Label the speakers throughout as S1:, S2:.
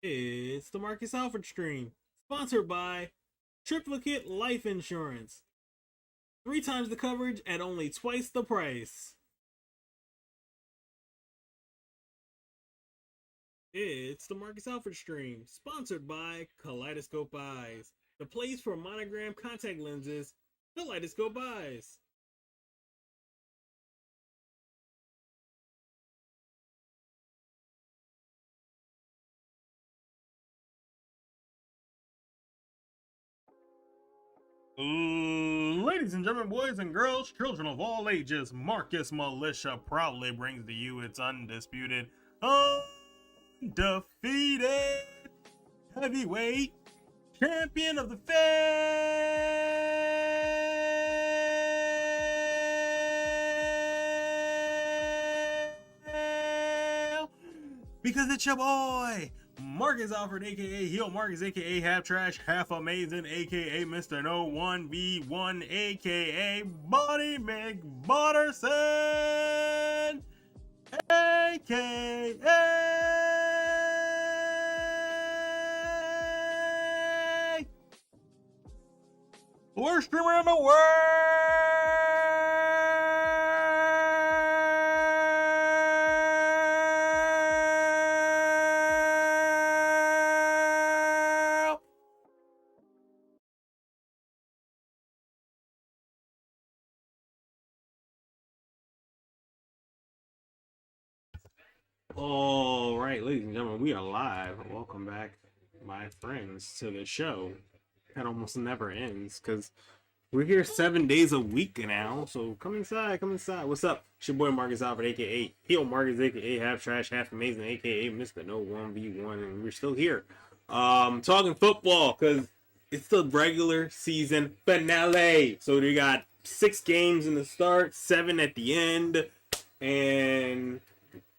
S1: It's the Marcus Alford stream, sponsored by Triplicate Life Insurance. 3 times the coverage at only twice the price. It's the Marcus Alford stream, sponsored by Kaleidoscope Eyes, the place for monogram contact lenses, Kaleidoscope Eyes. Ladies and gentlemen, boys and girls, children of all ages, Marcus Militia proudly brings to you its undisputed, undefeated heavyweight champion of the fail. Because it's your boy, Marcus Alford, aka Heel Marcus, aka Half Trash, Half Amazing, aka Mr. No 1v1, aka Buddy McButterson, aka worst streamer in the world. All right, ladies and gentlemen, we are live. Welcome back, my friends, to the show. That almost never ends because we're here 7 days a week now. So come inside, come inside. What's up? It's your boy Marcus Alford, aka Heel Marcus, aka Half Trash, Half Amazing, aka Mr. No 1v1, and we're still here. Talking football because it's the regular season finale. So we got 6 games in the start, 7 at the end, and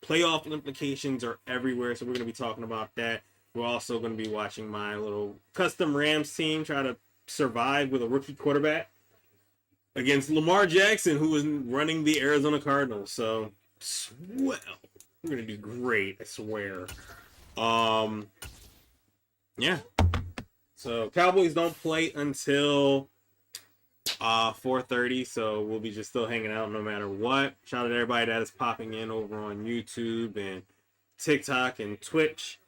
S1: playoff implications are everywhere, so we're going to be talking about that. We're also going to be watching my little custom Rams team try to survive with a rookie quarterback against Lamar Jackson, who is running the Arizona Cardinals. So, swell. We're going to do great, I swear. Yeah. So, Cowboys don't play until 4:30, so we'll be just still hanging out no matter what. Shout out to everybody that is popping in over on YouTube and TikTok and Twitch.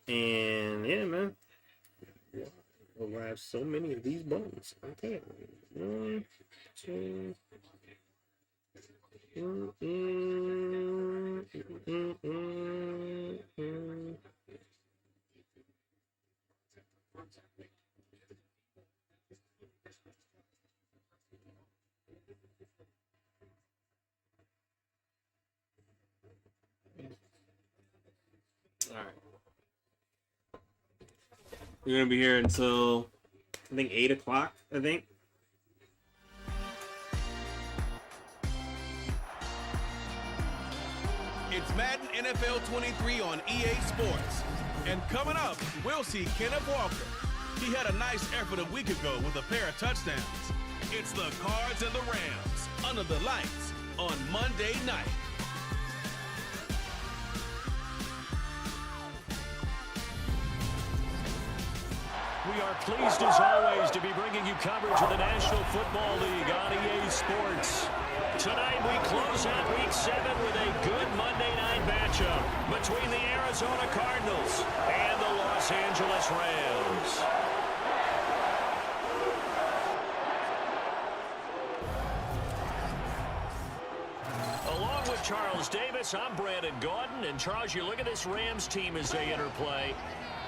S1: And yeah, man, we'll have so many of these bones. Okay, 1, 2. All right. We're gonna be here until I think 8 o'clock. I think.
S2: It's Madden NFL 23 on EA Sports. And coming up, we'll see Kenneth Walker. He had a nice effort a week ago with a pair of touchdowns. It's the Cards and the Rams under the lights on Monday night.
S3: We are pleased, as always, to be bringing you coverage of the National Football League on EA Sports. Tonight, we close out Week 7 with a good Monday night matchup between the Arizona Cardinals and the Los Angeles Rams. Along with Charles Davis, I'm Brandon Gaudin. And Charles, you look at this Rams team as they interplay.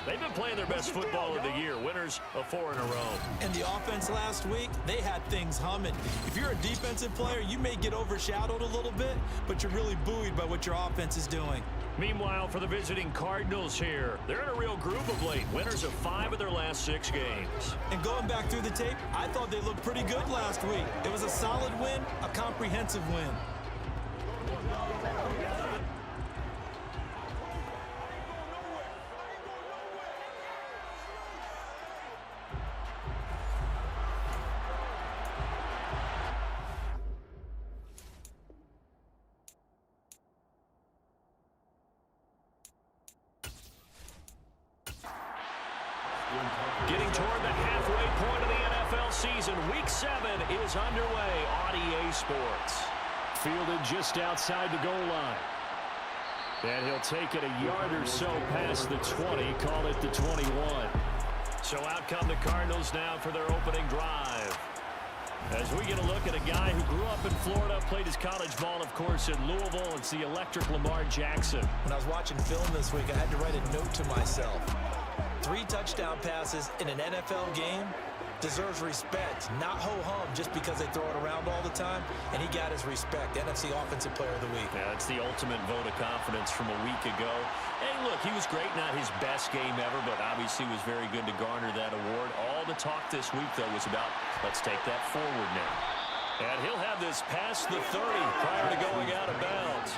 S3: They've been playing their best football of the year, winners of 4 in a row.
S4: And the offense last week, they had things humming. If you're a defensive player, you may get overshadowed a little bit, but you're really buoyed by what your offense is doing.
S3: Meanwhile, for the visiting Cardinals here, they're in a real groove of late, winners of 5 of their last 6 games.
S4: And going back through the tape, I thought they looked pretty good last week. It was a solid win, a comprehensive win.
S3: toward the halfway point of the NFL season. Week 7 is underway on EA Sports. Fielded just outside the goal line. And he'll take it a yard or so past the 20, call it the 21. So out come the Cardinals now for their opening drive. As we get a look at a guy who grew up in Florida, played his college ball, of course, in Louisville. It's the electric Lamar Jackson.
S4: When I was watching film this week, I had to write a note to myself. 3 touchdown passes in an NFL game deserves respect, not ho-hum just because they throw it around all the time, and he got his respect. NFC Offensive Player of the Week.
S3: Yeah, it's the ultimate vote of confidence from a week ago. Hey, look, he was great, not his best game ever, but obviously was very good to garner that award. All the talk this week, though, was about, let's take that forward now. And he'll have this past the 30 prior to going out of bounds.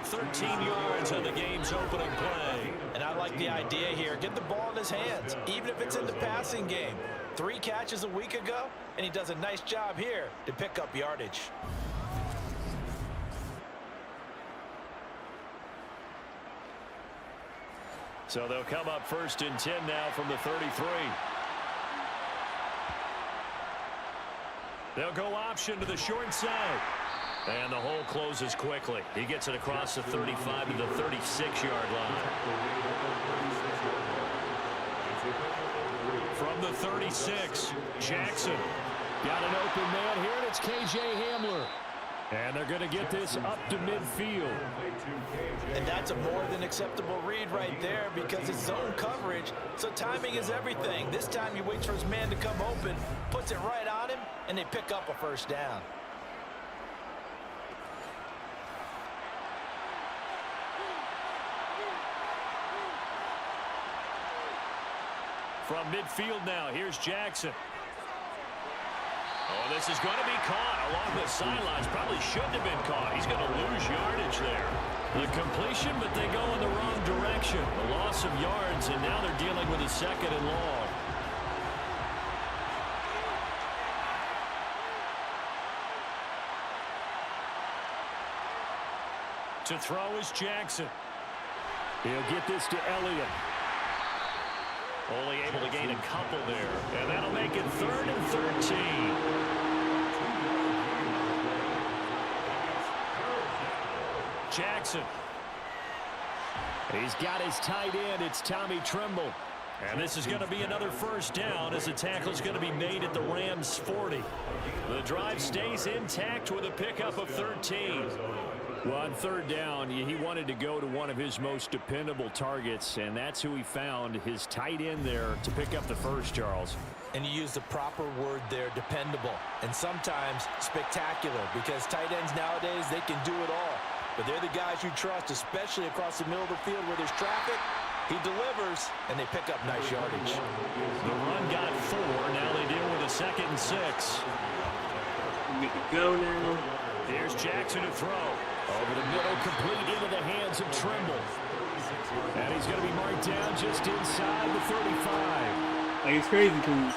S3: 13 yards on the game's opening play.
S4: And I like the idea here. Get the ball in his hands, even if it's in the passing game. 3 catches a week ago, and he does a nice job here to pick up yardage.
S3: So they'll come up 1st and 10 now from the 33. They'll go option to the short side. And the hole closes quickly. He gets it across the 35 to the 36-yard line. From the 36, Jackson. Got an open man here, and it's K.J. Hamler. And they're going to get this up to midfield.
S4: And that's a more than acceptable read right there because it's zone coverage, so timing is everything. This time he waits for his man to come open, puts it right on him, and they pick up a first down.
S3: From midfield now, here's Jackson. Oh, this is going to be caught along the sidelines. Probably shouldn't have been caught. He's going to lose yardage there. The completion, but they go in the wrong direction. A loss of yards, and now they're dealing with a 2nd and long. To throw is Jackson. He'll get this to Elliott. Only able to gain a couple there. And that'll make it 3rd and 13. Jackson. He's got his tight end. It's Tommy Tremble. And this is going to be another first down as the tackle is going to be made at the Rams' 40. The drive stays intact with a pickup of 13. Well, on 3rd down, he wanted to go to one of his most dependable targets, and that's who he found, his tight end there, to pick up the first, Charles.
S4: And you use the proper word there, dependable, and sometimes spectacular, because tight ends nowadays, they can do it all. But they're the guys you trust, especially across the middle of the field where there's traffic. He delivers, and they pick up nice yardage.
S3: The run got 4. Now they deal with a 2nd and 6.
S1: Good to go now.
S3: Here's Jackson to throw. Over the middle, complete into the hands of Tremble. And he's going to be marked down just inside the 35.
S1: Like, it's crazy because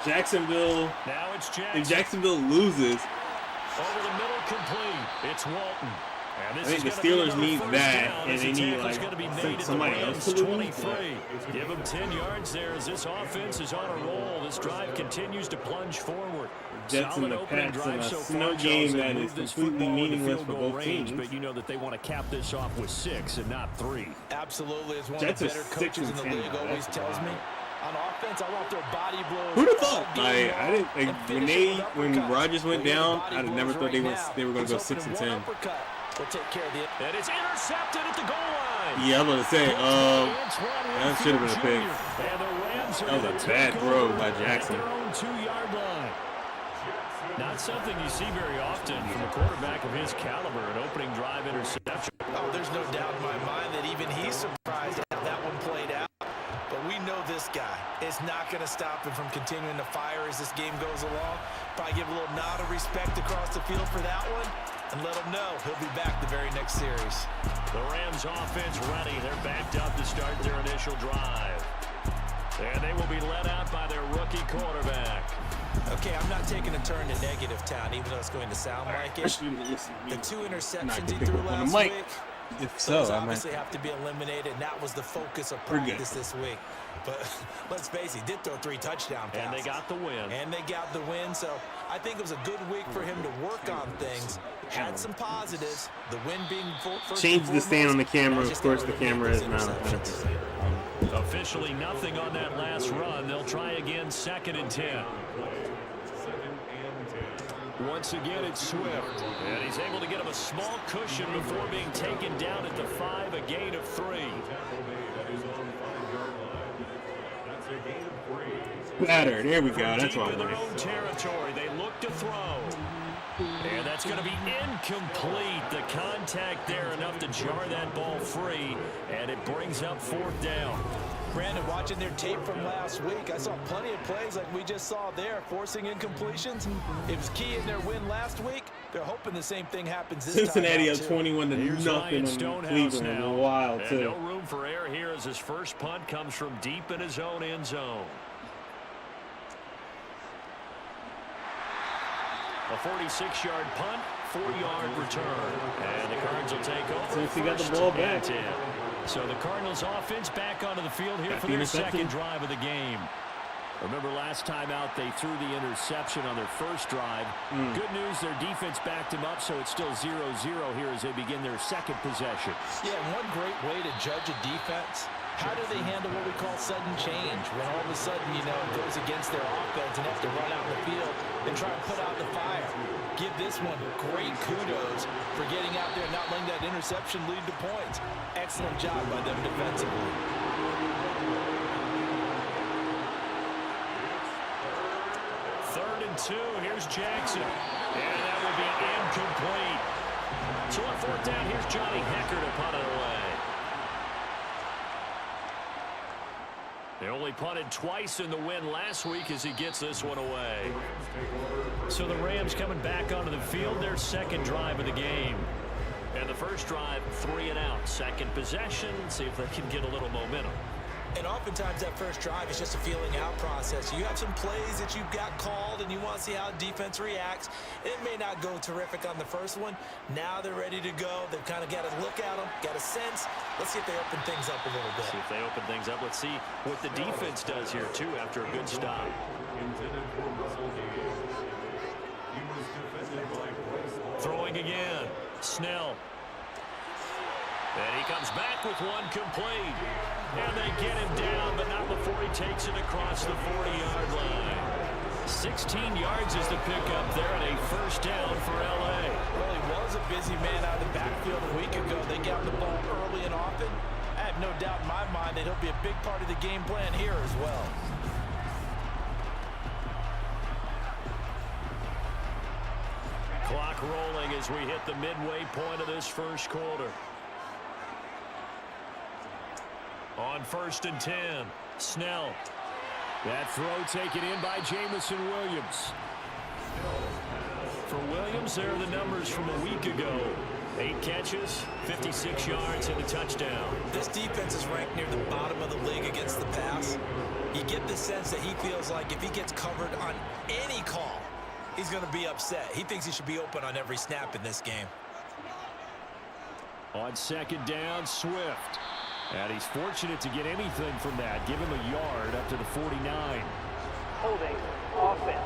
S1: Jacksonville,
S3: Now it's Jackson.
S1: if Jacksonville loses,
S3: Over the middle, complete. It's Walton. And
S1: I
S3: this
S1: think the
S3: is gonna be
S1: Steelers
S3: another
S1: need
S3: first
S1: that,
S3: down
S1: and
S3: as
S1: they
S3: the
S1: need,
S3: tackle's
S1: like,
S3: gonna be made
S1: send
S3: at the
S1: somebody else
S3: Rams'
S1: to lose.
S3: 23. Give them 10 yards there as this offense is on a roll. This drive continues to plunge forward.
S1: Jets
S3: Solid
S1: and the
S3: opening
S1: Pats in
S3: drive
S1: a
S3: so
S1: snow
S3: far,
S1: game
S3: Charles. They
S1: that is
S3: moved this
S1: completely
S3: football into
S1: meaningless
S3: field
S1: for
S3: goal
S1: both
S3: range,
S1: teams.
S3: but you know that they want to cap this off with 6 and not 3.
S4: Absolutely. As one
S1: Jets
S4: of
S1: are
S4: the better
S1: 6
S4: coaches
S1: and
S4: in the
S1: 10
S4: league
S1: now.
S4: always
S1: That's
S4: tells me,
S1: wild.
S4: on offense, I want their body blows.
S1: Who'd have
S4: all
S1: thought?
S4: game
S1: Like,
S4: long
S1: I didn't. Like,
S4: and
S1: when
S4: finish it with
S1: when
S4: uppercuts.
S1: Rodgers went
S4: Well,
S1: down,
S4: the body
S1: I'd have never
S4: blows
S1: thought they
S4: right
S1: were going to go
S4: now.
S1: 6 and
S4: He's opening
S1: 10.
S4: one uppercut. Will take care of the.
S3: And it's intercepted at the goal line.
S1: Yeah, I was gonna say, that should have been a pick. That was a bad throw by Jackson.
S3: At their own 2-yard line. Not something you see very often from a quarterback of his caliber, an opening drive interception.
S4: Oh, there's no doubt in my mind that even he's surprised at how that one played out. But we know this guy is not going to stop him from continuing to fire as this game goes along. Probably give a little nod of respect across the field for that one and let him know he'll be back the very next series.
S3: The Rams offense ready. They're backed up to start their initial drive. And they will be led out by their rookie quarterback.
S4: Okay, I'm not taking a turn to negative town, even though it's going to sound like it. The 2 interceptions he threw last week,
S1: If so,
S4: Those
S1: I might.
S4: obviously have to be eliminated, and that was the focus of
S1: We're good.
S4: practice this week. But let's face it, he did throw 3 touchdown passes.
S3: And they got the win.
S4: So I think it was a good week for him to work on things. Had some positives. The win being first.
S1: Change the stand on the camera. Of course, the camera is not 100%.
S3: Officially nothing on that last run. They'll try again, 2nd and 10. Once again, it's Swift. And he's able to get him a small cushion before being taken down at the 5, a gain of 3.
S1: Better. There we go. That's
S3: Deep
S1: what I
S3: in their
S1: wanted.
S3: own territory. They look to throw. And that's going to be incomplete. The contact there enough to jar that ball free. And it brings up 4th down.
S4: Brandon, watching their tape from last week, I saw plenty of plays like we just saw there, forcing incompletions. It was key in their win last week. They're hoping the same thing happens this
S1: Cincinnati
S4: time
S1: up 21 to
S3: Here's
S1: nothing
S3: Ryan
S1: on
S3: Stonehouse
S1: Cleveland.
S3: now.
S1: Wild,
S3: And
S1: too.
S3: no room for error here as his first punt comes from deep in his own end zone. A 46-yard punt, 4-yard return. And the Cards will take over.
S1: Since he got the
S3: 1st
S1: ball
S3: and
S1: back.
S3: 10. So the Cardinals offense back onto the field here
S1: Got
S3: for
S1: the
S3: their
S1: interception.
S3: 2nd drive of the game. Remember last time out they threw the interception on their first drive. Good news, their defense backed him up, so it's still 0-0 here as they begin their 2nd possession.
S4: Yeah, one great way to judge a defense, how do they handle what we call sudden change? When all of a sudden, it goes against their offense and have to run out in the field and try and put out the fire. Give this one great kudos for getting out there and not letting that interception lead to points. Excellent job by them defensively.
S3: Third and 2, here's Jackson. And that will be incomplete. So on 4th down, here's Johnny Hecker to punt it away. They only punted twice in the win last week as he gets this one away. So the Rams coming back onto the field, their 2nd drive of the game. And the first drive, 3 and out. 2nd possession, see if they can get a little momentum.
S4: And oftentimes that first drive is just a feeling out process. You have some plays that you've got called and you want to see how defense reacts. It may not go terrific on the first one. Now they're ready to go. They've kind of got to look at them, got a sense. Let's see if they open things up a little bit.
S3: See if they open things up. Let's see what the defense does here, too, after a good stop. Throwing again. Snell. And he comes back with one complete. And they get him down, but not before he takes it across the 40-yard line. 16 yards is the pickup there, and a first down for L.A.
S4: Well, he was a busy man out of the backfield a week ago. They got the ball early and often. I have no doubt in my mind that he'll be a big part of the game plan here as well.
S3: Clock rolling as we hit the midway point of this first quarter. On 1st and 10, Snell. That throw taken in by Jamison Williams. For Williams, there are the numbers from a week ago. 8 catches, 56 yards, and a touchdown.
S4: This defense is ranked near the bottom of the league against the pass. You get the sense that he feels like if he gets covered on any call, he's going to be upset. He thinks he should be open on every snap in this game.
S3: On 2nd down, Swift. And he's fortunate to get anything from that. Give him a yard up to the 49.
S5: Holding offense.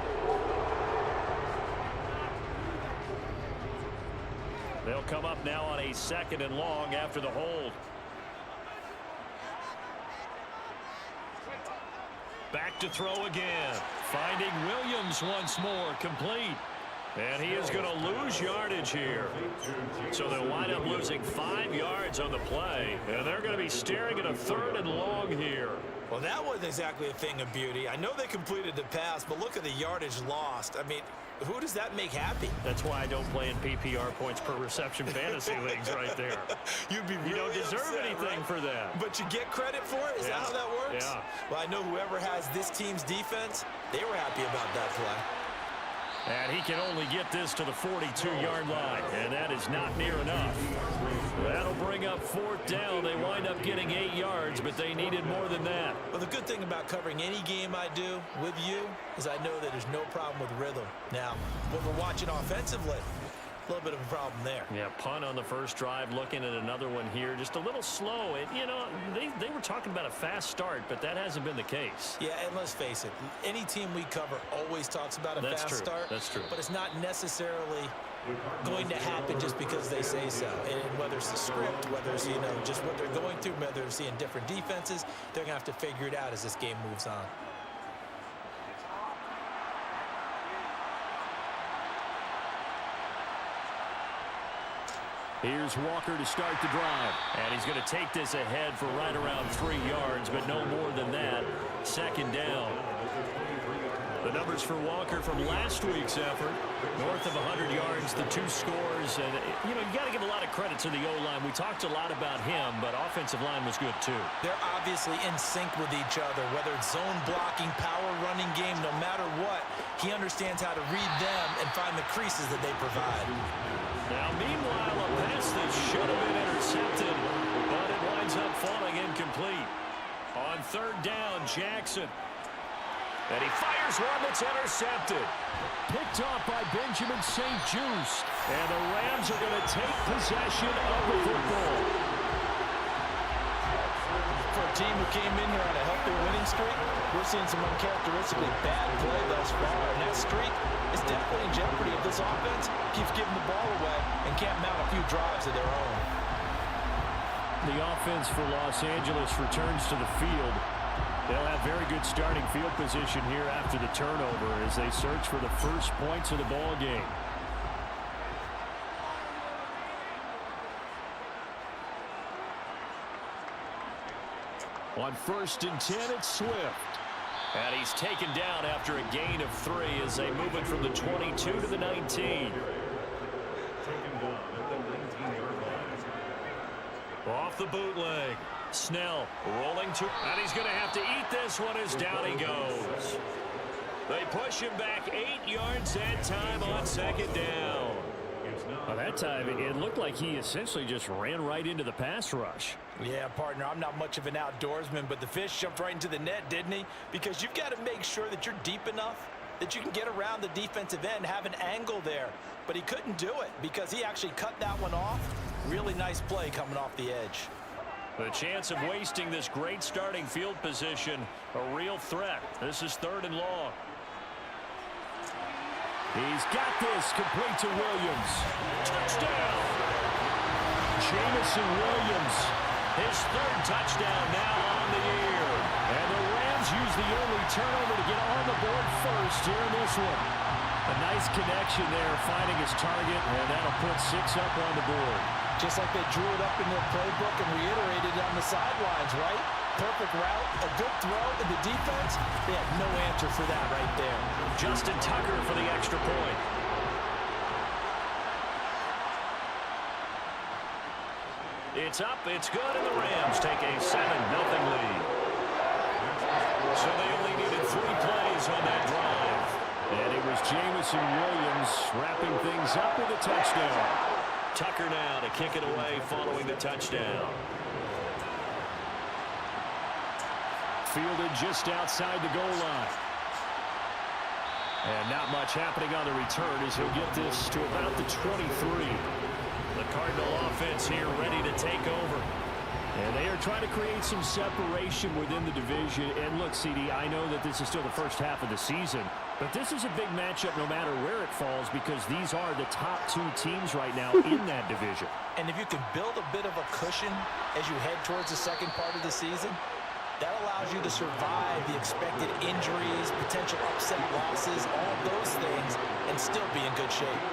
S3: They'll come up now on a 2nd and long after the hold. Back to throw again. Finding Williams once more, complete. And he is going to lose yardage here. So they'll wind up losing 5 yards on the play. And they're going to be staring at a 3rd and long here.
S4: Well, that wasn't exactly a thing of beauty. I know they completed the pass, but look at the yardage lost. I mean, who does that make happy?
S3: That's why I don't play in PPR points per reception fantasy leagues right there.
S4: You'd be really
S3: You don't deserve
S4: upset,
S3: anything
S4: right?
S3: for that.
S4: But you get credit for it? Is that how that works?
S3: Yeah.
S4: Well, I know whoever has this team's defense, they were happy about that play.
S3: And he can only get this to the 42-yard line, and that is not near enough. That'll bring up 4th down. They wind up getting 8 yards, but they needed more than that.
S4: Well, the good thing about covering any game I do with you is I know that there's no problem with rhythm. Now, when we're watching offensively, A little bit of a problem there.
S3: Yeah, punt on the first drive, looking at another one here. Just a little slow. And, you know, they were talking about a fast start, but that hasn't been the case.
S4: Yeah, and let's face it, any team we cover always talks about a fast start.
S3: That's true.
S4: But it's not necessarily going to happen just because they say so. And whether it's the script, whether it's, you know, just what they're going through, whether they're seeing different defenses, they're going to have to figure it out as this game moves on.
S3: Here's Walker to start the drive. And he's going to take this ahead for right around 3 yards, but no more than that. Second down. The numbers for Walker from last week's effort, north of 100 yards, the 2 scores. And, you know, you got to give a lot of credit to the O-line. We talked a lot about him, but offensive line was good too.
S4: They're obviously in sync with each other, whether it's zone blocking, power running game, no matter what. He understands how to read them and find the creases that they provide.
S3: Now, meanwhile, a pass that should have been intercepted, but it winds up falling incomplete. On third down, Jackson. And he fires one that's intercepted. Picked off by Benjamin St. Juste. And the Rams are going to take possession of the football.
S4: For a team who came in here on a healthy winning streak, we're seeing some uncharacteristically bad play thus far. And that streak is definitely in jeopardy if this offense keeps giving the ball away and can't mount a few drives of their own.
S3: The offense for Los Angeles returns to the field. They'll have very good starting field position here after the turnover as they search for the first points of the ball game. On 1st and 10, it's Swift. And he's taken down after a gain of 3 as they move it from the 22 to the 19. Off the bootleg. Snell rolling to, and he's going to have to eat this one as down he goes. They push him back 8 yards that time on second down. Well, that time, it looked like he essentially just ran right into the pass rush.
S4: Yeah, partner, I'm not much of an outdoorsman, but the fish jumped right into the net, didn't he? Because you've got to make sure that you're deep enough that you can get around the defensive end, have an angle there. But he couldn't do it because he actually cut that one off. Really nice play coming off the edge.
S3: The chance of wasting this great starting field position, a real threat. This is 3rd and long. He's got this complete to Williams. Touchdown! Jamison Williams, his 3rd touchdown now on the year. And the Rams use the only turnover to get on the board first here in this one. A nice connection there, finding his target, and that'll put 6 up on the board.
S4: Just like they drew it up in their playbook and reiterated it on the sidelines, right? Perfect route, a good throw, and the defense, they have no answer for that right there.
S3: Justin Tucker for the extra point. It's up, it's good, and the Rams take a 7-0 lead. So they only needed 3 plays on that drive. And it was Jamison Williams wrapping things up with a touchdown. Tucker now to kick it away following the touchdown. Fielded just outside the goal line. And not much happening on the return as he'll get this to about the 23. The Cardinal offense here ready to take over. And they are trying to create some separation within the division. And look, CD, I know that this is still the first half of the season, but this is a big matchup no matter where it falls because these are the top 2 teams right now in that division.
S4: And if you can build a bit of a cushion as you head towards the second part of the season, that allows you to survive the expected injuries, potential upset losses, all those things, and still be in good shape.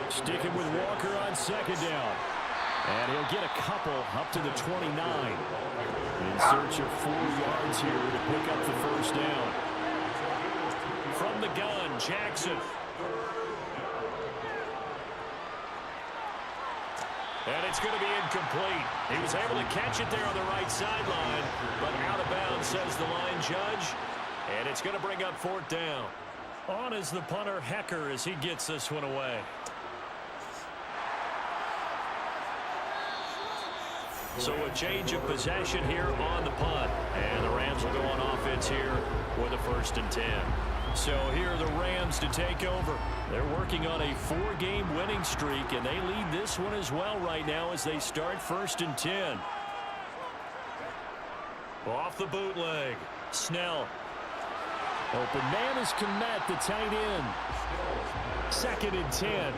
S3: Sticking with Walker on second down. And he'll get a couple up to the 29. In search of 4 yards here to pick up the first down. From the gun, Jackson. And it's going to be incomplete. He was able to catch it there on the right sideline, but out of bounds, says the line judge. And it's going to bring up 4th down. On is the punter, Hecker, as he gets this one away. So a change of possession here on the punt. And the Rams will go on offense here with a 1st and 10. So here are the Rams to take over. They're working on a 4-game winning streak, and they lead this one as well right now as they start 1st and 10. Off the bootleg. Snell. Open man is Kmet, the tight end. 2nd and 10.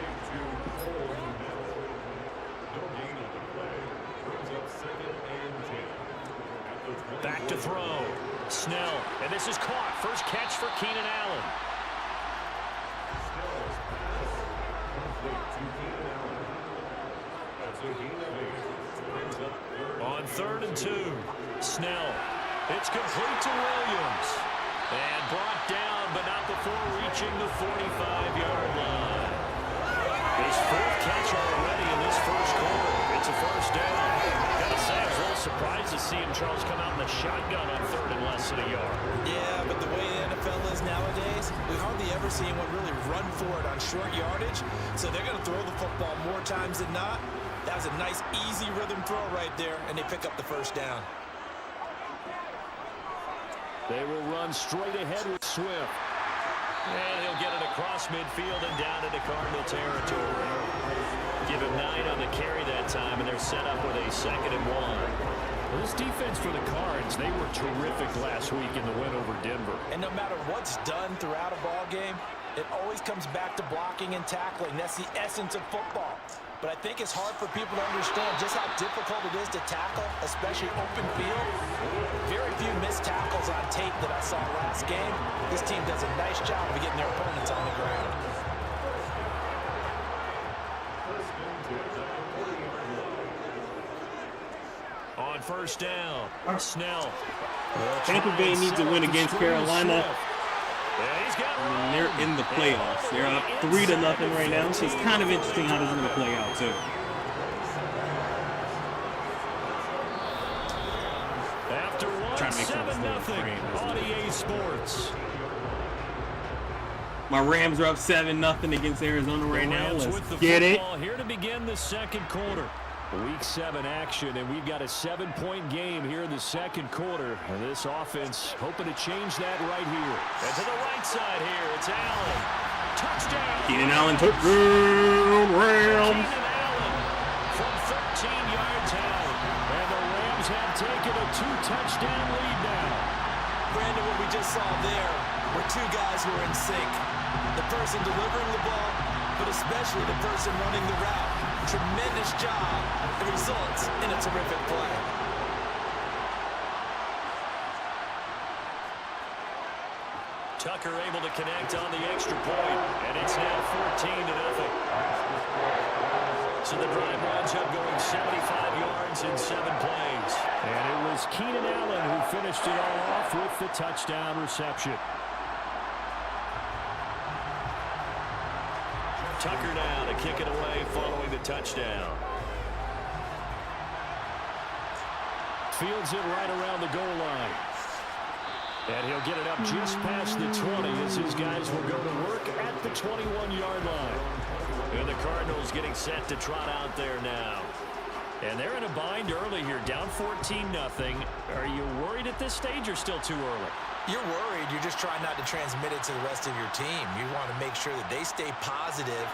S3: Back to throw. Snell. And this is caught. First catch for Keenan Allen. On 3rd and 2. Snell. It's complete to Williams. And brought down, but not before reaching the 45-yard line. His 4th catch already in this first quarter. It's a first down. Gotta say, I was a little surprised to see him, Charles, come out in the shotgun on 3rd and less than a yard.
S4: Yeah, but the way the NFL is nowadays, we hardly ever see anyone really run for it on short yardage. So they're going to throw the football more times than not. That was a nice, easy rhythm throw right there, and they pick up the first down.
S3: They will run straight ahead with Swift. And he'll get it across midfield and down into Cardinal territory. Give him 9 on the carry that time, and they're set up with a 2nd and 1. Well, this defense for the Cards, they were terrific last week in the win over Denver.
S4: And no matter what's done throughout a ball game, it always comes back to blocking and tackling. That's the essence of football. But I think it's hard for people to understand just how difficult it is to tackle, especially open field. Very few missed tackles on tape that I saw last game. This team does a nice job of getting their opponents on the ground.
S3: On 1st down, Snell.
S1: Tampa Bay needs to win against Carolina. They're in the playoffs. They're up 3-0 right now. So it's kind of interesting how this is going to play out, too.
S3: After one, 7-0 on EA Sports.
S1: My Rams are up 7-0 against Arizona right now. Let's get it.
S3: Here to begin the 2nd quarter. Week 7 action, and we've got a 7-point game here in the 2nd quarter. And this offense hoping to change that right here. And to the right side here, it's Allen. Touchdown.
S1: Keenan Allen took Rams.
S3: Keenan Allen from 13 yards out. And the Rams have taken a 2-touchdown lead now.
S4: Brandon, what we just saw there were 2 guys who were in sync. The person delivering the ball, but especially the person running the route. Tremendous job. It results in a terrific play.
S3: Tucker able to connect on the extra point, and it's now 14-0. So the drive winds up going 75 yards in 7 plays. And it was Keenan Allen who finished it all off with the touchdown reception. Tucker now to kick it away following the touchdown. Fields it right around the goal line. And he'll get it up just past the 20 as his guys will go to work at the 21-yard line. And the Cardinals getting set to trot out there now. And they're in a bind early here, down 14-0. Are you worried at this stage or still too early?
S4: You're worried. You're just trying not to transmit it to the rest of your team. You want to make sure that they stay positive.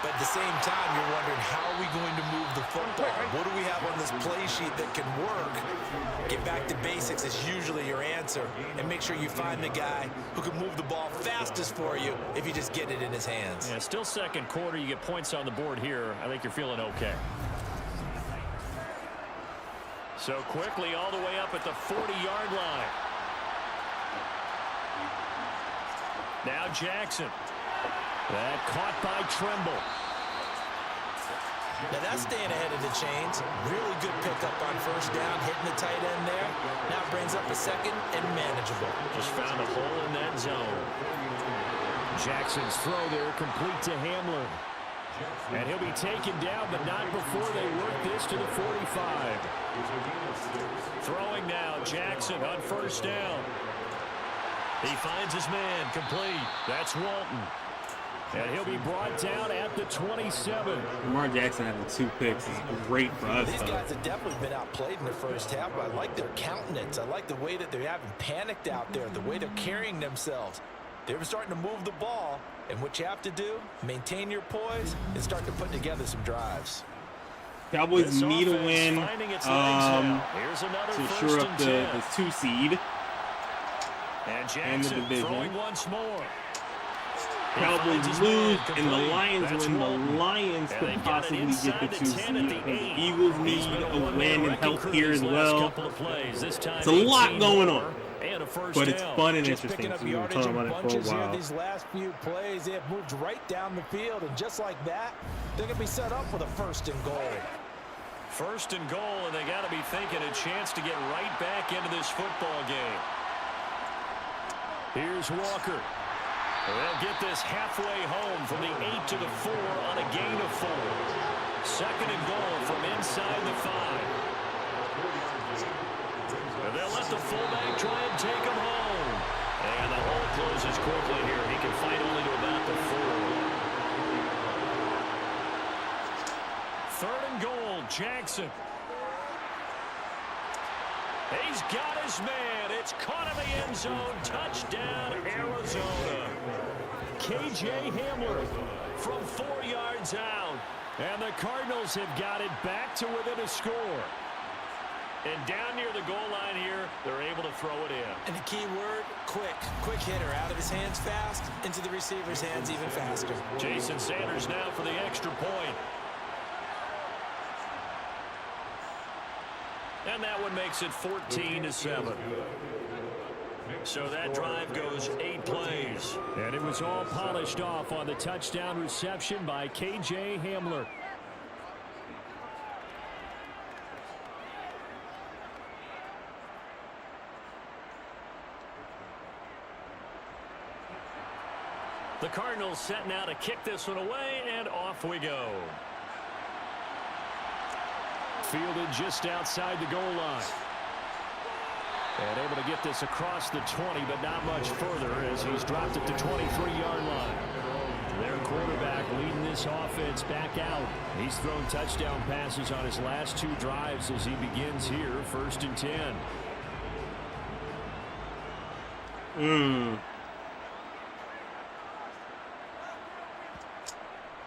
S4: But at the same time, you're wondering, how are we going to move the football? What do we have on this play sheet that can work? Get back to basics is usually your answer. And make sure you find the guy who can move the ball fastest for you if you just get it in his hands.
S3: Yeah, still 2nd quarter. You get points on the board here. I think you're feeling okay. So quickly all the way up at the 40-yard line. Now Jackson. That caught by Trimble.
S4: Now that's staying ahead of the chains. Really good pickup on 1st down, hitting the tight end there. Now brings up a 2nd and manageable.
S3: Just found a hole in that zone. Jackson's throw there complete to Hamlin. And he'll be taken down, but not before they work this to the 45. Throwing now, Jackson on 1st down. He finds his man, complete. That's Walton. And he'll be brought down at the 27.
S1: Lamar Jackson having 2 picks is great for us.
S4: These guys have definitely been outplayed in the first half, but I like their countenance. I like the way that they haven't panicked out there, the way they're carrying themselves. They're starting to move the ball, and what you have to do, maintain your poise and start to put together some drives.
S1: Cowboys need a win to shore up the 2 seed and the division.
S3: Once more.
S1: Cowboys lose and the Lions win. The Lions could possibly get the 2 seed. The Eagles need a win and help here as well. It's a lot going on, but it's fun and interesting. So we've been talking about it for a while.
S4: These last few plays, they have moved right down the field, and just like that, they're going to be set up for the 1st and goal.
S3: 1st and goal, and they got to be thinking a chance to get right back into this football game. Here's Walker. They'll get this halfway home from the 8 to the 4 on a gain of 4. 2nd and goal from inside the 5. And they'll let the fullback try and take him home. And the hole closes quickly here. He can fight only to about the 4. 3rd and goal, Jackson. He's got his man. It's caught in the end zone. Touchdown, Arizona. K.J. Hamler from 4 yards out. And the Cardinals have got it back to within a score. And down near the goal line here, they're able to throw it in.
S4: And the key word, quick. Quick hitter. Out of his hands fast, into the receiver's hands even faster.
S3: Jason Sanders now for the extra point. And that one makes it 14-7. So that drive goes 8 plays. And it was all polished off on the touchdown reception by K.J. Hamler. The Cardinals set now to kick this one away, and off we go. Fielded just outside the goal line. And able to get this across the 20, but not much further as he's dropped it to 23-yard line. Their quarterback leading this offense back out. He's thrown touchdown passes on his last 2 drives as he begins here, 1st and 10.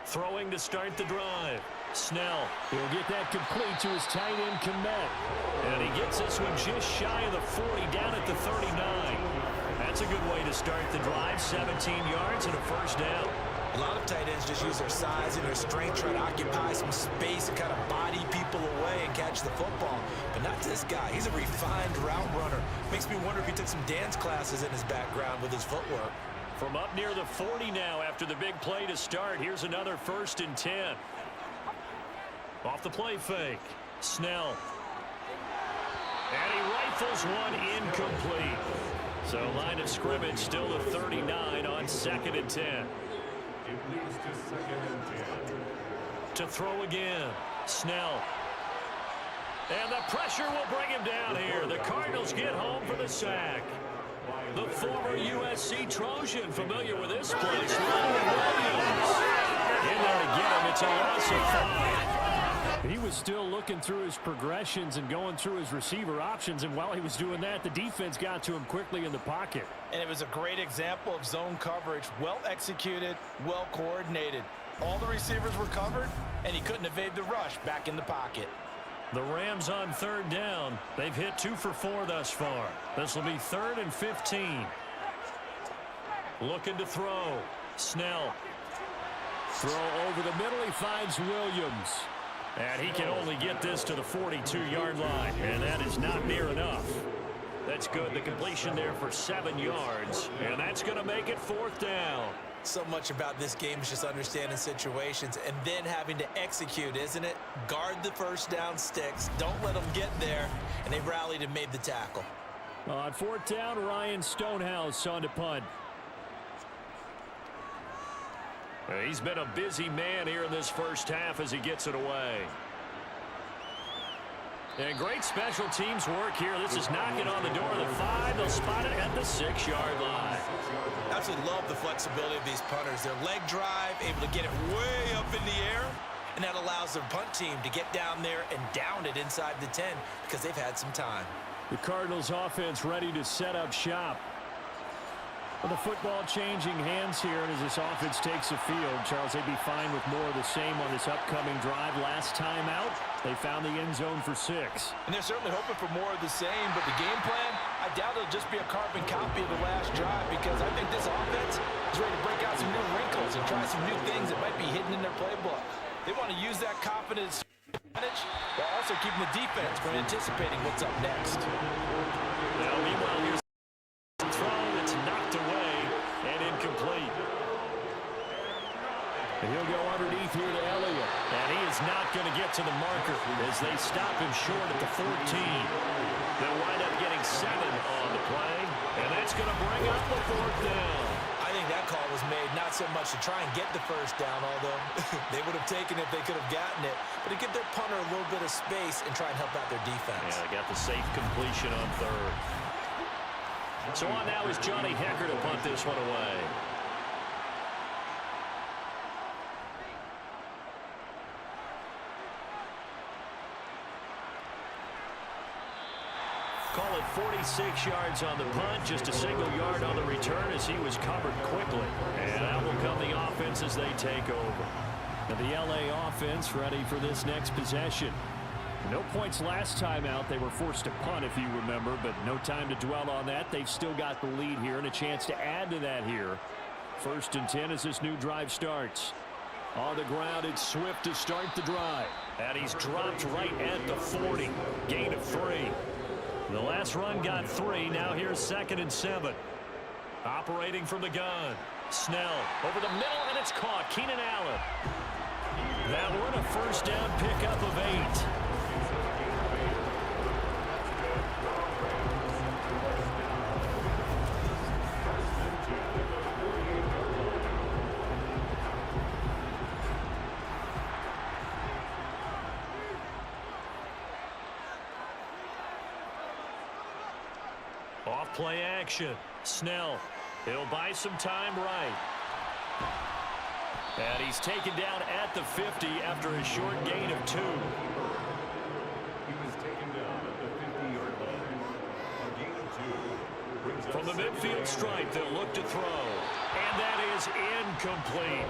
S3: Throwing to start the drive. Snell, he'll get that complete to his tight end, Komet. And he gets this one just shy of the 40, down at the 39. That's a good way to start the drive. 17 yards and a 1st down.
S4: A lot of tight ends just use their size and their strength, try to occupy some space and kind of body people away and catch the football. But not this guy. He's a refined route runner. Makes me wonder if he took some dance classes in his background with his footwork.
S3: From up near the 40 now after the big play to start. Here's another 1st and 10. Off the play fake. Snell. And he rifles one incomplete. So line of scrimmage still the 39 on 2nd and 10. To throw again. Snell. And the pressure will bring him down here. The Cardinals get home for the sack. The former USC Trojan, familiar with this place, Williams. In there to get him. It's a loss of 5. He was still looking through his progressions and going through his receiver options, and while he was doing that, the defense got to him quickly in the pocket.
S4: And it was a great example of zone coverage. Well executed, well coordinated. All the receivers were covered, and he couldn't evade the rush back in the pocket.
S3: The Rams on 3rd down. They've hit 2 for 4 thus far. This will be 3rd and 15. Looking to throw. Snell. Throw over the middle. He finds Williams. And he can only get this to the 42-yard line. And that is not near enough. That's good. The completion there for 7 yards. And that's going to make it 4th down.
S4: So much about this game is just understanding situations and then having to execute, isn't it? Guard the 1st down sticks. Don't let them get there. And they rallied and made the tackle.
S3: On 4th down, Ryan Stonehouse on to punt. He's been a busy man here in this 1st half as he gets it away. And great special teams work here. This is knocking on the door of the 5. They'll spot it at the 6-yard line.
S4: Absolutely love the flexibility of these punters. Their leg drive, able to get it way up in the air, and that allows their punt team to get down there and down it inside the 10 because they've had some time.
S3: The Cardinals offense ready to set up shop. Well, the football changing hands here, and as this offense takes the field, Charles, they'd be fine with more of the same on this upcoming drive. Last time out, they found the end zone for 6.
S4: And they're certainly hoping for more of the same, but the game plan, I doubt it'll just be a carbon copy of the last drive, because I think this offense is ready to break out some new wrinkles and try some new things that might be hidden in their playbook. They want to use that confidence advantage while also keeping the defense from anticipating what's up next.
S3: Now, meanwhile, here's a throw that's knocked away and incomplete. And he'll go underneath here to Elliott. And he is not going to get to the marker as they stop him short at the 14. They'll wind up getting 7 on the play. And that's going to bring up the 4th down.
S4: I think that call was made not so much to try and get the first down, although they would have taken it if they could have gotten it, but to give their punter a little bit of space and try and help out their defense.
S3: Yeah, they got the safe completion on 3rd. So on now is Johnny Hecker to punt this one away. Call it 46 yards on the punt, just a single yard on the return as he was covered quickly. And out will come the offense as they take over. Now the LA offense ready for this next possession. No points last time out. They were forced to punt, if you remember, but no time to dwell on that. They've still got the lead here and a chance to add to that here. 1st and 10 as this new drive starts. On the ground, it's Swift to start the drive. And he's dropped right at the 40. Gain of 3. The last run got 3. Now here's 2nd and 7. Operating from the gun. Snell over the middle, and it's caught. Keenan Allen. That one a 1st down pickup of 8. Off play action. Snell. He'll buy some time right. And he's taken down at the 50 after a short gain of 2.
S6: He was taken down at the 50-yard line. A gain of 2.
S3: From the midfield stripe, they'll look to throw. And that is incomplete.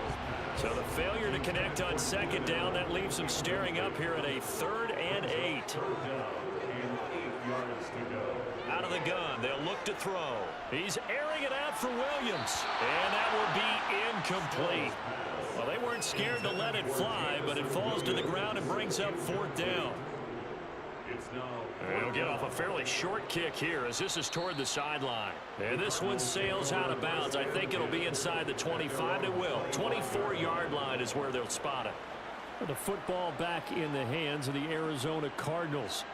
S3: So the failure to connect on 2nd down, that leaves them staring up here at a 3rd and 8.
S6: 3rd down and 8 yards to go.
S3: Out of the gun, they'll look to throw. He's airing it out for Williams. And that will be incomplete. Well, they weren't scared to let it fly, but it falls to the ground and brings up 4th down. He'll get off a fairly short kick here as this is toward the sideline. And this one sails out of bounds. I think it'll be inside the 25. It will. 24-yard line is where they'll spot it. The football back in the hands of the Arizona Cardinals.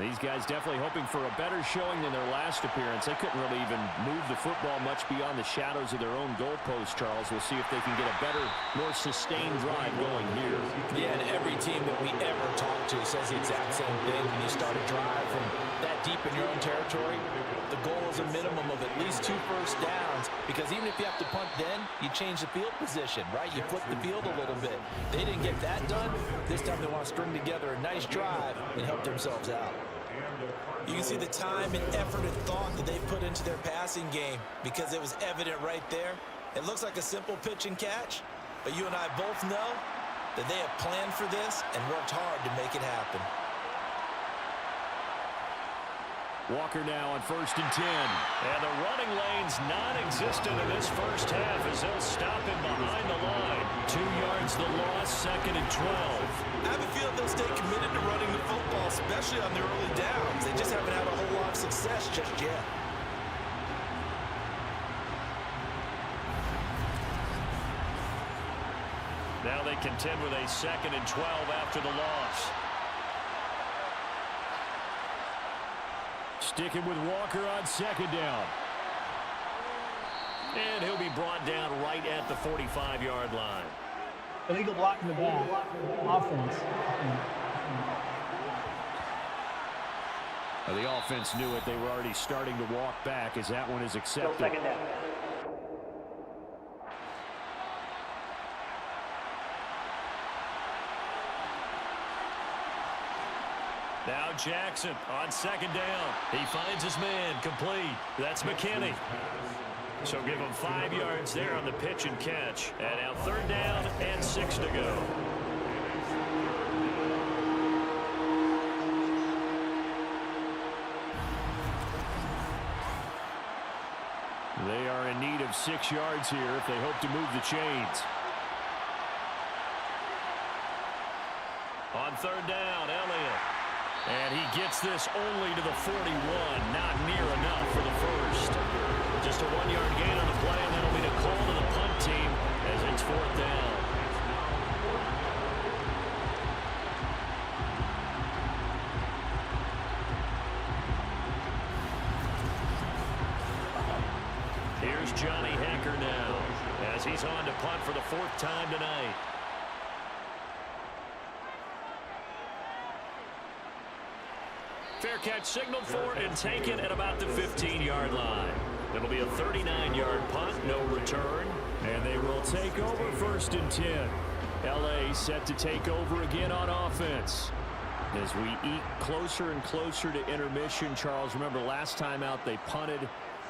S3: These guys definitely hoping for a better showing than their last appearance. They couldn't really even move the football much beyond the shadows of their own goalpost, Charles. We'll see if they can get a better, more sustained drive going here.
S4: Yeah, and every team that we ever talk to says the exact same thing. When you start a drive from that deep in your own territory, the goal is a minimum of at least 2 first downs, because even if you have to punt then, you change the field position, right? You flip the field a little bit. They didn't get that done. This time they want to string together a nice drive and help themselves out. You can see the time and effort and thought that they put into their passing game, because it was evident right there. It looks like a simple pitch and catch, but you and I both know that they have planned for this and worked hard to make it happen.
S3: Walker now on 1st and 10. And the running lane's non-existent in this first half as they'll stop him behind the line. 2 yards the loss, 2nd and 12.
S4: I have a feeling they'll stay committed to running the football, especially on their early downs. They just haven't had a whole lot of success just yet.
S3: Now they contend with a 2nd and 12 after the loss. Sticking with Walker on 2nd down. And he'll be brought down right at the 45-yard line.
S5: Illegal block in the back. Offense.
S3: Well, the offense knew it. They were already starting to walk back as that one is accepted.
S5: Still 2nd down.
S3: Now Jackson on 2nd down. He finds his man complete. That's McKinney. So give them 5 yards there on the pitch and catch. And now 3rd down and 6 to go. They are in need of 6 yards here if they hope to move the chains. On 3rd down, Elliott. And he gets this only to the 41. Not near enough for the first. Just a 1-yard gain on the play, and that'll be the call to the punt team as it's 4th down. Here's Johnny Hecker now as he's on to punt for the 4th time tonight. Fair catch signaled for and taken at about the 15-yard line. It'll be a 39-yard punt, no return, and they will take over 1st and 10. L.A. set to take over again on offense. As we eat closer and closer to intermission, Charles, remember last time out they punted.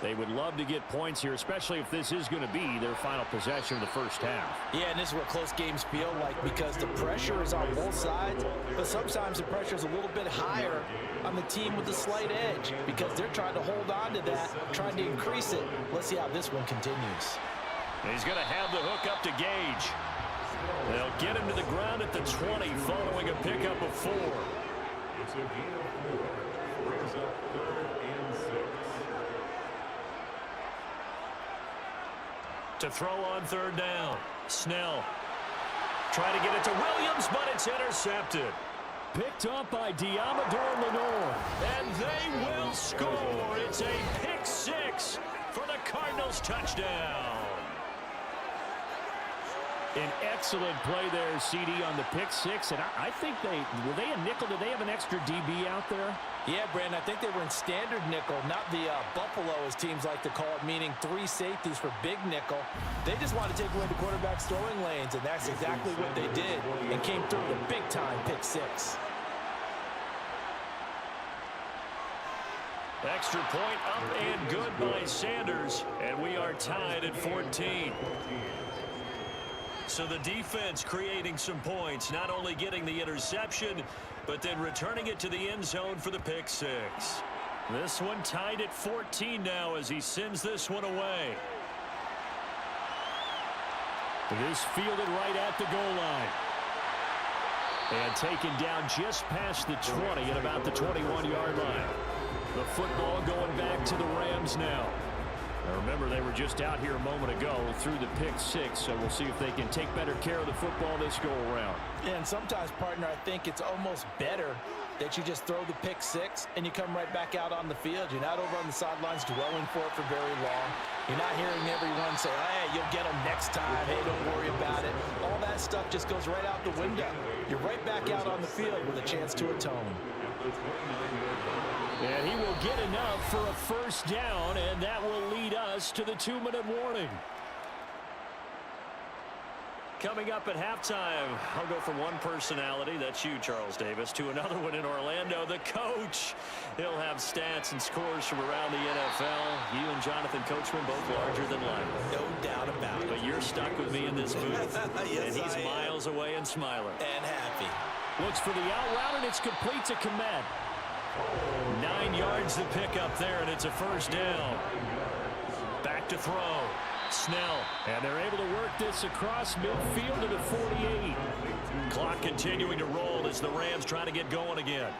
S3: They would love to get points here, especially if this is going to be their final possession of the first half.
S4: Yeah, and this is what close games feel like because the pressure is on both sides, but sometimes the pressure is a little bit higher on the team with the slight edge because they're trying to hold on to that, trying to increase it. Let's see how this one continues.
S3: He's going to have the hook up to Gage. They'll get him to the ground at the 20 following a pickup of 4.
S6: It's a gain of 4. Brings up 3rd and 6.
S3: To throw on 3rd down. Snell trying to get it to Williams, but it's intercepted. Picked up by Diamador Lenore. And they will score. It's a pick 6 for the Cardinals touchdown. An excellent play there, CD, on the pick 6. And I think were they a nickel? Did they have an extra DB out there?
S4: Yeah, Brandon, I think they were in standard nickel, not the Buffalo, as teams like to call it, meaning 3 safeties for big nickel. They just want to take away the quarterback's throwing lanes, and that's exactly what they did and came through with a big-time pick 6.
S3: Extra point up and good by Sanders, and we are tied at 14. So the defense creating some points, not only getting the interception, but then returning it to the end zone for the pick 6. This one tied at 14 now as he sends this one away. This fielded right at the goal line. And taken down just past the 20 at about the 21-yard line. The football going back to the Rams now. Now remember, they were just out here a moment ago through the pick 6, so we'll see if they can take better care of the football this go-around.
S4: And sometimes, partner, I think it's almost better that you just throw the pick 6 and you come right back out on the field. You're not over on the sidelines dwelling for it for very long. You're not hearing everyone say, hey, you'll get them next time. Hey, don't worry about it. All that stuff just goes right out the window. You're right back out on the field with a chance to atone.
S3: And he will get enough for a first down, and that will lead us to the 2-minute warning. Coming up at halftime, I'll go from one personality, that's you, Charles Davis, to another one in Orlando, the coach. He'll have stats and scores from around the NFL. You and Jonathan Coachman both larger than life.
S4: No doubt about it.
S3: But you're stuck with me in this booth.
S4: Yes,
S3: and he's miles away and smiling.
S4: And happy.
S3: Looks for the out route, and it's complete to Komet. 9 yards to pick up there, and it's a first down. Back to throw. Snell, and they're able to work this across midfield to the 48. Clock continuing to roll as the Rams try to get going again.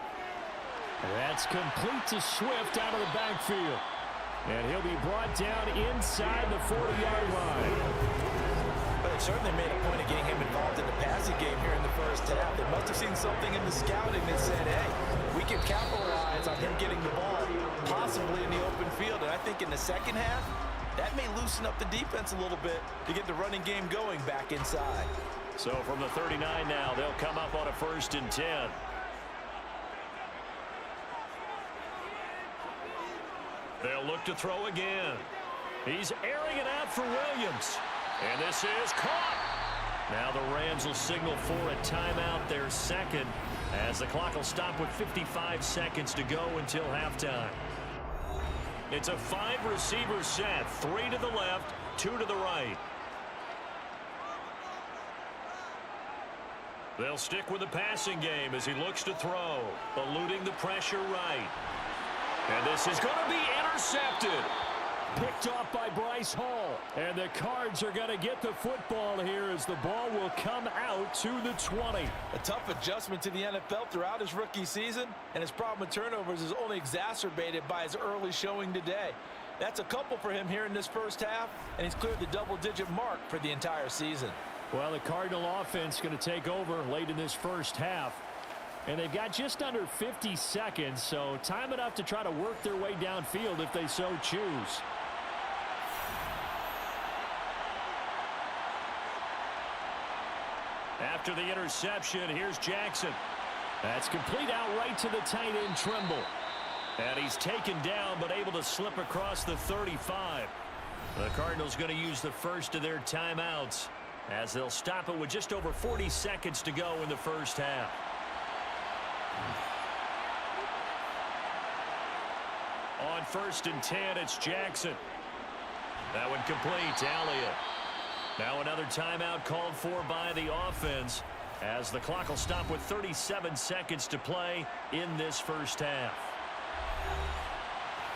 S3: That's complete to Swift out of the backfield. And he'll be brought down inside the 40-yard line.
S4: But they certainly made a point of getting him involved in the passing game here in the first half. They must have seen something in the scouting that said, hey, we can capitalize on him getting the ball, possibly in the open field. And I think in the second half, that may loosen up the defense a little bit to get the running game going back inside.
S3: So from the 39 now, they'll come up on a 1st and 10. They'll look to throw again. He's airing it out for Williams. And this is caught. Now the Rams will signal for a timeout, their second, as the clock will stop with 55 seconds to go until halftime. It's a 5-receiver set, 3 to the left, 2 to the right. They'll stick with the passing game as he looks to throw, eluding the pressure right. And this is going to be intercepted. Picked off by Bryce Hall. And the Cards are going to get the football here as the ball will come out to the 20.
S4: A tough adjustment to the NFL throughout his rookie season, and his problem with turnovers is only exacerbated by his early showing today. That's a couple for him here in this first half, and he's cleared the double-digit mark for the entire season.
S3: Well, the Cardinal offense going to take over late in this first half. And they've got just under 50 seconds, so time enough to try to work their way downfield if they so choose. After the interception, here's Jackson. That's complete out right to the tight end, Trimble. And he's taken down, but able to slip across the 35. The Cardinals going to use the first of their timeouts as they'll stop it with just over 40 seconds to go in the first half. On 1st and 10, it's Jackson. That one complete, Elliott. Now another timeout called for by the offense as the clock will stop with 37 seconds to play in this first half.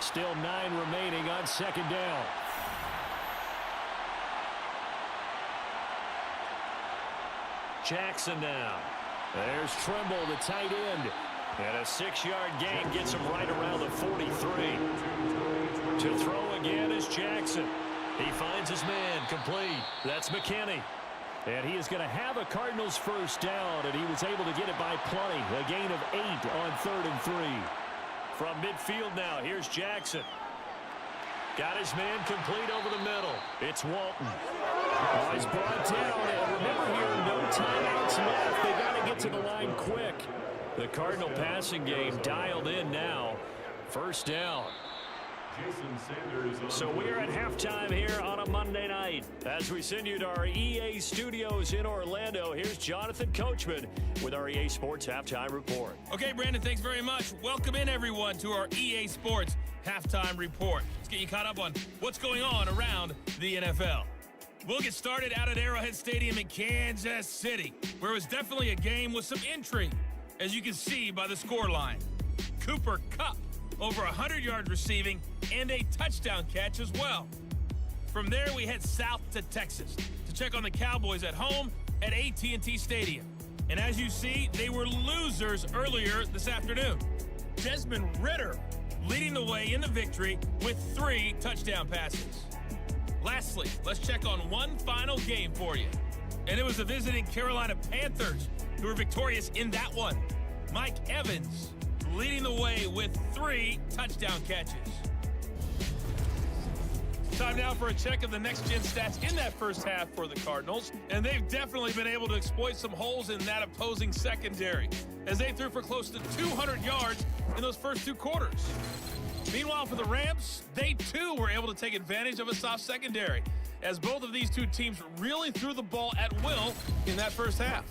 S3: Still 9 remaining on 2nd down. Jackson now. There's Trimble, the tight end. And a 6-yard gain gets him right around the 43. To throw again is Jackson. He finds his man, complete. That's McKinney. And he is going to have a Cardinals first down, and he was able to get it by plenty. A gain of 8 on 3rd and 3. From midfield now, here's Jackson. Got his man complete over the middle. It's Walton. Oh, he's brought down, and remember here, no timeouts left. They got to get to the line quick. The Cardinal passing game dialed in now. First down. So we're at halftime here on a Monday night. As we send you to our EA studios in Orlando, here's Jonathan Coachman with our EA Sports Halftime Report.
S2: Okay, Brandon, thanks very much. Welcome in, everyone, to our EA Sports Halftime Report. Let's get you caught up on what's going on around the NFL. We'll get started out at Arrowhead Stadium in Kansas City, where it was definitely a game with some intrigue, as you can see by the scoreline. Cooper Kupp, over 100 yards receiving, and a touchdown catch as well. From there, we head south to Texas to check on the Cowboys at home at AT&T Stadium. And as you see, they were losers earlier this afternoon. Desmond Ridder leading the way in the victory with 3 touchdown passes. Lastly, let's check on one final game for you. And it was the visiting Carolina Panthers who were victorious in that one. Mike Evans leading the way with 3 touchdown catches. Time now for a check of the next-gen stats in that first half for the Cardinals. And they've definitely been able to exploit some holes in that opposing secondary, as they threw for close to 200 yards in those first 2 quarters. Meanwhile, for the Rams, they too were able to take advantage of a soft secondary, as both of these 2 teams really threw the ball at will in that first half.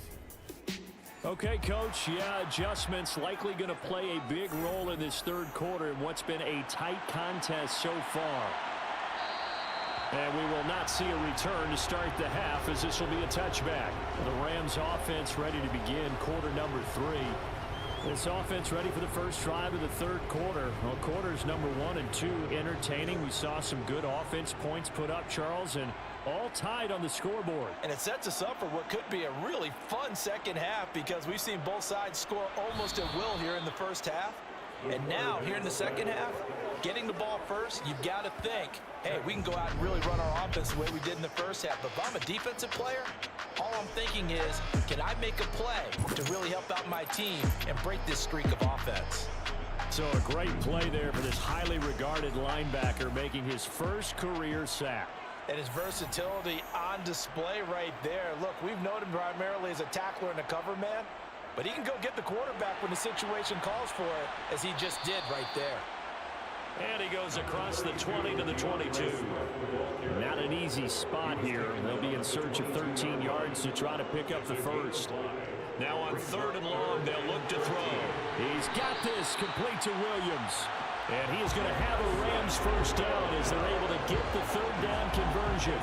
S3: Okay, Coach, adjustments likely going to play a big role in this third quarter in what's been a tight contest so far. And we will not see a return to start the half, as this will be a touchback. The Rams offense ready to begin quarter number 3. This offense ready for the first drive of the third quarter. Well, quarters number 1 and 2 entertaining. We saw some good offense points put up, Charles, and all tied on the scoreboard.
S4: And it sets us up for what could be a really fun second half, because we've seen both sides score almost at will here in the first half. And now, here in the second half, getting the ball first, you've got to think, hey, we can go out and really run our offense the way we did in the first half. But if I'm a defensive player, all I'm thinking is, can I make a play to really help out my team and break this streak of offense?
S3: So a great play there for this highly regarded linebacker, making his first career sack.
S4: And his versatility on display right there. Look, we've known him primarily as a tackler and a cover man, but he can go get the quarterback when the situation calls for it, as he just did right there.
S3: And he goes across the 20 to the 22. Not an easy spot here. They'll be in search of 13 yards to try to pick up the first. Now on 3rd and long, they'll look to throw. He's got this, complete to Williams. And he is going to have a Rams first down as they're able to get the third down conversion.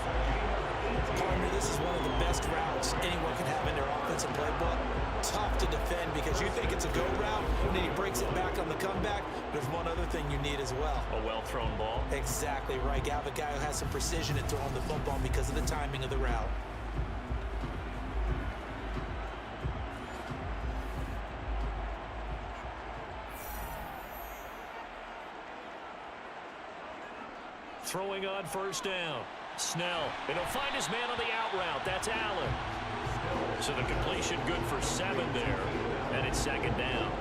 S4: Partner, this is one of the best routes anyone can have in their offensive playbook. Tough to defend because you think it's a go route, and then he breaks it back on the comeback. There's one other thing you need as well.
S3: A well-thrown ball.
S4: Exactly right. You have a guy who has some precision at throwing the football because of the timing of the route.
S3: Throwing on first down. Snell. And he'll find his man on the out route. That's Allen. So the completion good for 7 there. And it's second down.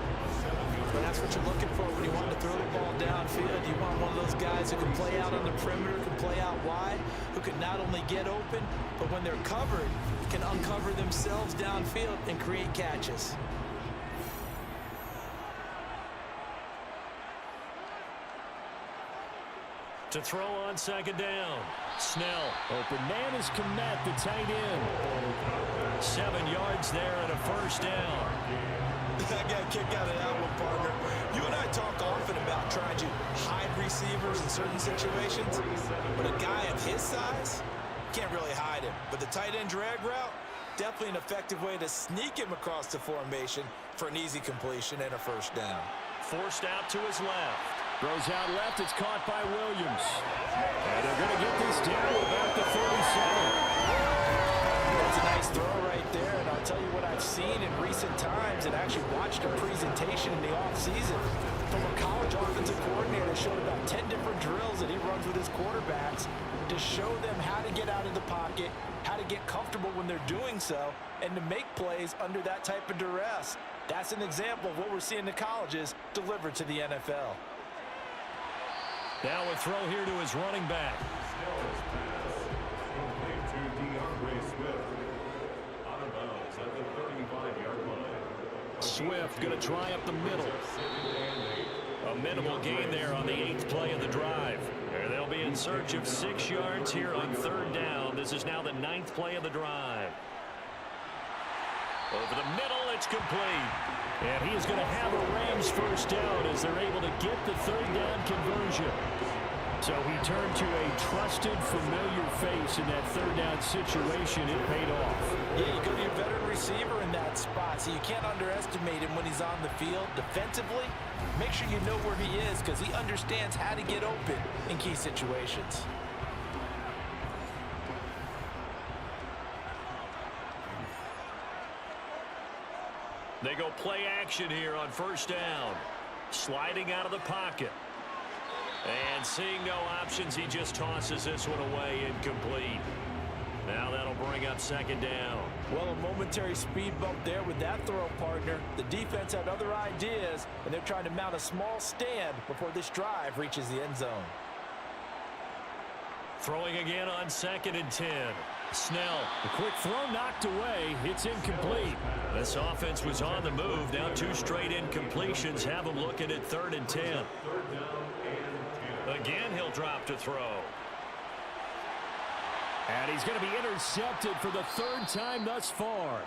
S4: And that's what you're looking for when you want to throw the ball downfield. You want one of those guys who can play out on the perimeter, can play out wide, who can not only get open, but when they're covered, can uncover themselves downfield and create catches.
S3: To throw on second down. Snell. Open man is Komet, the tight end. 7 yards there and a first down.
S4: I got a kick out of that one, partner. You and I talk often about trying to hide receivers in certain situations, but a guy of his size can't really hide him. But the tight end drag route, definitely an effective way to sneak him across the formation for an easy completion and a first down.
S3: Forced out to his left. Throws out left. It's caught by Williams. And they're going to get this down about the 37.
S4: That's a nice throw right there, and I'll tell you what I've seen in recent times and actually watched a presentation in the offseason from a college offensive coordinator that showed about 10 different drills that he runs with his quarterbacks to show them how to get out of the pocket, how to get comfortable when they're doing so, and to make plays under that type of duress. That's an example of what we're seeing in the colleges delivered to the NFL.
S3: Now a throw here to his running back. Swift going to try up the middle. A minimal gain there on the 8th play of the drive. And they'll be in search of 6 yards here on third down. This is now the 9th play of the drive. Over the middle, it's complete. And he is going to have a Rams first down as they're able to get the third down conversion. So he turned to a trusted, familiar face in that third down situation. It paid off.
S4: Yeah, you go to your veteran receiver in that spot, so you can't underestimate him when he's on the field. Defensively, make sure you know where he is because he understands how to get open in key situations.
S3: They go play action here on first down. Sliding out of the pocket. And seeing no options, he just tosses this one away, incomplete. Now that'll bring up second down.
S4: Well, a momentary speed bump there with that throw, partner. The defense had other ideas, and they're trying to mount a small stand before this drive reaches the end zone.
S3: Throwing again on 2nd and 10. Snell, a quick throw knocked away. It's incomplete. This offense was on the move. Now 2 straight incompletions have them looking at 3rd and 10. Again, he'll drop to throw. And he's going to be intercepted for the 3rd time thus far.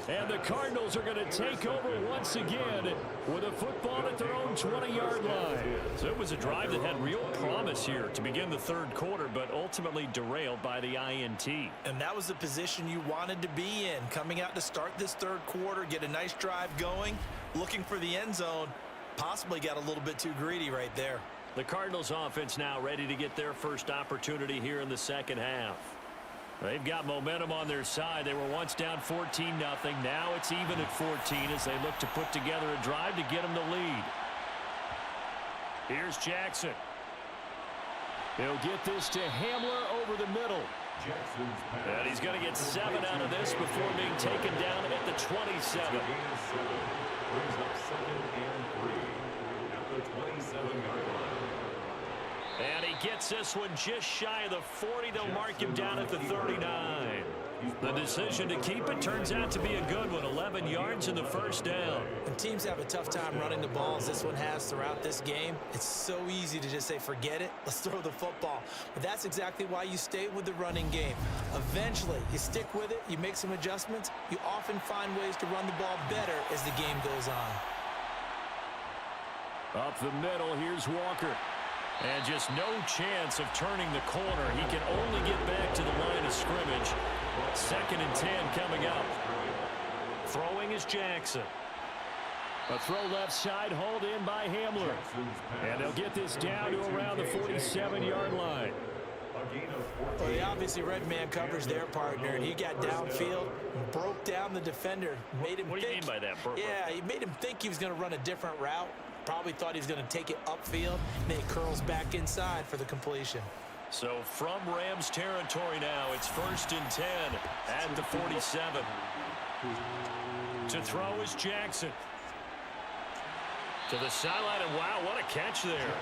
S3: And the Cardinals are going to take over once again with a football at their own 20-yard line. So it was a drive that had real promise here to begin the 3rd quarter, but ultimately derailed by the INT.
S4: And that was the position you wanted to be in, coming out to start this 3rd quarter, get a nice drive going, looking for the end zone. Possibly got a little bit too greedy right there.
S3: The Cardinals offense now ready to get their first opportunity here in the second half. They've got momentum on their side. They were once down 14-0. Now it's even at 14 as they look to put together a drive to get them the lead. Here's Jackson. He'll get this to Hamler over the middle. And he's going to get 7 out of this before being taken down at the 27.
S6: Brings up 2nd and 3 at the 27-yard line.
S3: And he gets this one just shy of the 40. They'll mark him down at the 39. The decision to keep it turns out to be a good one. 11 yards in the first down.
S4: When teams have a tough time running the ball as this one has throughout this game, it's so easy to just say, forget it, let's throw the football. But that's exactly why you stay with the running game. Eventually, you stick with it, you make some adjustments, you often find ways to run the ball better as the game goes on.
S3: Up the middle, here's Walker. And just no chance of turning the corner. He can only get back to the line of scrimmage. 2nd and 10 coming up. Throwing is Jackson. A throw left side, hauled in by Hamler. And they'll get this down to around the 47-yard line.
S4: Well, they obviously read man coverage their partner, and he got downfield, broke down the defender, made him
S3: What do you mean by that?
S4: Yeah, he made him think he was going to run a different route. Probably thought he was going to take it upfield, and then he curls back inside for the completion.
S3: So from Rams territory now, it's 1st and 10 at the 47. To throw is Jackson. To the sideline, and wow, what a catch there.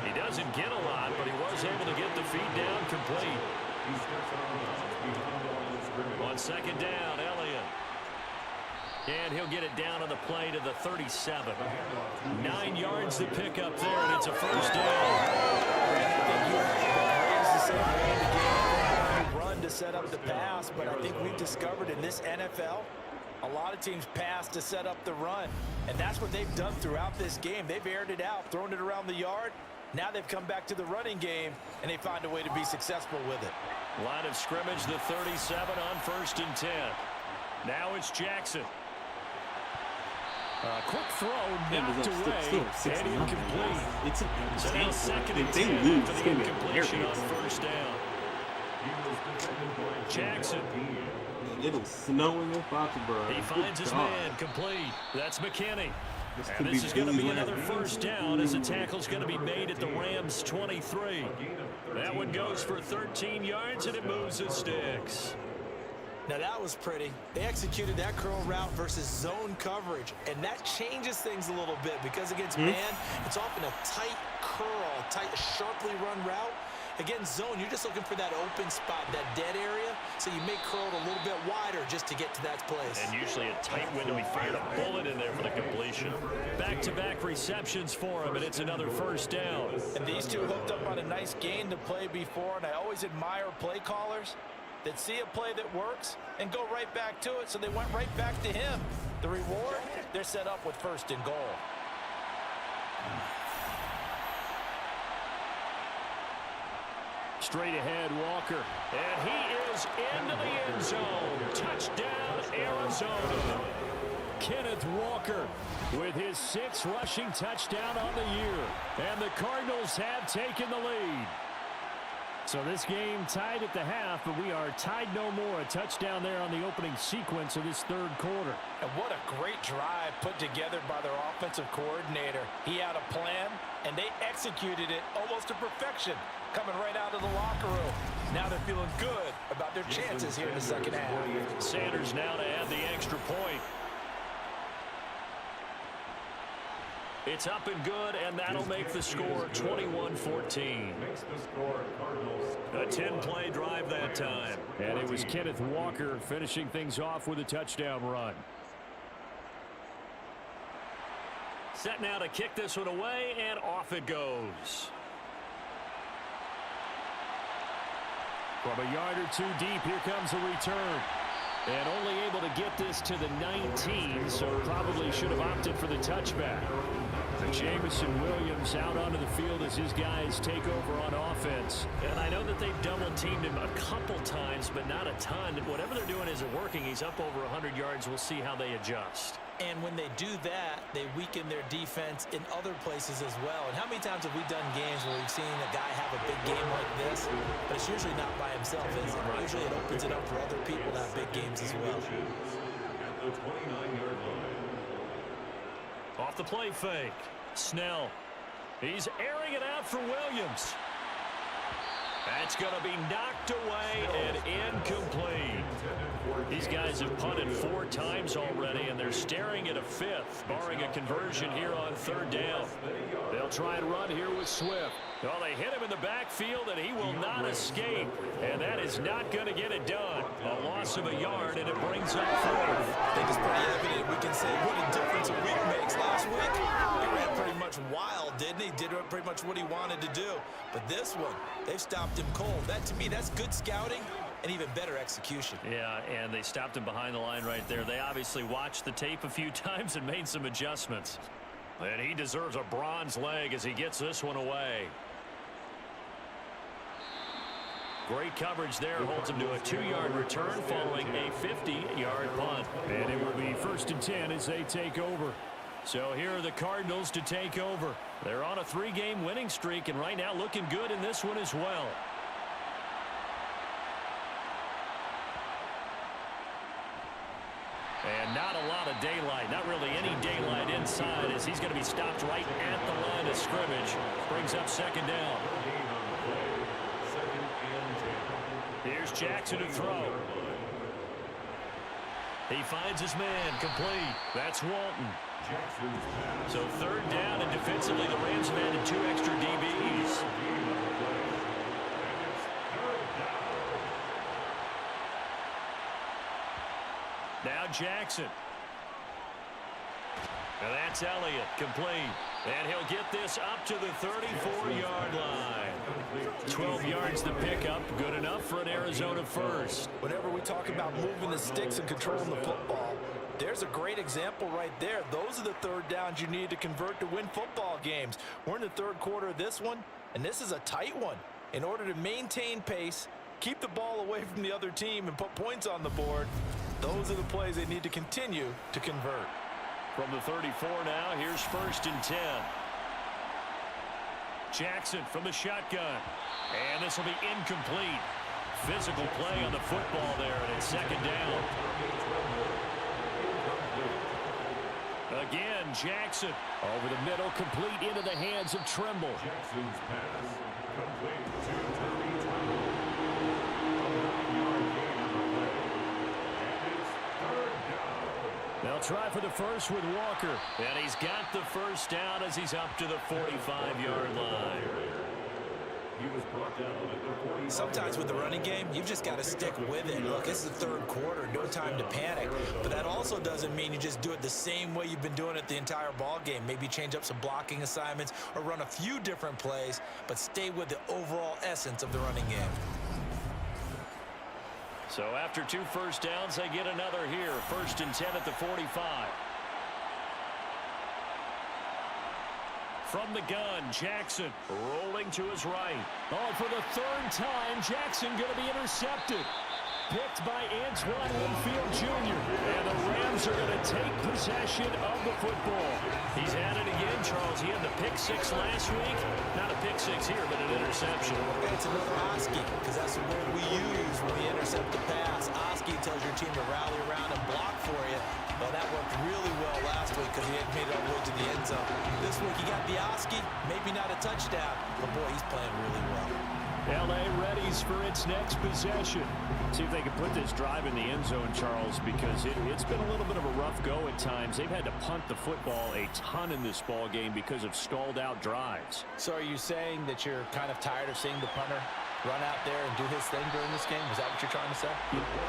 S3: He doesn't get a lot, but he was able to get the feed down complete. On 2nd down, Elliott. And he'll get it down on the play to the 37. 9 yards to pick up there, and it's a 1st down.
S4: Run to set up the pass, but I think we've discovered in this NFL, a lot of teams pass to set up the run, and that's what they've done throughout this game. They've aired it out, thrown it around the yard. Now they've come back to the running game, and they find a way to be successful with it.
S3: Line of scrimmage, the 37 on 1st and 10. Now it's Jackson. Quick throw, knocked away, and incomplete.
S1: It's
S3: So now 2nd and
S1: if they
S3: 10
S1: lose,
S3: for
S1: it's
S3: the
S1: going to be
S3: incompletion on
S1: hilarious.
S3: 1st down. Jackson.
S1: It'll snow in Foxborough.
S3: He finds his man, complete. That's McKinney.
S1: could
S3: And this
S1: be
S3: is going to be
S1: Billy
S3: another
S1: Lamb.
S3: 1st down as the tackle's going to be made at the Rams' 23. That one goes for 13 yards, and it moves the sticks.
S4: Now that was pretty. They executed that curl route versus zone coverage, and that changes things a little bit because against man, it's often a tight curl, tight, sharply run route. Against zone, you're just looking for that open spot, that dead area, so you may curl it a little bit wider just to get to that place.
S3: And usually a tight window. He fired a bullet in there for the completion. Back-to-back receptions for him, and it's another 1st down.
S4: And these two hooked up on a nice gain to play before, and I always admire play callers that see a play that works and go right back to it, so they went right back to him. The reward, they're set up with 1st and goal.
S3: Straight ahead, Walker. And he is into the end zone. Touchdown, Arizona. Kenneth Walker with his 6th rushing touchdown on the year. And the Cardinals have taken the lead. So this game tied at the half, but we are tied no more. A touchdown there on the opening sequence of this 3rd quarter.
S4: And what a great drive put together by their offensive coordinator. He had a plan, and they executed it almost to perfection, coming right out of the locker room. Now they're feeling good about their chances here in the 2nd half.
S3: Sanders now to add the extra point. It's up and good, and that'll make the score 21-14. A 10-play drive that time. And it was Kenneth Walker finishing things off with a touchdown run. Set now to kick this one away, and off it goes. From a yard or 2 deep, here comes a return. And only able to get this to the 19, so probably should have opted for the touchback. Jamison Williams out onto the field as his guys take over on offense. And I know that they've double-teamed him a couple times, but not a ton. Whatever they're doing isn't working. He's up over 100 yards. We'll see how they adjust.
S4: And when they do that, they weaken their defense in other places as well. And how many times have we done games where we've seen a guy have a big game like this, but it's usually not by himself, is it? Usually it opens it up for other people to have big games as well.
S6: At the 29-yard line.
S3: Off the play fake. Snell. He's airing it out for Williams. That's going to be knocked away and incomplete. These guys have punted 4 times already, and they're staring at a 5th, barring a conversion here on 3rd down. They'll try and run here with Swift. Well, they hit him in the backfield, and he will not escape. And that is not going to get it done. A loss of a yard, and it brings up 4th.
S4: I think it's pretty evident. We can say what a difference a week makes. Last week, he ran pretty much wild, didn't he? Did pretty much what he wanted to do. But this one, they've stopped him cold. That, to me, that's good scouting and even better execution.
S3: Yeah, and they stopped him behind the line right there. They obviously watched the tape a few times and made some adjustments. And he deserves a bronze leg as he gets this one away. Great coverage there. Holds him to a 2-yard return following a 50-yard punt.
S7: And it will be 1st and 10 as they take over.
S3: So here are the Cardinals to take over. They're on a 3-game winning streak and right now looking good in this one as well. And not a lot of daylight. Not really any daylight inside as he's going to be stopped right at the line of scrimmage. Brings up 2nd down. Here's Jackson to throw. He finds his man complete. That's Walton. So 3rd down, and defensively the Rams have added 2 extra DBs. Now Jackson. And that's Elliott, complete. And he'll get this up to the 34-yard line. 12 yards to pick up, good enough for an Arizona first.
S4: Whenever we talk about moving the sticks and controlling the football, there's a great example right there. Those are the 3rd downs you need to convert to win football games. We're in the 3rd quarter of this one, and this is a tight one. In order to maintain pace, keep the ball away from the other team, and put points on the board, those are the plays they need to continue to convert.
S3: From the 34 now, here's 1st and 10. Jackson from the shotgun. And this will be incomplete. Physical play on the football there, and it's 2nd down. Again, Jackson.
S7: Over the middle, complete into the hands of Trimble.
S6: Jackson's pass complete to Tommy Trimble.
S3: They'll try for the first with Walker. And he's got the 1st down as he's up to the 45-yard line.
S6: He was brought down at the 45.
S4: Sometimes with the running game, you've just got to stick with it. Look, it's the 3rd quarter, no time to panic. But that also doesn't mean you just do it the same way you've been doing it the entire ball game. Maybe change up some blocking assignments or run a few different plays, but stay with the overall essence of the running game.
S3: So after 2 first downs, they get another here. 1st and 10 at the 45. From the gun, Jackson rolling to his right.
S7: Oh, for the 3rd time, Jackson going to be intercepted. Picked by Antoine Winfield Jr.
S3: And the Rams are going to take possession of the football. He's at it again, Charles. He had the pick 6 last week. Not a pick 6 here, but an interception.
S4: It's another Oski, because that's the word we use when we intercept the pass. Oski tells your team to rally around and block for you. Well, that worked really well last week because he had made it all the way to the end zone. This week he got the Oski, maybe not a touchdown, but boy, he's playing really well.
S7: L.A. readies for its next possession.
S3: See if they can put this drive in the end zone, Charles, because it's been a little bit of a rough go at times. They've had to punt the football a ton in this ball game because of stalled-out drives.
S4: So are you saying that you're kind of tired of seeing the punter run out there and do his thing during this game? Is that what you're trying to say?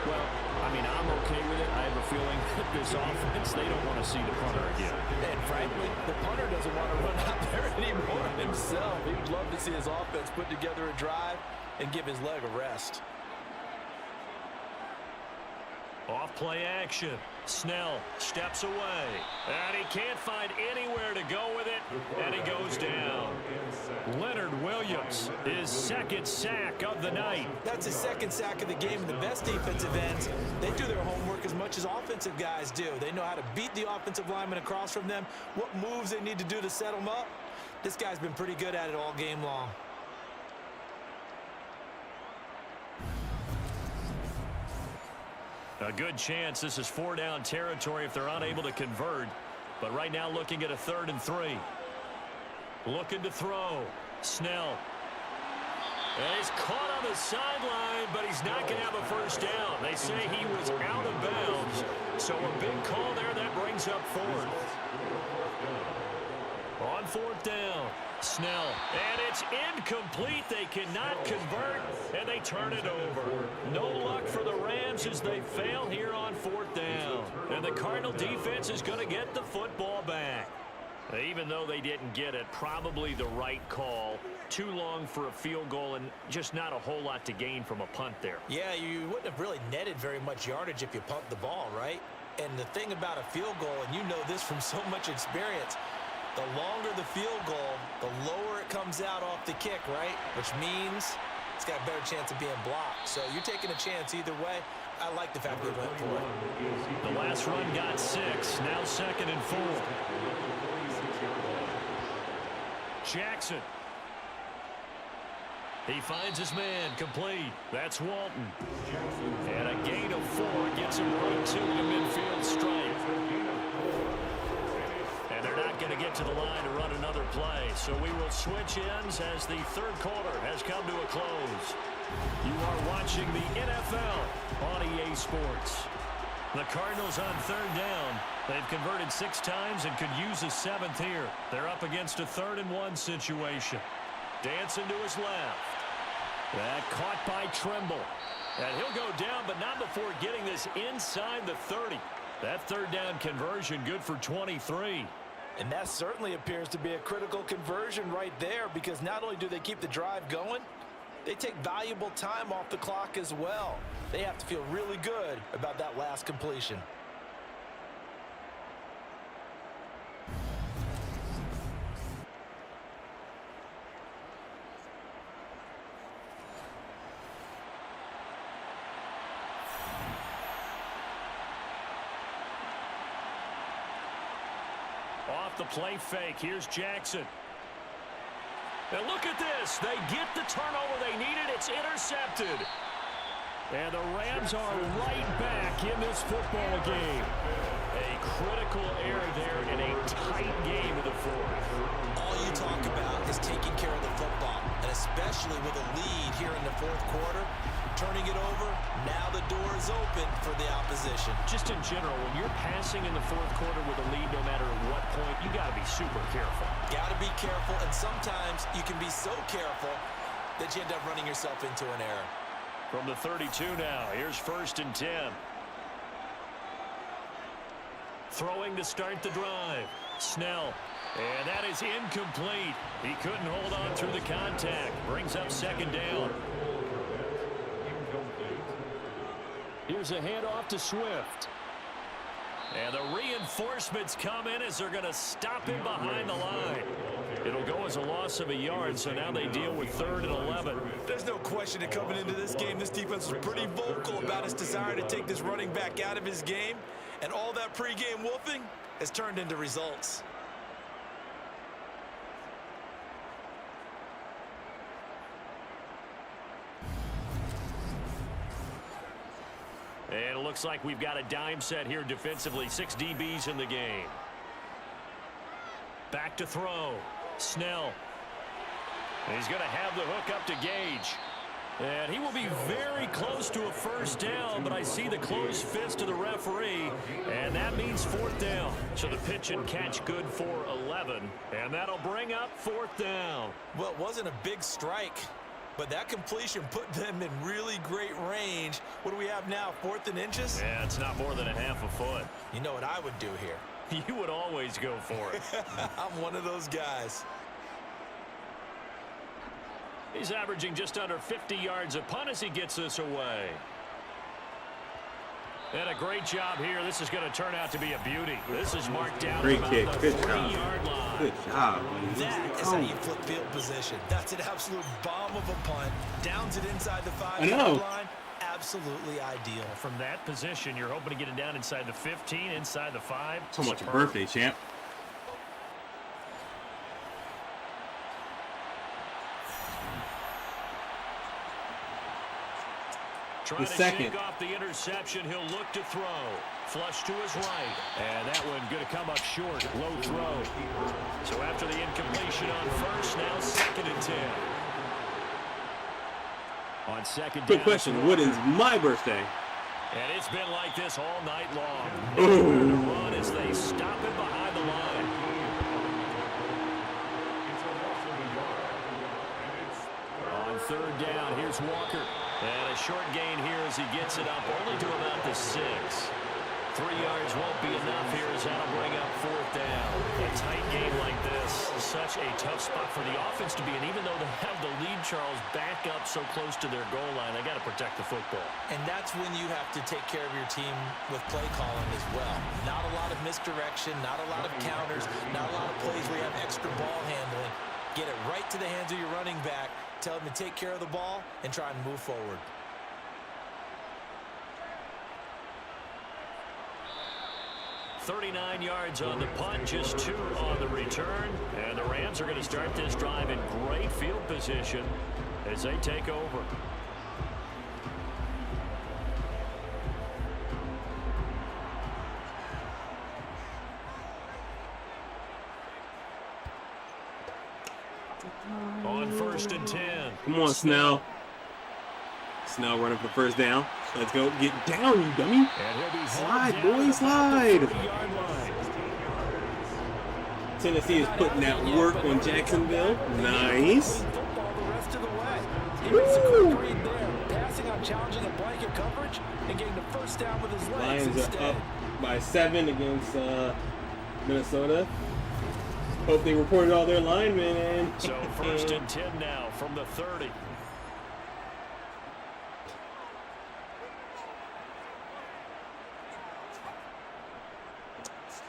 S3: Well, I mean, I'm okay with it. I have a feeling that this offense, they don't want to see the punter again.
S4: And frankly, the punter doesn't want to run out there anymore himself. He would love to see his offense put together a drive and give his leg a rest.
S3: Off play action. Snell steps away. And he can't find anywhere to go with it. And he goes down. Leonard Williams, his 2nd sack of the night.
S4: That's his 2nd sack of the game. The best defensive ends, they do their homework as much as offensive guys do. They know how to beat the offensive lineman across from them, what moves they need to do to set them up. This guy's been pretty good at it all game long.
S3: A good chance this is 4-down territory if they're unable to convert. But right now looking at a 3rd and 3. Looking to throw. Snell. And he's caught on the sideline, but he's not going to have a 1st down. They say he was out of bounds. So a big call there. That brings up 4th. On 4th down. Snell. And it's incomplete. They cannot convert, and they turn it over. No luck for the Rams as they fail here on 4th down. And the Cardinal defense is going to get the football back. Even though they didn't get it, probably the right call. Too long for a field goal and just not a whole lot to gain from a punt there.
S4: Yeah, you wouldn't have really netted very much yardage if you pumped the ball, right? And the thing about a field goal, and you know this from so much experience, The longer the field goal, the lower it comes out off the kick, right? Which means it's got a better chance of being blocked. So you're taking a chance either way. I like the fact they went for it.
S3: The last run got 6. Now 2nd and 4. Jackson. He finds his man complete. That's Walton. And a gain of 4 gets him right to the midfield stripe. And they're not going to get to the line to run another play. So we will switch ends as the third quarter has come to a close. You are watching the NFL on EA Sports. The Cardinals on 3rd down. They've converted 6 times and could use a 7th here. They're up against a 3rd and 1 situation. Dancing to his left. That caught by Trimble. And he'll go down, but not before getting this inside the 30. That 3rd down conversion good for 23.
S4: And that certainly appears to be a critical conversion right there, because not only do they keep the drive going, they take valuable time off the clock as well. They have to feel really good about that last completion.
S3: Off the play fake. Here's Jackson. And look at this. They get the turnover they needed. It's intercepted. And the Rams are right back in this football game. A critical error there in a tight game of the 4th.
S4: All you talk about is taking care of the football, and especially with a lead here in the 4th quarter. Turning it over, now the door is open for the opposition.
S3: Just in general, when you're passing in the 4th quarter with a lead, no matter at what point, you got to be super careful.
S4: Got to be careful, and sometimes you can be so careful that you end up running yourself into an error.
S3: From the 32 now, here's 1st and 10. Throwing to start the drive. Snell. And that is incomplete. He couldn't hold on through the contact. Brings up 2nd down. Here's a handoff to Swift. And the reinforcements come in as they're going to stop him behind the line. It'll go as a loss of a yard, so now they deal with 3rd and 11.
S4: There's no question that coming into this game, this defense was pretty vocal about its desire to take this running back out of his game. And all that pregame wolfing has turned into results.
S3: And it looks like we've got a dime set here defensively. 6 DBs in the game. Back to throw. Snell. And he's going to have the hook up to Gage. And he will be very close to a 1st down, but I see the closed fist of the referee, and that means 4th down. So the pitch and catch good for 11, and that'll bring up 4th down.
S4: Well, it wasn't a big strike, but that completion put them in really great range. What do we have now, 4th and inches?
S3: Yeah, it's not more than a half a foot.
S4: You know what I would do here?
S3: You would always go for it.
S4: I'm one of those guys.
S3: He's averaging just under 50 yards a punt as he gets this away. And a great job here. This is going to turn out to be a beauty. This is marked down
S1: Great
S3: about
S1: kick.
S3: the
S1: Good
S3: 3-yard line.
S1: Good job.
S4: That is how you flip field position. That's an absolute bomb of a punt. Downs it inside the 5-yard line. Absolutely ideal.
S3: From that position, you're hoping to get it down inside the 15, inside the 5.
S1: So much birthday, champ.
S3: Trying
S1: the
S3: to
S1: second.
S3: shake off the interception. He'll look to throw. Flush to his right. And that one going to come up short. Low throw. So after the incompletion on 1st, now 2nd and 10. On 2nd down.
S1: Quick question. What is my birthday?
S3: And it's been like this all night long.
S1: Ooh.
S3: To run as they stop him behind the line. On 3rd down, here's Walker. And a short gain here as he gets it up only to about the 6. 3 yards won't be enough here as that'll bring up 4th down. A tight game like this is such a tough spot for the offense to be in. Even though they have the lead, Charles, back up so close to their goal line, they got to protect the football.
S4: And that's when you have to take care of your team with play calling as well. Not a lot of misdirection, not a lot of counters, not a lot of plays where you have extra ball handling. Get it right to the hands of your running back, tell him to take care of the ball, and try and move forward.
S3: .39 yards on the punt, just 2 on the return. And the Rams are going to start this drive in great field position as they take over. On 1st and 10.
S1: Come on, Snell. Snell running for the first down. Let's go. Get down, you dummy. Slide, boy, slide. Tennessee is putting that work on Jacksonville. Nice. Woo. Lions are up by 7 against Minnesota. Hope they reported all their linemen.
S3: So 1st and 10 now from the 30.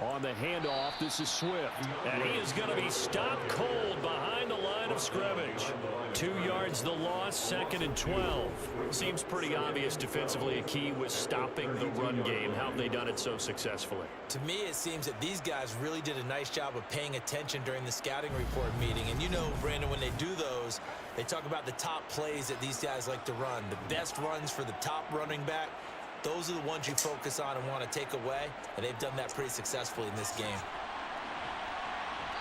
S3: On the handoff, this is Swift. And he is going to be stopped cold behind the line of scrimmage. 2 yards the loss, 2nd and 12. Seems pretty obvious defensively a key was stopping the run game. How have they done it so successfully?
S4: To me, it seems that these guys really did a nice job of paying attention during the scouting report meeting. And you know, Brandon, when they do those, they talk about the top plays that these guys like to run. The best runs for the top running back. Those are the ones you focus on and want to take away, and they've done that pretty successfully in this game.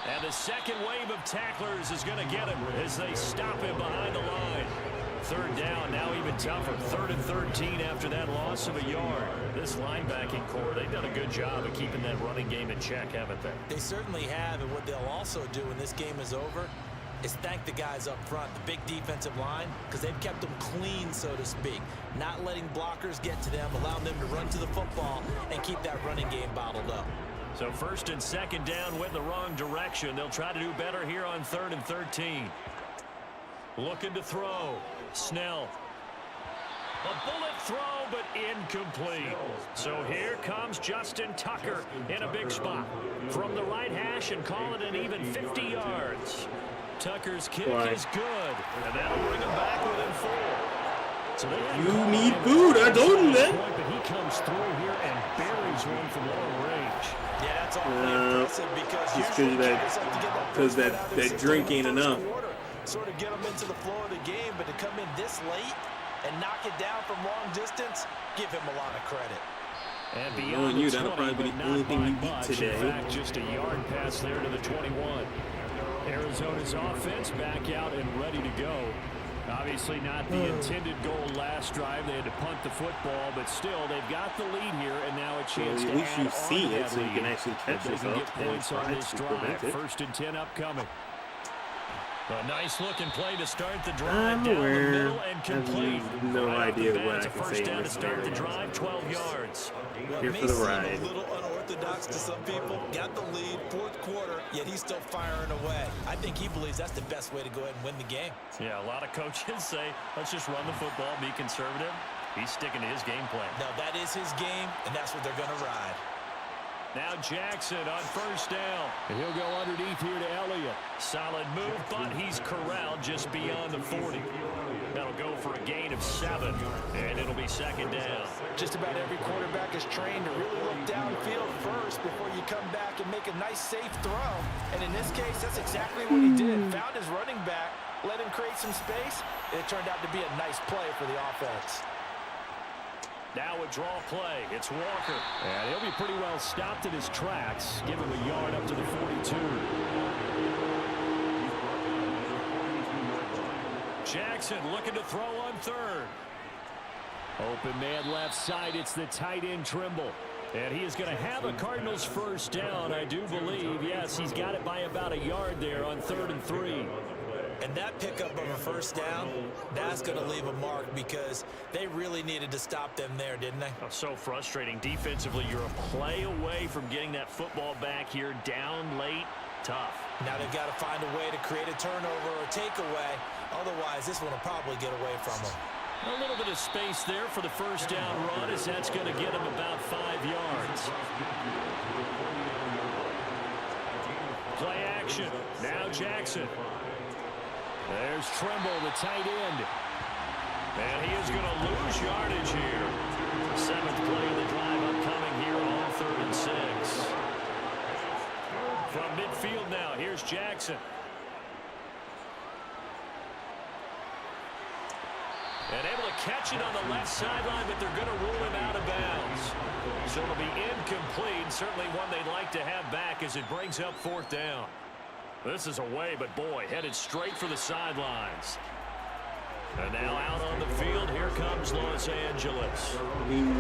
S3: And the second wave of tacklers is going to get him as they stop him behind the line. 3rd down, now even tougher. 3rd and 13 after that loss of a yard. This linebacking core, they've done a good job of keeping that running game in check, haven't they?
S4: They certainly have, and what they'll also do when this game is over is thank the guys up front, the big defensive line, because they've kept them clean, so to speak. Not letting blockers get to them, allowing them to run to the football and keep that running game bottled up.
S3: So 1st and 2nd down went the wrong direction. They'll try to do better here on 3rd and 13. Looking to throw. Snell. A bullet throw, but incomplete. So here comes Justin Tucker in a big spot. From the right hash and call it an even 50 yards. Tucker's kick is good, and that'll bring him back within 4. So
S1: you need food, I told you that.
S3: But he comes through here and buries one from long range.
S4: Yeah, that's all impressive
S1: because that drink ain't enough.
S4: Sort of get them into the flow of the game, but to come in this late and knock it down from long distance, give him a lot of credit.
S3: And beyond
S1: you, that'll probably be the only thing you eat today.
S3: In fact, just a yard pass there to the 21. Arizona's offense back out and ready to go. Obviously not the intended goal last drive. They had to punt the football, but still they've got the lead here and now a chance to
S1: at least
S3: add
S1: you see
S3: on to
S1: it
S3: that
S1: so you
S3: lead.
S1: can actually catch
S3: They
S1: yourself
S3: can get points on this drive. 1st and 10 upcoming. A nice looking play to start the drive
S1: I'm
S3: down
S1: aware.
S3: the middle and complete.
S1: I have no idea what I can
S3: First
S1: say
S3: down
S1: in
S3: to
S1: this
S3: start the
S1: area.
S3: drive, 12 yards.
S1: Here for the ride.
S4: A little unorthodox to some people. Got the lead, 4th quarter, yet he's still firing away. I think he believes that's the best way to go ahead and win the game.
S3: Yeah, a lot of coaches say, let's just run the football, be conservative. He's sticking to his game plan.
S4: No, that is his game, and that's what they're going to ride.
S3: Now Jackson on 1st down. And he'll go underneath here to Elliott. Solid move, but he's corralled just beyond the 40. That'll go for a gain of 7, and it'll be 2nd down.
S4: Just about every quarterback is trained to really look downfield first before you come back and make a nice, safe throw. And in this case, that's exactly what he did. Found his running back, let him create some space, and it turned out to be a nice play for the offense.
S3: Now a draw play. It's Walker. And he'll be pretty well stopped in his tracks. Give him a yard up to the 42. Jackson looking to throw on 3rd. Open man left side. It's the tight end Trimble. And he is going to have a Cardinals 1st down, I do believe. Yes, he's got it by about a yard there on 3rd and 3.
S4: And that pickup of a first down, that's going to leave a mark because they really needed to stop them there, didn't they?
S3: Oh, so frustrating. Defensively, you're a play away from getting that football back here. Down late, tough.
S4: Now they've got to find a way to create a turnover or takeaway. Otherwise, this one will probably get away from them.
S3: A little bit of space there for the first down run, as that's going to get him about 5 yards. Play action. Now Jackson. There's Trimble, the tight end. And he is going to lose yardage here. 7th play of the drive upcoming here on 3rd and 6. From midfield now, here's Jackson. And able to catch it on the left sideline, but they're going to rule him out of bounds. So it'll be incomplete, certainly one they'd like to have back as it brings up 4th down. This is away, but boy, headed straight for the sidelines. And now out on the field, here comes Los Angeles.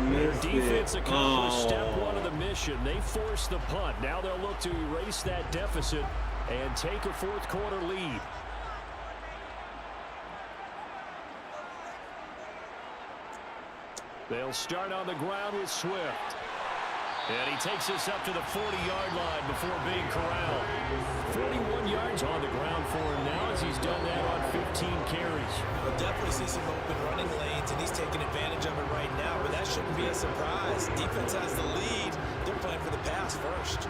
S3: Their defense accomplished step 1 of the mission. They forced the punt. Now they'll look to erase that deficit and take a 4th quarter lead. They'll start on the ground with Swift. And he takes us up to the 40-yard line before being corralled. 41 yards on the ground for him now as he's done that on 15 carries.
S4: We'll definitely see some open running lanes, and he's taking advantage of it right now, but that shouldn't be a surprise. Defense has the lead. They're playing for the pass first.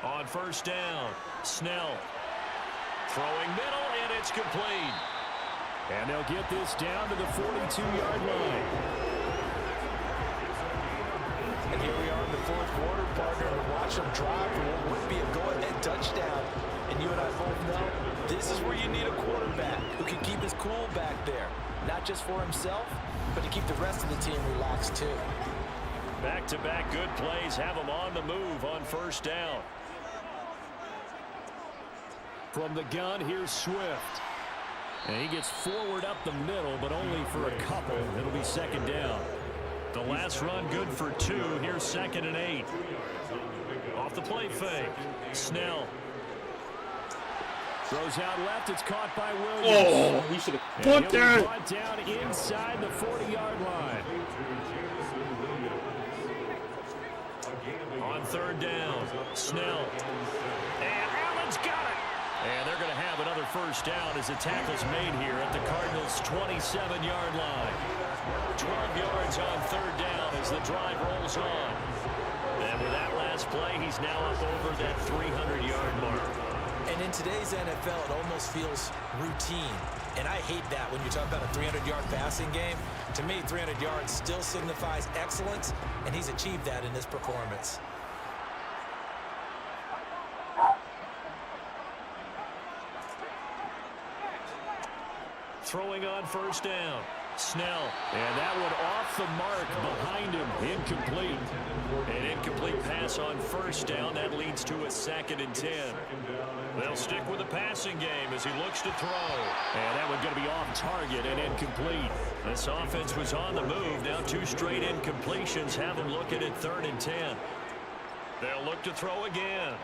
S3: On first down, Snell throwing middle, and it's complete. And they'll get this down to the 42-yard line.
S4: And here we are in the 4th quarter, partner, and watch them drive for what would be a go-ahead touchdown. And you and I both know this is where you need a quarterback who can keep his cool back there, not just for himself, but to keep the rest of the team relaxed too.
S3: Back-to-back good plays have them on the move on first down. From the gun, here's Swift. And he gets forward up the middle, but only for a couple. It'll be 2nd down. The last run good for 2. Here's 2nd and 8. Off the play fake. Snell. Throws out left. It's caught by Williams.
S1: Oh, he should have put that.
S3: Brought down inside the 40-yard line. On 3rd down, Snell. And Allen's got it. And they're going to have another first down as the tackle's made here at the Cardinals' 27-yard line. 12 yards on 3rd down as the drive rolls on. And with that last play, he's now up over that 300-yard mark.
S4: And in today's NFL, it almost feels routine. And I hate that when you talk about a 300-yard passing game. To me, 300 yards still signifies excellence, and he's achieved that in this performance.
S3: Throwing on first down. Snell. And that one off the mark behind him. Incomplete. An incomplete pass on first down. That leads to a 2nd and 10. They'll stick with the passing game as he looks to throw. And that one going to be off target and incomplete. This offense was on the move. Now 2 straight incompletions have them looking at 3rd and 10. They'll look to throw again.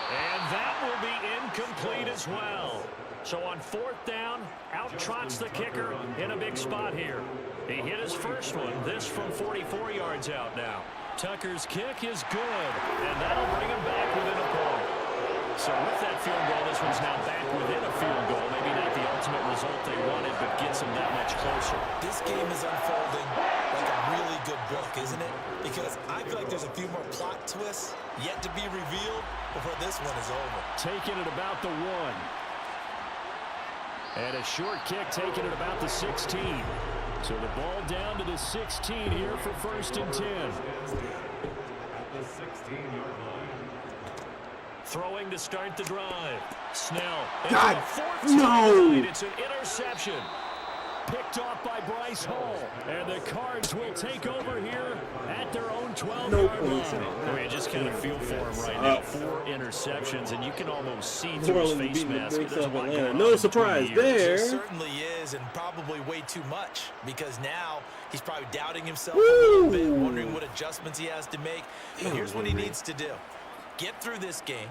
S3: And that will be incomplete as well. So on 4th down, out trots the kicker in a big spot here. He hit his first one, this from 44 yards out now. Tucker's kick is good, and that'll bring him back within a point. So with that field goal, this one's now back within a field goal. Maybe not the ultimate result they wanted, but gets them that much closer.
S4: This game is unfolding like a really good book, isn't it? Because I feel like there's a few more plot twists yet to be revealed before this one is over.
S3: Taking it about the 1. And a short kick taken at about the 16. So the ball down to the 16 here for 1st and 10.
S6: At the 16-yard line.
S3: Throwing to start the drive. Snell.
S1: God, no!
S3: It's an interception.
S7: picked off by Bryce Hall. And the Cards will take over here at their own 12-yard line.
S3: I mean, just kind of feel for him right now. 4 interceptions, and you can almost see through his face mask.
S1: No surprise there.
S4: It certainly is, and probably way too much, because now he's probably doubting himself a little bit, wondering what adjustments he has to make. But here's what he needs to do. Get through this game,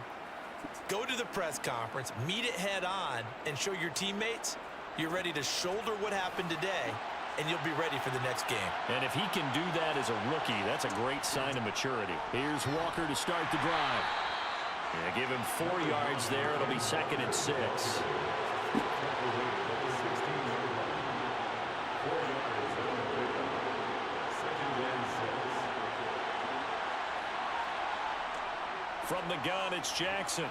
S4: go to the press conference, meet it head on, and show your teammates you're ready to shoulder what happened today, and you'll be ready for the next game.
S7: And if he can do that as a rookie, that's a great sign of maturity. Here's Walker to start the drive. Yeah, give him 4 yards there. It'll be 2nd and 6. From the gun, it's Jackson.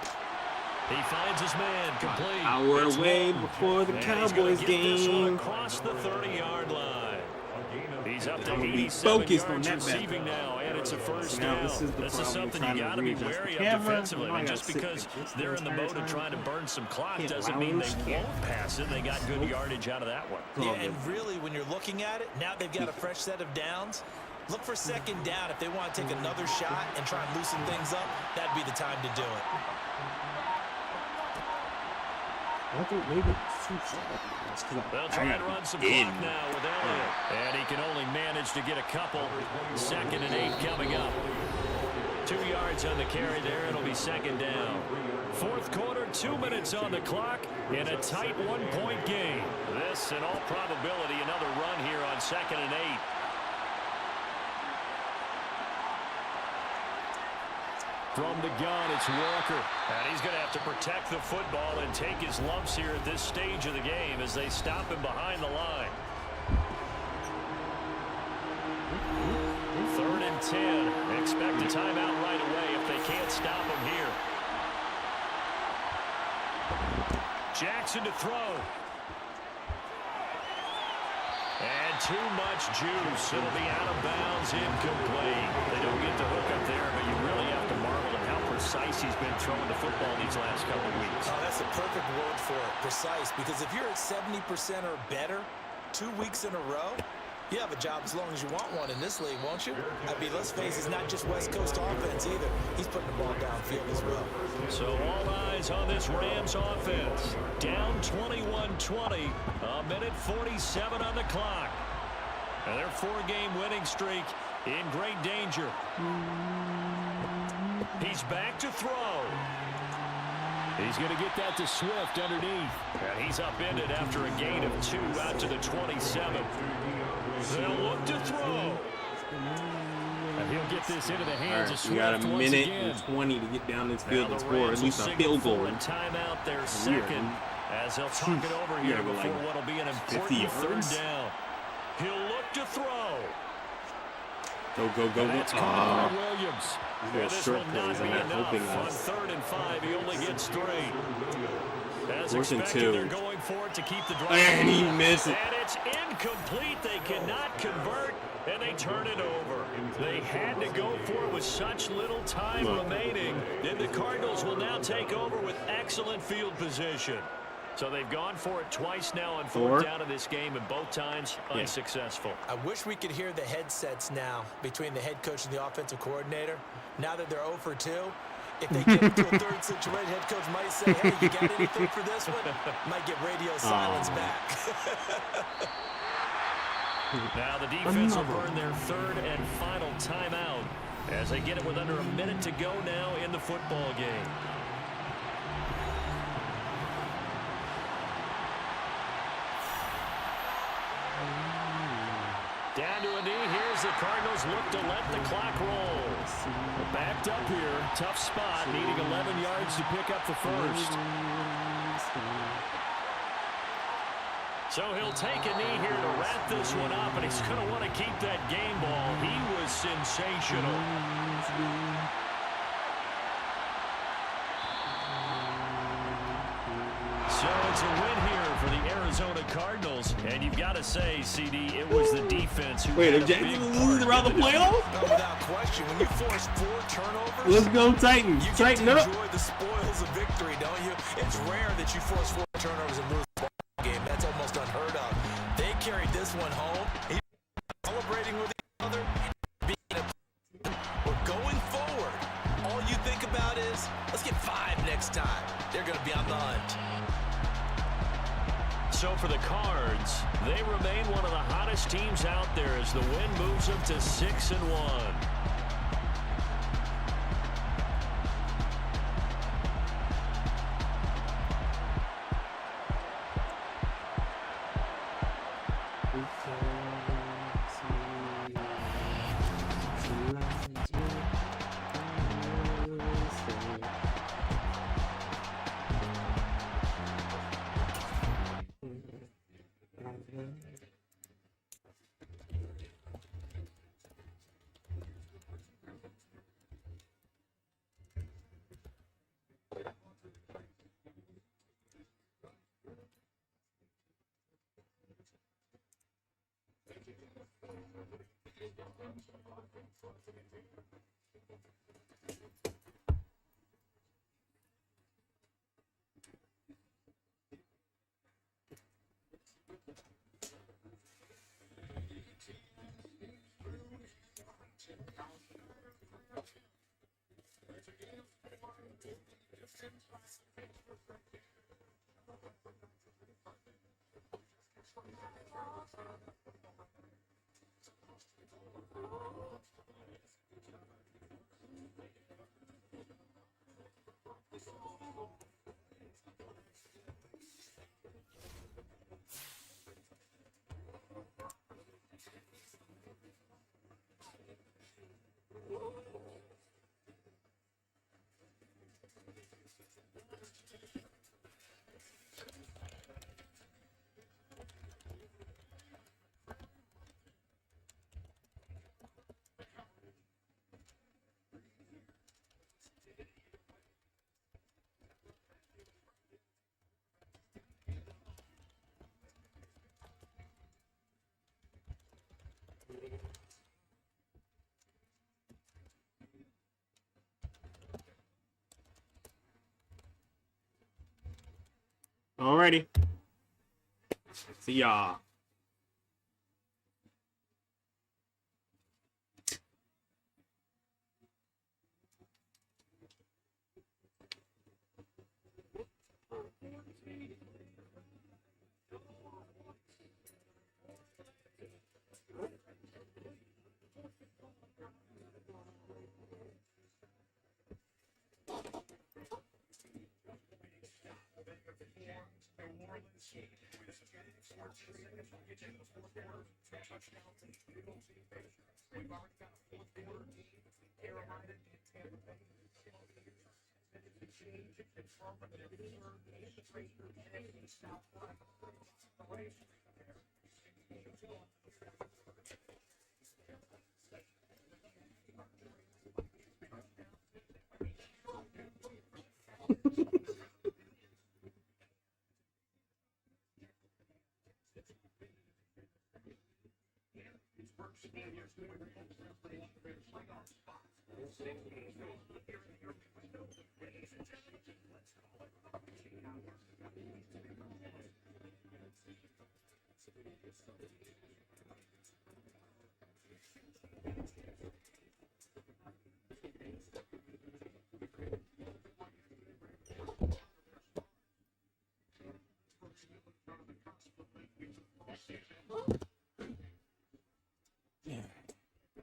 S7: He finds his man, complete.
S1: Hour away before the Cowboys game.
S7: Across the 30-yard line. He's up to
S1: I'm gonna be
S7: 87
S1: focused on
S7: yards
S1: that
S7: receiving now, and it's a first
S1: Now,
S7: down.
S1: this is the
S7: This is
S1: problem
S7: something
S1: trying
S7: you
S1: to
S7: got to be
S1: readjust
S7: wary
S1: the
S7: of
S1: camera.
S7: defensively.
S1: I
S7: And
S1: gotta
S7: just
S1: sit
S7: because
S1: like this the
S7: they're in the
S1: entire
S7: mode of
S1: time.
S7: trying to burn some clock
S1: Can't
S7: doesn't
S1: allow
S7: mean
S1: him
S7: they
S1: to
S7: won't pass it. They got good yardage out of that one.
S4: Yeah, and really, when you're looking at it, now they've got a fresh set of downs. Look for 2nd down. If they want to take another shot and try and loosen things up, that'd be the time to do it.
S1: I think maybe
S7: They'll try and run some clock now with Elliott. And he can only manage to get a couple. 2nd and 8 coming up. 2 yards on the carry there. It'll be 2nd down. 4th quarter, 2 minutes on the clock in a tight 1-point game. This, in all probability, another run here on 2nd and 8. From the gun, it's Walker. And he's going to have to protect the football and take his lumps here at this stage of the game as they stop him behind the line. 3rd and 10. Expect a timeout right away if they can't stop him here. Jackson to throw. And too much juice. It'll be out of bounds, incomplete. They don't get the hook up there, but you really have to marvel at how precise he's been throwing the football these last couple of weeks.
S4: Oh, that's the perfect word for it, precise, because if you're at 70% or better 2 weeks in a row, you have a job as long as you want one in this league, won't you? I mean, let's face it, it's not just West Coast offense either. He's putting the ball downfield as well.
S7: So all eyes on this Rams offense. Down 21-20, a minute 47 on the clock. And their 4-game winning streak in great danger. He's back to throw. He's going to get that to Swift underneath. And he's upended after a gain of 2 out to the 27. They'll look to throw. And he'll get this into the hands of Swift.
S1: We got a
S7: once
S1: minute
S7: again.
S1: and 20 to get down this field and
S7: Now the
S1: score
S7: Rams
S1: at least
S7: will
S1: a field
S7: signal
S1: goal.
S7: for a timeout, their 2nd, as they'll talk it over here
S1: go
S7: before
S1: like
S7: what'll be an
S1: 50
S7: important 3rd
S1: yards.
S7: down. He'll look to throw.
S1: Go, go, go,
S7: And
S1: go.
S7: that's caught by Williams.
S1: Little
S7: And this
S1: short
S7: will not
S1: plays
S7: be
S1: on that,
S7: enough.
S1: hoping
S7: On
S1: that's
S7: 3rd and 5, he only gets 3. As
S1: 4th and
S7: expected,
S1: 2.
S7: they're going for it to keep the drive.
S1: And he missed it.
S7: And it's incomplete. They cannot convert, and they turn it over. They had to go for it with such little time remaining. Then the Cardinals will now take over with excellent field position. So they've gone for it twice now on 4th down in this game, and both times unsuccessful.
S4: I wish we could hear the headsets now between the head coach and the offensive coordinator. Now that they're 0 for 2, if they get into a 3rd situation, head coach might say, hey, you got anything for this one? Might get radio silence back.
S7: Now the defense will burn their 3rd and final timeout as they get it with under a minute to go now in the football game. Down to a knee. Here's the Cardinals look to let the clock roll. Backed up here. Tough spot. Needing 11 yards to pick up the 1st. So he'll take a knee here to wrap this one up, and he's going to want to keep that game ball. He was sensational. So it's a win here for the Arizona Cardinals, and you've got to say, CD, it was the defense who
S1: Wait,
S7: had
S1: if
S7: a
S1: Jackson
S7: big
S1: loses
S7: part
S1: around the
S7: in
S1: playoffs?
S4: No, without question. When you force 4 turnovers,
S1: Let's go, Titans.
S4: you get
S1: Tighten
S4: to
S1: up.
S4: enjoy the spoils of victory, don't you? It's rare that you force 4 turnovers and lose the ball game. That's almost unheard of. They
S3: So for the Cards, they remain one of the hottest teams out there as the win moves them to 6-1.
S1: Alrighty. See y'all.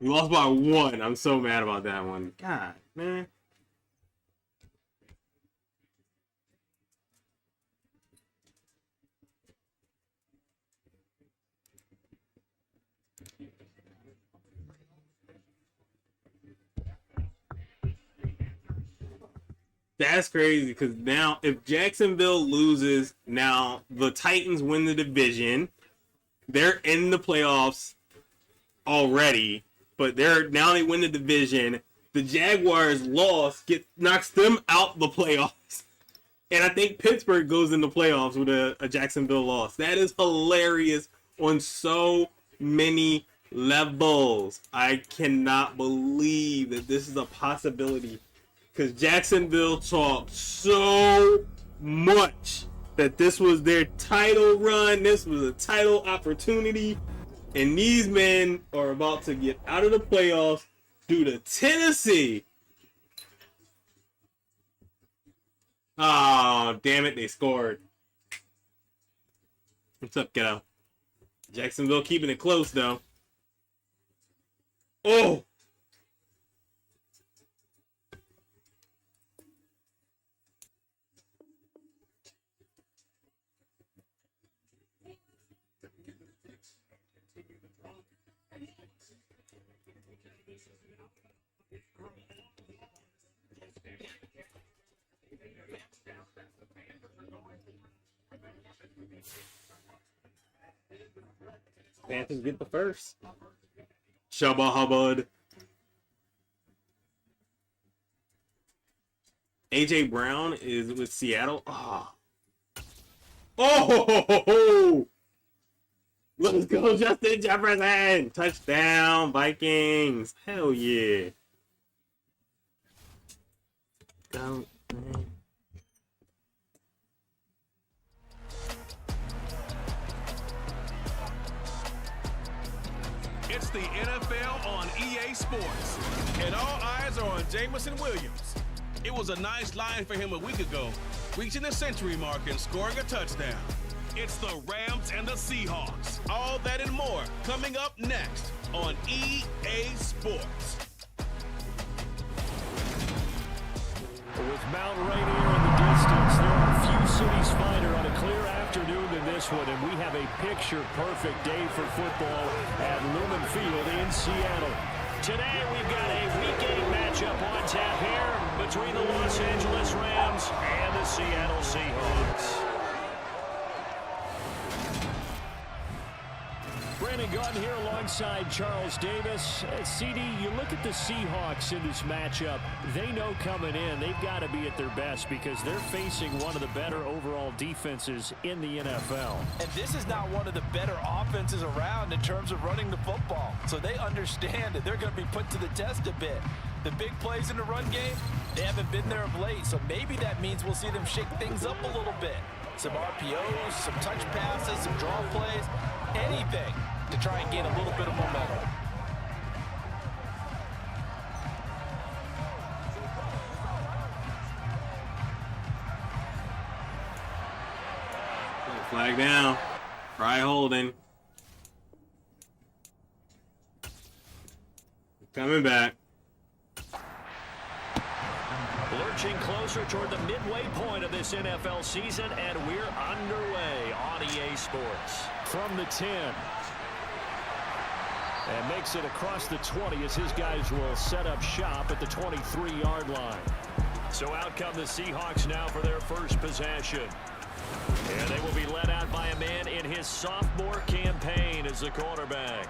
S1: We lost by 1. I'm so mad about that one. God, man. That's crazy because now if Jacksonville loses, now the Titans win the division. They're in the playoffs already, but they win the division. The Jaguars loss knocks them out the playoffs. And I think Pittsburgh goes in the playoffs with a Jacksonville loss. That is hilarious on so many levels. I cannot believe that this is a possibility. Because Jacksonville talked so much that this was their title run. This was a title opportunity. And these men are about to get out of the playoffs due to Tennessee. Oh, damn it. They scored. What's up, kiddo? Jacksonville keeping it close, though. Oh! Panthers get the first. Shabba Hubbard. AJ Brown is with Seattle. Oh. Oh! Let's go, Justin Jefferson! Touchdown, Vikings! Hell yeah! Go.
S2: It's the NFL on EA Sports, and all eyes are on Jameson Williams. It was a nice line for him a week ago, reaching the century mark and scoring a touchdown. It's the Rams and the Seahawks. All that and more coming up next on EA Sports.
S3: With Mount Rainier in the distance, there are few cities finer on a clear afternoon than this one, and we have a picture-perfect day for football at Lumen Field in Seattle. Today, we've got a Week 8 matchup on tap here between the Los Angeles Rams and the Seattle Seahawks. Brandon Gaudin here alongside Charles Davis. CD, you look at the Seahawks in this matchup. They know coming in they've got to be at their best because they're facing one of the better overall defenses in the NFL.
S4: And this is not one of the better offenses around in terms of running the football. So they understand that they're going to be put to the test a bit. The big plays in the run game, they haven't been there of late. So maybe that means we'll see them shake things up a little bit. Some RPOs, some touch passes, some draw plays, anything to try and gain a little bit of momentum.
S1: Flag down. Try holding. Coming back.
S3: Lurching closer toward the midway point of this NFL season, and we're underway on EA Sports. From the 10. And makes it across the 20 as his guys will set up shop at the 23-yard line. So out come the Seahawks now for their first possession. And they will be led out by a man in his sophomore campaign as the quarterback.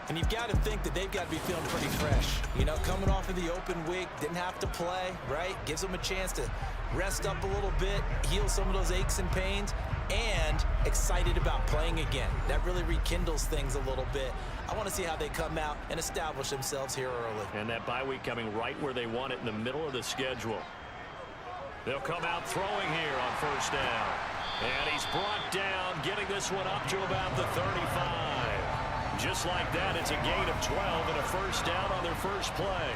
S4: And you've got to think that they've got to be feeling pretty fresh. You know, coming off of the open week, didn't have to play, right? Gives them a chance to rest up a little bit, heal some of those aches and pains, and excited about playing again. That really rekindles things a little bit. I want to see how they come out and establish themselves here early.
S3: And that bye week coming right where they want it in the middle of the schedule. They'll come out throwing here on first down. And he's brought down, getting this one up to about the 35. Just like that, it's a gain of 12 and a first down on their first play.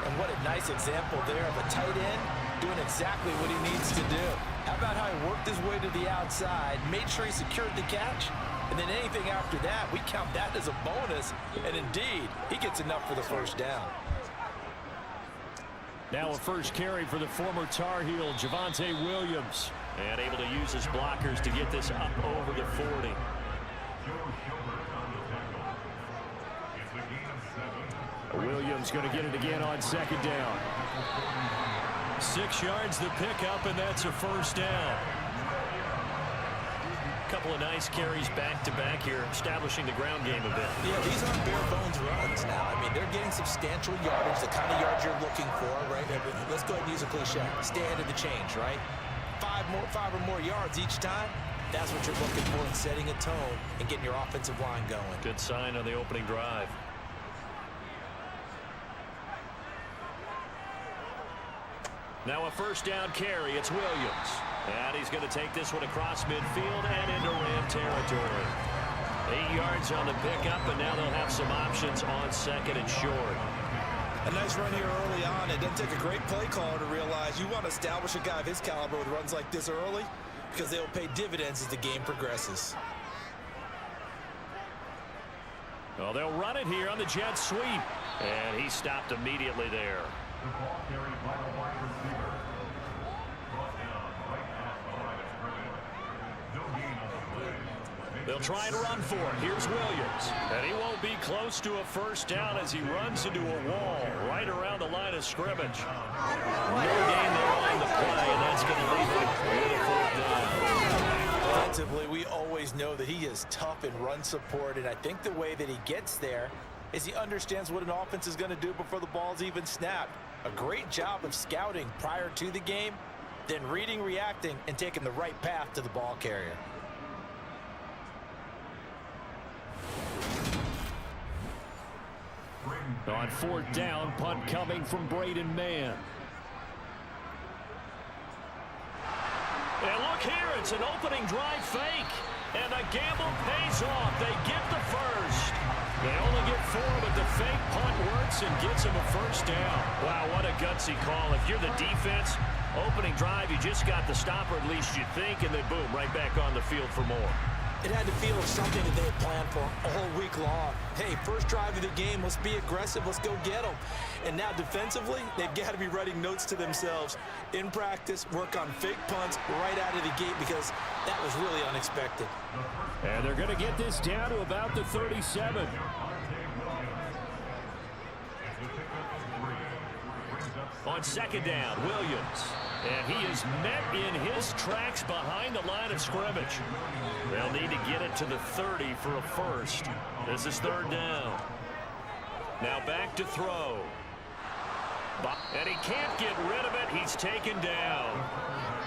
S4: And what a nice example there of a tight end doing exactly what he needs to do. How about how he worked his way to the outside, made sure he secured the catch, and then anything after that, we count that as a bonus. And indeed, he gets enough for the first down.
S3: Now a first carry for the former Tar Heel, Javonte Williams. And able to use his blockers to get this up over the 40. Williams going to get it again on second down. 6 yards the pickup, and that's a first down. Couple of nice carries back-to-back here, establishing the ground game a bit.
S4: Yeah, these aren't bare-bones runs now. I mean, they're getting substantial yardage, the kind of yards you're looking for, right? Let's go ahead and use a cliche. Stay ahead of the change, right? 5 or more yards each time. That's what you're looking for in setting a tone and getting your offensive line going.
S3: Good sign on the opening drive. Now a first down carry. It's Williams. And he's going to take this one across midfield and into Ram territory. 8 yards on the pickup, and now they'll have some options on second and short.
S4: A nice run here early on. It doesn't take a great play caller to realize you want to establish a guy of his caliber with runs like this early because they will pay dividends as the game progresses.
S3: Well, they'll run it here on the jet sweep. And he stopped immediately there.
S6: The ball carried by the wide receiver. Brought down right at the line of scrimmage. No gain on the play.
S3: They'll try and run for it. Here's Williams. And he won't be close to a first down as he runs into a wall right around the line of scrimmage. No gain there on the play, and that's going to leave it with a fourth down.
S4: Defensively, we always know that he is tough in run support, and I think the way that he gets there is he understands what an offense is going to do before the ball's even snapped. A great job of scouting prior to the game, then reading, reacting, and taking the right path to the ball carrier.
S3: On fourth down, punt coming from Braden Mann. And look here, it's an opening drive fake. And the gamble pays off. They get the first. They only get 4, but the fake punt works and gets them a first down. Wow, what a gutsy call. If you're the defense, opening drive, you just got the stop, or at least you think, and then boom, right back on the field for more.
S4: It had to feel like something that they had planned for all week long. Hey, first drive of the game, let's be aggressive, let's go get them. And now defensively, they've got to be writing notes to themselves. In practice, work on fake punts right out of the gate because that was really unexpected.
S3: And they're going to get this down to about the 37. On second down, Williams. And he is met in his tracks behind the line of scrimmage. They'll need to get it to the 30 for a first. This is third down. Now back to throw. And he can't get rid of it. He's taken down.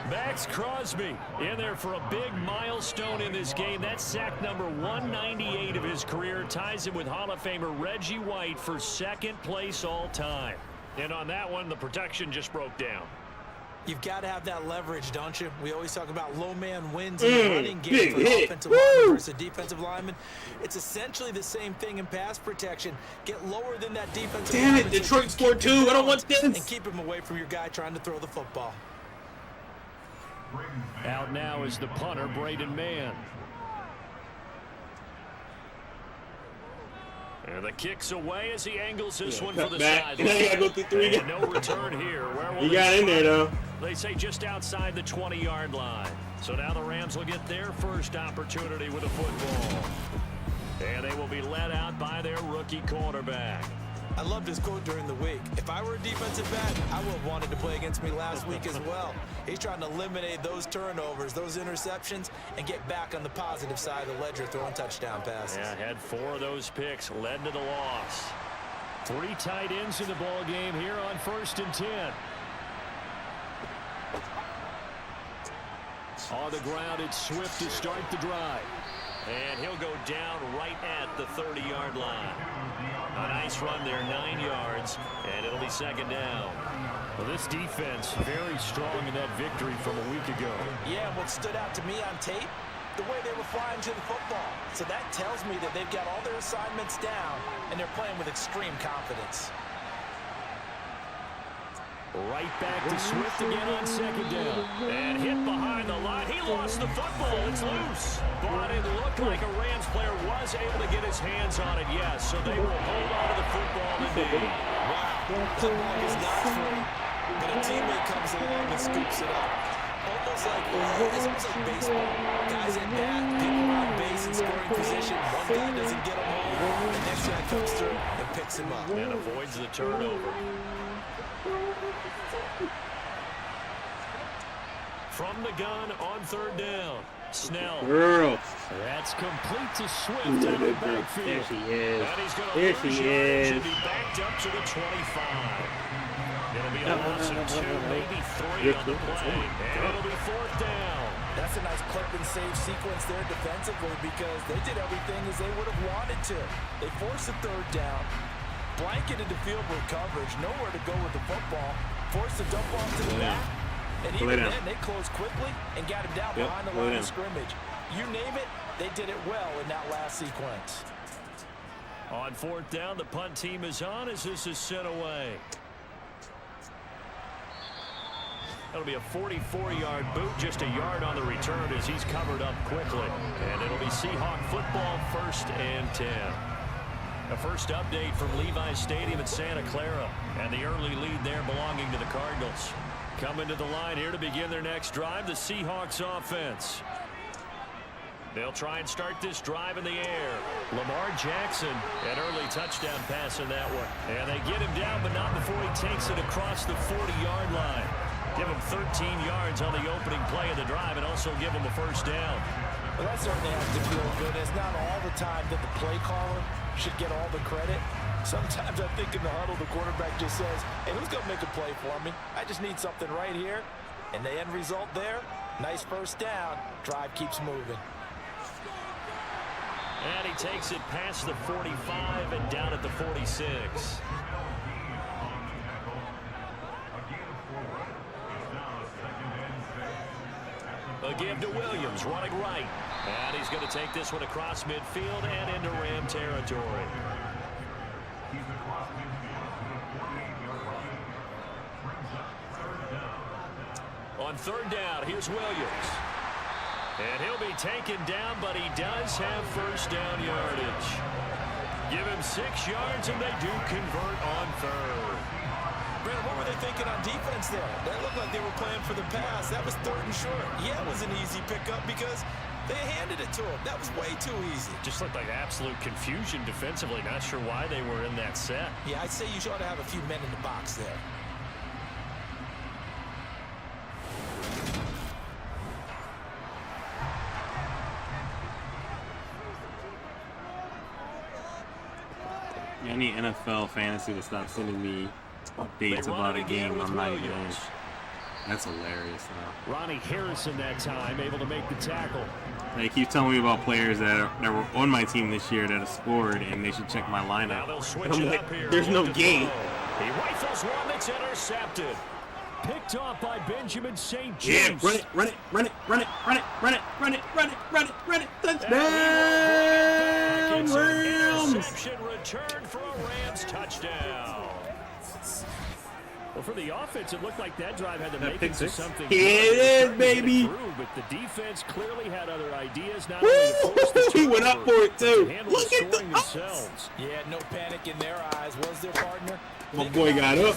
S3: Max Crosby in there for a big milestone in this game. That's sack number 198 of his career. Ties him with Hall of Famer Reggie White for second place all time. And on that one, the protection just broke down.
S4: You've got to have that leverage, don't you? We always talk about low man wins in the running game for an offensive lineman versus a defensive lineman. It's essentially the same thing in pass protection. Get lower than that defensive lineman.
S1: Damn it, Detroit scored 2. I don't want this.
S4: And keep him away from your guy trying to throw the football.
S3: Out now is the punter, Braden Mann. And the kick's away as he angles this one for the sideline.
S1: Now you gotta go through 3.
S3: And no return here. Where will
S1: you got in there, though.
S3: They say just outside the 20-yard line. So now the Rams will get their first opportunity with a football. And they will be led out by their rookie quarterback.
S4: I loved his quote during the week. If I were a defensive back, I would have wanted to play against me last week as well. He's trying to eliminate those turnovers, those interceptions, and get back on the positive side of the ledger throwing touchdown passes.
S3: Yeah, had 4 of those picks, led to the loss. 3 tight ends in the ball game here on 1st and 10. On the ground, it's Swift to start the drive. And he'll go down right at the 30-yard line. A nice run there, 9 yards, and it'll be second down. Well, this defense very strong in that victory from a week ago.
S4: Yeah, and what stood out to me on tape, the way they were flying to the football. So that tells me that they've got all their assignments down, and they're playing with extreme confidence.
S3: Right back to Swift again on second down. And hit behind the line. He lost the football. It's loose. But it looked like a Rams player was able to get his hands on it, yes. So they will hold on to the football indeed.
S4: Wow. The ball is not free. But a teammate comes along and scoops it up. It's almost like baseball. Guys at bat, people on base in scoring position. One guy doesn't get him home. The next guy comes through and picks him up.
S3: And avoids the turnover. From the gun on third down. Snell.
S1: Girl.
S3: That's complete to Swift out of the backfield.
S1: There she is.
S3: And he's going to
S1: There
S3: lose
S1: she
S3: yards
S1: is.
S3: and be backed up to the 25. It'll be a loss of 2, maybe 3 on the play. And it'll be fourth down.
S4: That's a nice clip and save sequence there defensively because they did everything as they would have wanted to. They forced the third down, blanketed the field with coverage, nowhere to go with the football, forced the dump off to the back, and even then they closed quickly and got him down behind the line of scrimmage. You name it, they did it well in that last sequence.
S3: On fourth down, the punt team is on as this is sent away. That'll be a 44-yard boot, just a yard on the return as he's covered up quickly. And it'll be Seahawk football, 1st and 10. A first update from Levi's Stadium in Santa Clara, and the early lead there belonging to the Cardinals. Coming to the line here to begin their next drive, the Seahawks offense. They'll try and start this drive in the air. Lamar Jackson, an early touchdown pass in that one. And they get him down, but not before he takes it across the 40-yard line. Give him 13 yards on the opening play of the drive and also give him a first down.
S4: Well, that certainly has to feel good. It's not all the time that the play caller should get all the credit. Sometimes I think in the huddle, the quarterback just says, hey, who's going to make a play for me? I just need something right here. And the end result there, nice first down. Drive keeps moving.
S3: And he takes it past the 45 and down at the 46. A give to Williams, running right. And he's going to take this one across midfield and into Ram territory. On third down, here's Williams. And he'll be taken down, but he does have first down yardage. Give him 6 yards, and they do convert on third.
S4: Brandon, what were they thinking on defense there? That looked like they were playing for the pass. That was third and short. Yeah, it was an easy pickup because they handed it to him. That was way too easy.
S3: Just looked like absolute confusion defensively. Not sure why they were in that set.
S4: Yeah, I'd say you ought to have a few men in the box there.
S1: I need NFL fantasy to stop sending me updates about a game I'm not even in. That's hilarious, though.
S3: Ronnie Harrison that time able to make the tackle.
S1: They keep telling me about players that were on my team this year that have scored, and they should check my lineup. I'm like, there's no game.
S3: He rifles one that's intercepted. Picked off by Benjamin St. James.
S1: Yeah, run it. Touchdown, Rams.
S3: Interception return for a Rams touchdown. Well, for the offense, it looked like that drive had the makings of something.
S1: Here it is, baby.
S3: But the defense clearly had other ideas. Not
S1: he went up for it, too. Look at
S4: themselves. Yeah, no panic in their eyes. Was their partner?
S1: My boy got up.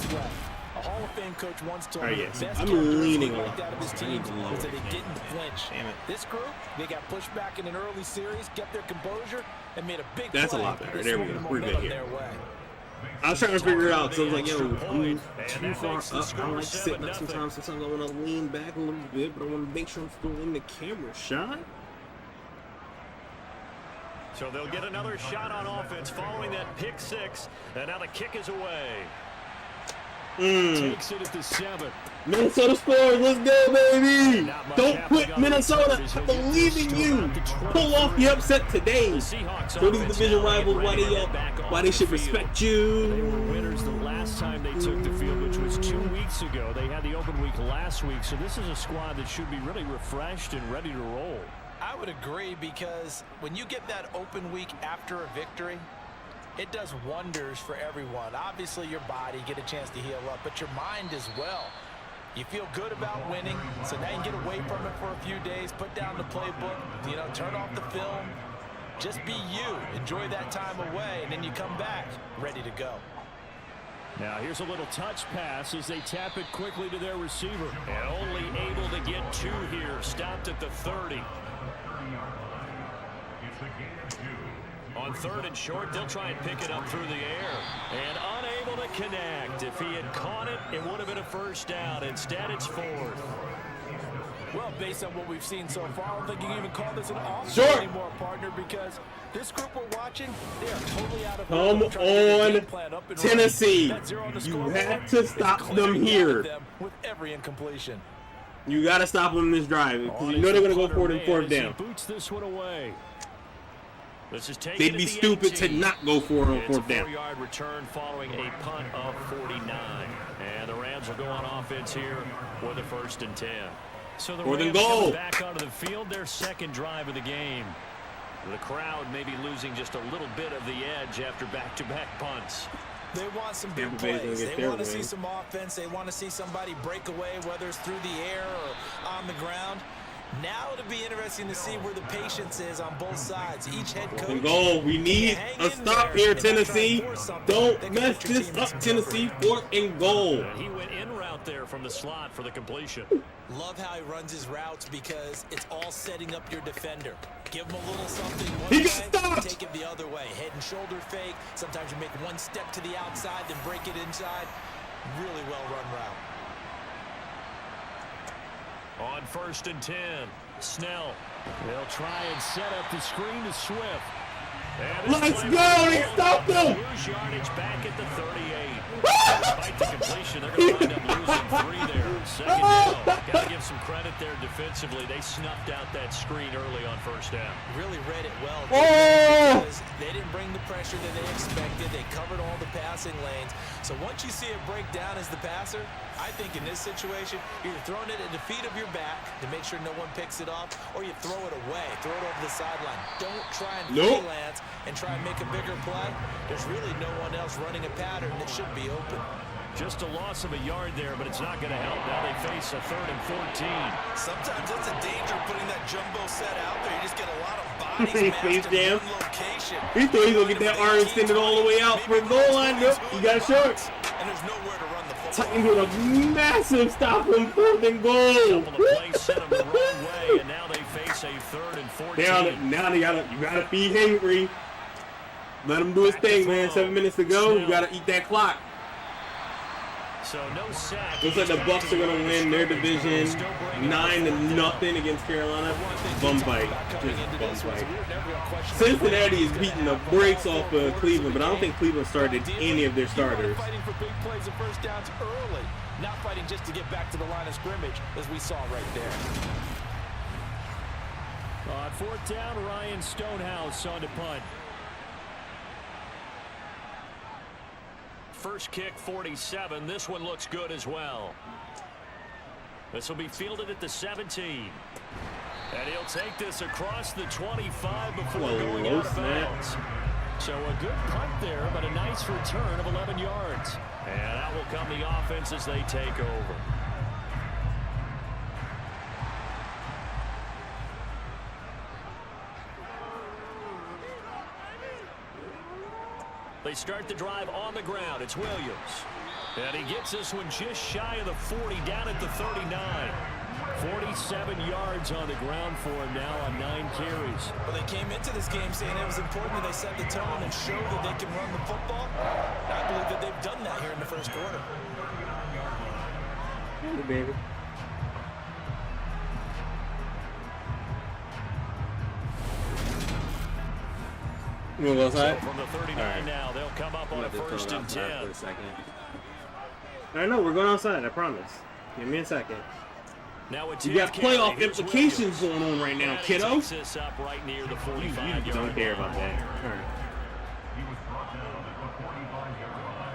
S4: A Hall of Fame coach once told me
S1: the best leaning
S4: out of his team was that they didn't flinch. This group, they got pushed back in an early series, kept their composure, and made a big play.
S1: That's a lot better. There we go. We're good here. I was trying to figure it out, so I was like, yo, I'm too far up. I like sitting up sometimes. Sometimes I want to lean back a little bit, but I want to make sure I'm still in the camera shot.
S3: So they'll get another shot on offense following that pick six, and now the kick is away. Takes it at the 7.
S1: Minnesota scores. Let's go, baby. Don't quit, Minnesota. I believe in you. Pull off the upset today. For these division rivals, why they should respect you.
S3: They were winners the last time they took the field, which was 2 weeks ago. They had the open week last week, so this is a squad that should be really refreshed and ready to roll.
S4: I would agree, because when you get that open week after a victory, it does wonders for everyone. Obviously, your body get a chance to heal up, but your mind as well. You feel good about winning, so now you can get away from it for a few days, put down the playbook, turn off the film. Just be you. Enjoy that time away, and then you come back ready to go.
S3: Now here's a little touch pass as they tap it quickly to their receiver. And only able to get 2 here. Stopped at the 30. On 3rd and short, they'll try and pick it up through the air. And unable to connect. If he had caught it, it would have been a first down. Instead, it's 4th.
S4: Well, based on what we've seen so far, I don't think you can even call this an offense anymore, partner, because this group we're watching, they are totally out of
S1: Come on, Tennessee. You have to stop them here.
S4: With every incompletion.
S1: You got to stop them in this drive, because you know they're going to go for it in 4th down.
S3: Boots this one away.
S1: They'd be stupid to not go for it on 4th down.
S3: 4-yard return following a punt of 49. And the Rams will go on offense here with a 1st and 10. So the Rams coming back onto the field, their 2nd drive of the game. The crowd maybe losing just a little bit of the edge after back-to-back punts.
S4: They want some big plays. They want to see some offense. They want to see somebody break away, whether it's through the air or on the ground. Now it'll be interesting to see where the patience is on both sides. Each head coach.
S1: Goal. We need a stop here, Tennessee. Don't mess this up, Tennessee. 4th and goal.
S3: And he went in route there from the slot for the completion.
S4: Love how he runs his routes because it's all setting up your defender. Give him a little something one
S1: He
S4: way,
S1: got stopped.
S4: take it the other way. Head and shoulder fake. Sometimes you make one step to the outside, then break it inside. Really well run route.
S3: On 1st and 10, Snell. They'll try and set up the screen to Swift. And
S1: Let's go! They stopped him!
S3: Lose yardage back at the 38. Despite the completion, they're going to wind up losing 3 there. 2nd down. Got to give some credit there defensively. They snuffed out that screen early on 1st down.
S4: Really read it well.
S1: Oh!
S4: Because they didn't bring the pressure that they expected. They covered all the passing lanes. So once you see it break down as the passer, I think in this situation, you're throwing it at the feet of your back to make sure no one picks it off, or you throw it away, throw it over the sideline. Don't try and freelance and try and make a bigger play. There's really no one else running a pattern that should be open.
S3: Just a loss of a yard there, but it's not going to help. Now they face a 3rd and 14.
S4: Sometimes that's a danger putting that jumbo set out there. You just get a lot of bodies massed in one location.
S1: He thought he was going to get that arm extended all the way out for a goal line. Nope, he got short.
S4: And there's nowhere to run the football.
S1: Titans with a massive stop on 4th and goal.
S3: Couple of plays sent them the wrong way, and now they face a 3rd and 14.
S1: Now you gotta feed Henry. Let him do his thing, man. 7 minutes to go. You gotta eat that clock.
S3: So no sack.
S1: Looks like the Bucs are gonna win their division 9-0 against Carolina. Bum fight. Just bum fight. Cincinnati is beating the brakes off of Cleveland, but I don't think Cleveland started any of their starters.
S4: Fighting for big plays and 1st downs early. Not fighting just to get back to the line of scrimmage, as we saw right there.
S3: On 4th down, Ryan Stonehouse on to punt. First kick, 47. This one looks good as well. This will be fielded at the 17. And he'll take this across the 25 before going out of bounds. So a good punt there, but a nice return of 11 yards. And out will come the offense as they take over. They start the drive on the ground. It's Williams. And he gets this one just shy of the 40, down at the 39. 47 yards on the ground for him now on 9 carries.
S4: Well, they came into this game saying it was important that they set the tone and show that they can run the football. I believe that they've done that here in the 1st quarter.
S1: Hey, baby. You want to go outside?
S3: So from the 39 now, they'll come up on a 1st and 10.
S1: For a second. I know, we're going outside, I promise. Give me a second.
S3: Now
S1: you got playoff implications going on right now, kiddo.
S3: This up right near the 45
S1: you don't care about that. All right.
S6: He was brought down at the 45-yard line.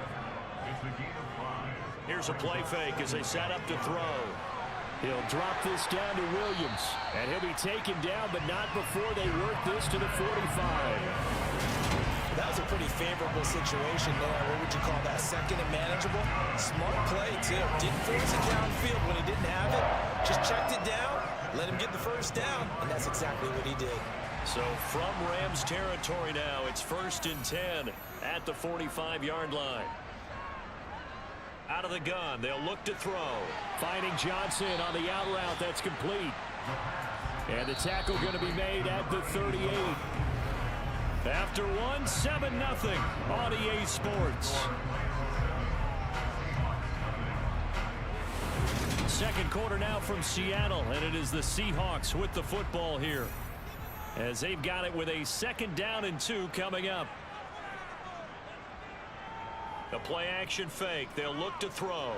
S6: It's the gain of 5.
S3: Here's a play fake as they set up to throw. He'll drop this down to Williams, and he'll be taken down, but not before they work this to the 45.
S4: That was a pretty favorable situation there. What would you call that? 2nd and manageable? Smart play, too. Didn't force it downfield when he didn't have it. Just checked it down, let him get the 1st down, and that's exactly what he did.
S3: So from Rams territory now, it's 1st and 10 at the 45-yard line. Out of the gun, they'll look to throw. Finding Johnson on the out route, that's complete. And the tackle going to be made at the 38. After one, 7-0 on EA Sports. Second quarter now from Seattle, and it is the Seahawks with the football here, as they've got it with a 2nd down and 2 coming up. The play action fake. They'll look to throw.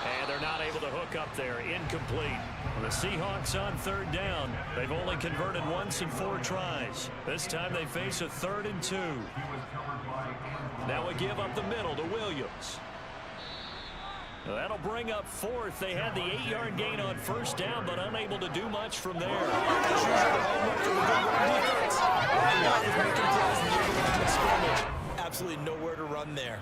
S3: And they're not able to hook up there. Incomplete. The Seahawks on 3rd down. They've only converted once in 4 tries. This time they face a 3rd and 2. Now a give up the middle to Williams. That'll bring up 4th. They had the 8-yard gain on 1st down, but unable to do much from there.
S4: Absolutely nowhere to run there.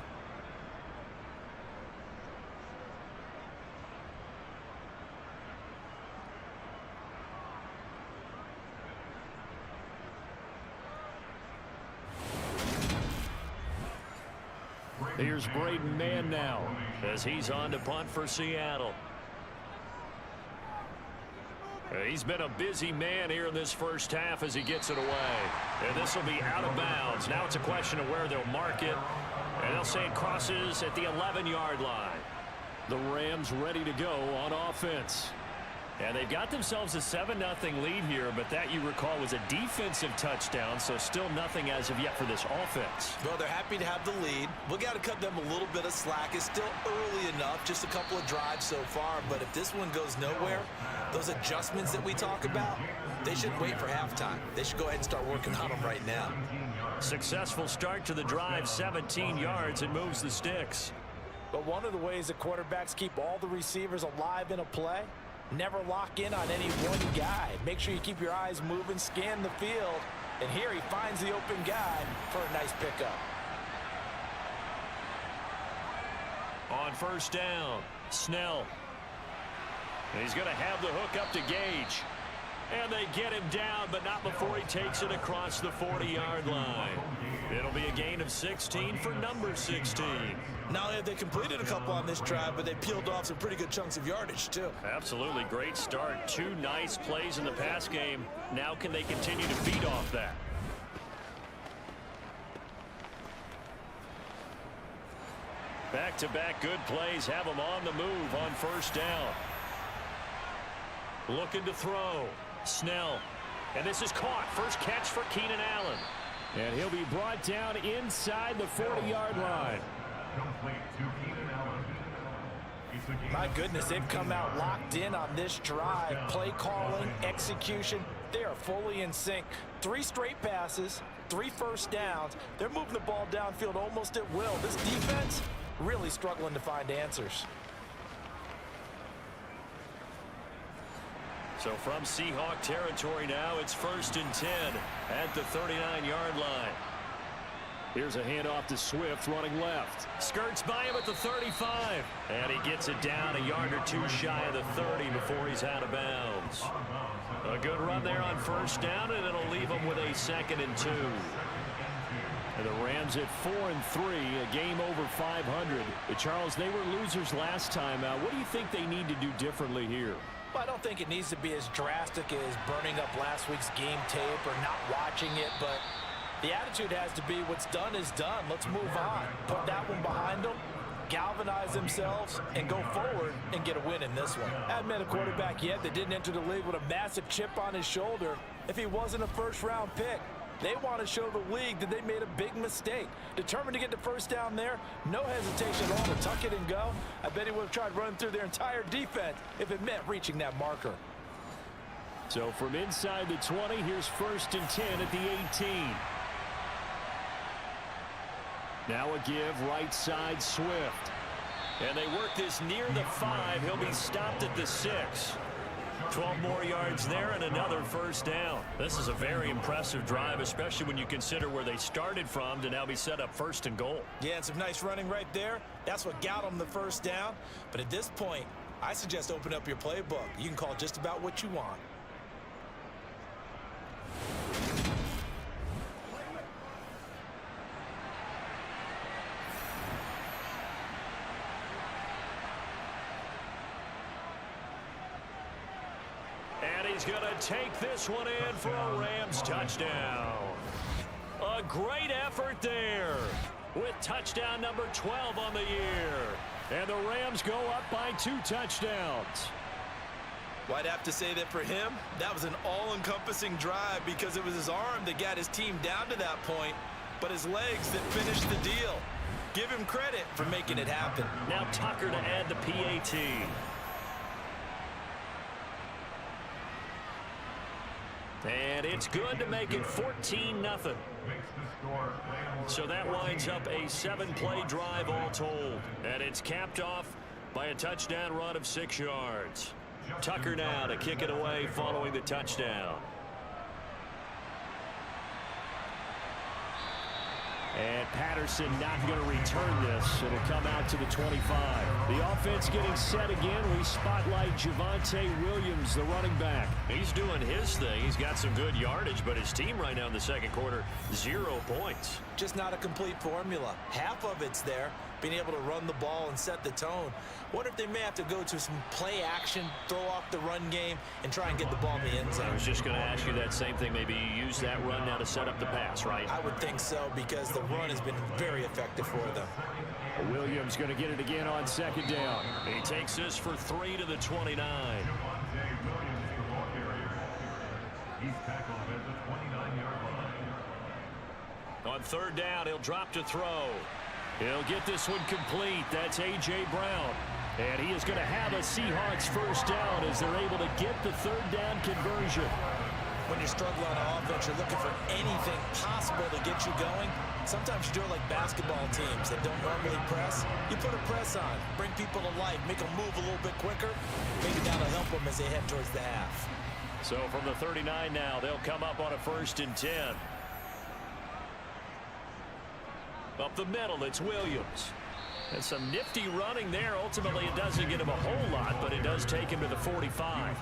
S3: Here's Braden Mann now as he's on to punt for Seattle. He's been a busy man here in this first half as he gets it away. And this will be out of bounds. Now it's a question of where they'll mark it. And they'll say it crosses at the 11-yard line. The Rams ready to go on offense. And they've got themselves a 7-0 lead here, but that, you recall, was a defensive touchdown, so still nothing as of yet for this offense.
S4: Well, they're happy to have the lead. We got to cut them a little bit of slack. It's still early enough, just a couple of drives so far, but if this one goes nowhere, those adjustments that we talk about, they shouldn't wait for halftime. They should go ahead and start working on them right now.
S3: Successful start to the drive, 17 yards, and moves the sticks.
S4: But one of the ways that quarterbacks keep all the receivers alive in a play, never lock in on any one guy. Make sure you keep your eyes moving, scan the field, and here he finds the open guy for a nice pickup.
S3: On first down, Snell. He's going to have the hook up to Gage. And they get him down, but not before he takes it across the 40-yard line. It'll be a gain of 16 for number 16.
S4: Not only have they completed a couple on this drive, but they peeled off some pretty good chunks of yardage, too.
S3: Absolutely great start. 2 nice plays in the pass game. Now can they continue to feed off that? Back-to-back good plays have them on the move on first down. Looking to throw. Snell. And this is caught. First catch for Keenan Allen. And he'll be brought down inside the 40-yard line.
S4: My goodness, they've come out locked in on this drive. Play calling, execution, they are fully in sync. 3 straight passes, 3 first downs. They're moving the ball downfield almost at will. This defense really struggling to find answers.
S3: So from Seahawk territory now, it's 1st and 10 at the 39-yard line. Here's a handoff to Swift running left. Skirts by him at the 35. And he gets it down a yard or 2 shy of the 30 before he's out of bounds. A good run there on first down, and it'll leave him with a 2nd and 2. And the Rams at 4-3, a game over 500. Charles, they were losers last time out. What do you think they need to do differently here?
S4: Well, I don't think it needs to be as drastic as burning up last week's game tape or not watching it, but the attitude has to be what's done is done. Let's move on. Put that one behind them, galvanize themselves, and go forward and get a win in this one. I haven't met a quarterback yet that didn't enter the league with a massive chip on his shoulder if he wasn't a first-round pick. They want to show the league that they made a big mistake. Determined to get the first down there, no hesitation at all to tuck it and go. I bet he would have tried running through their entire defense if it meant reaching that marker.
S3: So from inside the 20, here's 1st and 10 at the 18. Now a give right side Swift. And they work this near the 5. He'll be stopped at the 6. 12 more yards there and another first down. This is a very impressive drive, especially when you consider where they started from to now be set up 1st and goal.
S4: Yeah, and some nice running right there. That's what got them the first down. But at this point, I suggest open up your playbook. You can call just about what you want.
S3: He's going to take this one in for a Rams touchdown. A great effort there with touchdown number 12 on the year. And the Rams go up by 2 touchdowns.
S4: Well, I'd have to say that for him, that was an all-encompassing drive because it was his arm that got his team down to that point, but his legs that finished the deal. Give him credit for making it happen.
S3: Now Tucker to add the PAT. And it's good to make it 14-0. So that winds up a 7-play drive all told. And it's capped off by a touchdown run of 6 yards. Tucker now to kick it away following the touchdown. And Patterson not going to return this. It'll come out to the 25. The offense getting set again. We spotlight Javonte Williams, the running back.
S7: He's doing his thing. He's got some good yardage, but his team right now in the second quarter, 0 points.
S4: Just not a complete formula. Half of it's there, being able to run the ball and set the tone. Wonder if they may have to go to some play action, throw off the run game, and try and get the ball in the end zone.
S7: I was just going to ask you that same thing. Maybe you use that run now to set up the pass, right?
S4: I would think so, because the run has been very effective for them.
S3: Williams going to get it again on second down.
S7: He takes this for 3 to the 29.
S6: He's tackled at the 29-yard line.
S7: On third down, he'll drop to throw. He'll get this one complete. That's A.J. Brown.
S3: And he is going to have a Seahawks first down as they're able to get the third down conversion.
S4: When you're struggling on offense, you're looking for anything possible to get you going. Sometimes you do it like basketball teams that don't normally press. You put a press on, bring people to life, make them move a little bit quicker. Maybe that'll help them as they head towards the half.
S7: So from the 39 now, they'll come up on a 1st and 10. Up the middle, it's Williams. And some nifty running there. Ultimately, it doesn't get him a whole lot, but it does take him to the 45.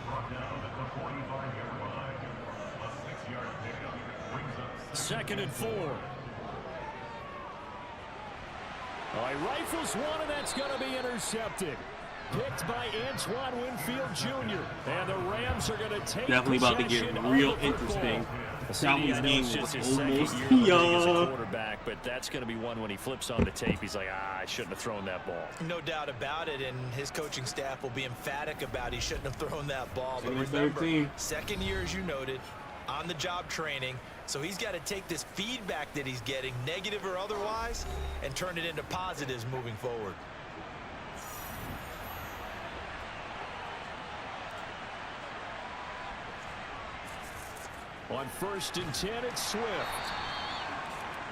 S7: 2nd and 4.
S3: He rifles one, and that's going to be intercepted. Picked by Antoine Winfield Jr. And the Rams are going to take
S1: Definitely about to get real interesting. The Cowboys game was almost here.
S7: Quarterback, but that's going to be one when he flips on the tape. He's like, I shouldn't have thrown that ball.
S4: No doubt about it, and his coaching staff will be emphatic about he shouldn't have thrown that ball. But remember, second year, as you noted, on-the-job training, so he's got to take this feedback that he's getting, negative or otherwise, and turn it into positives moving forward.
S3: On 1st and 10, it's Swift.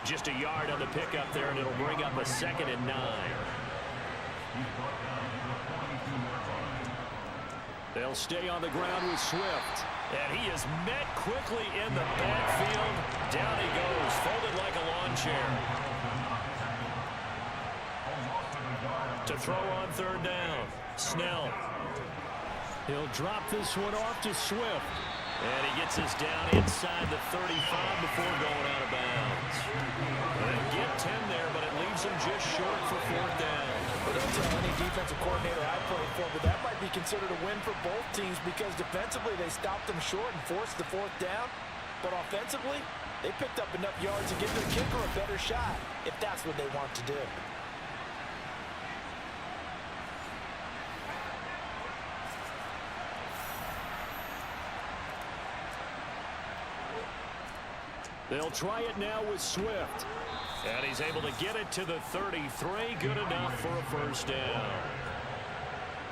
S7: Just a yard on the pickup there, and it'll bring up a 2nd and 9.
S3: They'll stay on the ground with Swift.
S7: And he is met quickly in the backfield. Down he goes, folded like a lawn chair. To throw on 3rd down, Snell.
S3: He'll drop this one off to Swift.
S7: And he gets us down inside the 35 before going out of bounds. They get 10 there, but it leaves him just short for 4th down.
S4: But don't tell any defensive coordinator I played for, but that might be considered a win for both teams because defensively they stopped them short and forced the 4th down. But offensively, they picked up enough yards to give their kicker a better shot if that's what they want to do.
S3: They'll try it now with Swift.
S7: And he's able to get it to the 33. Good enough for a first down.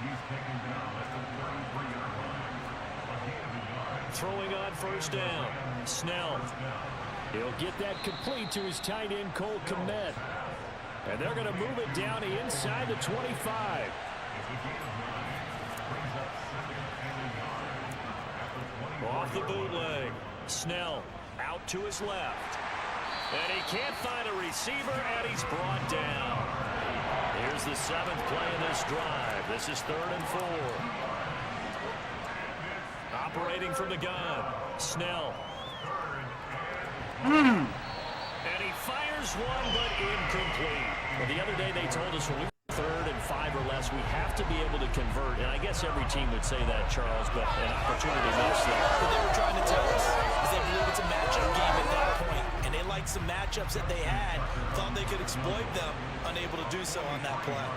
S6: He's taken down at the 33-yard line.
S7: Throwing on first down. Snell.
S3: He'll get that complete to his tight end, Cole Kmet. And they're going to move it down inside the 25.
S7: Off the bootleg. Snell out to his left. And he can't find a receiver, and he's brought down. Here's the 7th play in this drive. This is 3rd and 4. Operating from the gun. Snell. And he fires one, but incomplete. Well, the other day they told us when we 3rd and 5 or less, we have to be able to convert. And I guess every team would say that, Charles, but an opportunity missed there.
S4: What they were trying to tell us is they believe it's a matchup game at that point. And they liked some matchups that they had, thought they could exploit them, unable to do so on that play.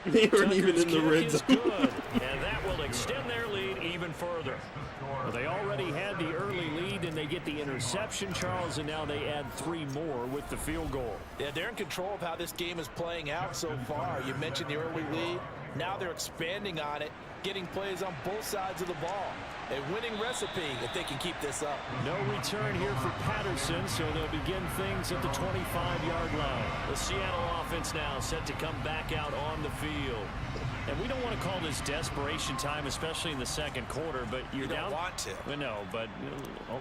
S1: They weren't even in the red zone.
S7: Good, and that will extend their lead even further.
S3: Well, they already had the early lead, and they get the interception, Charles, and now they add 3 more with the field goal.
S4: Yeah, they're in control of how this game is playing out so far. You mentioned the early lead. Now they're expanding on it, getting plays on both sides of the ball. A winning recipe if they can keep this up.
S3: No return here for Patterson, so they'll begin things at the 25-yard line.
S7: The Seattle offense now set to come back out on the field.
S3: And we don't want to call this desperation time, especially in the second quarter, but you're down.
S4: You don't want to.
S3: Well, no, but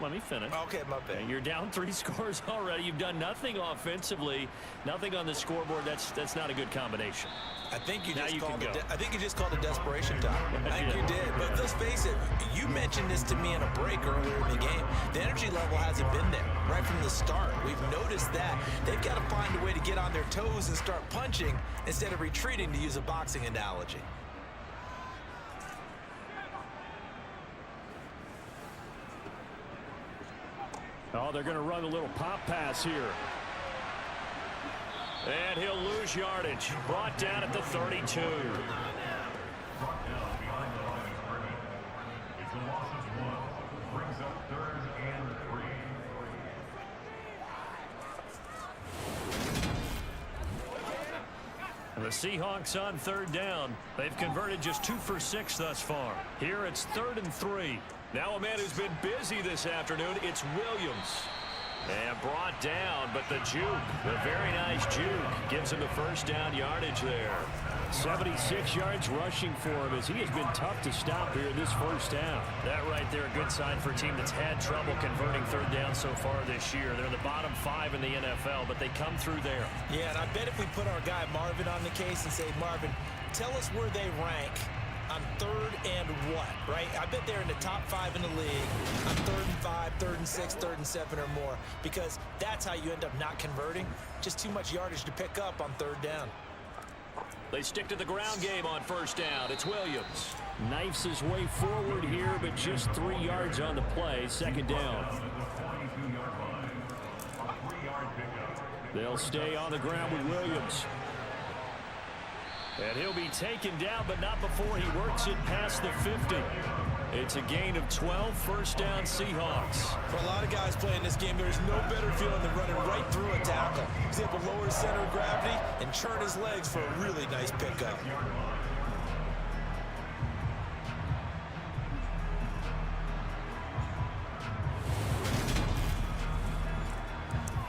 S3: let me finish.
S4: Okay, my bad.
S3: You're down 3 scores already. You've done nothing offensively, nothing on the scoreboard. That's not a good combination.
S4: I think you
S3: Now
S4: just
S3: you
S4: called
S3: can go.
S4: I think you just called it desperation time. I think you did. But let's face it, you mentioned this to me in a break earlier in the game. The energy level hasn't been there right from the start. We've noticed that. They've got to find a way to get on their toes and start punching instead of retreating, to use a boxing analogy.
S3: Oh, they're going to run a little pop pass here. And he'll lose yardage. Brought down at the 32.
S6: Brought down behind the line of scrimmage. It's a loss of 1. Brings up 3rd and 3.
S3: And the Seahawks on 3rd down. They've converted just 2 for 6 thus far. Here it's 3rd and 3. Now a man who's been busy this afternoon, it's Williams. And brought down, but the juke, the very nice juke, gives him the first down yardage there. 76 yards rushing for him as he has been tough to stop here in this first down. That right there, a good sign for a team that's had trouble converting 3rd down so far this year. They're in the bottom 5 in the NFL, but they come through there.
S4: Yeah, and I bet if we put our guy Marvin on the case and say, Marvin, tell us where they rank on 3rd and what, right? I bet they're in the top 5 in the league on 3rd and 5, 3rd and 6, 3rd and 7 or more, because that's how you end up not converting. Just too much yardage to pick up on 3rd down.
S3: They stick to the ground game on 1st down. It's Williams. Knifes his way forward here, but just 3 yards on the play. 2nd down. They'll stay on the ground with Williams. And he'll be taken down, but not before he works it past the 50. It's a gain of 12, 1st down Seahawks.
S4: For a lot of guys playing this game, there's no better feeling than running right through a tackle. He's able to lower his center of gravity and churn his legs for a really nice pickup.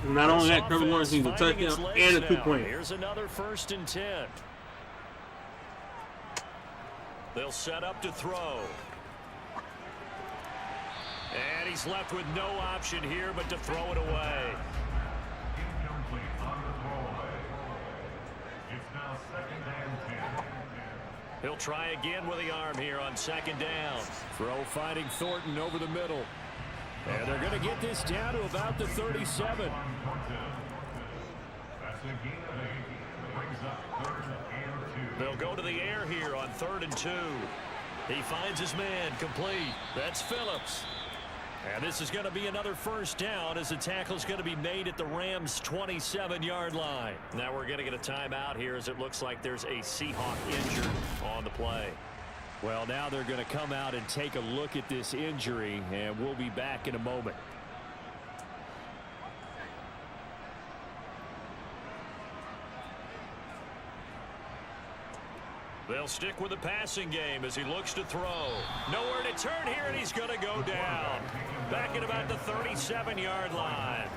S1: Not only that, Trevor Lawrence needs a touchdown and a 2-point.
S3: Here's another 1st and 10. They'll set up to throw. And he's left with no option here but to throw it away.
S6: Incomplete on the throwaway. It's now 2nd and 10.
S3: He'll try again with the arm here on 2nd down. Throw finding Thornton over the middle. And they're going to get this down to about the 37.
S6: That's a gain of 8. Brings up 3rd and 2.
S3: They'll go to the air here on 3rd and 2. He finds his man complete. That's Phillips. And this is going to be another 1st down as the tackle is going to be made at the Rams' 27-yard line. Now we're going to get a timeout here as it looks like there's a Seahawk injured on the play. Well, now they're going to come out and take a look at this injury, and we'll be back in a moment. They'll stick with the passing game as he looks to throw. Nowhere to turn here, and he's going to go down. Back at about the 37-yard line.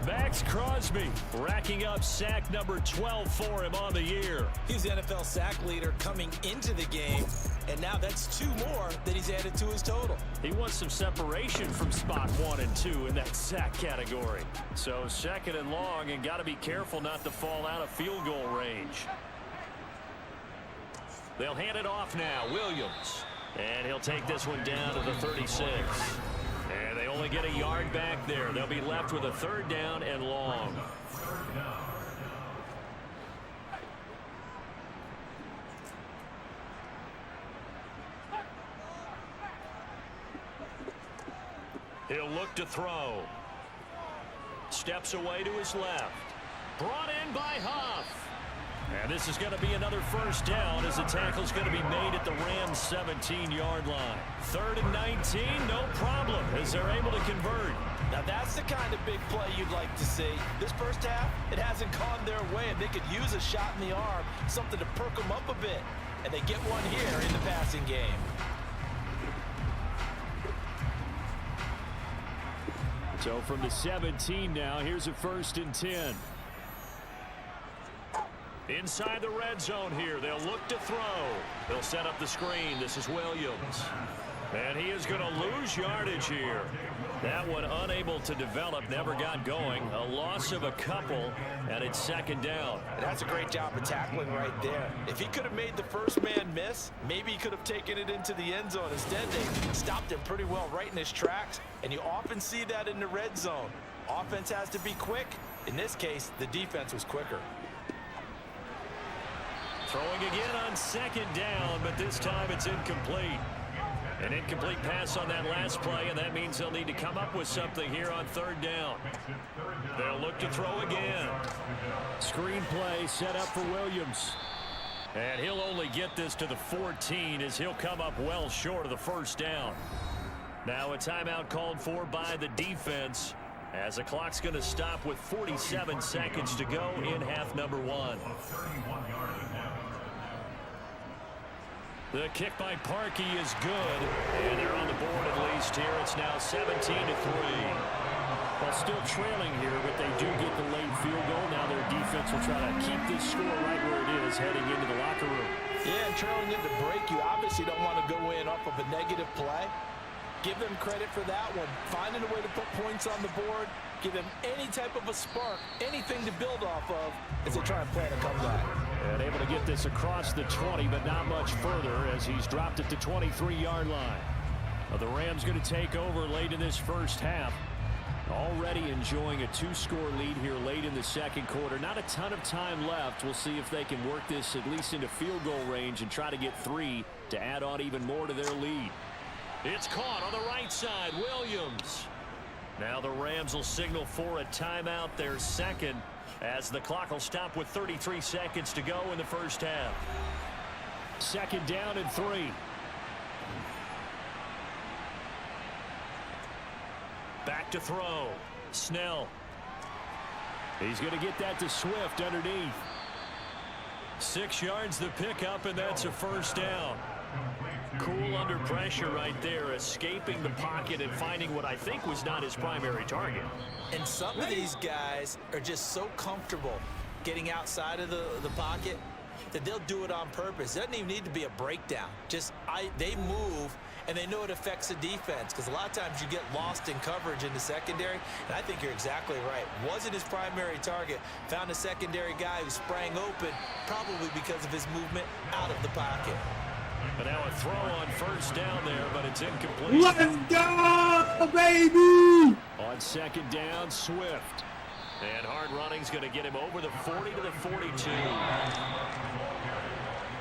S3: Max Crosby racking up sack number 12 for him on the year.
S4: He's the NFL sack leader coming into the game, and now that's 2 more that he's added to his total.
S3: He wants some separation from spot 1 and 2 in that sack category. So 2nd and long, and got to be careful not to fall out of field goal range. They'll hand it off now, Williams. And he'll take this one down to the 36. And they only get a yard back there. They'll be left with a 3rd down and long. He'll look to throw. Steps away to his left. Brought in by Huff. And this is going to be another 1st down as the tackle's going to be made at the Rams' 17-yard line. 3rd and 19, no problem as they're able to convert.
S4: Now that's the kind of big play you'd like to see. This first half, it hasn't gone their way, and they could use a shot in the arm, something to perk them up a bit. And they get one here in the passing game.
S3: So from the 17 now, here's a 1st and 10. Inside the red zone here. They'll look to throw. They'll set up the screen. This is Williams. And he is going to lose yardage here. That one unable to develop, never got going. A loss of a couple, and it's second down.
S4: That's a great job of tackling right there. If he could have made the first man miss, maybe he could have taken it into the end zone. Instead, they stopped him pretty well right in his tracks, and you often see that in the red zone. Offense has to be quick. In this case, the defense was quicker.
S3: Throwing again on second down, but this time it's incomplete. An incomplete pass on that last play, and that means they'll need to come up with something here on third down. They'll look to throw again. Screen play set up for Williams. And he'll only get this to the 14 as he'll come up well short of the first down. Now a timeout called for by the defense as the clock's going to stop with 47 seconds to go in half number one. The kick by Parkey is good, and they're on the board at least here. It's now 17-3. Well, still trailing here, but they do get the late field goal. Now their defense will try to keep this score right where it is heading into the locker room.
S4: Yeah, and trailing into break, you obviously don't want to go in off of a negative play. Give them credit for that one. Finding a way to put points on the board, give them any type of a spark, anything to build off of as they try and plan a comeback.
S3: And able to get this across the 20, but not much further as he's dropped it to 23-yard line. Well, the Rams going to take over late in this first half. Already enjoying a 2-score lead here late in the second quarter. Not a ton of time left. We'll see if they can work this at least into field goal range and try to get 3 to add on even more to their lead. It's caught on the right side. Williams. Now the Rams will signal for a timeout, their second, as the clock will stop with 33 seconds to go in the first half. Second down and 3. Back to throw. Snell. He's going to get that to Swift underneath. 6 yards the pickup, and that's a first down. Cool under pressure right there, escaping the pocket and finding what I think was not his primary target.
S4: And some of these guys are just so comfortable getting outside of the pocket that they'll do it on purpose. It doesn't even need to be a breakdown. They move, and they know it affects the defense because a lot of times you get lost in coverage in the secondary, and I think you're exactly right. Wasn't his primary target. Found a secondary guy who sprang open, probably because of his movement out of the pocket.
S3: But now a throw on first down there, but it's incomplete.
S1: Let's go, baby!
S3: On second down, Swift. And hard running's going to get him over the 40 to the 42.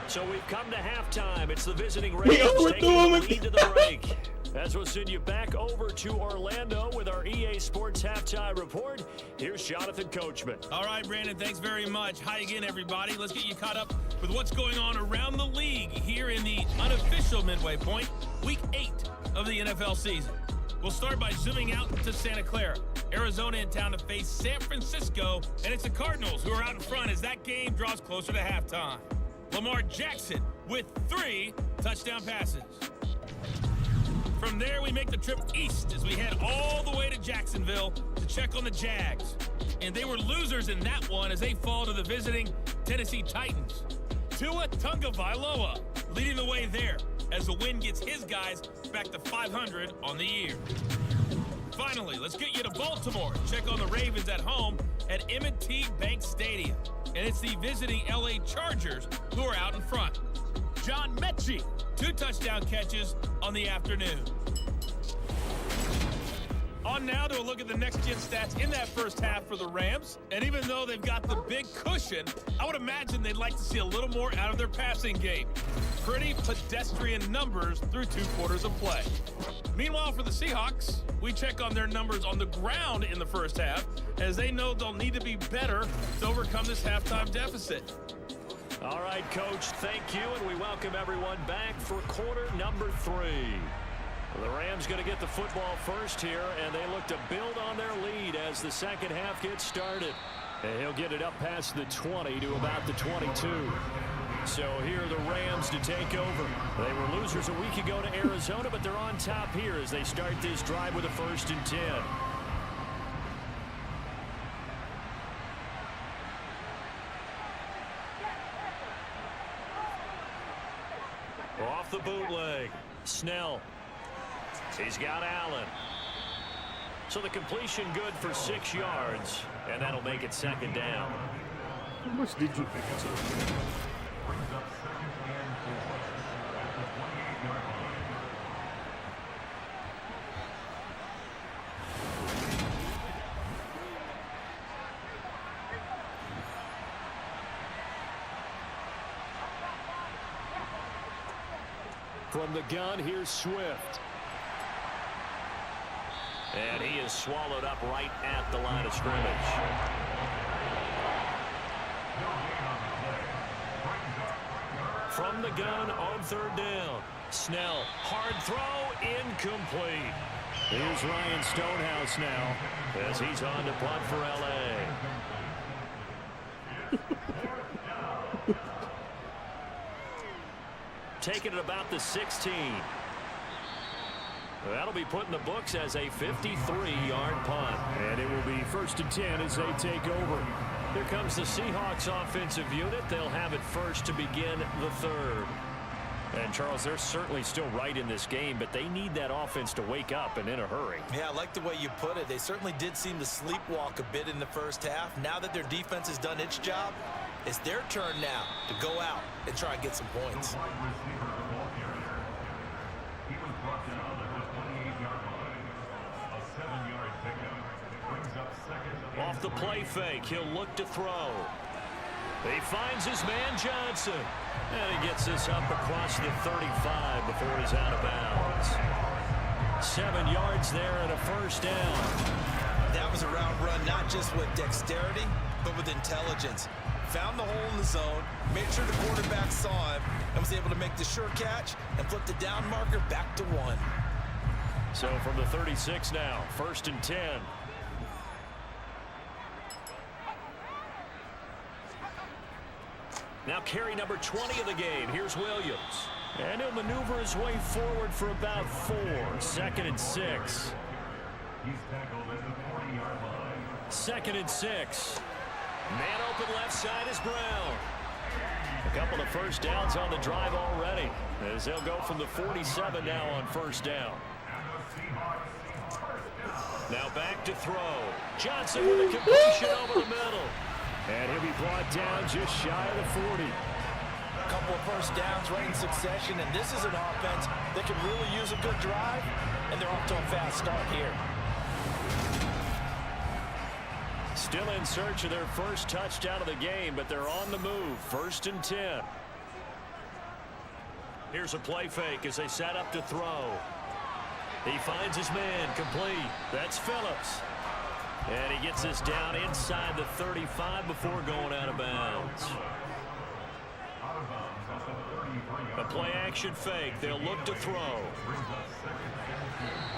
S3: So we've come to halftime. It's the visiting Rams taking the lead to the break. As we'll send you back over to Orlando with our EA Sports Halftime Report. Here's Jonathan Coachman.
S2: All right, Brandon, thanks very much. Hi again, everybody. Let's get you caught up with what's going on around the league here in the unofficial midway point, Week 8 of the NFL season. We'll start by zooming out to Santa Clara. Arizona in town to face San Francisco, and it's the Cardinals who are out in front as that game draws closer to halftime. Lamar Jackson with 3 touchdown passes. From there, we make the trip east as we head all the way to Jacksonville to check on the Jags. And they were losers in that one as they fall to the visiting Tennessee Titans. Tua Tagovailoa leading the way there as the win gets his guys back to 500 on the year. Finally, let's get you to Baltimore. Check on the Ravens at home at M&T Bank Stadium. And it's the visiting LA Chargers who are out in front. John Mechie, 2 touchdown catches on the afternoon. On now to a look at the next-gen stats in that first half for the Rams. And even though they've got the big cushion, I would imagine they'd like to see a little more out of their passing game. Pretty pedestrian numbers through 2 quarters of play. Meanwhile, for the Seahawks, we check on their numbers on the ground in the first half, as they know they'll need to be better to overcome this halftime deficit.
S3: All right, Coach, thank you, and we welcome everyone back for quarter number 3. The Rams going to get the football first here, and they look to build on their lead as the second half gets started. And he'll get it up past the 20 to about the 22. So here are the Rams to take over. They were losers a week ago to Arizona, but they're on top here as they start this drive with a 1st and 10. Snell. He's got Allen. So the completion good for 6 yards, and that'll make it second down.
S1: How much did you pick it to?
S6: Brings up 2nd and 4 at the 28-yard line.
S3: From the gun, here's Swift. And he is swallowed up right at the line of scrimmage. From the gun on 3rd down. Snell, hard throw, incomplete. Here's Ryan Stonehouse now as he's on to punt for L.A. Taking it about the 16. That'll be put in the books as a 53-yard punt. And it will be 1st and 10 as they take over. Here comes the Seahawks offensive unit. They'll have it first to begin the 3rd. And, Charles, they're certainly still right in this game, but they need that offense to wake up and in a hurry.
S4: Yeah, I like the way you put it. They certainly did seem to sleepwalk a bit in the first half. Now that their defense has done its job, it's their turn now to go out and try and get some points.
S6: The wide receiver, the ball carrier. He was brought down at the 28-yard line. A 7-yard pickup. Brings up 2nd and
S3: Off the play fake, he'll look to throw. He finds his man Johnson. And he gets this up across the 35 before he's out of bounds. 7 yards there and a 1st down.
S4: That was a route run, not just with dexterity, but with intelligence. Found the hole in the zone, made sure the quarterback saw him, and was able to make the sure catch and flip the down marker back to 1.
S3: So from the 36 now, 1st and 10. Now carry number 20 of the game. Here's Williams. And he'll maneuver his way forward for about 4. 2nd and 6.
S6: he's tackled at the 40-yard line.
S3: 2nd and 6. Man open left side is Brown. A couple of 1st downs on the drive already, as they'll go from the 47 now on 1st down. Now back to throw. Johnson with a completion over the middle. And he'll be brought down just shy of the 40.
S4: A couple of 1st downs right in succession, and this is an offense that can really use a good drive, and they're off to a fast start here.
S3: Still in search of their 1st touchdown of the game, but they're on the move. 1st and 10. Here's a play fake as they set up to throw. He finds his man, complete. That's Phillips. And he gets this down inside the 35 before going out of bounds. A play-action fake. They'll look to throw.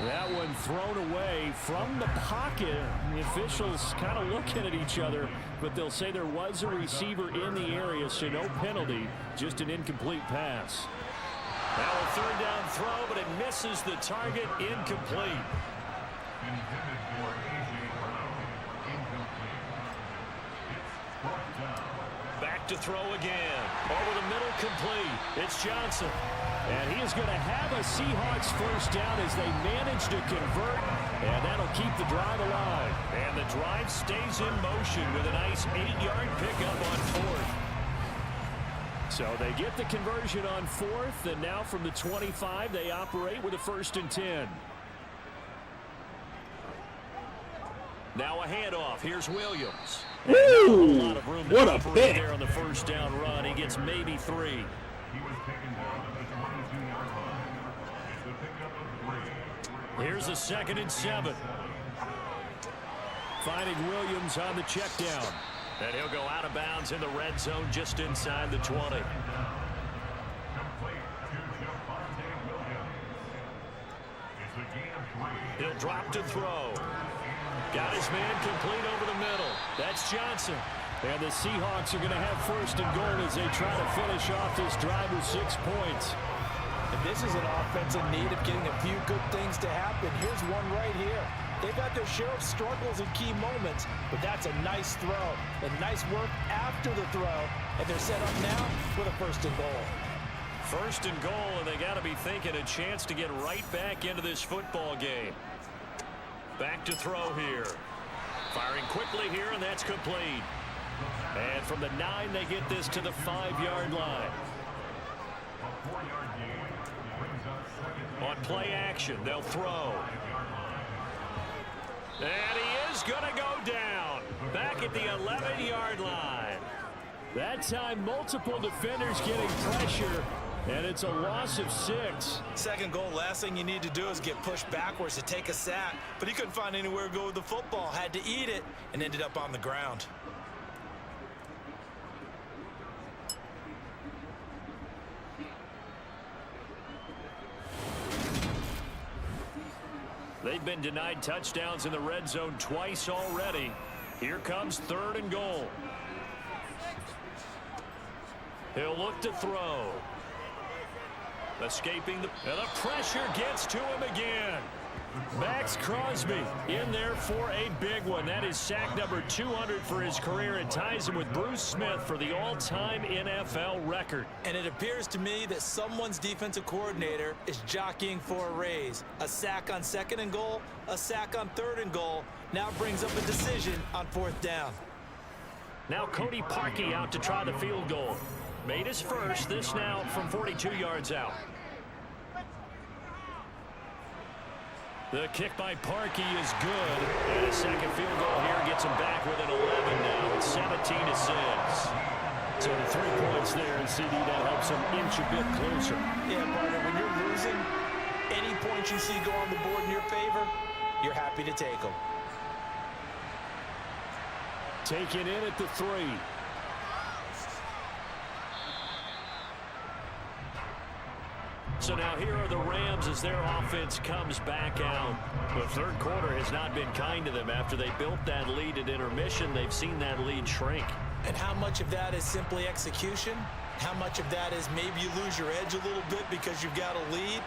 S3: That one thrown away from the pocket. The officials kind of looking at each other, but they'll say there was a receiver in the area, so no penalty, just an incomplete pass. Now a 3rd down throw, but it misses the target, incomplete. Back to throw again. Over the middle, complete. It's Johnson. And he is going to have a Seahawks 1st down as they manage to convert, and that'll keep the drive alive. And the drive stays in motion with a nice 8-yard pickup on 4th. So they get the conversion on 4th, and now from the 25, they operate with a 1st and 10. Now a handoff. Here's Williams.
S1: Woo!
S3: A lot of room to
S1: What a
S3: operate
S1: pick.
S3: there on the 1st down run. He gets maybe 3.
S6: He was taken down at the 22-yard line. It's a pickup of 3.
S3: Here's a 2nd and 7. Finding Williams on the check down. And he'll go out of bounds in the red zone just inside the 20.
S6: Complete to Javonte Williams. It's a gain of 3.
S3: He'll drop to throw. Got his man complete over the middle. That's Johnson. And the Seahawks are going to have 1st and goal as they try to finish off this drive with 6 points.
S4: And this is an offense in need of getting a few good things to happen. Here's one right here. They've had their share of struggles in key moments, but that's a nice throw and nice work after the throw. And they're set up now with a 1st and goal.
S3: First and goal, and they got to be thinking a chance to get right back into this football game. Back to throw here. Firing quickly here, and that's complete. And from the 9, they get this to the 5-yard line. On play action, they'll throw. And he is going to go down. Back at the 11-yard line. That time, multiple defenders getting pressure, and it's a loss of 6.
S4: Second goal, last thing you need to do is get pushed backwards to take a sack. But he couldn't find anywhere to go with the football. Had to eat it and ended up on the ground.
S3: They've been denied touchdowns in the red zone twice already. Here comes 3rd and goal. He'll look to throw. Escaping and the pressure gets to him again. Max Crosby in there for a big one. That is sack number 200 for his career. It ties him with Bruce Smith for the all-time NFL record.
S4: And it appears to me that someone's defensive coordinator is jockeying for a raise. A sack on 2nd and goal, a sack on 3rd and goal. Now brings up a decision on 4th down.
S3: Now Cody Parkey out to try the field goal. Made his first, this now from 42 yards out. The kick by Parkey is good. And a second field goal here gets him back within 11 now. It's 17-6. So the 3 points there, and CD, that helps him inch a bit closer.
S4: Yeah, partner, when you're losing, any points you see go on the board in your favor, you're happy to take them.
S3: Taken in at the 3. So now here are the Rams as their offense comes back out. The third quarter has not been kind to them. After they built that lead at intermission, they've seen that lead shrink.
S4: And how much of that is simply execution? How much of that is maybe you lose your edge a little bit because you've got a lead?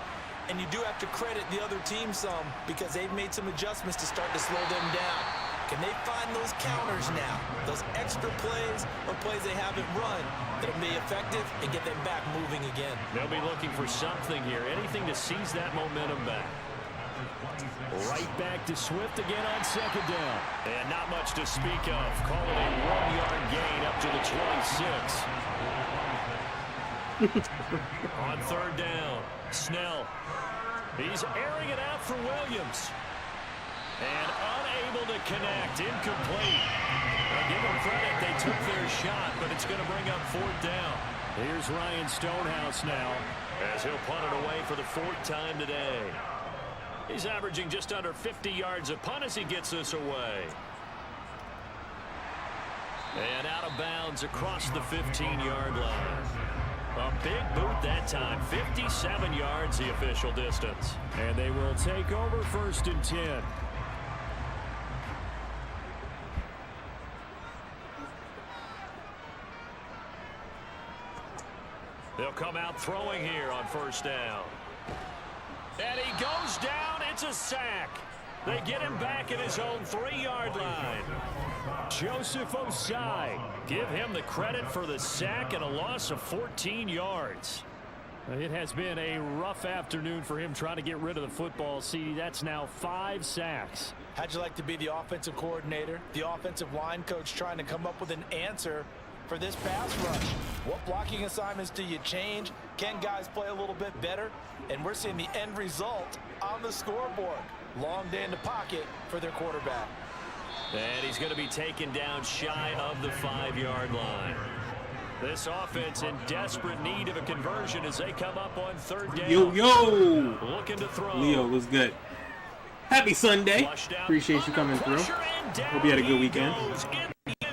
S4: And you do have to credit the other team some because they've made some adjustments to start to slow them down. Can they find those counters now, those extra plays or plays they haven't run that'll be effective and get them back moving again?
S3: They'll be looking for something here, anything to seize that momentum back. Right back to Swift again on 2nd down. And not much to speak of. Call it a 1-yard gain up to the 26. On 3rd down, Snell. He's airing it out for Williams. And unable to connect, incomplete. Now give them credit, they took their shot, but it's going to bring up 4th down. Here's Ryan Stonehouse now, as he'll punt it away for the 4th time today. He's averaging just under 50 yards a punt as he gets this away. And out of bounds across the 15-yard line. A big boot that time, 57 yards the official distance. And they will take over 1st and 10. They'll come out throwing here on 1st down. And he goes down. It's a sack. They get him back at his own 3-yard line. Joseph Osai. Give him the credit for the sack and a loss of 14 yards. It has been a rough afternoon for him trying to get rid of the football. See, that's now 5 sacks.
S4: How'd you like to be the offensive coordinator, the offensive line coach trying to come up with an answer for this pass rush? What blocking assignments do you change? Can guys play a little bit better? And we're seeing the end result on the scoreboard. Long day in the pocket for their quarterback.
S3: And he's going to be taken down shy of the 5-yard line. This offense in desperate need of a conversion as they come up on 3rd down.
S1: Yo!
S3: Looking to throw.
S1: Leo, what's good? Happy Sunday. Appreciate you coming through. Hope you had a good weekend.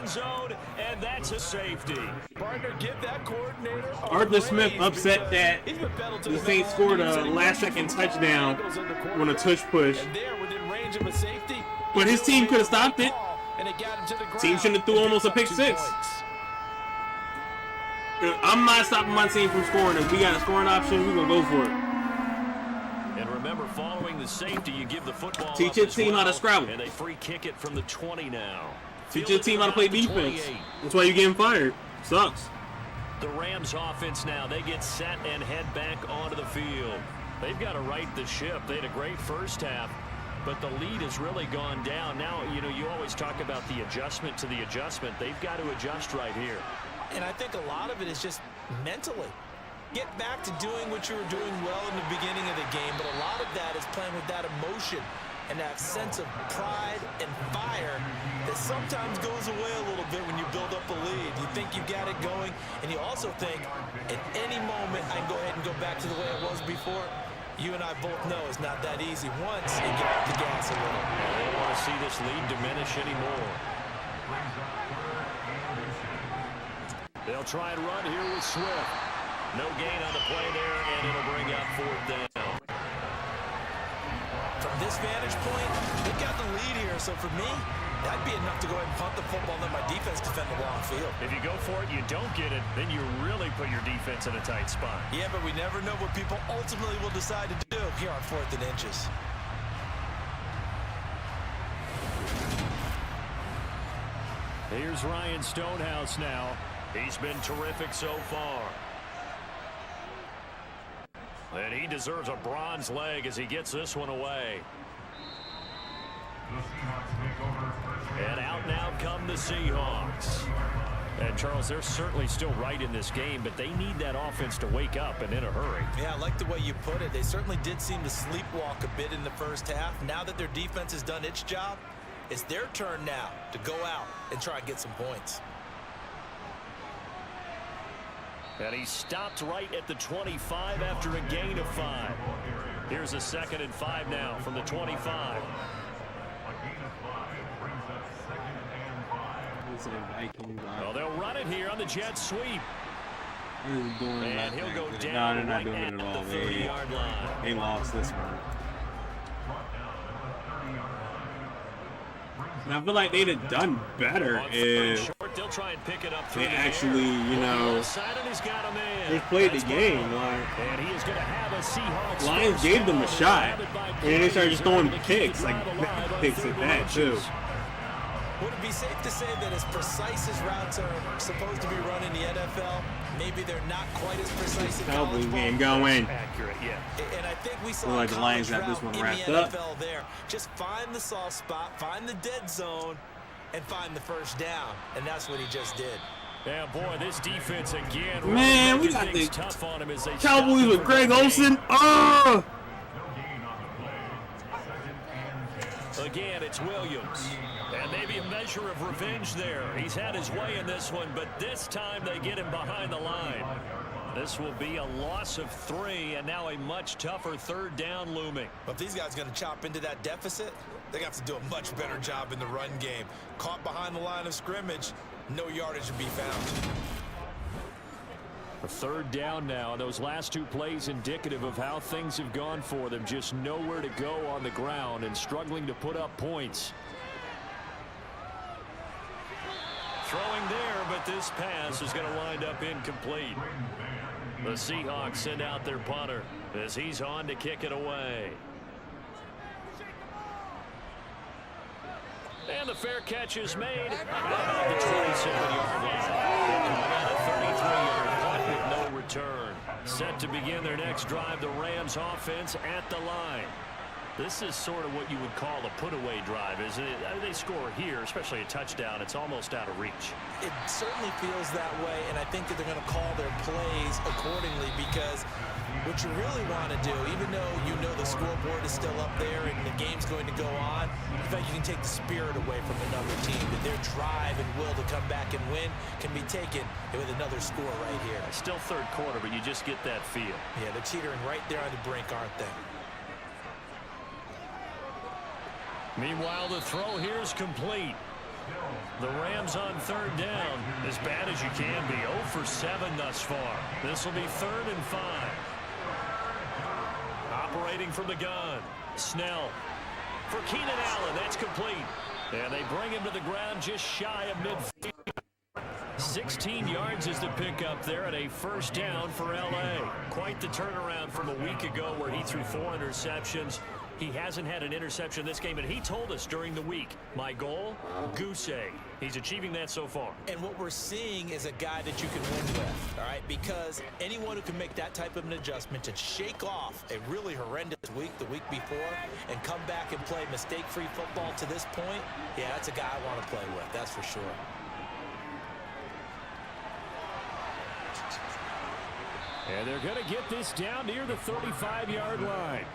S3: Zone, and that's a safety.
S4: Partner, give that coordinator
S1: Arthur Smith upset that the Saints scored a last-second touchdown on a tush push. But his team could have stopped it. Team shouldn't have threw almost a pick 6. I'm not stopping my team from scoring. If we got a scoring option, we're going to go for it.
S3: And remember, following the safety, you give the football
S1: Teach your team how to scrabble.
S3: And they free kick it from the 20 now.
S1: Teach your team how to play defense. That's why you're getting fired. Sucks.
S3: The Rams offense now, they get set and head back onto the field. They've got to right the ship. They had a great first half, but the lead has really gone down. Now, you know, you always talk about the adjustment to the adjustment. They've got to adjust right here.
S4: And I think a lot of it is just mentally. Get back to doing what you were doing well in the beginning of the game, but a lot of that is playing with that emotion and that sense of pride and fire that sometimes goes away a little bit when you build up a lead. You think you got it going, and you also think at any moment I can go ahead and go back to the way it was before. You and I both know it's not that easy once you get off the gas a little.
S3: They don't want to see this lead diminish anymore. They'll try and run here with Swift. No gain on the play there, and it'll bring up 4th down.
S4: From this vantage point, they've got the lead here, so for me, that'd be enough to go ahead and punt the football and let my defense defend the long field.
S3: If you go for it, you don't get it, then you really put your defense in a tight spot.
S4: Yeah, but we never know what people ultimately will decide to do here on 4th and inches.
S3: Here's Ryan Stonehouse now. He's been terrific so far. And he deserves a bronze leg as he gets this one away. And out now come the Seahawks. And, Charles, they're certainly still right in this game, but they need that offense to wake up and in a hurry.
S4: Yeah, I like the way you put it. They certainly did seem to sleepwalk a bit in the first half. Now that their defense has done its job, it's their turn now to go out and try and get some points.
S3: And he stopped right at the 25 after a gain of 5. Here's a 2nd and 5 now from the 25. Well, they'll run it here on the jet sweep. And he'll go down.
S1: No, they're not doing it at all.
S3: The 30-yard line.
S1: They lost this one. And I feel like they'd have done better if
S3: they'll try and pick it up
S1: they actually, you know, they played the game. Like, Lions gave them a shot, and then they started just throwing picks, like picks at that too.
S4: Would it be safe to say that as precise as routes are supposed to be run in the NFL, maybe they're not quite as precise in
S1: Cowboys
S4: college
S1: game
S4: ball?
S1: going.
S3: Accurate, yeah.
S4: And I think we saw
S1: like the Lions got this one wrapped up.
S4: There. Just find the soft spot, find the dead zone, and find the first down. And that's what he just did.
S3: Yeah, boy, this defense again.
S1: Man,
S3: really
S1: we got the
S3: tough on him as they
S1: Cowboys with Greg Olsen. Oh!
S3: Again, it's Williams. And maybe a measure of revenge there. He's had his way in this one, but this time they get him behind the line. This will be a loss of 3, and now a much tougher 3rd down looming.
S4: But if these guys are going to chop into that deficit, they're going to have to do a much better job in the run game. Caught behind the line of scrimmage, no yardage to be found.
S3: A 3rd down now, and those last 2 plays indicative of how things have gone for them. Just nowhere to go on the ground and struggling to put up points. Throwing there, but this pass is going to wind up incomplete. The Seahawks send out their punter as he's on to kick it away. And the fair catch is made about the 27-yard line. A 33-yard punt with no return. Set to begin their next drive, the Rams offense at the line. This is sort of what you would call a put-away drive, isn't it? I mean, they score here, especially a touchdown. It's almost out of reach.
S4: It certainly feels that way, and I think that they're going to call their plays accordingly because what you really want to do, even though you know the scoreboard is still up there and the game's going to go on, you think you can take the spirit away from another team, that their drive and will to come back and win can be taken with another score right here.
S3: Still 3rd quarter, but you just get that feel.
S4: Yeah, they're teetering right there on the brink, aren't they?
S3: Meanwhile, the throw here is complete. The Rams on 3rd down, as bad as you can be. 0 for 7 thus far. This will be 3rd and 5. Operating from the gun, Snell. For Keenan Allen, that's complete. And they bring him to the ground just shy of midfield. 16 yards is the pickup there and a 1st down for L.A. Quite the turnaround from a week ago where he threw 4 interceptions. He hasn't had an interception this game, and he told us during the week, my goal, goose egg. He's achieving that so far.
S4: And what we're seeing is a guy that you can win with, all right? Because anyone who can make that type of an adjustment to shake off a really horrendous week the week before and come back and play mistake-free football to this point, yeah, that's a guy I want to play with, that's for sure.
S3: And they're going to get this down near the 35-yard line.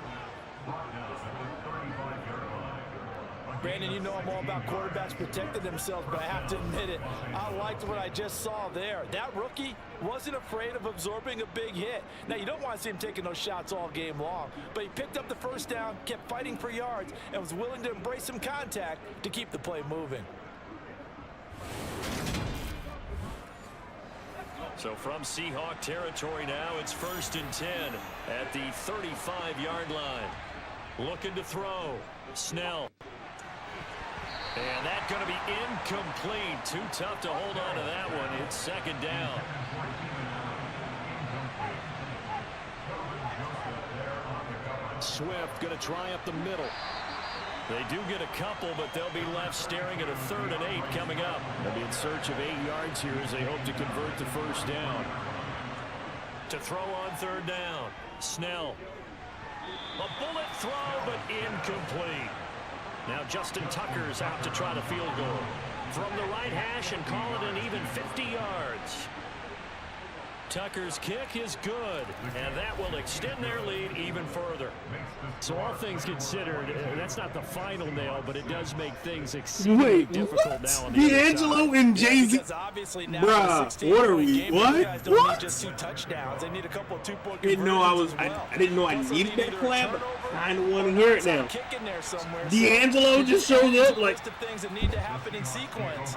S4: Brandon, you know I'm all about quarterbacks protecting themselves, but I have to admit it, I liked what I just saw there. That rookie wasn't afraid of absorbing a big hit. Now, you don't want to see him taking those shots all game long, but he picked up the first down, kept fighting for yards, and was willing to embrace some contact to keep the play moving.
S3: So from Seahawk territory now, it's 1st and 10 at the 35-yard line. Looking to throw. Snell. And that's going to be incomplete. Too tough to hold on to that one. It's 2nd down. Swift going to try up the middle. They do get a couple, but they'll be left staring at a 3rd and 8 coming up. They'll be in search of 8 yards here as they hope to convert the first down. To throw on 3rd down. Snell. A bullet throw, but incomplete. Now Justin Tucker's out to try the field goal. From the right hash and call it an even 50 yards. Tucker's kick is good, and that will extend their lead even further. So all things considered, that's not the final nail, but it does make things exceedingly difficult now on the
S1: D'Angelo and Jay-Z? Bruh, what are we? What? What?
S4: Just 2 touchdowns. They need a couple of 2-point
S1: I didn't know I needed that clap, but I kind of want to hear it now. D'Angelo just showed up like
S4: things that need to happen in sequence,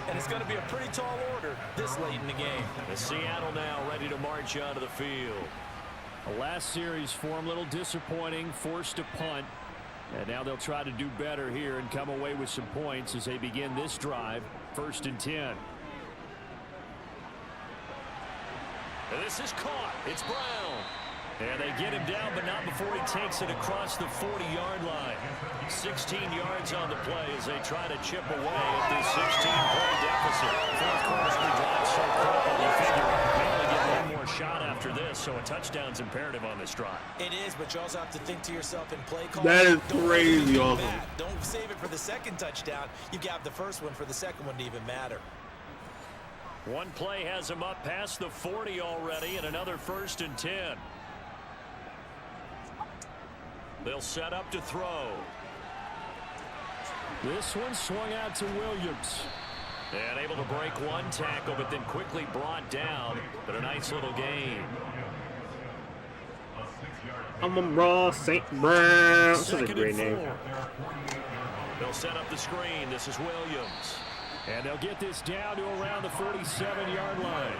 S4: and it's going to be a pretty tall order this late in the game.
S3: The Seattle now ready to march onto the field. The last series for him, a little disappointing, forced a punt. And now they'll try to do better here and come away with some points as they begin this drive. 1st and 10. And this is caught. It's Brown. And they get him down, but not before he takes it across the 40-yard line. 16 yards on the play as they try to chip away at this 16-point deficit. Fourth quarter drive so critical, you figure they only get one more shot after this, so a touchdown's imperative on this drive.
S4: It is, but you also have to think to yourself in play call.
S1: That is crazy awesome.
S4: Don't save it for the second touchdown. You got the first one for the second one to even matter.
S3: One play has him up past the 40 already, and another 1st and 10. They'll set up to throw. This one swung out to Williams. And able to break one tackle, but then quickly brought down. But a nice little gain.
S1: I'm a Ross St. Brown. That's a great name.
S3: They'll set up the screen. This is Williams. And they'll get this down to around the 47-yard line.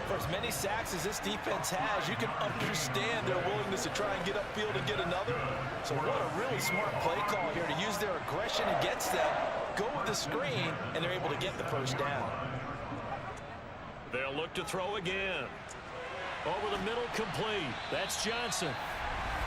S4: For as many sacks as this defense has, you can understand their willingness to try and get upfield and get another. So what a really smart play call here to use their aggression against them, go with the screen, and they're able to get the first down.
S3: They'll look to throw again. Over the middle, complete. That's Johnson.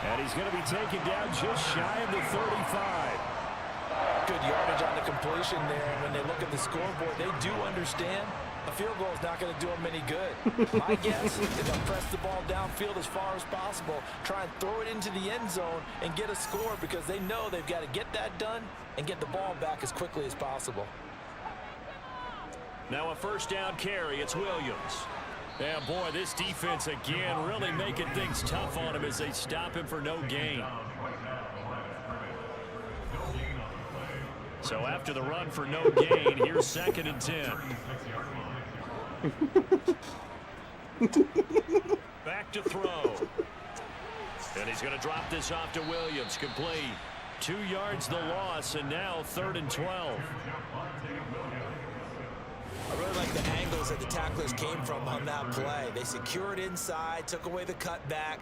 S3: And he's going to be taken down just shy of the 35.
S4: Good yardage on the completion there. And when they look at the scoreboard, they do understand a field goal is not going to do them any good. My guess is they'll press the ball downfield as far as possible, try and throw it into the end zone and get a score because they know they've got to get that done and get the ball back as quickly as possible.
S3: Now a first down carry. It's Williams. Yeah, boy, this defense again really making things tough on him as they stop him for no gain. So after the run for no gain, here's 2nd and 10. Back to throw. And he's going to drop this off to Williams. Complete. 2 yards the loss, and now 3rd and 12.
S4: I really like the angles that the tacklers came from on that play. They secured inside, took away the cutback.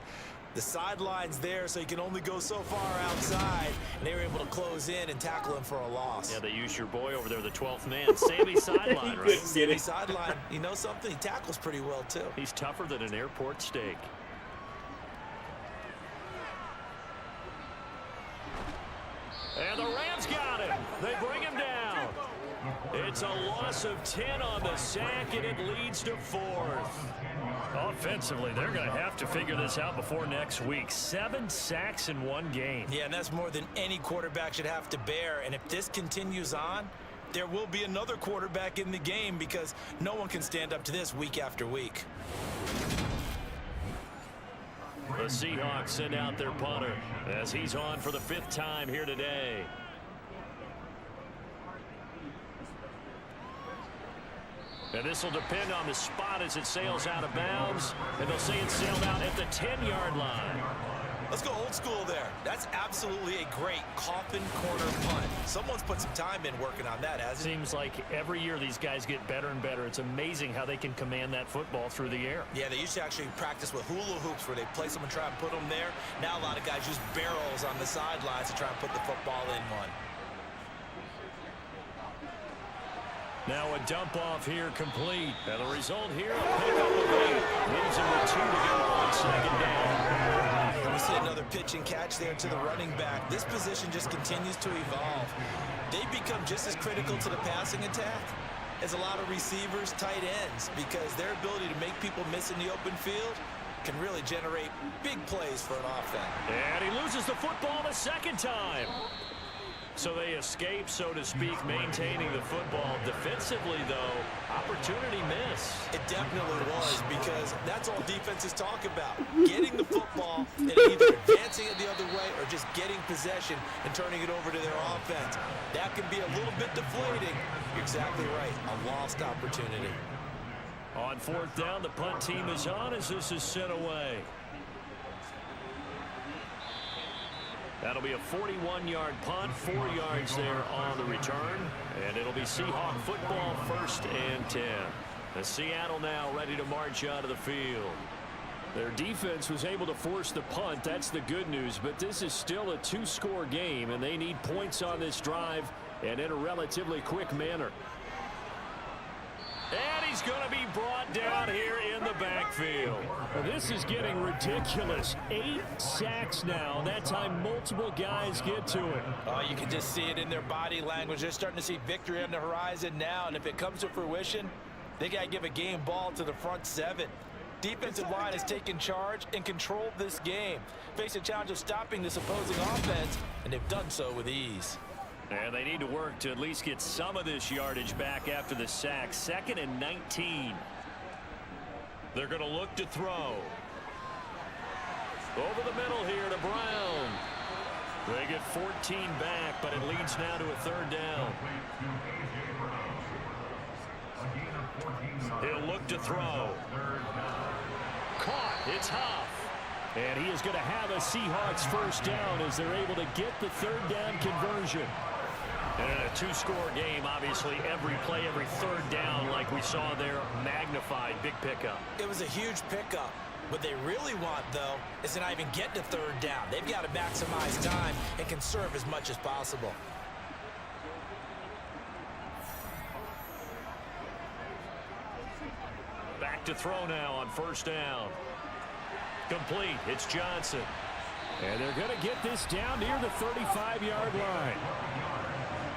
S4: The sideline's there, so you can only go so far outside. And they were able to close in and tackle him for a loss.
S3: Yeah, they used your boy over there, the 12th man. Sammy Sideline, right?
S4: Sammy Sideline. You know something? He tackles pretty well, too.
S3: He's tougher than an airport steak. They bring him down. It's a loss of 10 on the sack, and it leads to 4th. Offensively, they're going to have to figure this out before next week. 7 sacks in one game.
S4: Yeah, and that's more than any quarterback should have to bear. And if this continues on, there will be another quarterback in the game because no one can stand up to this week after week.
S3: The Seahawks send out their punter as he's on for the 5th time here today. And this will depend on the spot as it sails out of bounds. And they'll say it sailed out at the 10-yard line.
S4: Let's go old school there. That's absolutely a great coffin corner punt. Someone's put some time in working on that, hasn't it?
S3: Seems like every year these guys get better and better. It's amazing how they can command that football through the air.
S4: Yeah, they used to actually practice with hula hoops where they place them and try and put them there. Now a lot of guys use barrels on the sidelines to try and put the football in one.
S3: Now a dump off here complete. And the result here, a pickup of 8. Leaves him with 2 to go on 2nd down.
S4: And we see another pitch and catch there to the running back. This position just continues to evolve. They become just as critical to the passing attack as a lot of receivers, tight ends, because their ability to make people miss in the open field can really generate big plays for an offense.
S3: And he loses the football the 2nd time. So they escape, so to speak, maintaining the football. Defensively, though, opportunity missed.
S4: It definitely was, because that's all defenses talk about. Getting the football and either advancing it the other way or just getting possession and turning it over to their offense. That can be a little bit deflating. You're exactly right. A lost opportunity.
S3: On 4th down, the punt team is on as this is sent away. That'll be a 41-yard punt, 4 yards there on the return. And it'll be Seahawk football, 1st and 10. As Seattle now ready to march out of the field. Their defense was able to force the punt. That's the good news. But this is still a 2-score game, and they need points on this drive and in a relatively quick manner. And he's going to be brought down here in the backfield. This is getting ridiculous. 8 sacks now. That time multiple guys get to it.
S4: Oh, you can just see it in their body language. They're starting to see victory on the horizon now. And if it comes to fruition, they got to give a game ball to the front 7. Defensive line has taken charge and controlled this game. Face a challenge of stopping this opposing offense, and they've done so with ease.
S3: And they need to work to at least get some of this yardage back after the sack. 2nd and 19. They're going to look to throw. Over the middle here to Brown. They get 14 back, but it leads now to a 3rd down. He'll look to throw. Caught. It's Huff. And he is going to have a Seahawks 1st down as they're able to get the 3rd down conversion. And in a 2-score game, obviously, every play, every 3rd down, like we saw there, magnified, big pickup.
S4: It was a huge pickup. What they really want, though, is to not even get to 3rd down. They've got to maximize time and conserve as much as possible.
S3: Back to throw now on 1st down. Complete. It's Johnson. And they're going to get this down near the 35-yard line.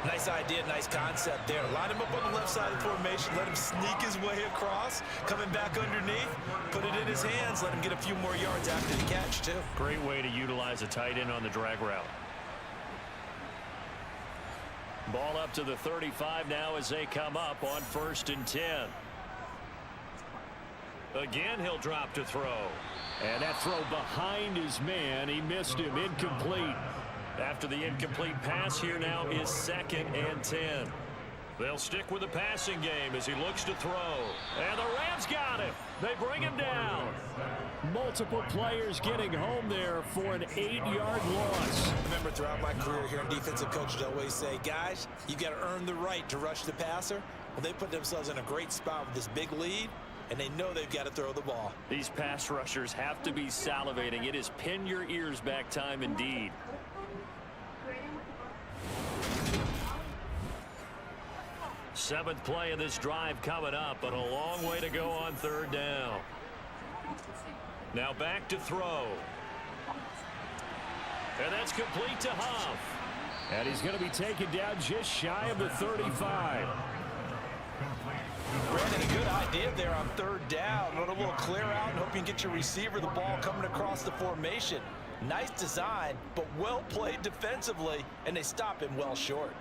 S4: Nice idea, nice concept there. Line him up on the left side of the formation. Let him sneak his way across. Coming back underneath. Put it in his hands. Let him get a few more yards after the catch, too.
S3: Great way to utilize a tight end on the drag route. Ball up to the 35 now as they come up on 1st and 10. Again, he'll drop to throw. And that throw behind his man. He missed him. Incomplete. After the incomplete pass, here now is 2nd and 10. They'll stick with the passing game as he looks to throw. And the Rams got him. They bring him down. Multiple players getting home there for an 8-yard loss.
S4: Remember, throughout my career here in defensive coaches always say, guys, you got to earn the right to rush the passer. Well, they put themselves in a great spot with this big lead, and they know they've got to throw the ball.
S3: These pass rushers have to be salivating. It is pin your ears back time indeed. Seventh play of this drive coming up, but a long way to go on 3rd down. Now back to throw. And that's complete to Huff. And he's going to be taken down just shy of the 35.
S4: Brandon, a good idea there on third down. Run a little clear out and hope you can get your receiver the ball coming across the formation. Nice design, but well played defensively, and they stop him well short.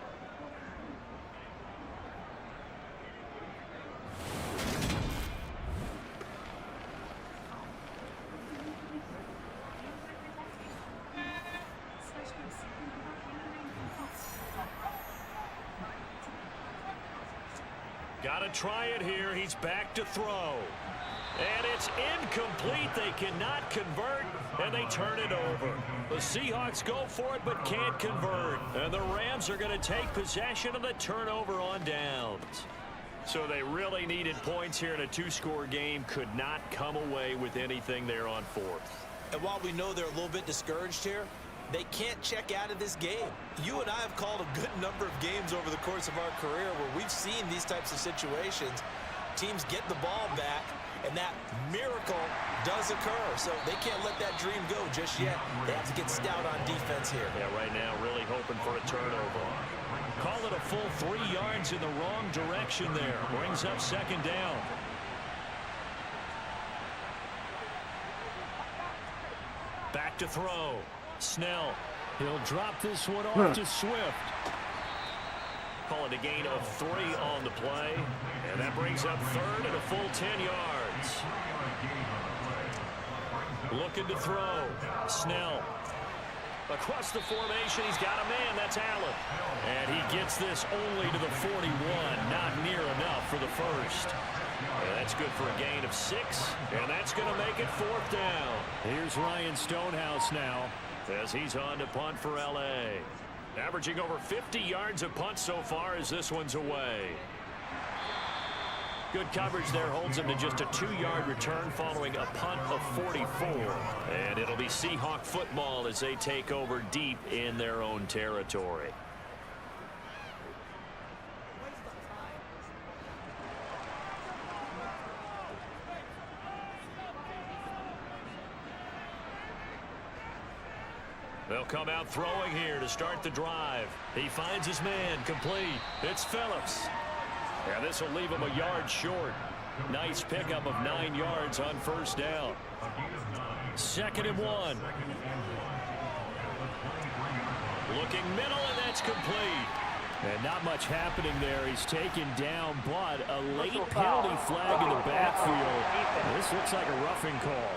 S3: Got to try it here. He's back to throw. And it's incomplete. They cannot convert, and they turn it over. The Seahawks go for it but can't convert. And the Rams are going to take possession of the turnover on downs. So they really needed points here in a two-score game. Could not come away with anything there on fourth.
S4: And while we know they're a little bit discouraged here, they can't check out of this game. You and I have called a good number of games over the course of our career where we've seen these types of situations. Teams get the ball back, and that miracle does occur. So they can't let that dream go just yet. They have to get stout on defense here.
S3: Yeah, right now really hoping for a turnover. Call it a full 3 yards in the wrong direction there. Brings up second down. Back to throw. Snell. He'll drop this one off to Swift. Call it a gain of 3 on the play. And that brings up third and a full 10 yards. Looking to throw. Snell. Across the formation, he's got a man. That's Allen. And he gets this only to the 41. Not near enough for the first. And that's good for a gain of 6. And that's going to make it fourth down. Here's Ryan Stonehouse now as he's on to punt for L.A. Averaging over 50 yards a punt so far as this one's away. Good coverage there holds him to just a 2-yard return following a punt of 44. And it'll be Seahawk football as they take over deep in their own territory. They'll come out throwing here to start the drive. He finds his man complete. It's Phillips. Yeah, this will leave him a yard short. Nice pickup of 9 yards on first down. 2nd and 1. Looking middle, and that's complete. And not much happening there. He's taken down, but a late penalty flag in the backfield. This looks like a roughing call.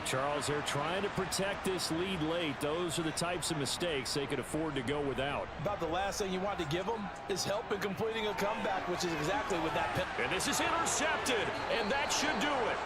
S3: Charles, they're trying to protect this lead late. Those are the types of mistakes they could afford to go without.
S4: About the last thing you want to give them is help in completing a comeback, which is exactly what that penalty.
S3: And this is intercepted, and that should do it.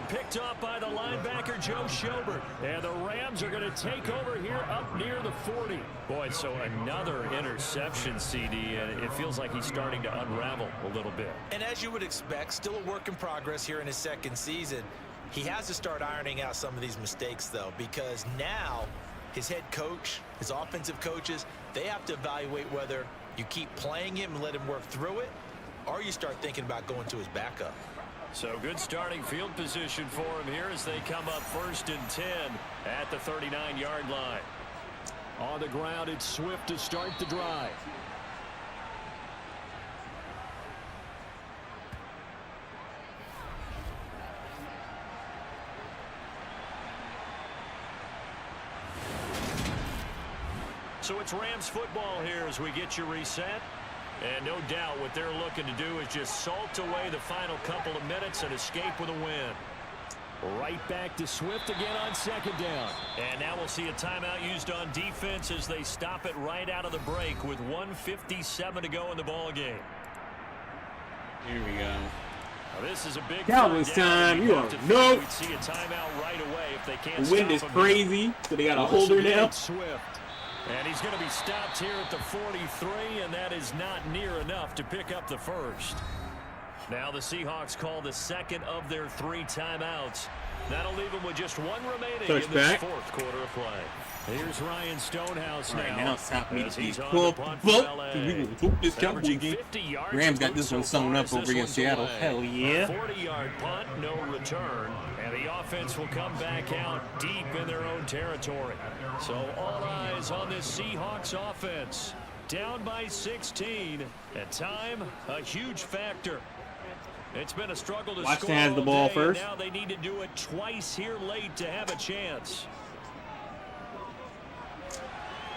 S3: Picked up by the linebacker, Joe Schobert. And the Rams are going to take over here up near the 40. Boy, so another interception, CD, and it feels like he's starting to unravel a little bit.
S4: And as you would expect, still a work in progress here in his second season. He has to start ironing out some of these mistakes, though, because now his head coach, his offensive coaches, they have to evaluate whether you keep playing him and let him work through it, or you start thinking about going to his backup.
S3: So good starting field position for him here as they come up 1st and 10 at the 39-yard line. On the ground, it's Swift to start the drive. So it's Rams football here as we get you reset. And no doubt what they're looking to do is just salt away the final couple of minutes and escape with a win. Right back to Swift again on 2nd down. And now we'll see a timeout used on defense as they stop it right out of the break with 1:57 to go in the ball game.
S1: Here we go.
S3: Now this is a big
S1: Cowboys time. You are nope.
S3: We'd see a timeout right away if they can't.
S1: The wind is crazy, so they got a holder now.
S3: Swift. And he's going to be stopped here at the 43, and that is not near enough to pick up the first. Now the Seahawks call the second of their 3 timeouts. That'll leave them with just 1 remaining in this fourth quarter of play. Here's Ryan Stonehouse
S1: now it's time for me to be
S3: pull
S1: vote. We gonna talk this Cowboy game. Rams got this one sewn up over against Seattle. Hell yeah.
S3: 40-yard punt, no return. And the offense will come back out deep in their own territory. So all eyes on this Seahawks offense. Down by 16. At time, a huge factor. It's been a struggle to
S1: Washington
S3: score
S1: has the ball
S3: day,
S1: first.
S3: Now they need to do it twice here late to have a chance.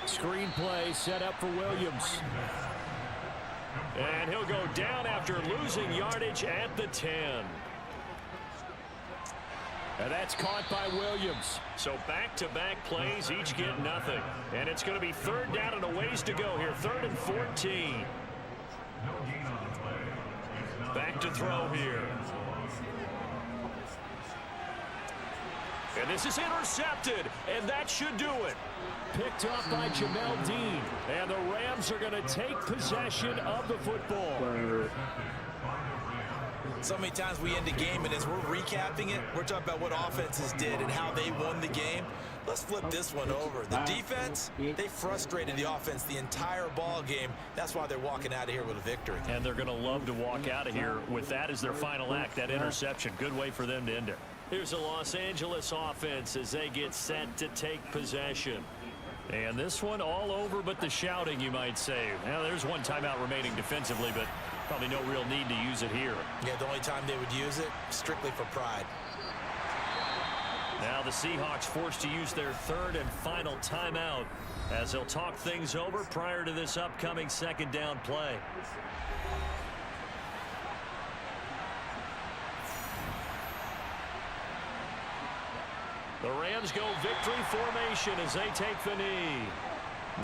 S3: Screen play set up for Williams. And he'll go down after losing yardage at the 10. And that's caught by Williams. So back-to-back plays, each get nothing. And it's going to be 3rd down and a ways to go here. 3rd and 14. Back to throw here. And this is intercepted, and that should do it. Picked off by Jamel Dean. And the Rams are going to take possession of the football.
S4: So many times we end a game, and as we're recapping it, we're talking about what offenses did and how they won the game. Let's flip this one over. The defense, they frustrated the offense the entire ball game. That's why they're walking out of here with a victory.
S3: And they're going to love to walk out of here with that as their final act, that interception. Good way for them to end it. Here's the Los Angeles offense as they get set to take possession. And this one all over but the shouting, you might say. Now, there's 1 timeout remaining defensively, but probably no real need to use it here.
S4: Yeah, the only time they would use it, strictly for pride.
S3: Now the Seahawks forced to use their 3rd and final timeout as they'll talk things over prior to this upcoming 2nd down play. The Rams go victory formation as they take the knee.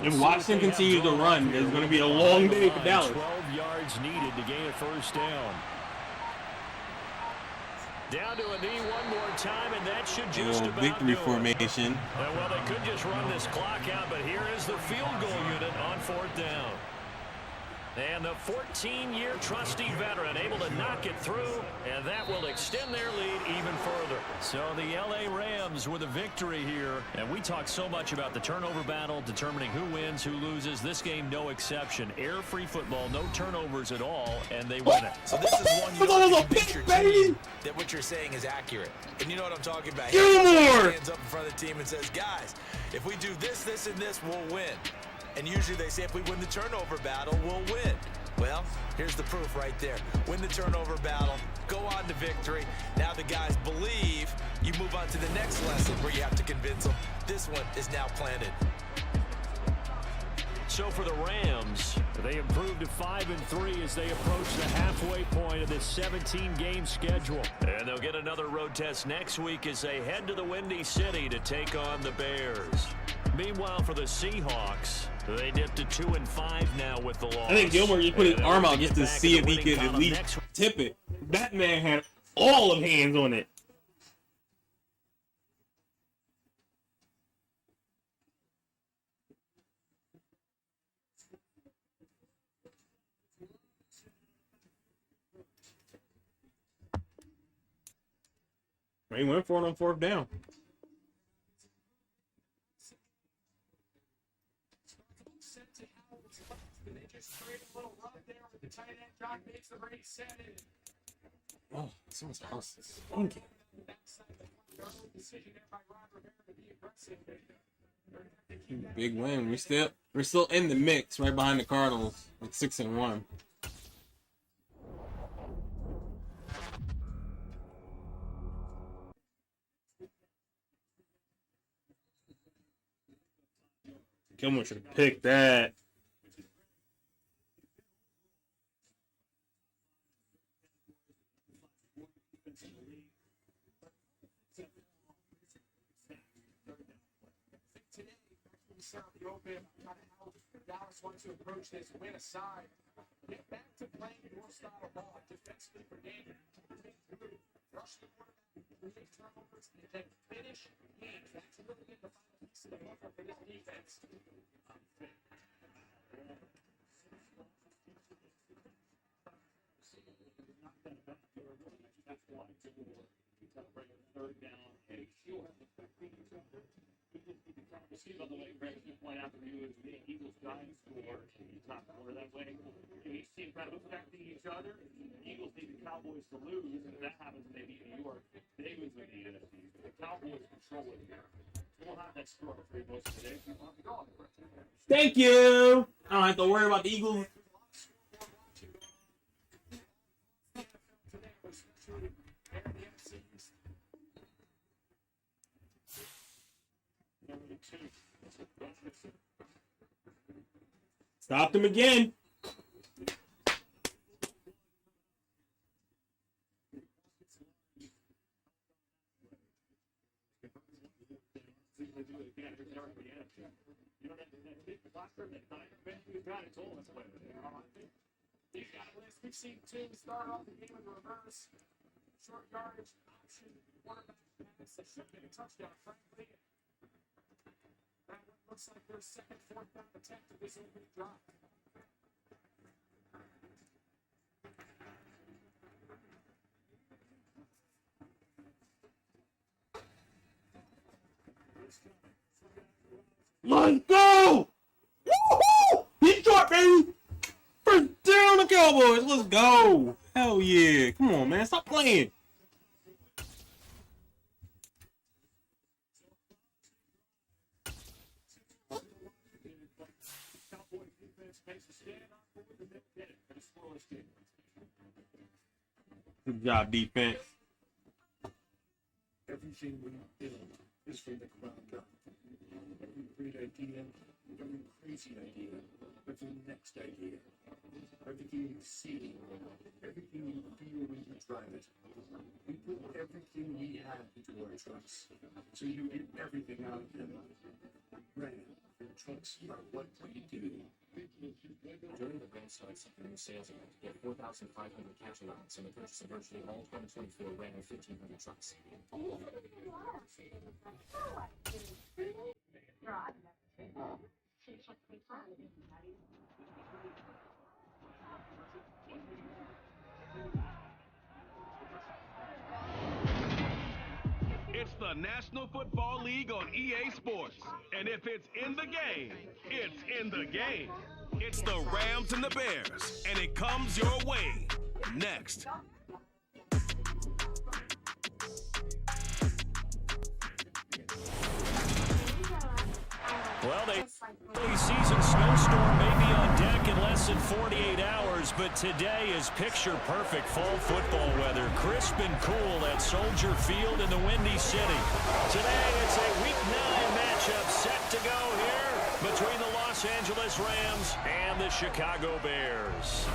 S1: If Washington continues to run, there's going to be a long day for Dallas.
S3: 12 yards needed to gain a 1st down. Down to a knee one more time, and that should just about
S1: victory
S3: do it.
S1: formation.
S3: Well, they could just run this clock out, but here is the field goal unit on 4th down. And the 14-year trusty veteran able to knock it through, and that will extend their lead even further. So the L.A. Rams with a victory here. And we talk so much about the turnover battle, determining who wins, who loses. This game, no exception. Air-free football, no turnovers at all, and they win it.
S4: So this is one you don't convince your team that what you're saying is accurate. And you know what I'm talking about. He stands up in front of the team and says, guys, if we do this, this, and this, we'll win. And usually they say if we win the turnover battle, we'll win. Well, here's the proof right there. Win the turnover battle, go on to victory. Now the guys believe. You move on to the next lesson where you have to convince them. This one is now planted.
S3: So for the Rams, they improved to 5-3 as they approach the halfway point of this 17-game schedule. And they'll get another road test next week as they head to the Windy City to take on the Bears. Meanwhile, for the Seahawks, they dipped to 2-5 now with the loss.
S1: I think Gilmore just put his arm out just to see if he could at least tip it. That man had all of hands on it. He went for it on 4th down. Oh, someone's house is funky. Big win. We're still in the mix, right behind the Cardinals at 6-1. Gilmore should have picked that.
S8: Dallas wants to approach this win aside. Get back to playing your style of ball. Defensively for David. Rush the quarterback, create turnovers, and then finish games. That's really in the final piece of the puzzle for this defense. Third down, and still have to affect each other. See, by the way, Greg, you point out to you is the Eagles Giants score. It's not order that way. You see kind of affecting each other. The Eagles need the Cowboys to lose, and if that happens, they beat New York. They lose in the NFC. The Cowboys control it here. We'll have that score for you boys today. You want to go on it.
S1: Thank you. I don't have to worry about the Eagles. Stopped him again.
S8: We've seen teams start off the game in reverse, short yardage, option, quarterback pass. It should be a touchdown, frankly. That looks like their second, fourth down attempt of this opening drive.
S1: Let's go! Woo-hoo! He's short, baby! First down the Cowboys. Let's go! Hell yeah! Come on, man. Stop playing. Good job, defense.
S8: Everything we build is from the ground up. Every great idea, every crazy idea, every next idea, everything you see, everything you feel when you drive it. We put everything we have into our trucks, so you get everything out of them. Brand, your trucks are what we do.
S9: During the Ram Starts new sales event, get 4,500 cash allowance on the purchase of virtually all 2024 Ram 1500 trucks.
S2: It's the National Football League on EA Sports. And if it's in the game, it's in the game. It's the Rams and the Bears, and it comes your way next.
S7: Well, early season snowstorm may be on deck in less than 48 hours, but today is picture-perfect fall football weather. Crisp and cool at Soldier Field in the Windy City. Today, it's a Week 9 matchup set to go here between the Los Angeles Rams and the Chicago Bears.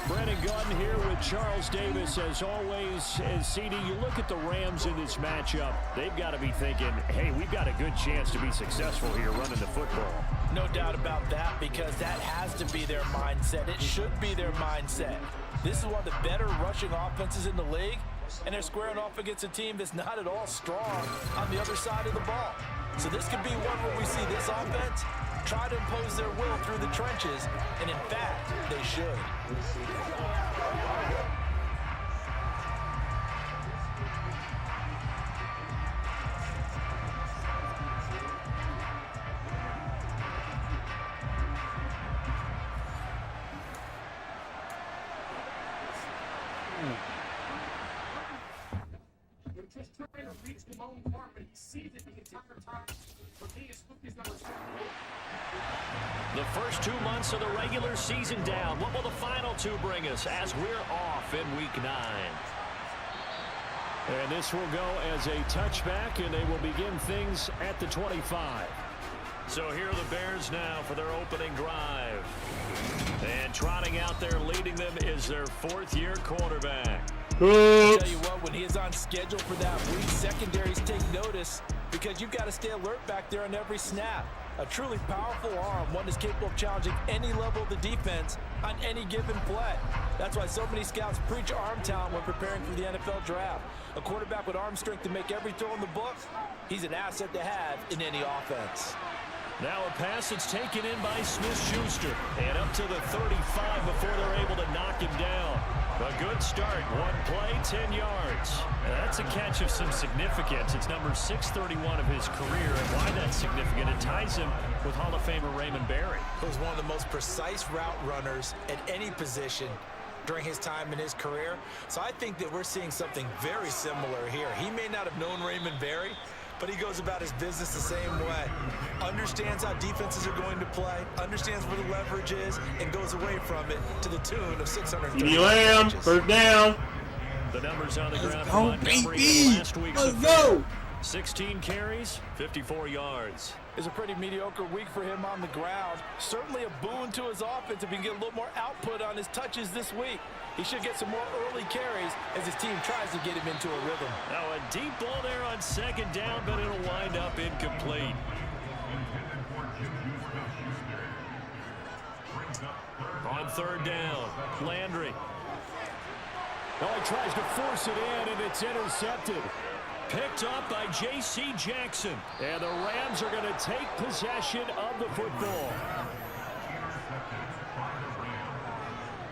S7: Brennan Gunn here with Charles Davis, as always. As CD, you look at the Rams in this matchup, they've got to be thinking, hey, we've got a good chance to be successful here running the football.
S4: No doubt about that, because that has to be their mindset. It should be their mindset. This is one of the better rushing offenses in the league, and they're squaring off against a team that's not at all strong on the other side of the ball. So this could be one where we see this offense try to impose their will through the trenches, and in fact, they should.
S8: They're just trying to reach the lone part, but he sees it the entire time.
S7: The first 2 months of the regular season down. What will the final two bring us as we're off in Week 9? And this will go as a touchback, and they will begin things at the 25. So here are the Bears now for their opening drive. And trotting out there leading them is their fourth-year quarterback.
S4: I'll tell you what, when he is on schedule for that week, secondaries take notice because you've got to stay alert back there on every snap. A truly powerful arm, one that's capable of challenging any level of the defense on any given play. That's why so many scouts preach arm talent when preparing for the NFL draft. A quarterback with arm strength to make every throw in the book, he's an asset to have in any offense.
S7: Now a pass that's taken in by Smith-Schuster. And up to the 35 before they're able to knock him down.
S3: A good start. One play, 10 yards. That's a catch of some significance. It's number 631 of his career. And why that's significant, it ties him with Hall of Famer Raymond Berry.
S4: He was one of the most precise route runners at any position during his time in his career. So I think that we're seeing something very similar here. He may not have known Raymond Berry, but he goes about his business the same way. Understands how defenses are going to play, understands where the leverage is, and goes away from it to the tune of 630
S1: Lamb, first down.
S3: The numbers on the ground for
S1: go,
S3: Montgomery
S1: baby.
S3: in last week's
S1: Let's
S3: affair.
S1: go.
S3: 16 carries, 54 yards.
S10: It's a pretty mediocre week for him on the ground. Certainly a boon to his offense if he can get a little more output on his touches this week. He should get some more early carries as his team tries to get him into a rhythm.
S3: Now a deep ball there on second down, but it'll wind up incomplete. On third down, Landry.
S10: Oh, he tries to force it in, and it's intercepted.
S3: Picked up by J.C. Jackson. And the Rams are going to take possession of the football.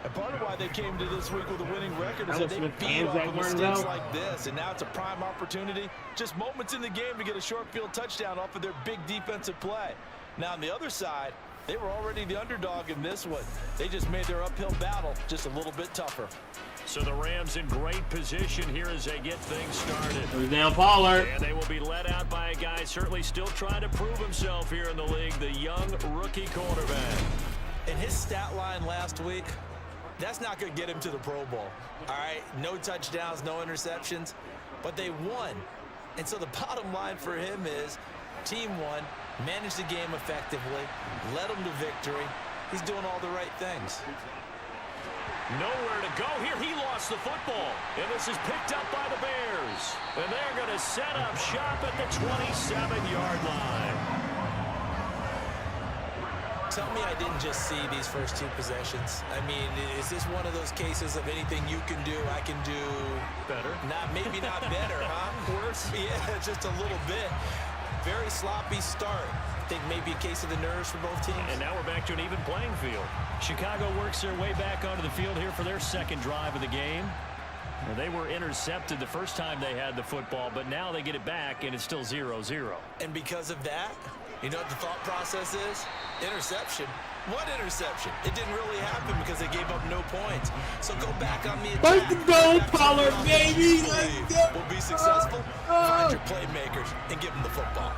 S10: And part of why they came to this week with a winning record is
S1: Alex
S10: that they
S1: Smith
S10: beat
S1: hands
S10: off
S1: that
S10: of
S1: one
S10: mistakes
S1: out.
S10: like this. And now it's a prime opportunity. Just moments in the game to get a short field touchdown off of their big defensive play. Now on the other side, they were already the underdog in this one. They just made their uphill battle just a little bit tougher.
S3: So the Rams in great position here as they get things started.
S1: First down, Pollard.
S3: And they will be led out by a guy certainly still trying to prove himself here in the league, the young rookie quarterback.
S4: In his stat line last week, that's not going to get him to the Pro Bowl. All right, no touchdowns, no interceptions, but they won. And so the bottom line for him is team won, managed the game effectively, led them to victory. He's doing all the right things.
S3: Nowhere to go here. He lost the football. And this is picked up by the Bears. And they're going to set up shop at the 27-yard line.
S4: Tell me I didn't just see these first two possessions. I mean, is this one of those cases of anything you can do, I can do
S3: better?
S4: Maybe not better, huh?
S3: Worse?
S4: Yeah, just a little bit. Very sloppy start. I think maybe a case of the nerves for both teams.
S3: And now we're back to an even playing field. Chicago works their way back onto the field here for their second drive of the game. Well, they were intercepted the first time they had the football, but now they get it back, and it's still 0-0.
S4: And because of that, you know what the thought process is? Interception. What interception? It didn't really happen because they gave up no points. So go back on the attack.
S1: Let's go, Pollard, baby. Let's go.
S4: We'll be successful. Find your playmakers and give them the football.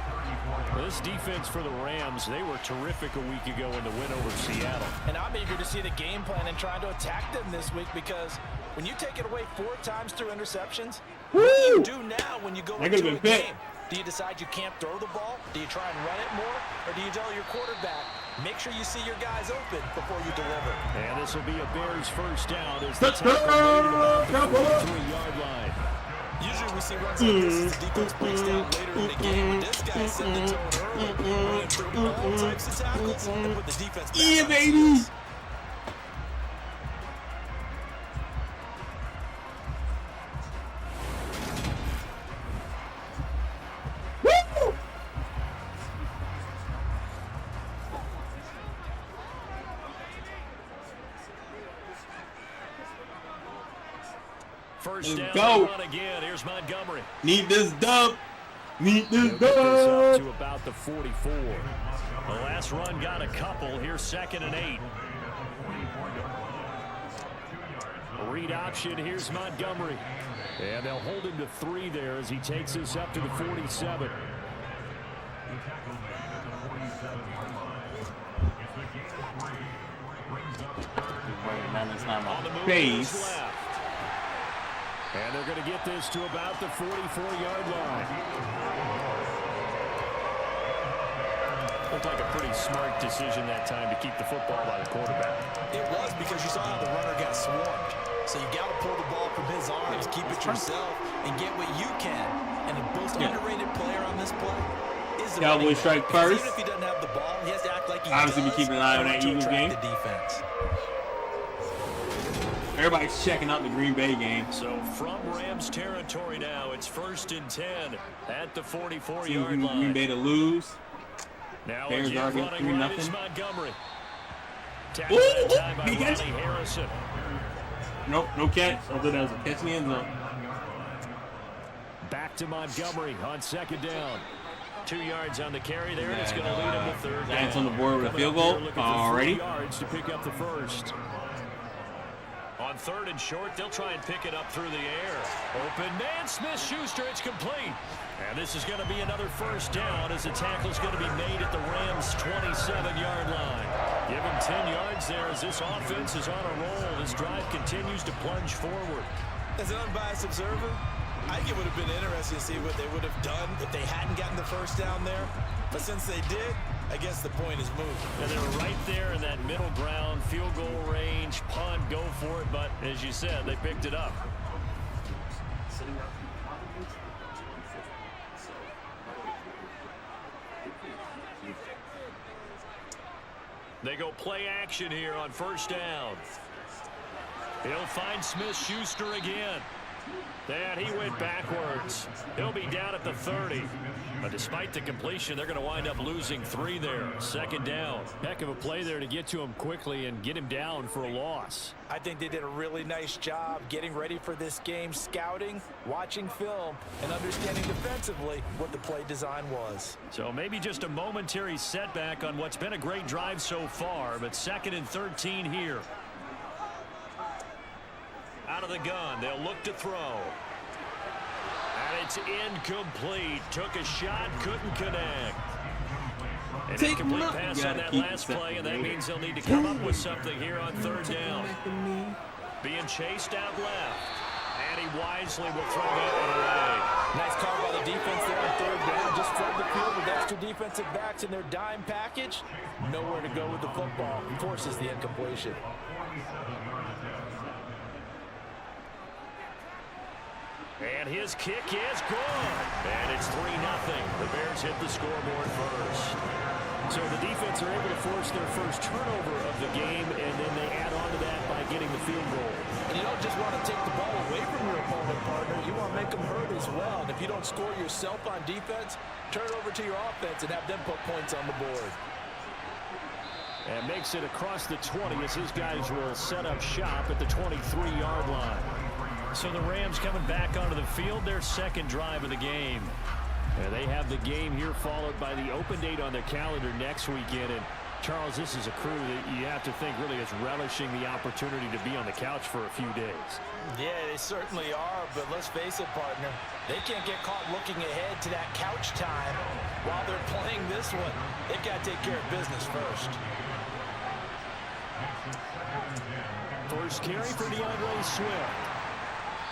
S3: Well, this defense for the Rams, they were terrific a week ago in the win over Seattle.
S10: And I'm eager to see the game plan and trying to attack them this week because when you take it away 4 times through interceptions, what do you do now when you go into a game? Do you decide you can't throw the ball? Do you try and run it more? Or do you tell your quarterback, make sure you see your guys open before you deliver?
S3: And this will be a Bears first down as the tackle made about the 43-yard line.
S4: Usually we see runs like this as the defense breaks down later in the game. But this guy set the tone early, running through all types of tackles and put the defense back.
S1: Yeah, baby.
S3: First down,
S1: go.
S3: run again. Here's Montgomery.
S1: Need this dub. Need this
S3: They'll get this up
S1: dub.
S3: to about the 44. The last run got a couple. Here's 2nd and 8. A read option. Here's Montgomery. And they'll hold him to 3 there as he takes us up to the 47. On the move to his
S1: Face.
S3: left. And they're going to get this to about the 44-yard line. Looked like a pretty smart decision that time to keep the football by the quarterback.
S4: It was because you saw how the runner got swarmed. So you got to pull the ball from his arms, keep it yourself, and get what you can. And the most underrated player on this play is the
S1: Cowboys strike first.
S4: Even if he doesn't have the ball, he has to act like he
S1: Obviously,
S4: does
S1: be keeping an eye on that
S4: to
S1: Eagles
S4: attract
S1: game.
S4: the defense.
S1: Everybody's checking out the Green Bay game.
S3: So from Rams territory now, it's 1st and 10 at the 44-yard
S1: Green
S3: line.
S1: Bay to lose.
S3: Now
S1: Bears
S3: again
S1: are getting
S3: running right
S1: 3-0.
S3: is Montgomery. Tackled that time by
S1: he
S3: Ronnie
S1: gets-
S3: Harrison.
S1: Nope, no catch. I thought that was a catch in the end zone.
S3: Back to Montgomery on second down. 2 yards on the carry there, and it's going to lead him to third down.
S1: Giants on the board with a field goal. Already.
S3: 3 yards to pick up the first. On third and short, they'll try and pick it up through the air. Open man, Smith-Schuster, it's complete. And this is going to be another first down as the tackle's going to be made at the Rams' 27-yard line. Give him 10 yards there as this offense is on a roll. This drive continues to plunge forward.
S10: As an unbiased observer, I think it would have been interesting to see what they would have done if they hadn't gotten the first down there. But since they did, I guess the point is moved.
S3: And they were right there in that middle ground, field goal range, punt, go for it. But as you said, they picked it up. They go play action here on first down. He'll find Smith-Schuster again. And he went backwards. He'll be down at the 30. But despite the completion, they're going to wind up losing 3 there. Second down. Heck of a play there to get to him quickly and get him down for a loss.
S10: I think they did a really nice job getting ready for this game, scouting, watching film, and understanding defensively what the play design was.
S3: So maybe just a momentary setback on what's been a great drive so far, but 2nd and 13 here. Out of the gun, they'll look to throw. And it's incomplete. Took a shot, couldn't connect. An incomplete pass on that last play, and that means they'll need to come up with something here on third down. Being chased out left. And he wisely will throw that one away.
S10: Nice call by the defense there on third down. Just flood the field with extra defensive backs in their dime package. Nowhere to go with the football. Forces the incompletion.
S3: And his kick is good. And it's 3-0. The Bears hit the scoreboard first. So the defense are able to force their first turnover of the game, and then they add on to that by getting the field goal.
S10: And you don't just want to take the ball away from your opponent, partner. You want to make them hurt as well. And if you don't score yourself on defense, turn it over to your offense and have them put points on the board.
S3: And makes it across the 20 as his guys will set up shop at the 23-yard line. So the Rams coming back onto the field, their second drive of the game. And they have the game here followed by the open date on their calendar next weekend. And Charles, this is a crew that you have to think really is relishing the opportunity to be on the couch for a few days.
S10: Yeah, they certainly are, but let's face it, partner. They can't get caught looking ahead to that couch time while they're playing this one. They've got to take care of business first.
S3: First carry for DeAndre Swift.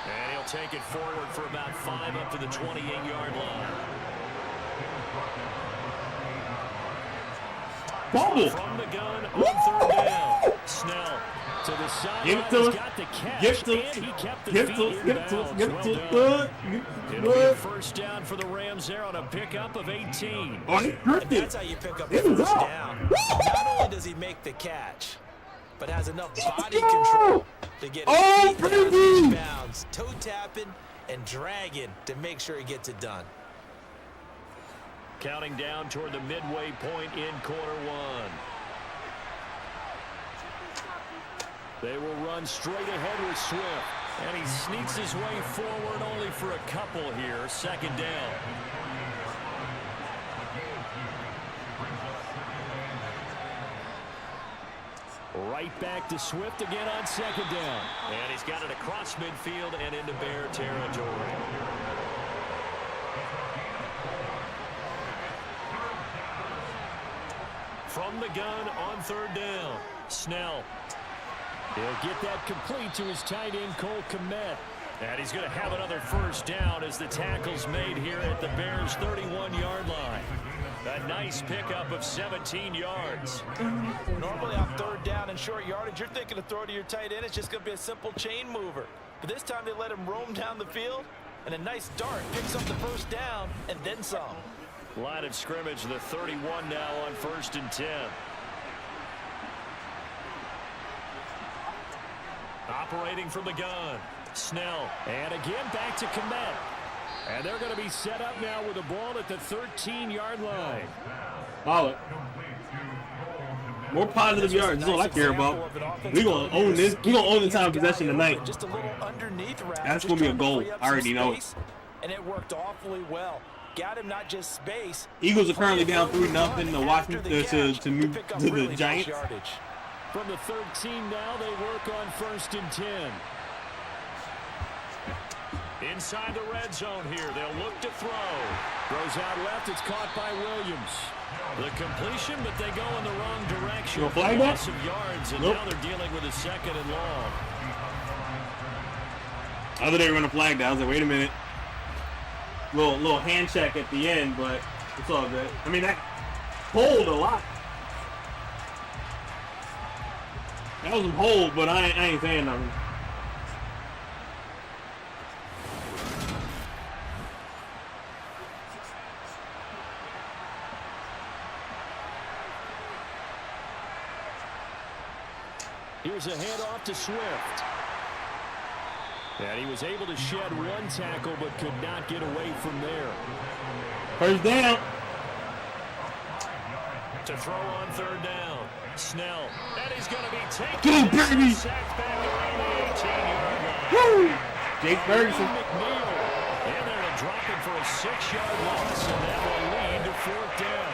S3: And he'll take it forward for about 5 up to the 28-yard line.
S1: Ball.
S3: From the gun on third down. Snell to the side.
S1: Give it to him.
S3: Got the catch.
S1: Give it to
S3: and
S1: him.
S3: he kept the
S1: Give it
S3: feet
S1: to him. Give it to
S3: inbounds.
S1: him. Give it to
S3: Well
S1: him.
S3: done.
S1: Good.
S3: It'll be a first down for the Rams there on a pickup of 18.
S1: Oh, he
S10: And that's how you pick up a first down. Not only does he make the catch, but has enough body control to get his feet down these bounds, toe tapping and dragging to make sure he gets it done.
S3: Counting down toward the midway point in quarter one. They will run straight ahead with Swift. And he sneaks his way forward only for a couple here. Second down. Right back to Swift again on second down. And he's got it across midfield and into Bear territory. From the gun on third down. Snell. He'll get that complete to his tight end, Cole Kmet. And he's going to have another first down as the tackle's made here at the Bears' 31-yard line. A nice pickup of 17 yards.
S10: Normally on third down and short yardage, you're thinking to throw to your tight end. It's just going to be a simple chain mover. But this time they let him roam down the field, and a nice dart picks up the first down and then some.
S3: Line of scrimmage, the 31 now on 1st and 10. Operating from the gun. Snell. And again back to Kmet. And they're going to be set up now with the ball at the 13-yard line.
S1: Ball it. More positive yards. That's all I care about. We gonna own this. We gonna own the time of possession tonight.
S10: Just a little underneath route.
S1: That's gonna be a goal. I already know it.
S10: And it worked awfully well. Got him not just space.
S1: Eagles are currently down 3-0 to Washington to the Giants.
S3: From the 13 now, they work on 1st and 10. Inside the red zone here, they'll look to throw. Throws out left, it's caught by Williams. The completion, but they go in the wrong direction.
S1: You flag that?
S3: Loss of yards, and
S1: Nope.
S3: now they're dealing with a 2nd and long.
S1: I thought they were gonna flag that. I was like, wait a minute. Little hand check at the end, but it's all good. I mean, that pulled a lot. That was a hold, but I ain't saying nothing.
S3: Here's a handoff to Swift. And he was able to shed one tackle, but could not get away from there.
S1: First down.
S3: To throw on 3rd down. Snell. And he's going to be taken.
S1: Go, baby!
S3: Sacked back around the 18-yard line.
S1: Woo! Jake Ferguson.
S3: McNeil. And they're dropping for a 6-yard loss, and that will lead to 4th down.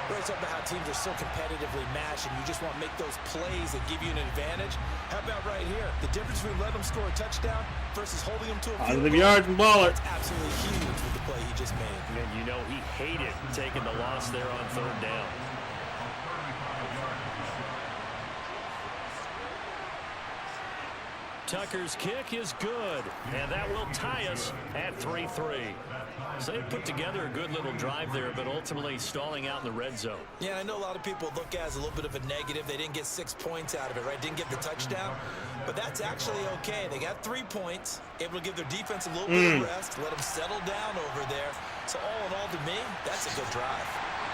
S10: We're talking about how teams are so competitively matched, and you just want to make those plays that give you an advantage. How about right here? The difference between letting them score a touchdown versus holding them to a field
S1: Positive
S10: goal.
S1: yards from Baller.
S10: It's absolutely huge with the play he just made.
S3: And you know he hated taking the loss there on 3rd down. Tucker's kick is good, and that will tie us at 3-3. So they put together a good little drive there, but ultimately stalling out in the red zone.
S10: Yeah, I know a lot of people look at it as a little bit of a negative. They didn't get 6 points out of it, right? Didn't get the touchdown. But that's actually okay. They got 3 points, able to give their defense a little bit of rest, let them settle down over there. So all in all, to me, that's a good drive.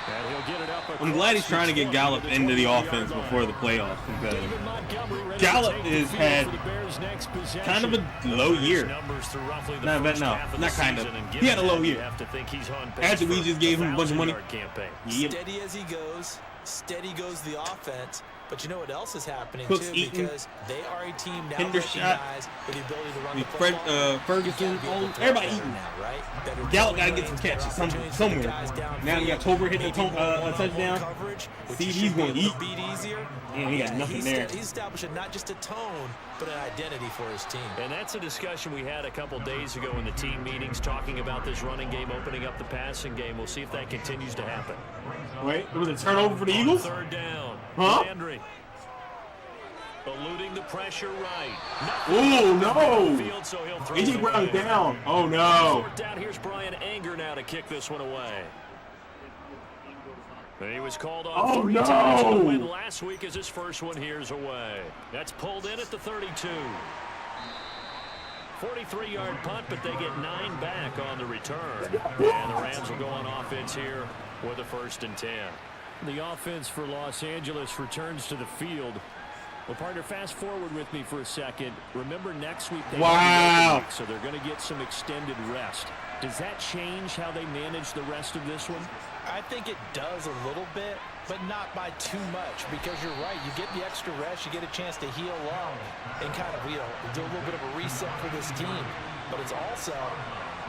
S3: And he'll get it up.
S1: I'm glad he's trying to get Gallup into the offense before the playoffs, because Gallup has had kind of a low year. Not kind of. He had a low year. After we just gave him a bunch of money. Yep.
S10: Steady as he goes. Steady goes the offense. But you know what else is happening,
S1: Cooks
S10: too?
S1: eating.
S10: Because they are a team now
S1: Hendershot.
S10: recognized with the ability to run the football.
S1: Ferguson, everybody eating. Gallup got to get some catches somewhere. Now you got Tolbert hitting a touchdown. CD's going to eat. And he got nothing there.
S10: He's establishing not just a tone, but an identity for his team.
S3: And that's a discussion we had a couple days ago in the team meetings, talking about this running game, opening up the passing game. We'll see if that continues to happen.
S1: Wait, it was a turnover for the Eagles?
S3: 3rd down.
S1: Huh?
S3: Landry. Eluding the pressure right.
S1: Oh, no.
S3: Field, so he'll throw
S1: A.J. Brown's down. Oh, no.
S3: Down. Here's Brian Anger now to kick this one away. And he was called on 3 times to win last week as his first one here's away. That's pulled in at the 32. 43-yard punt, but they get 9 back on the return. And the Rams will go on offense here with a 1st and 10. The offense for Los Angeles returns to the field. Well, partner, fast forward with me for a second. Remember, next week they
S1: wow.
S3: So they're going to get some extended rest. Does that change how they manage the rest of this one?
S10: I think it does a little bit, but not by too much, because you're right. You get the extra rest, you get a chance to heal up and kind of, do a little bit of a reset for this team. But it's also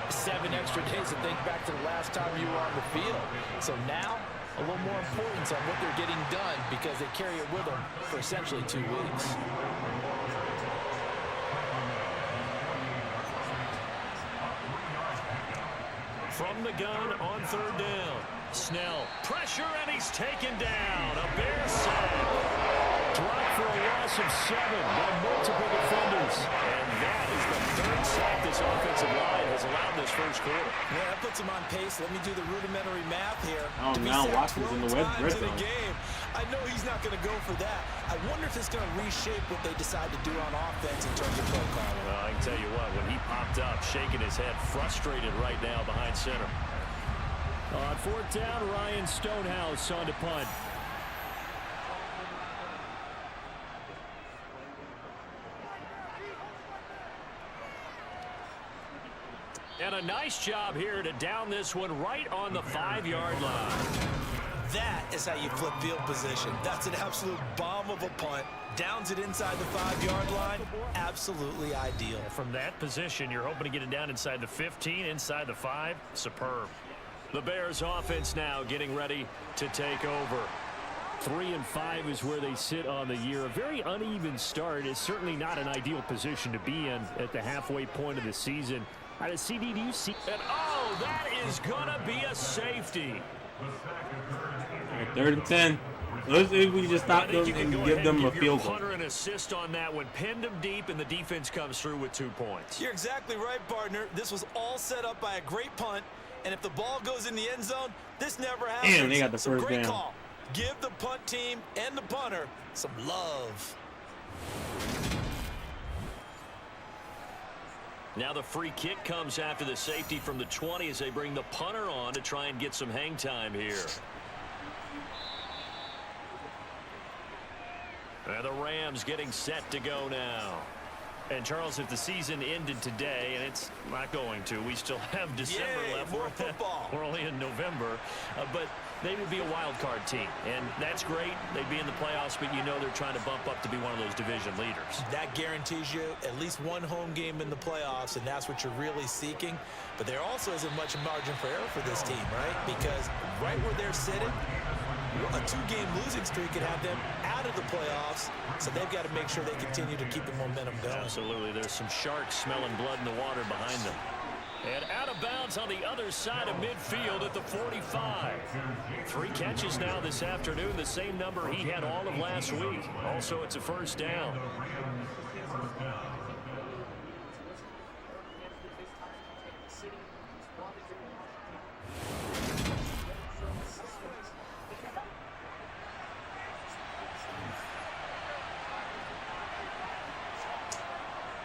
S10: 7 extra days to think back to the last time you were on the field. So now, a little more importance on what they're getting done, because they carry it with them for essentially 2 weeks.
S3: From the gun on 3rd down. Snell. Pressure, and he's taken down. A Bears sack. Dropped for a loss of 7 by multiple defenders. And that is the 3rd sack this offensive line has allowed this first quarter.
S10: Yeah, that puts him on pace. Let me do the rudimentary math here.
S1: Oh, now Watson's in the red zone.
S10: I know he's not going to go for that. I wonder if it's going to reshape what they decide to do on offense in terms of play calling.
S3: Well, I can tell you what, when he popped up, shaking his head, frustrated right now behind center. On 4th down, Ryan Stonehouse on to punt. And a nice job here to down this one right on the 5-yard line.
S10: That is how you flip field position. That's an absolute bomb of a punt. Downs it inside the 5-yard line. Absolutely ideal.
S3: From that position, you're hoping to get it down inside the 15, inside the 5. Superb. The Bears offense now getting ready to take over. 3-5 is where they sit on the year. A very uneven start is certainly not an ideal position to be in at the halfway point of the season. Out of CD, do you see? And oh, that is gonna be a safety.
S1: Right, 3rd and 10. Let's see if we just stop them and give them a field goal.
S3: Punter an assist on that one. Pinned him deep, and the defense comes through with 2 points.
S10: You're exactly right, partner. This was all set up by a great punt, and if the ball goes in the end zone, this never happens.
S1: Damn, they got the first
S10: great
S1: down.
S10: Call. Give the punt team and the punter some love.
S3: Now the free kick comes after the safety from the 20 as they bring the punter on to try and get some hang time here. And the Rams getting set to go now. And, Charles, if the season ended today, and it's not going to, we still have December left.
S10: More football.
S3: We're only in November. But they would be a wild card team, and that's great. They'd be in the playoffs, but you know they're trying to bump up to be one of those division leaders.
S10: That guarantees you at least one home game in the playoffs, and that's what you're really seeking. But there also isn't much margin for error for this team, right? Because right where they're sitting, a 2-game losing streak could have them out of the playoffs, so they've got to make sure they continue to keep the momentum going.
S3: Absolutely. There's some sharks smelling blood in the water behind them. And out of bounds on the other side of midfield at the 45. 3 catches now this afternoon, the same number he had all of last week. Also, it's a first down.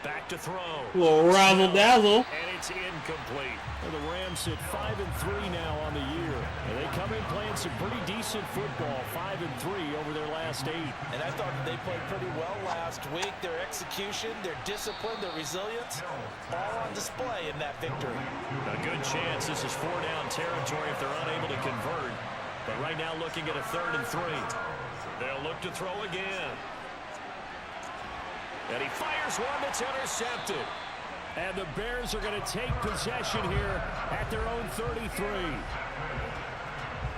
S3: Back to throw.
S1: Little razzle-dazzle.
S3: And it's incomplete. Well, the Rams sit 5-3 now on the year. And they come in playing some pretty decent football, 5-3 over their last 8.
S10: And I thought they played pretty well last week. Their execution, their discipline, their resilience, all on display in that victory.
S3: A good chance this is 4-down territory if they're unable to convert. But right now looking at a 3rd and 3. They'll look to throw again. And he fires one that's intercepted. And the Bears are going to take possession here at their own 33.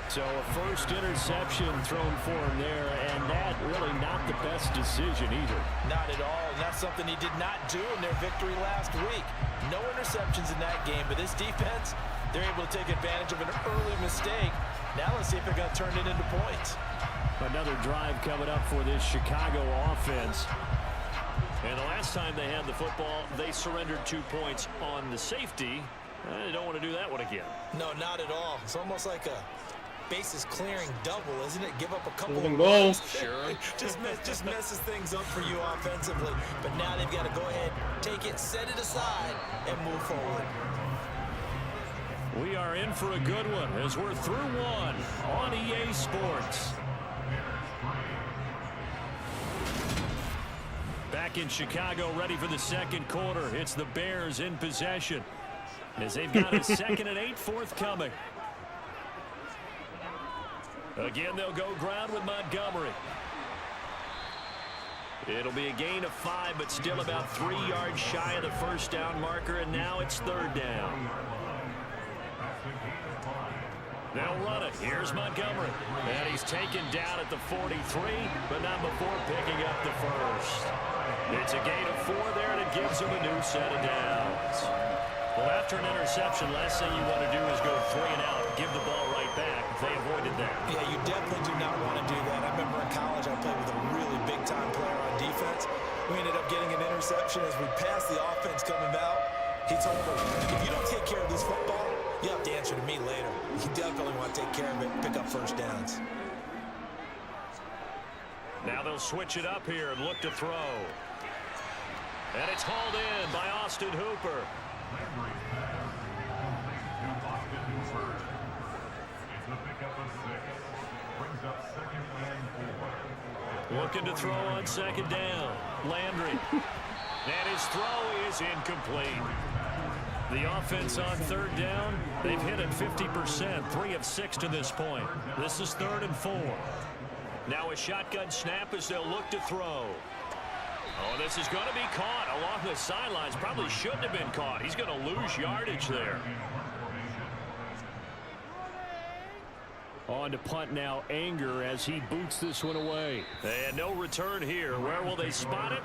S3: So a first interception thrown for him there, and that really not the best decision either.
S10: Not at all, and that's something he did not do in their victory last week. No interceptions in that game, but this defense, they're able to take advantage of an early mistake. Now let's see if they're going to turn it into points.
S3: Another drive coming up for this Chicago offense. And the last time they had the football, they surrendered 2 points on the safety. They don't want to do that one again.
S10: No, not at all. It's almost like a bases clearing double, isn't it? Give up a couple
S1: of
S10: goals.
S3: Sure.
S10: just messes things up for you offensively. But now they've got to go ahead, take it, set it aside, and move forward.
S3: We are in for a good one as we're through one on EA Sports. Back in Chicago, ready for the second quarter. It's the Bears in possession as they've got a 2nd and 8 forthcoming. Again, they'll go ground with Montgomery. It'll be a gain of 5, but still about 3 yards shy of the first down marker, and now it's 3rd down. They'll run it. Here's Montgomery. And he's taken down at the 43, but not before picking up the first. It's a gain of 4 there, and it gives him a new set of downs. Well, after an interception, last thing you want to do is go 3 and out, give the ball right back. They avoided that.
S10: Yeah, you definitely do not want to do that. I remember in college I played with a really big-time player on defense. We ended up getting an interception as we passed the offense coming out. He told me, if you don't take care of this football, you have to answer to me later. You definitely want to take care of it and pick up first downs.
S3: Now they'll switch it up here and look to throw. And it's hauled in by Austin Hooper. Looking to throw on 2nd down. Landry. And his throw is incomplete. The offense on third down, they've hit it 50%, 3 of 6 to this point. This is 3rd and 4. Now a shotgun snap as they'll look to throw. Oh, this is going to be caught along the sidelines. Probably shouldn't have been caught. He's going to lose yardage there. On to punt now, Anger, as he boots this one away. And no return here. Where will they spot it?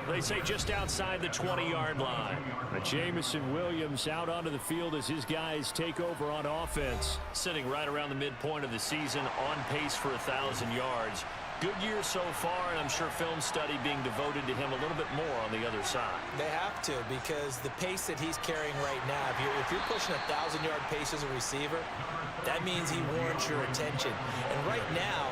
S3: They say just outside the 20-yard line. Jamison Williams out onto the field as his guys take over on offense. Sitting right around the midpoint of the season, on pace for 1,000 yards. Good year so far, and I'm sure film study being devoted to him a little bit more on the other side.
S10: They have to, because the pace that he's carrying right now, if you're pushing 1,000-yard pace as a receiver, that means he warrants your attention. And right now,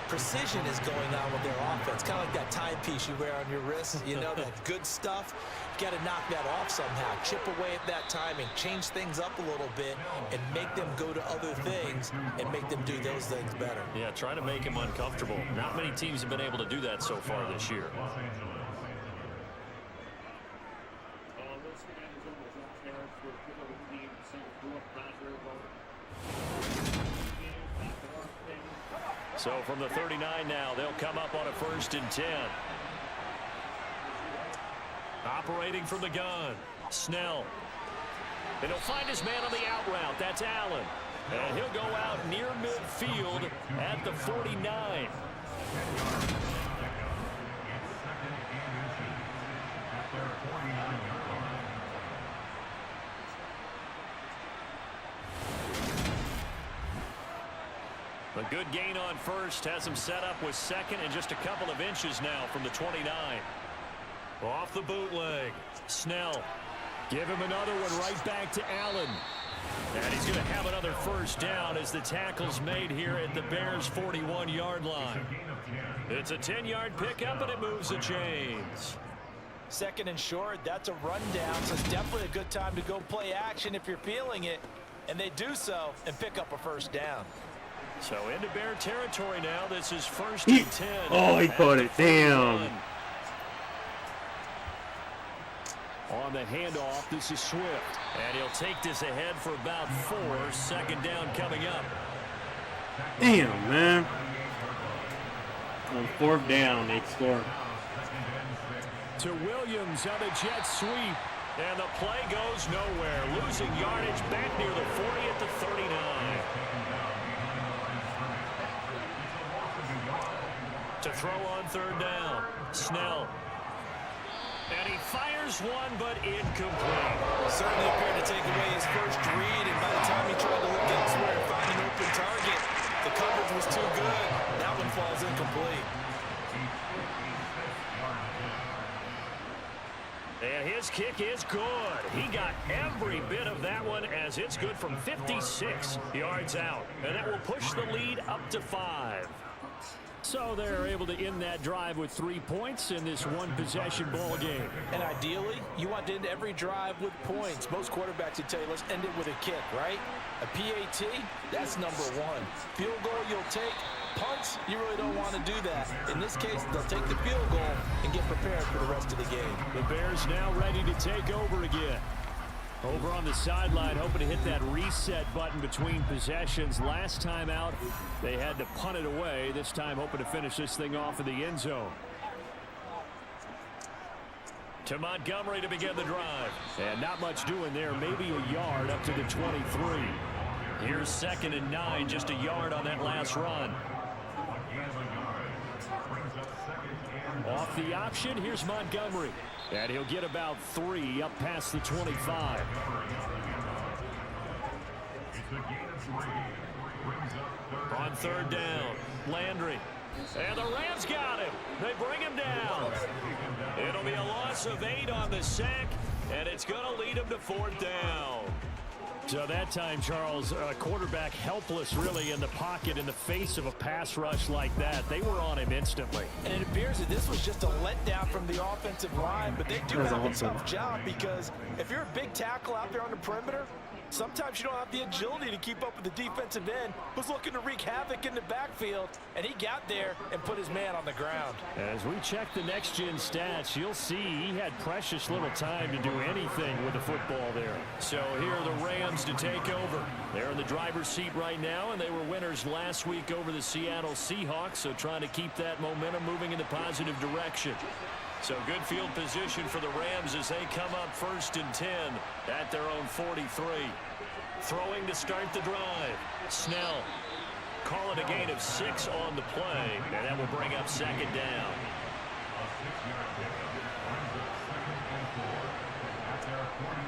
S10: precision is going on with their offense. Kind of like that timepiece you wear on your wrist. You know, that good stuff. You got to knock that off somehow. Chip away at that timing. Change things up a little bit and make them go to other things and make them do those things better.
S3: Yeah, try to make him uncomfortable. Not many teams have been able to do that so far this year. So from the 39 now, they'll come up on a 1st and 10. Operating from the gun, Snell. And he'll find his man on the out route. That's Allen. And he'll go out near midfield at the 49. A good gain on first has him set up with 2nd and just a couple of inches now from the 29. Off the bootleg, Snell. Give him another one right back to Allen. And he's going to have another 1st down as the tackle's made here at the Bears' 41-yard line. It's a 10-yard pickup, and it moves the chains.
S10: 2nd and short, that's a rundown, so it's definitely a good time to go play action if you're feeling it. And they do so and pick up a 1st down.
S3: So into Bear territory now. This is 1st and 10.
S1: Oh, he caught it. Damn.
S3: On the handoff, this is Swift. And he'll take this ahead for about 4. 2nd down coming up.
S1: Damn, man. On 4th down, they score.
S3: To Williams on the jet sweep. And the play goes nowhere. Losing yardage back near the 40 at the 39. To throw on 3rd down, Snell. And he fires one, but incomplete.
S10: Certainly appeared to take away his first read, and by the time he tried to look elsewhere and find an open target, the coverage was too good. That one falls incomplete.
S3: And his kick is good. He got every bit of that one as it's good from 56 yards out. And that will push the lead up to 5. So they're able to end that drive with 3 points in this one-possession ball game.
S10: And ideally, you want to end every drive with points. Most quarterbacks would tell you, let's end it with a kick, right? A PAT, that's number 1. Field goal, you'll take. Punts, you really don't want to do that. In this case, they'll take the field goal and get prepared for the rest of the game.
S3: The Bears now ready to take over again. Over on the sideline, hoping to hit that reset button between possessions. Last time out, they had to punt it away. This time, hoping to finish this thing off in the end zone. To Montgomery to begin the drive. And not much doing there. Maybe a yard up to the 23. Here's 2nd and 9, just a yard on that last run. Off the option, here's Montgomery. And he'll get about 3 up past the 25. On 3rd down, Landry. And the Rams got him. They bring him down. It'll be a loss of 8 on the sack, and it's going to lead him to 4th down. So that time, Charles, quarterback helpless really in the pocket in the face of a pass rush like that. They were on him instantly.
S10: And it appears that this was just a letdown from the offensive line, but they do have a tough job because if you're a big tackle out there on the perimeter, Sometimes you don't have the agility to keep up with the defensive end who's looking to wreak havoc in the backfield, and he got there and put his man on the ground.
S3: As we check the next-gen stats, you'll see he had precious little time to do anything with the football there. So here are the Rams to take over. They're in the driver's seat right now, and they were winners last week over the Seattle Seahawks, so trying to keep that momentum moving in the positive direction. So good field position for the Rams as they come up 1st and 10 at their own 43. Throwing to start the drive. Snell. Call it a gain of 6 on the play, and that will bring up 2nd down.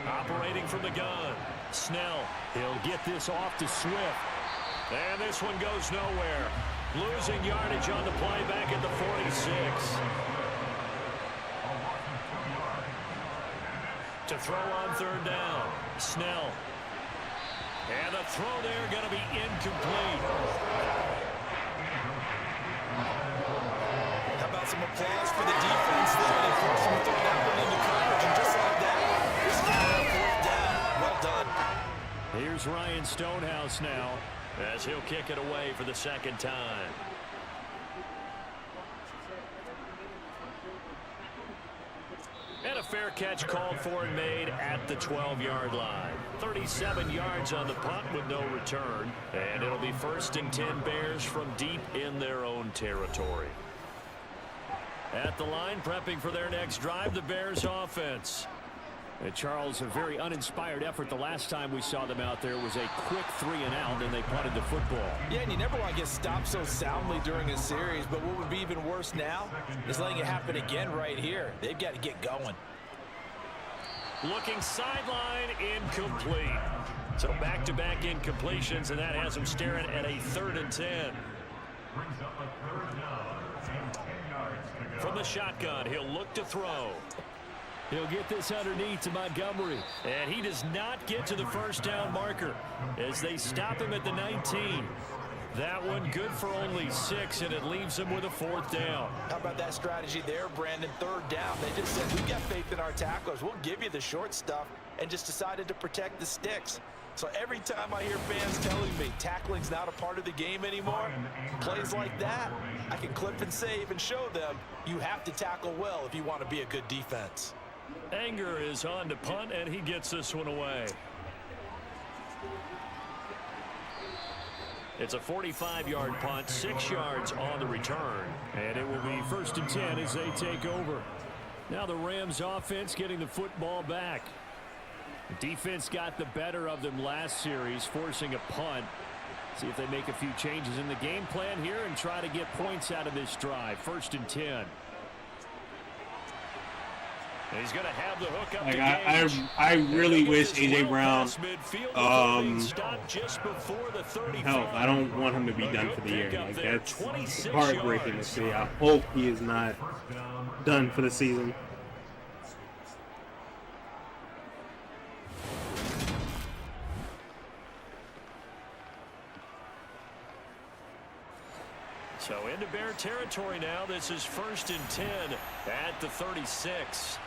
S3: Operating from the gun. Snell. He'll get this off to Swift. And this one goes nowhere. Losing yardage on the play back at the 46. To throw on 3rd down. Snell. And the throw there going to be incomplete.
S10: How about some applause for the defense there? They forced him to throw that one into coverage, and just like that, this guy 4th down. Well done.
S3: Here's Ryan Stonehouse now as he'll kick it away for the 2nd time. And a fair catch called for and made at the 12-yard line. 37 yards on the punt with no return. And it'll be 1st and 10 Bears from deep in their own territory. At the line, prepping for their next drive, the Bears offense. And Charles, a very uninspired effort the last time we saw them out there was a quick 3-and-out, and they punted the football.
S10: Yeah, and you never want to get stopped so soundly during a series, but what would be even worse now is letting it happen again right here. They've got to get going.
S3: Looking sideline, incomplete. So back-to-back incompletions, and that has them staring at a 3rd and 10. From the shotgun, he'll look to throw. He'll get this underneath to Montgomery. And he does not get to the 1st down marker as they stop him at the 19. That one good for only 6, and it leaves him with a 4th down.
S10: How about that strategy there, Brandon? 3rd down. They just said, we've got faith in our tacklers. We'll give you the short stuff, and just decided to protect the sticks. So every time I hear fans telling me tackling's not a part of the game anymore, plays like that, I can clip and save and show them you have to tackle well if you want to be a good defense.
S3: Anger is on to punt, and he gets this one away. It's a 45-yard punt, 6 yards on the return. And it will be 1st and 10 as they take over. Now the Rams offense getting the football back. The defense got the better of them last series, forcing a punt. See if they make a few changes in the game plan here and try to get points out of this drive. 1st and 10. He's going to have the hook up.
S1: Like I really wish A.J. Brown, hell, I don't want him to be done for the year. Like, that's heartbreaking to see. I hope he is not done for the season.
S3: So into Bear territory now. This is 1st and 10 at the 36.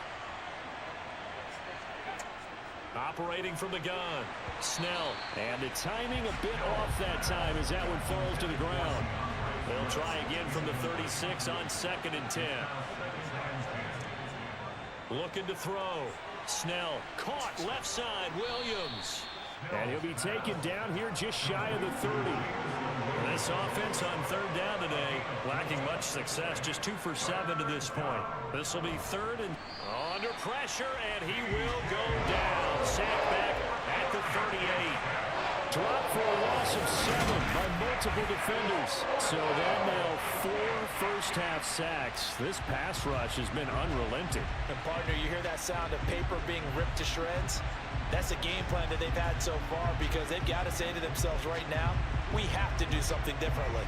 S3: Operating from the gun. Snell. And the timing a bit off that time as that one falls to the ground. They'll try again from the 36 on 2nd and 10. Looking to throw. Snell caught left side. Williams. And he'll be taken down here just shy of the 30. This offense on 3rd down today, lacking much success, just 2 for 7 to this point. This will be 3rd and under pressure, and he will go down. Sacked back at the 38. Dropped for a loss of 7 by multiple defenders. So that now 4 first-half sacks. This pass rush has been unrelenting.
S10: And partner, you hear that sound of paper being ripped to shreds? That's the game plan that they've had so far, because they've got to say to themselves right now, we have to do something differently.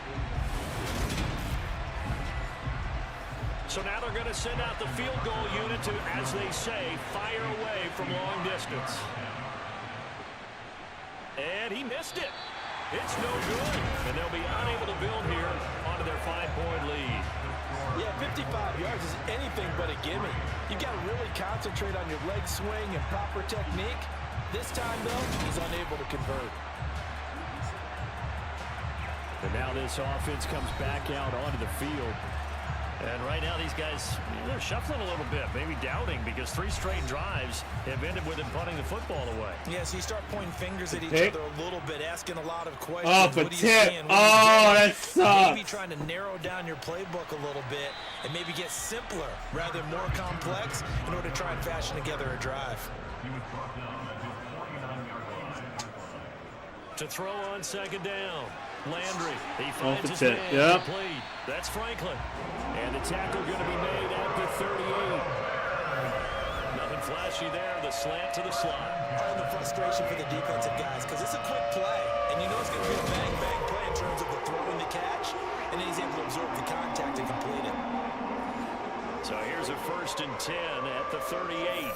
S3: So now they're going to send out the field goal unit to, as they say, fire away from long distance. And he missed it. It's no good. And they'll be unable to build here onto their 5-point lead.
S10: Yeah, 55 yards is anything but a gimme. You've got to really concentrate on your leg swing and proper technique. This time, though, he's unable to convert.
S3: And now this offense comes back out onto the field. And right now these guys, they're shuffling a little bit, maybe doubting, because 3 straight drives have ended with them punting the football away.
S10: Yes, you start pointing fingers at each other a little bit, asking a lot of questions.
S1: Oh, for tip. Oh, that sucks.
S10: Maybe trying to narrow down your playbook a little bit and maybe get simpler rather than more complex in order to try and fashion together a drive.
S3: To throw on second down. Landry, he finds his man.
S1: Yep.
S3: Complete. That's Franklin. And the tackle going to be made at the 38. Nothing flashy there. The slant to the slot.
S10: Oh, the frustration for the defensive guys, because it's a quick play, and you know it's going to be a bang-bang play in terms of the throw and the catch, and then he's able to absorb the contact and complete it.
S3: So here's a 1st and 10 at the 38.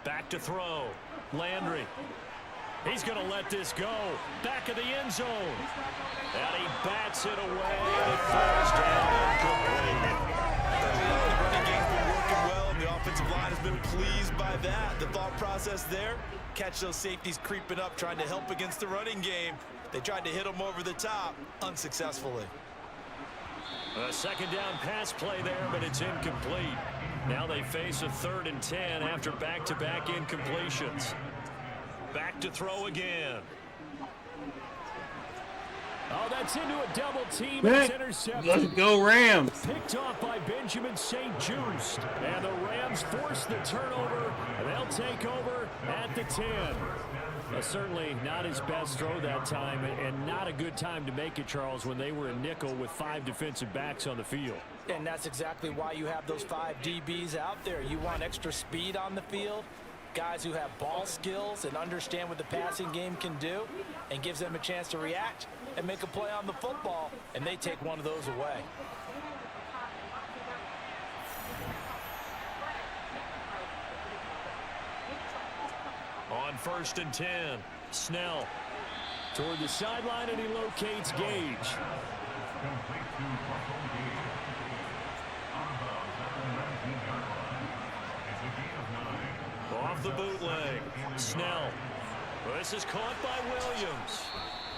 S3: Back to throw. Landry. He's going to let this go. Back of the end zone. And he bats it away. And it falls down.
S10: The running game's been working well, and the offensive line has been pleased by that. The thought process there, catch those safeties creeping up, trying to help against the running game. They tried to hit them over the top, unsuccessfully.
S3: A second down pass play there, but it's incomplete. Now they face a 3rd and 10 after back-to-back incompletions. Back to throw again. Oh, that's into a double team. It's intercepted.
S1: Let's go Rams.
S3: Picked off by Benjamin St. Just. And the Rams force the turnover. And they'll take over at the 10. Certainly not his best throw that time, and not a good time to make it, Charles, when they were a nickel with 5 defensive backs on the field.
S10: And that's exactly why you have those 5 DBs out there. You want extra speed on the field, guys who have ball skills and understand what the passing game can do, and gives them a chance to react and make a play on the football, and they take one of those away.
S3: On 1st and 10, Snell toward the sideline, and he locates Gage. Off the bootleg, Snell. This is caught by Williams.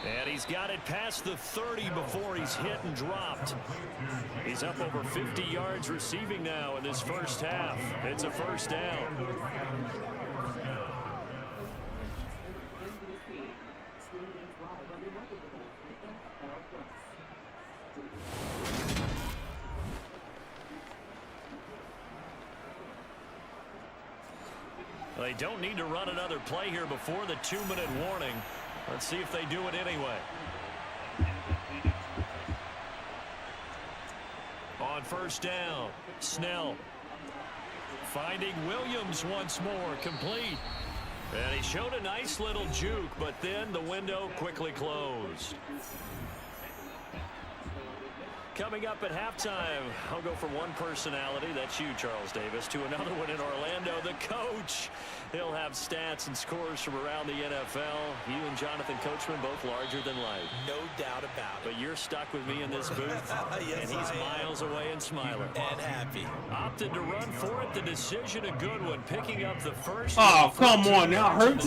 S3: And he's got it past the 30 before he's hit and dropped. He's up over 50 yards receiving now in this first half. It's a 1st down. They don't need to run another play here before the 2-minute warning. Let's see if they do it anyway. On 1st down, Snell finding Williams once more, complete. And he showed a nice little juke, but then the window quickly closed. Coming up at halftime, I'll go from one personality, that's you, Charles Davis, to another one in Orlando, the coach. He'll have stats and scores from around the NFL. You and Jonathan Coachman, both larger than life.
S10: No doubt about it.
S3: But you're stuck with me in this booth,
S10: yes,
S3: and he's miles away and smiling.
S10: And happy.
S3: Opted to run for it, the decision a good one, picking up the first.
S1: Oh, come on now, hurt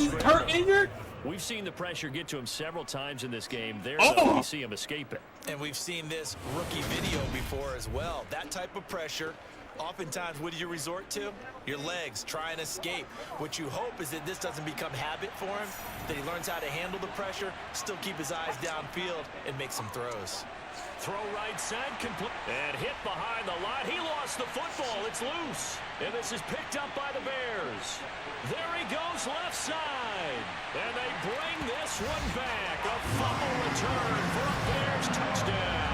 S1: injured?
S3: We've seen the pressure get to him several times in this game. There's we see him escape it.
S10: And we've seen this rookie video before as well. That type of pressure, oftentimes, what do you resort to? Your legs, try and escape. What you hope is that this doesn't become habit for him, that he learns how to handle the pressure, still keep his eyes downfield, and make some throws.
S3: Throw right side, complete, and hit behind the line. He lost the football. It's loose. And this is picked up by the Bears. There he goes, left side. And they bring this one back. A fumble return for a Bears touchdown.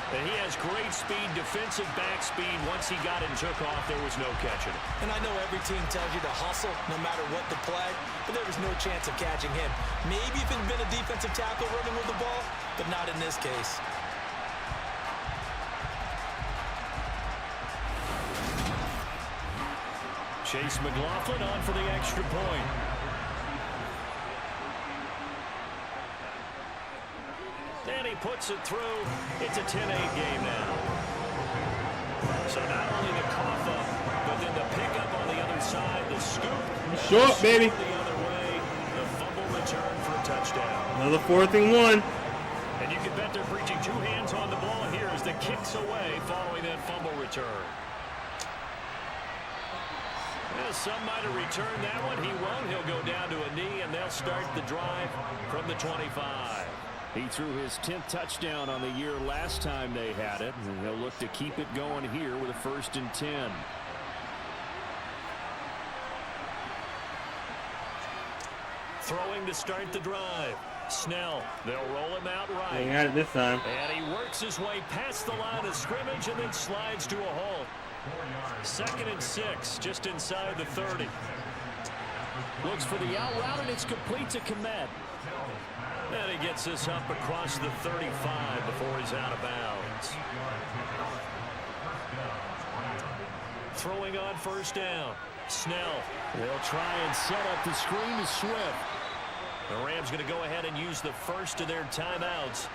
S3: And he has great speed, defensive back speed. Once he got it and took off, there was no catching it.
S10: And I know every team tells you to hustle no matter what the play, but there was no chance of catching him. Maybe if it had been a defensive tackle running with the ball, but not in this case.
S3: Chase McLaughlin on for the extra point. And he puts it through. It's a 10-8 game now. So So not only the cough up, but then the pickup on the other side, the scoop.
S1: Short, baby.
S3: The other way, the fumble return for a touchdown.
S1: Another 4th and 1.
S3: And you can bet they're preaching 2 hands on the ball here as the kicks away following that fumble return. Well, some might have returned that one. He won't. He'll go down to a knee, and they'll start the drive from the 25.
S7: He threw his 10th touchdown on the year last time they had it, and they'll look to keep it going here with a 1st and 10.
S3: Throwing to start the drive. Snell, they'll roll him out right.
S1: He had it this time.
S3: And he works his way past the line of scrimmage and then slides to a halt. 2nd and 6, just inside the 30.
S7: Looks for the out route, and it's complete to Komet.
S3: And he gets this up across the 35 before he's out of bounds. Throwing on 1st down. Snell.
S7: They'll try and set up the screen to Swift.
S3: The Rams going to go ahead and use the first of their timeouts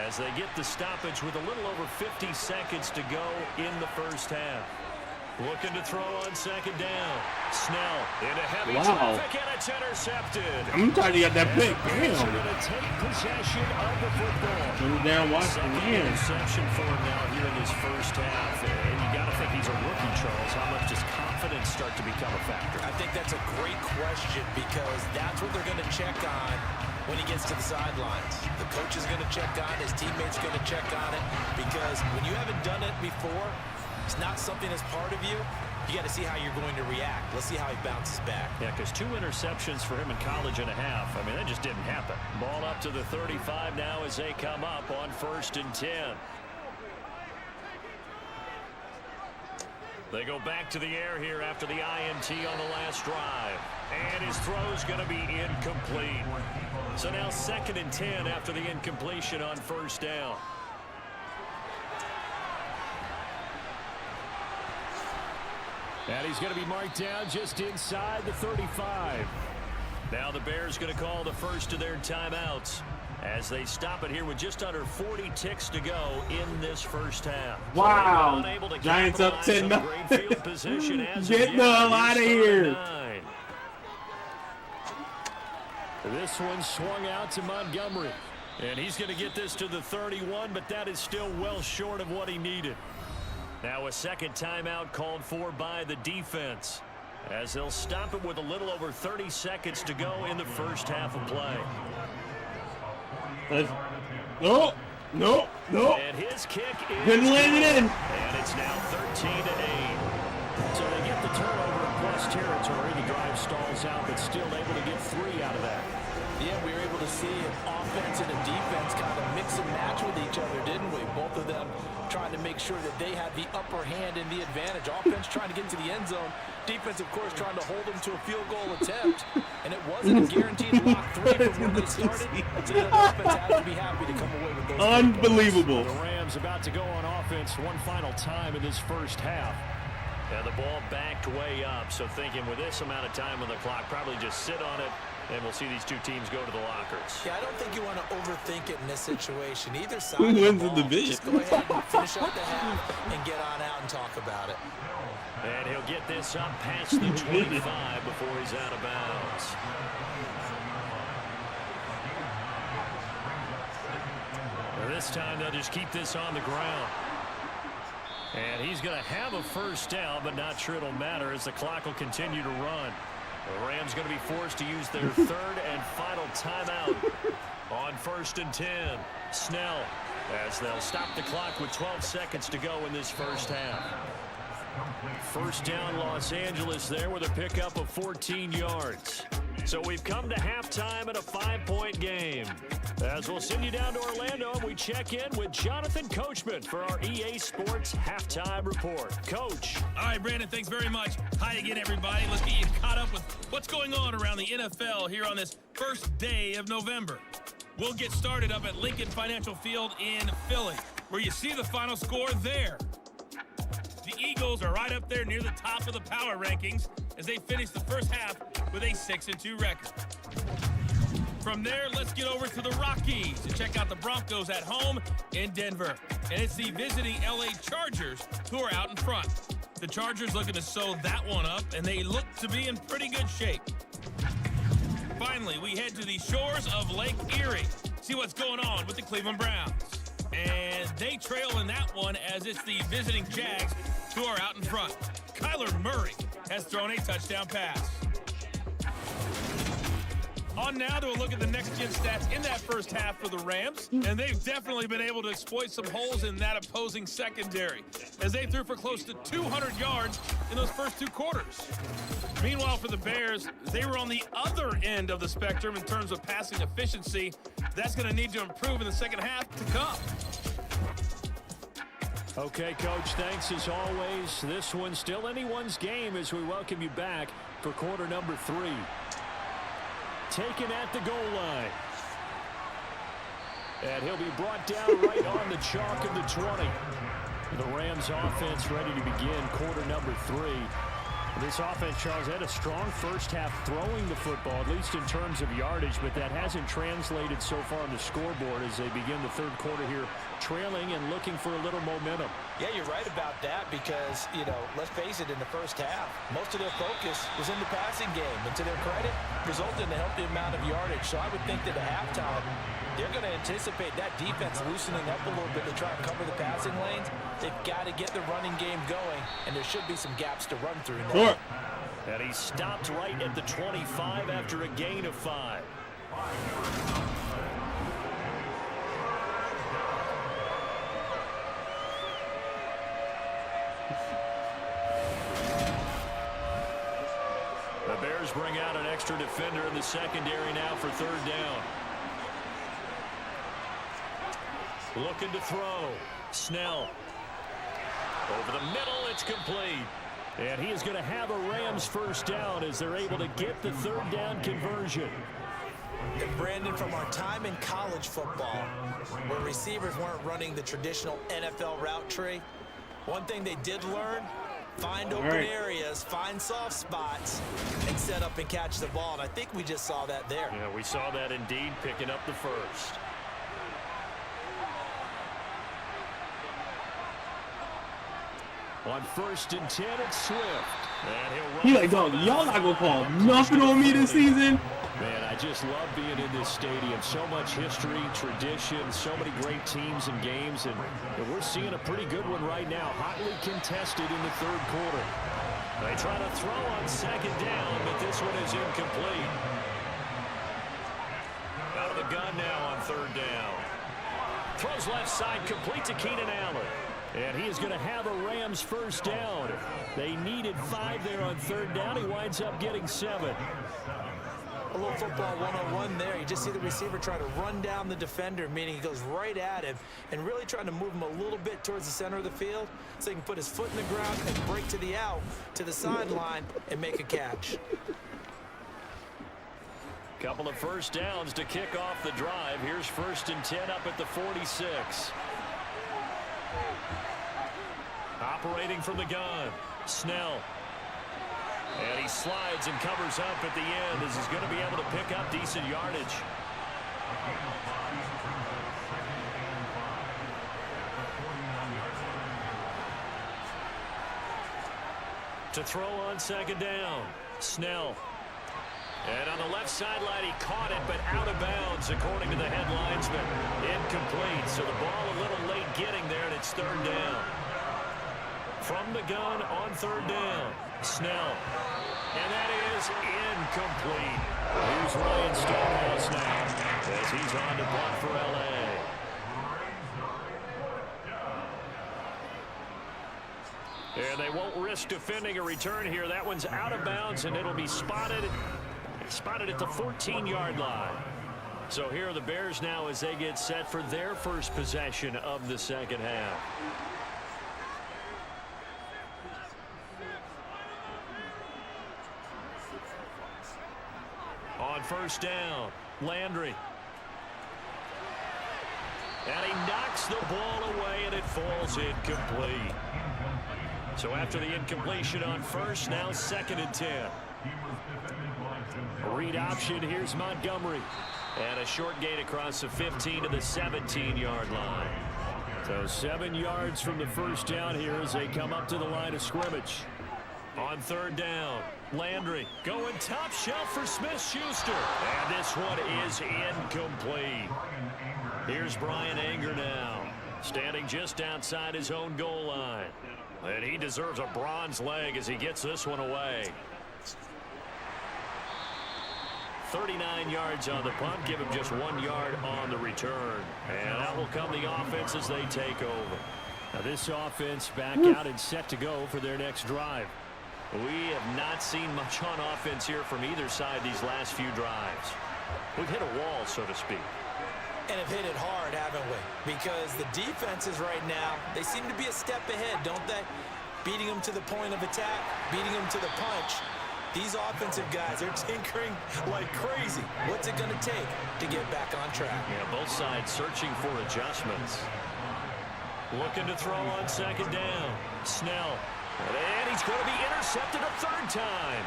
S3: as they get the stoppage with a little over 50 seconds to go in the first half. Looking to throw on 2nd down. Snell into heavy traffic, and it's intercepted.
S1: I'm trying to get that pick.
S3: Damn. Going to take possession of the football.
S1: Put it down, watch it again.
S3: Interception for him now here in his first half. And you got to think he's a rookie, Charles. How much does confidence start to become a factor?
S10: I think that's a great question because that's what they're going to check on when he gets to the sidelines. The coach is going to check on it. His teammates are going to check on it because when you haven't done it before, it's not something that's part of you. You got to see how you're going to react. Let's see how he bounces back.
S3: Yeah, because 2 interceptions for him in college and a half. I mean, that just didn't happen. Ball up to the 35 now as they come up on 1st and 10. They go back to the air here after the INT on the last drive. And his throw's going to be incomplete. So now 2nd and 10 after the incompletion on 1st down.
S7: And he's going to be marked down just inside the 35.
S3: Now the Bears going to call the first of their timeouts as they stop it here with just under 40 ticks to go in this first half.
S1: Wow. Giants up 10-0. Get the hell out of here.
S3: This one swung out to Montgomery. And he's going to get this to the 31, but that is still well short of what he needed. Now a 2nd timeout called for by the defense as they'll stop it with a little over 30 seconds to go in the first half of play.
S1: No.
S3: And his kick is
S1: couldn't land it in.
S3: And it's now 13-8.
S7: So they get the turnover in plus territory. The drive stalls out, but still able to get 3 out of that.
S10: Yeah, we were able to see an offense and a defense kind of mix and match with each other, didn't we? Both of them trying to make sure that they had the upper hand and the advantage. Offense trying to get into the end zone. Defense, of course, trying to hold them to a field goal attempt. And it wasn't a guaranteed lock 3 from when they started. So the offense has to be happy to come away with those.
S1: Unbelievable.
S3: The Rams about to go on offense one final time in this first half. And the ball backed way up. So thinking with this amount of time on the clock, probably just sit on it. And we'll see these two teams go to the lockers.
S10: Yeah, I don't think you want to overthink it in this situation. Either side
S1: Who
S10: of the
S1: wins the
S10: ball,
S1: division?
S10: just go ahead and finish up the half and get on out and talk about it.
S3: And he'll get this up past the 25 before he's out of bounds. Well, this time they'll just keep this on the ground. And he's going to have a first down, but not sure it'll matter as the clock will continue to run. The Rams going to be forced to use their 3rd and final timeout on 1st and 10. Snell as they'll stop the clock with 12 seconds to go in this first half. First down Los Angeles there with a pickup of 14 yards. So we've come to halftime in a 5-point game. As we'll send you down to Orlando, we check in with Jonathan Coachman for our EA Sports Halftime Report. Coach.
S2: All right, Brandon, thanks very much. Hi again, everybody. Let's get you caught up with what's going on around the NFL here on this first day of November. We'll get started up at Lincoln Financial Field in Philly, where you see the final score there. The Eagles are right up there near the top of the power rankings as they finish the first half with a 6-2 record. From there, let's get over to the Rockies to check out the Broncos at home in Denver. And it's the visiting LA Chargers who are out in front. The Chargers looking to sew that one up, and they look to be in pretty good shape. Finally, we head to the shores of Lake Erie. See what's going on with the Cleveland Browns. And they trail in that one as it's the visiting Jags who are out in front. Kyler Murray has thrown a touchdown pass. On now to a look at the next-gen stats in that first half for the Rams, and they've definitely been able to exploit some holes in that opposing secondary, as they threw for close to 200 yards in those first 2 quarters. Meanwhile, for the Bears, they were on the other end of the spectrum in terms of passing efficiency. That's going to need to improve in the second half to come.
S3: Okay, Coach, thanks as always. This one's still anyone's game as we welcome you back for quarter number 3. Taken at the goal line. And he'll be brought down right on the chalk of the 20. The Rams offense ready to begin quarter number 3. This offense, Charles, had a strong first half throwing the football, at least in terms of yardage, but that hasn't translated so far on the scoreboard as they begin the third quarter here, trailing and looking for a little momentum.
S10: Yeah, you're right about that because, let's face it, in the first half, most of their focus was in the passing game. And to their credit, resulted in a healthy amount of yardage. So I would think that at halftime, they're going to anticipate that defense loosening up a little bit to try and cover the passing lanes. They've got to get the running game going, and there should be some gaps to run through now.
S1: Sure.
S3: And he stopped right at the 25 after a gain of 5. The Bears bring out an extra defender in the secondary now for third down. Looking to throw. Snell. Over the middle, it's complete. And he is going to have a Rams first down as they're able to get the third down conversion.
S10: And Brandon, from our time in college football, where receivers weren't running the traditional NFL route tree, one thing they did learn, find open areas, find soft spots, and set up and catch the ball. And I think we just saw that there.
S3: Yeah, we saw that indeed, picking up the first. On 1st and 10, it's Swift. And he'll run.
S1: He like, dog, y'all not gonna call nothing on me this season.
S3: Man, I just love being in this stadium. So much history, tradition, so many great teams and games, and we're seeing a pretty good one right now. Hotly contested in the third quarter. They try to throw on second down, but this one is incomplete. Out of the gun now on third down. Throws left side, complete to Keenan Allen. And he is going to have a Rams first down. They needed 5 there on third down. He winds up getting 7.
S10: A little football 101 there. You just see the receiver try to run down the defender, meaning he goes right at him and really trying to move him a little bit towards the center of the field so he can put his foot in the ground and break to the out, to the sideline, and make a catch.
S3: Couple of first downs to kick off the drive. Here's 1st and 10 up at the 46. Operating from the gun, Snell. And he slides and covers up at the end as he's going to be able to pick up decent yardage. To throw on second down, Snell. And on the left sideline, he caught it, but out of bounds, according to the head linesman. Incomplete, so the ball a little late getting there, and it's third down. From the gun on third down, Snell. And that is incomplete. Here's Ryan Stonehouse now as he's on to punt for L.A. And they won't risk defending a return here. That one's out of bounds, and it'll be spotted at the 14-yard line. So here are the Bears now as they get set for their first possession of the second half. On first down, Landry. And he knocks the ball away, and it falls incomplete. So after the incompletion on first, now 2nd and 10. Read option, here's Montgomery. And a short gain across the 15 to the 17-yard line. So 7 yards from the first down here as they come up to the line of scrimmage. On third down, Landry going top shelf for Smith-Schuster. And this one is incomplete. Here's Brian Anger now, standing just outside his own goal line. And he deserves a bronze leg as he gets this one away. 39 yards on the punt, give him just 1 yard on the return. And out will come the offense as they take over. Now this offense back out and set to go for their next drive. We have not seen much on offense here from either side these last few drives. We've hit a wall, so to speak.
S10: And have hit it hard, haven't we? Because the defenses right now, they seem to be a step ahead, don't they? Beating them to the point of attack, beating them to the punch. These offensive guys are tinkering like crazy. What's it going to take to get back on track?
S3: Yeah, both sides searching for adjustments. Looking to throw on second down. Snell. And he's going to be intercepted a third time.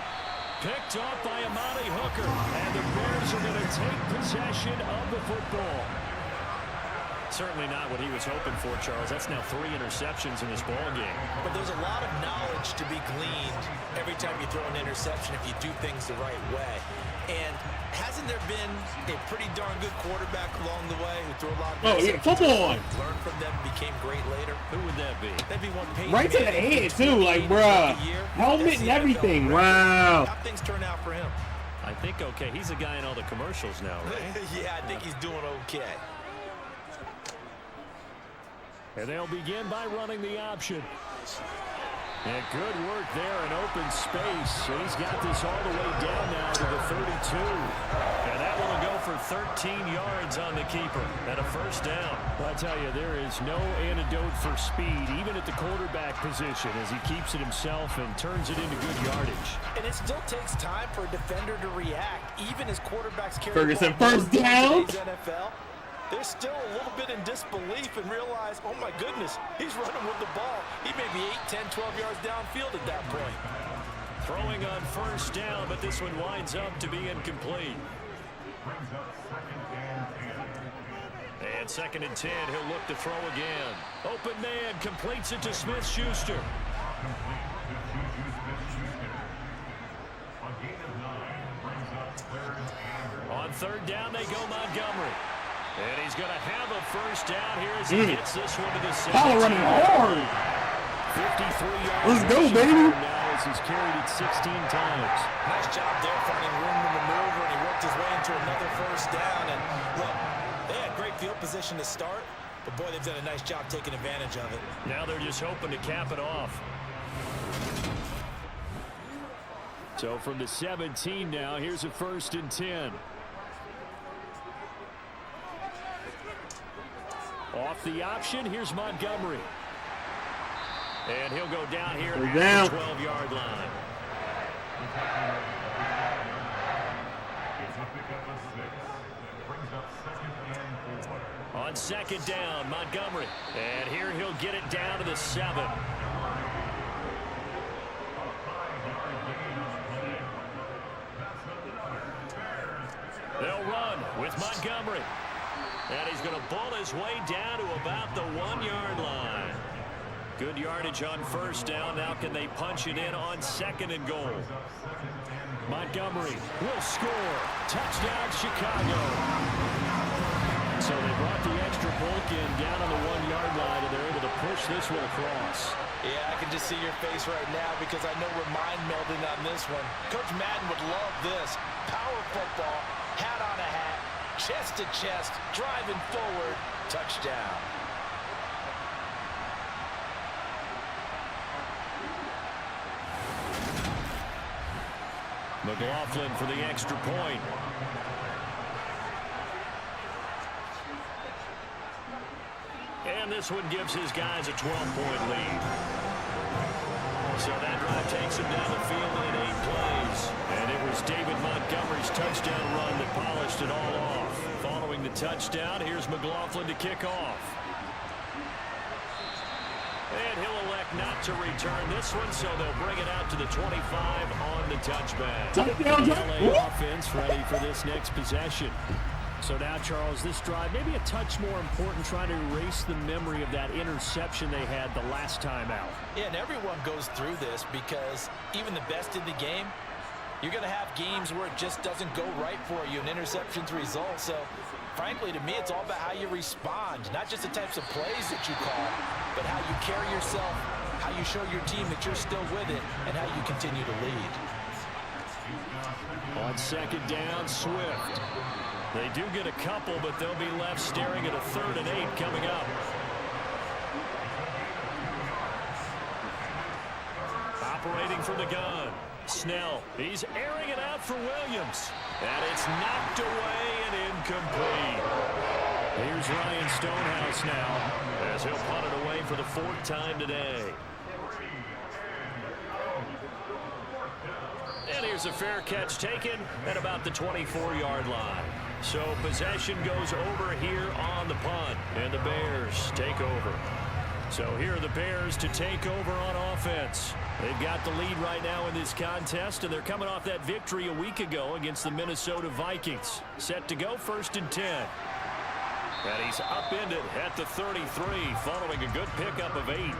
S3: Picked off by Amani Hooker. And the Bears are going to take possession of the football. Certainly not what he was hoping for, Charles. That's now 3 interceptions in this ball game.
S10: But there's a lot of knowledge to be gleaned every time you throw an interception if you do things the right way. And hasn't there been a pretty darn good quarterback along the way who threw a lot of
S1: football on.
S10: learned from them and became great later?
S3: Who would that be?
S10: That'd be one Peyton
S1: Right to the head, too. Like, bruh. Helmet and everything. Wow.
S10: How things turn out for him?
S3: I think okay. He's a guy in all the commercials now, right?
S10: Yeah, I think he's doing okay.
S3: And they'll begin by running the option. And good work there in open space. And he's got this all the way down now to the 32. And that one will go for 13 yards on the keeper and a first down. Well, I tell you, there is no antidote for speed, even at the quarterback position, as he keeps it himself and turns it into good yardage.
S10: And it still takes time for a defender to react, even as quarterbacks carry
S1: Ferguson,
S10: the ball
S1: first down.
S10: in today's NFL. They're still a little bit in disbelief and realize, oh my goodness, he's running with the ball. He may be 8, 10, 12 yards downfield at that point.
S3: Throwing on first down, but this one winds up to be incomplete. And second and 10, he'll look to throw again. Open man completes it to Smith-Schuster. On third down, they go Montgomery. And he's going to have a first down here as he hits this one to the 17.
S1: Power running hard.
S3: 53 yards.
S1: Let's go, baby.
S3: Now as he's carried it 16 times.
S10: Nice job there finding room to maneuver, and he worked his way into another first down. And look, they had great field position to start, but boy, they've done a nice job taking advantage of it.
S3: Now they're just hoping to cap it off. So from the 17 now, here's a first and 10. Off the option, here's Montgomery. And he'll go down here at the 12-yard line. On second down, Montgomery. And here he'll get it down to the 7. They'll run with Montgomery. And he's going to bull his way down to about the 1-yard line. Good yardage on first down. Now can they punch it in on second and goal? Montgomery will score. Touchdown, Chicago. So they brought the extra bulk in down on the 1-yard line, and they're able to push this one across.
S10: Yeah, I can just see your face right now because I know we're mind melding on this one. Coach Madden would love this. Power football, hat on a hat. Chest to chest, driving forward, touchdown.
S3: McLaughlin for the extra point. And this one gives his guys a 12-point lead. So that drive takes him down the field in 8 plays. And it was David Montgomery's touchdown run that polished it all off. Following the touchdown, here's McLaughlin to kick off. And he'll elect elect not to return this one, so they'll bring it out to the 25 on the touchback.
S1: Touchdown,
S3: LA offense ready for this next possession. So now, Charles, this drive maybe a touch more important, trying to erase the memory of that interception they had the last time out.
S10: Yeah, and everyone goes through this because even the best in the game, you're going to have games where it just doesn't go right for you, and interceptions result. So, frankly, to me, it's all about how you respond, not just the types of plays that you call, but how you carry yourself, how you show your team that you're still with it, and how you continue to lead.
S3: On second down, Swift. They do get a couple, but they'll be left staring at a 3rd and 8 coming up. Operating from the gun. Snell, he's airing it out for Williams. And it's knocked away and incomplete. Here's Ryan Stonehouse now as he'll punt it away for the 4th time today. And here's a fair catch taken at about the 24-yard line. So possession goes over here on the punt, and the Bears take over. So here are the Bears to take over on offense. They've got the lead right now in this contest, and they're coming off that victory a week ago against the Minnesota Vikings. Set to go 1st and 10. And he's upended at the 33 following a good pickup of 8.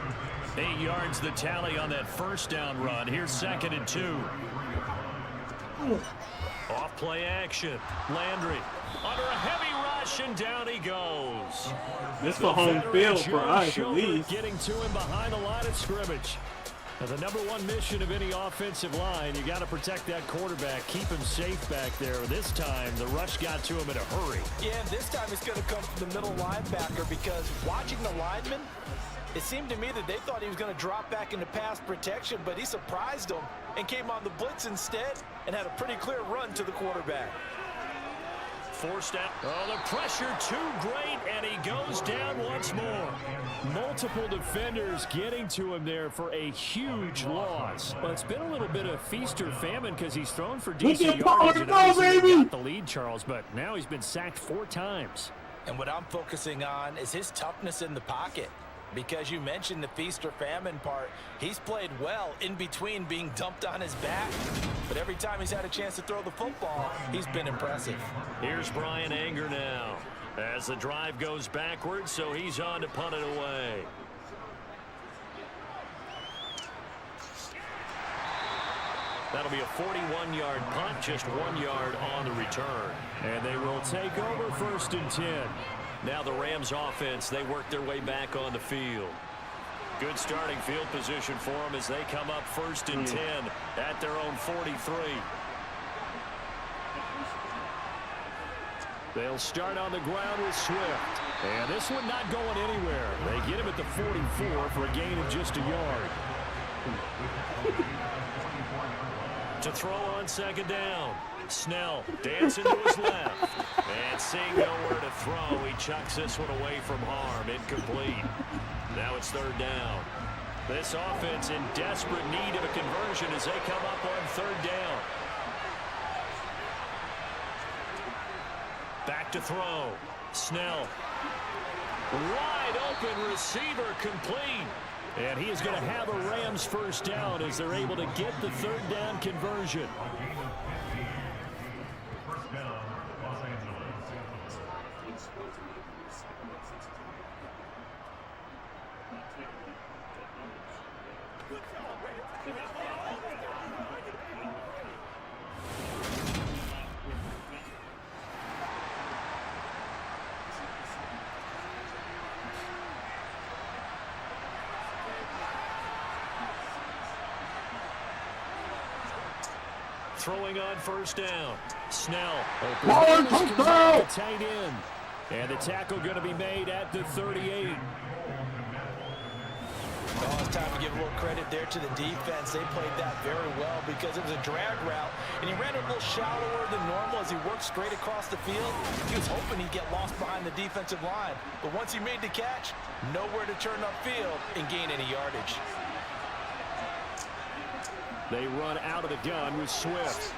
S3: 8 yards the tally on that 1st down run. Here's 2nd and 2. Off play action. Landry under a heavy rush, and down he goes.
S1: This for home field for us, at least.
S3: Getting to him behind the line of scrimmage. Now, the #1 mission of any offensive line, you got to protect that quarterback, keep him safe back there. This time, the rush got to him in a hurry.
S10: Yeah, and this time it's going to come from the middle linebacker, because watching the lineman, it seemed to me that they thought he was going to drop back into pass protection, but he surprised them and came on the blitz instead and had a pretty clear run to the quarterback.
S3: Forced out. Oh, the pressure too great, and he goes down once more. Multiple defenders getting to him there for a huge loss. Well, it's been a little bit of feast or famine because he's thrown for decent yardage and got the lead, Charles, but now he's been sacked 4 times.
S10: And what I'm focusing on is his toughness in the pocket. Because you mentioned the feast or famine part, he's played well in between being dumped on his back. But every time he's had a chance to throw the football, he's been impressive.
S3: Here's Brian Anger now as the drive goes backwards, so he's on to punt it away. That'll be a 41-yard punt, just 1 yard on the return. And they will take over 1st and 10. Now the Rams offense, they work their way back on the field. Good starting field position for them as they come up 1st and 10 at their own 43. They'll start on the ground with Swift. And this one not going anywhere. They get him at the 44 for a gain of just a yard. To throw on 2nd down. Snell dancing to his left. And seeing nowhere to throw, he chucks this one away from harm. Incomplete. Now it's 3rd down. This offense in desperate need of a conversion as they come up on 3rd down. Back to throw. Snell. Wide open receiver, complete. And he is going to have a Rams 1st down as they're able to get the 3rd down conversion.
S6: First down, Los Angeles.
S3: Throwing on 1st down. Snell. Tight end. And the tackle going to be made at the 38.
S10: Well, it's time to give a little credit there to the defense. They played that very well because it was a drag route, and he ran it a little shallower than normal as he worked straight across the field. He was hoping he'd get lost behind the defensive line, but once he made the catch, nowhere to turn upfield and gain any yardage.
S3: They run out of the gun with Swift.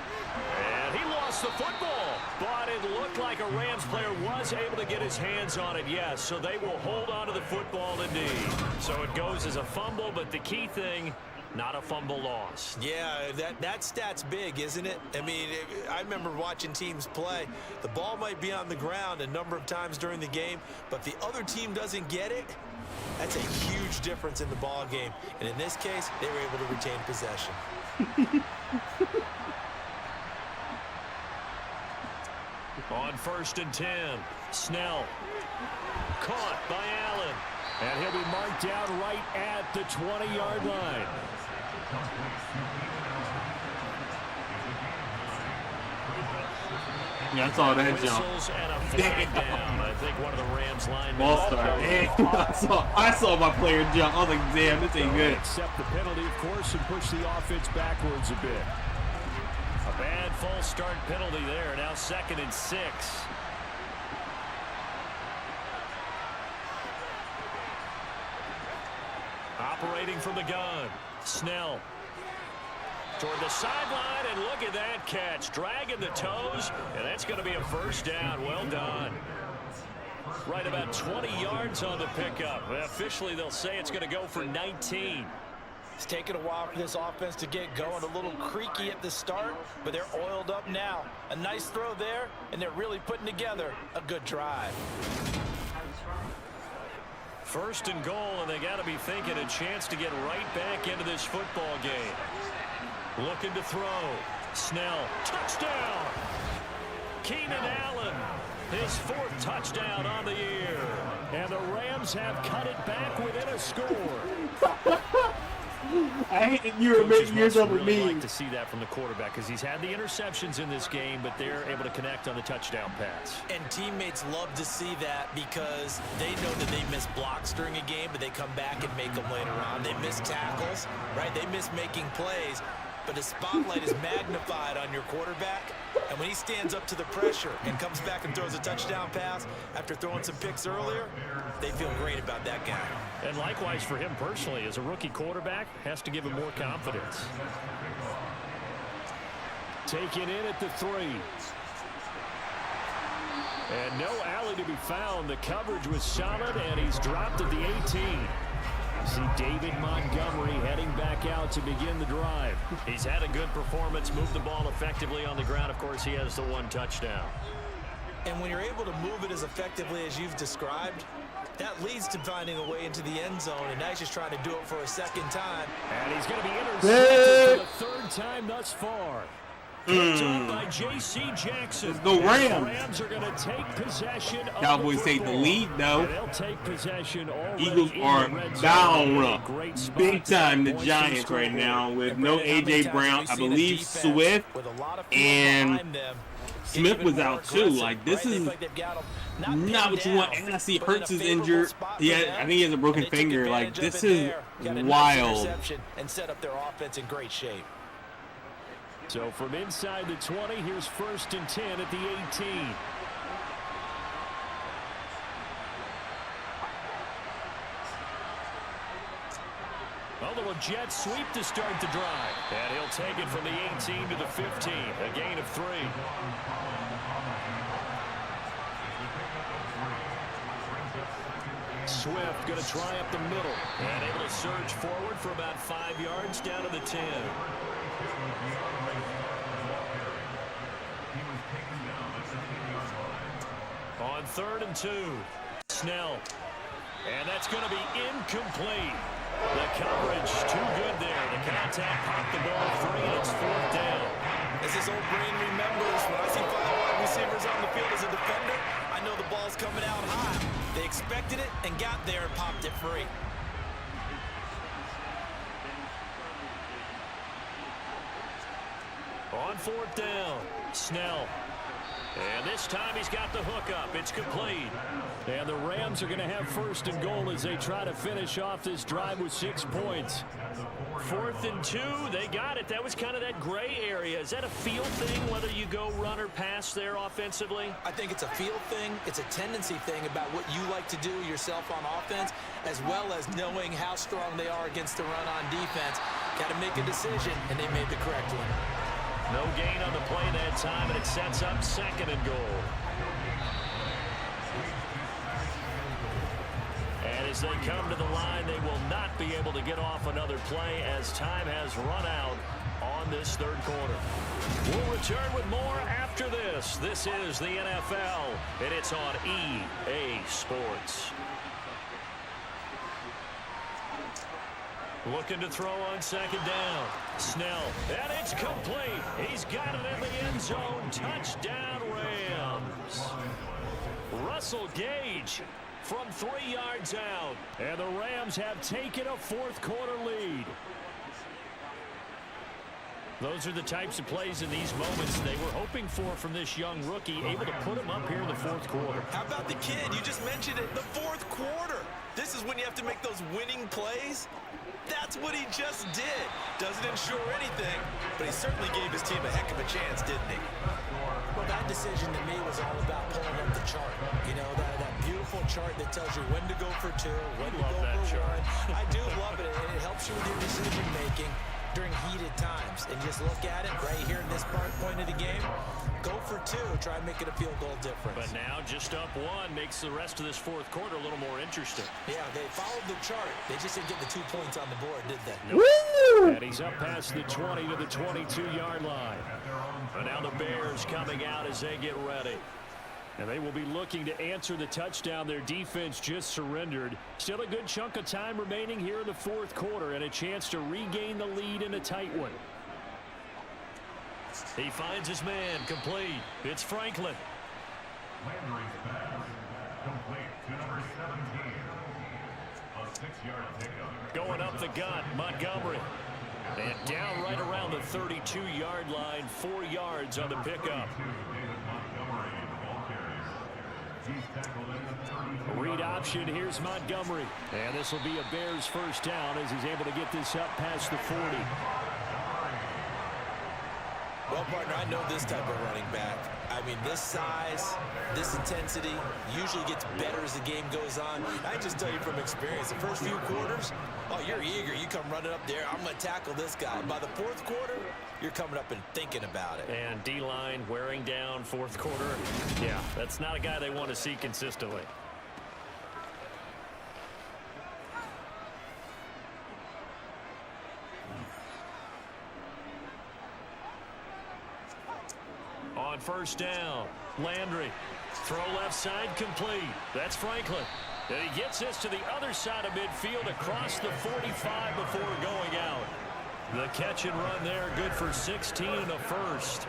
S3: And he lost the football, but it looked like a Rams player was able to get his hands on it, yes. So they will hold on to the football indeed. So it goes as a fumble, but the key thing, not a fumble loss.
S4: Yeah, that stat's big, isn't it? I mean, I remember watching teams play. The ball might be on the ground a number of times during the game, but the other team doesn't get it. That's a huge difference in the ball game. And in this case, they were able to retain possession.
S3: On 1st and 10, Snell. Caught by Allen. And he'll be marked down right at the 20-yard line.
S1: Yeah, I saw that jump.
S3: And a flag down. I think one of the Rams linemen.
S1: Ball start. I saw my player jump. I was like, damn, this ain't good.
S3: Accept the penalty, of course, and push the offense backwards a bit. A bad false start penalty there. Now 2nd and 6. Operating from the gun. Snell. Toward the sideline, and look at that catch. Dragging the toes, and that's going to be a 1st down. Well done. Right about 20 yards on the pickup. Officially, they'll say it's going to go for 19.
S10: It's taken a while for this offense to get going. A little creaky at the start, but they're oiled up now. A nice throw there, and they're really putting together a good drive.
S3: 1st and goal, and they got to be thinking a chance to get right back into this football game. Looking to throw. Snell. Touchdown! Keenan Allen. His 4th touchdown on the year. And the Rams have cut it back within a score.
S1: I hate that you were making yourself a
S3: really
S1: meme.
S3: Like to see that from the quarterback because he's had the interceptions in this game, but they're able to connect on the touchdown pass.
S4: And teammates love to see that because they know that they miss blocks during a game, but they come back and make them later on. They miss tackles, right? They miss making plays, but the spotlight is magnified on your quarterback. And when he stands up to the pressure and comes back and throws a touchdown pass after throwing some picks earlier, they feel great about that guy.
S3: And likewise for him personally, as a rookie quarterback, has to give him more confidence. Taken in at the 3. And no alley to be found. The coverage was solid, and he's dropped at the 18. See David Montgomery heading back out to begin the drive. He's had a good performance, moved the ball effectively on the ground. Of course, he has the 1 touchdown.
S4: And when you're able to move it as effectively as you've described, that leads to finding a way into the end zone, and now he's just trying to do it for a 2nd time.
S3: And he's going to be intercepted for the 3rd time thus far. By J.C. Jackson.
S1: Let's go Rams.
S3: The Rams are going to take possession of
S1: Cowboys
S3: the
S1: take the lead, though.
S3: They'll take possession
S1: Eagles are down big time the Giants right now with no A.J. Brown. I believe Swift and Smith was out too. Like, this is not what you want. And I see Hurts is injured. Yeah, I think he has a broken finger. Like, this is wild.
S10: And set up their offense in great shape.
S3: So from inside the 20, here's 1st and 10 at the 18. A little jet sweep to start the drive. And he'll take it from the 18 to the 15. A gain of 3. Swift going to try up the middle. And able to surge forward for about 5 yards down to the 10. On 3rd and 2, Snell. And that's going to be incomplete. The coverage too good there. The contact popped the ball free, and it's 4th down.
S4: As his old brain remembers, when I see 5 wide receivers on the field as a defender, I know the ball's coming out high. They expected it and got there and popped it free.
S3: On 4th down, Snell. And this time he's got the hook up. It's complete. And the Rams are going to have 1st and goal as they try to finish off this drive with 6 points. 4th and 2, they got it. That was kind of that gray area. Is that a feel thing, whether you go run or pass there offensively?
S4: I think it's a feel thing. It's a tendency thing about what you like to do yourself on offense, as well as knowing how strong they are against the run on defense. Got to make a decision, and they made the correct one.
S3: No gain on the play that time, and it sets up 2nd and goal. And as they come to the line, they will not be able to get off another play as time has run out on this 3rd quarter. We'll return with more after this. This is the NFL, and it's on EA Sports. Looking to throw on 2nd down. Snell, and it's complete. He's got it in the end zone. Touchdown, Rams. Russell Gage from 3 yards out. And the Rams have taken a 4th quarter lead. Those are the types of plays in these moments they were hoping for from this young rookie, able to put him up here in the 4th quarter.
S4: How about the kid? You just mentioned it, the 4th quarter. This is when you have to make those winning plays. That's what he just did. Doesn't ensure anything, but he certainly gave his team a heck of a chance, didn't he?
S10: Well, that decision to me was all about pulling up the chart. You know, that beautiful chart that tells you when to go for 2, when to go for 1. I do love it. It helps you with your decision making during heated times. And just look at it right here in this point of the game. Go for 2. Try and make it a field goal difference.
S3: But now just up 1 makes the rest of this 4th quarter a little more interesting.
S10: Yeah, they followed the chart. They just didn't get the 2 points on the board, did they?
S3: Nope. And he's up past the 20 to the 22-yard line. And now the Bears coming out as they get ready. And they will be looking to answer the touchdown their defense just surrendered. Still a good chunk of time remaining here in the 4th quarter and a chance to regain the lead in a tight one. He finds his man, complete. It's Franklin.
S6: Landry's pass, complete to number 17. A 6-yard pickup.
S3: Going up the gut, Montgomery. And down right around the 32-yard line, 4 yards on the pickup. Read option, here's Montgomery. And this will be a Bears 1st down as he's able to get this up past the 40.
S4: Well, partner, I know this type of running back. I mean, this size, this intensity usually gets better as the game goes on. I just tell you from experience, the first few quarters, oh, you're eager. You come running up there. I'm going to tackle this guy. By the 4th quarter, you're coming up and thinking about it.
S3: And D-line wearing down 4th quarter. Yeah, that's not a guy they want to see consistently. On 1st down, Landry. Throw left side complete. That's Franklin. And he gets this to the other side of midfield across the 45 before going out. The catch and run there, good for 16 and a 1st.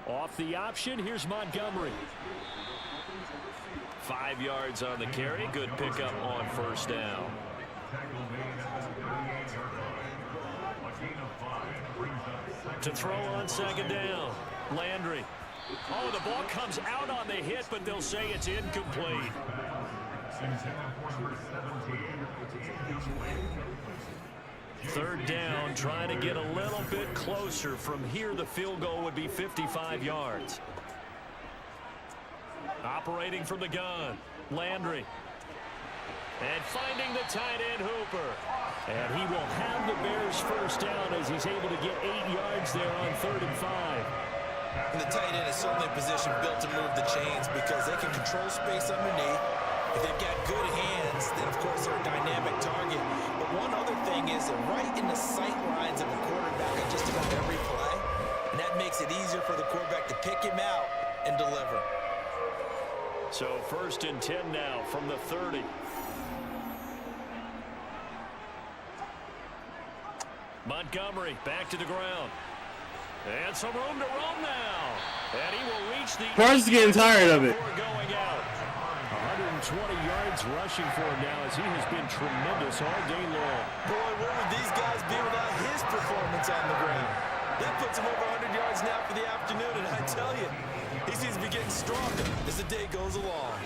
S3: Off the option, here's Montgomery. 5 yards on the carry. Good pickup on 1st down. To throw on 2nd down, Landry. Oh, the ball comes out on the hit, but they'll say it's incomplete. Third down, trying to get a little bit closer. From here, the field goal would be 55 yards. Operating from the gun, Landry. And finding the tight end, Hooper. And he will have the Bears 1st down as he's able to get 8 yards there on 3rd and 5.
S4: And the tight end is certainly a position built to move the chains because they can control space underneath. If they've got good hands, then of course they're a dynamic target. But one other thing is they're right in the sight lines of a quarterback on just about every play. And that makes it easier for the quarterback to pick him out and deliver.
S3: So 1st and 10 now from the 30. Montgomery back to the ground. And some room to roam now. And he will reach the...
S1: Carter's getting tired of it.
S3: Going out. 120 yards rushing for him now as he has been tremendous all day long.
S4: Boy, where would these guys be without his performance on the ground? That puts him over 100 yards now for the afternoon, and I tell you, he seems to be getting stronger as the day goes along.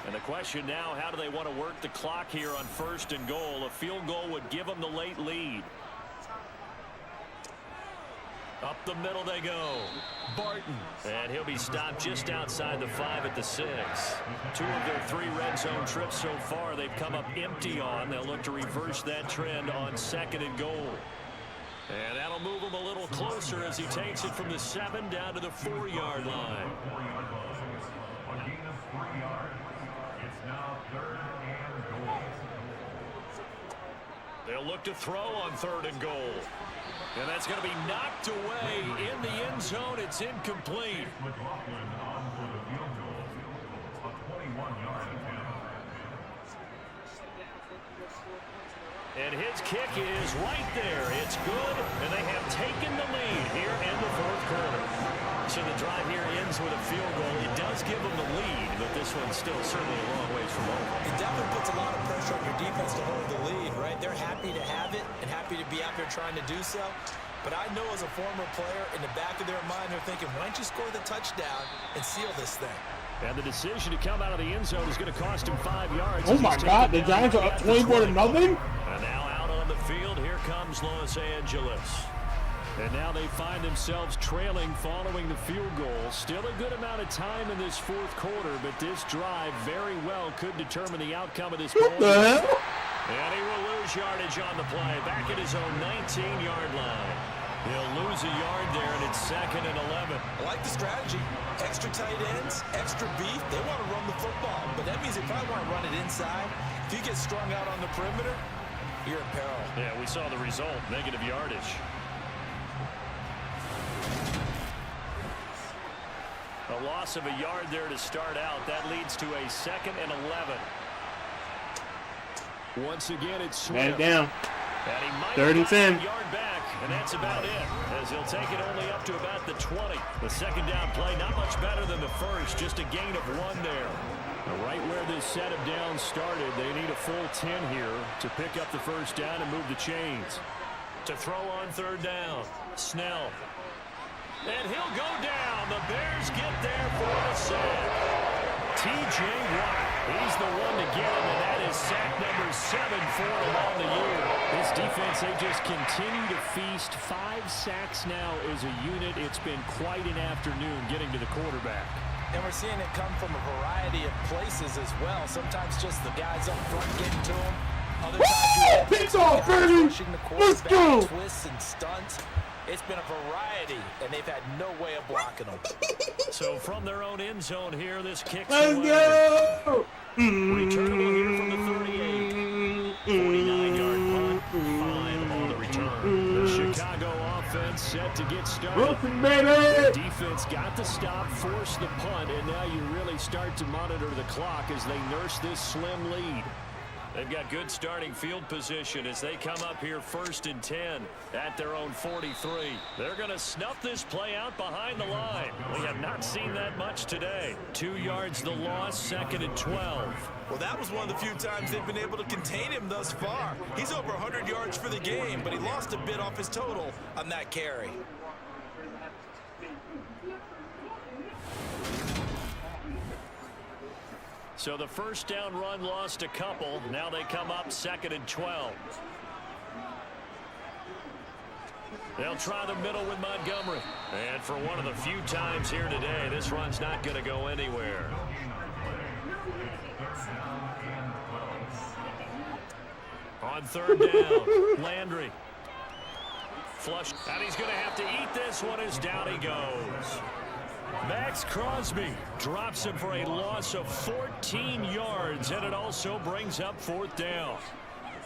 S3: And the question now, how do they want to work the clock here on 1st and goal? A field goal would give them the late lead. Up the middle they go. Barton. And he'll be stopped just outside the 5 at the 6. 2 of their 3 red zone trips so far they've come up empty on. They'll look to reverse that trend on 2nd and goal. And that'll move him a little closer as he takes it from the 7 down to the 4-yard line.
S6: A gain of 3 yards. It's now 3rd and goal.
S3: They'll look to throw on 3rd and goal. And that's going to be knocked away in the end zone. It's incomplete.
S6: McLaughlin on for the field goal. A 21-yard attempt.
S3: And his kick is right there. It's good, and they have taken the lead here in the 4th quarter. So the drive here ends with a field goal. It does give them the lead, but this one's still certainly a long ways from over.
S10: It definitely puts a lot of pressure on your defense to hold the lead, right? They're happy to have it and happy to be out there trying to do so. But I know as a former player, in the back of their mind, they're thinking, why don't you score the touchdown and seal this thing?
S3: And the decision to come out of the end zone is going to cost him 5 yards.
S1: Oh my God, the Giants are up 24-0.
S3: And now out on the field, here comes Los Angeles. And now they find themselves trailing following the field goal. Still a good amount of time in this 4th quarter, but this drive very well could determine the outcome of this ball.
S1: What the hell?
S3: And he will lose yardage on the play, back at his own 19-yard line. He'll lose a yard there, and it's 2nd and 11.
S10: I like the strategy. Extra tight ends, extra beef. They want to run the football, but that means they probably want to run it inside. If you get strung out on the perimeter, you're in peril.
S3: Yeah, we saw the result, negative yardage. A loss of a yard there to start out. That leads to a 2nd and 11. Once again, it's Swift.
S1: Man it down.
S3: And he might
S1: 3rd and 10.
S3: Yard back, and that's about it, as he'll take it only up to about the 20. The 2nd down play, not much better than the first, just a gain of 1 there. Now, right where this set of downs started, they need a full 10 here to pick up the 1st down and move the chains. To throw on 3rd down, Snell. And he'll go down. The Bears get there for a sack. T.J. Watt, he's the one to get him, and that is sack number 7 for him on the year. This defense, they just continue to feast. 5 sacks now as a unit. It's been quite an afternoon getting to the quarterback.
S10: And we're seeing it come from a variety of places as well. Sometimes just the guys up front getting to him. Other times
S1: Picks off, baby! Let's go!
S10: Twists and stunts. It's been a variety, and they've had no way of blocking them.
S3: So from their own end zone here, this kicks
S1: Let's
S3: away.
S1: go!
S3: Returnable here from the 38. 49-yard punt. 5 on the return. The Chicago offense set to get started.
S1: Wilson, baby!
S3: The defense got the stop, forced the punt, and now you really start to monitor the clock as they nurse this slim lead. They've got good starting field position as they come up here 1st and 10 at their own 43. They're going to snuff this play out behind the line. We have not seen that much today. 2 yards the loss, 2nd and 12.
S10: Well, that was one of the few times they've been able to contain him thus far. He's over 100 yards for the game, but he lost a bit off his total on that carry.
S3: So the 1st down run lost a couple. Now they come up 2nd and 12. They'll try the middle with Montgomery. And for one of the few times here today, this run's not going to go anywhere. On 3rd down, Landry. Flush, and he's going to have to eat this one as down he goes. Max Crosby drops him for a loss of 14 yards, and it also brings up 4th down.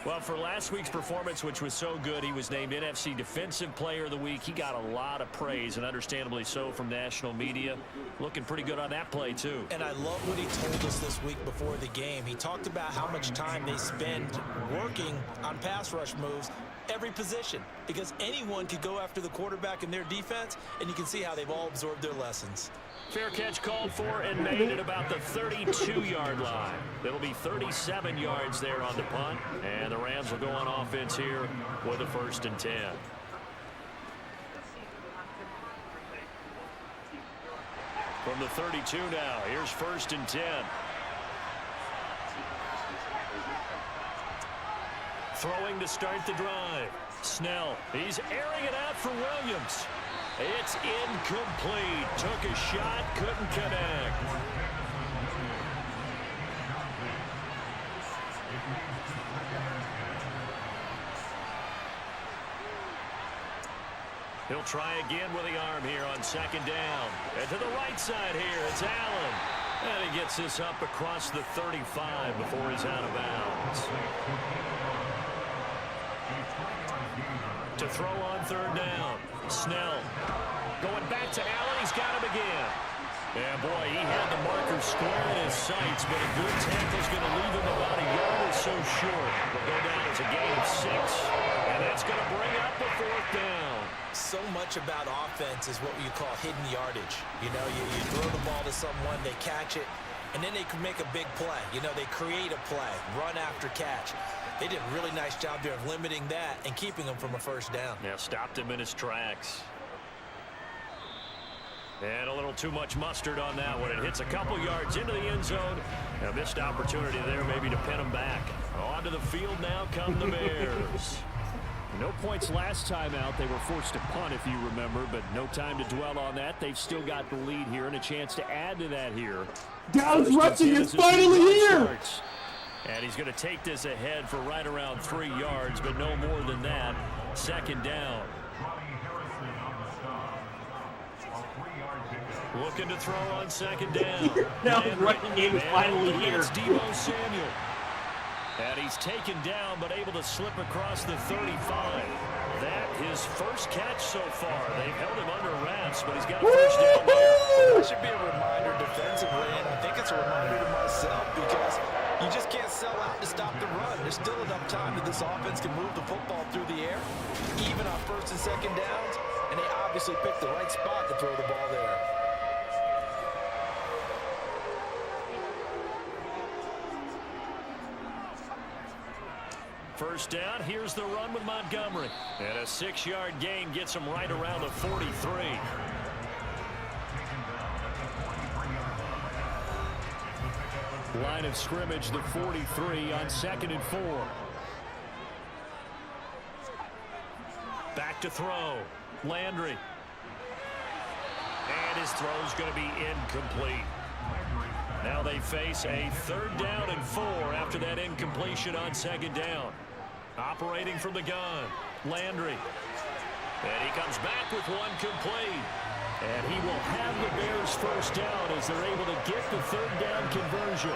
S3: Well, for last week's performance, which was so good, he was named NFC Defensive Player of the Week. He got a lot of praise, and understandably so, from national media. Looking pretty good on that play, too.
S10: And I love what he told us this week before the game. He talked about how much time they spend working on pass rush moves, every position, because anyone could go after the quarterback in their defense, and you can see how they've all absorbed their lessons.
S3: Fair catch called for and made at about the 32-yard line. It'll be 37 yards there on the punt, and the Rams will go on offense here with a 1st and 10. From the 32 now, here's 1st and 10. Throwing to start the drive. Snell, he's airing it out for Williams. It's incomplete. Took a shot, couldn't connect. He'll try again with the arm here on second down. And to the right side here, it's Allen. And he gets this up across the 35 before he's out of bounds. To throw on third down. Snell going back to Allen. He's got him again. Yeah, boy, he had the marker square in his sights, but a good tackle's going to leave him about a yard or so short. Will go down as a gain of 6, and that's going to bring up a fourth down.
S10: So much about offense is what you call hidden yardage. You know, you throw the ball to someone, they catch it, and then they can make a big play. You know, they create a play, run after catch. They did a really nice job there of limiting that and keeping him from a first down.
S3: Yeah, stopped him in his tracks. And a little too much mustard on that one. It hits a couple yards into the end zone. A missed opportunity there maybe to pin him back. Onto the field now come the Bears.
S7: No points last time out. They were forced to punt, if you remember, but no time to dwell on that. They've still got the lead here and a chance to add to that here.
S1: Dallas rushing is finally here.
S3: And he's going to take this ahead for right around 3 yards, but no more than that. Second down. Looking to throw on second down.
S1: Dallas rushing game is finally here.
S3: It's Deebo Samuel. And he's taken down, but able to slip across the 35. That his first catch so far. They've held him under wraps, but he's got a first down there.
S10: That should be a reminder defensively, and I think it's a reminder to myself because you just can't sell out to stop the run. There's still enough time that this offense can move the football through the air, even on first and second downs, and they obviously picked the right spot to throw the ball there.
S3: First down, here's the run with Montgomery. And a 6-yard gain gets him right around the 43. Line of scrimmage, the 43 on 2nd and 4. Back to throw. Landry. And his throw's going to be incomplete. Now they face a 3rd down and 4 after that incompletion on 2nd down. Operating from the gun, Landry. And he comes back with one complete. And he will have the Bears first down as they're able to get the 3rd down conversion.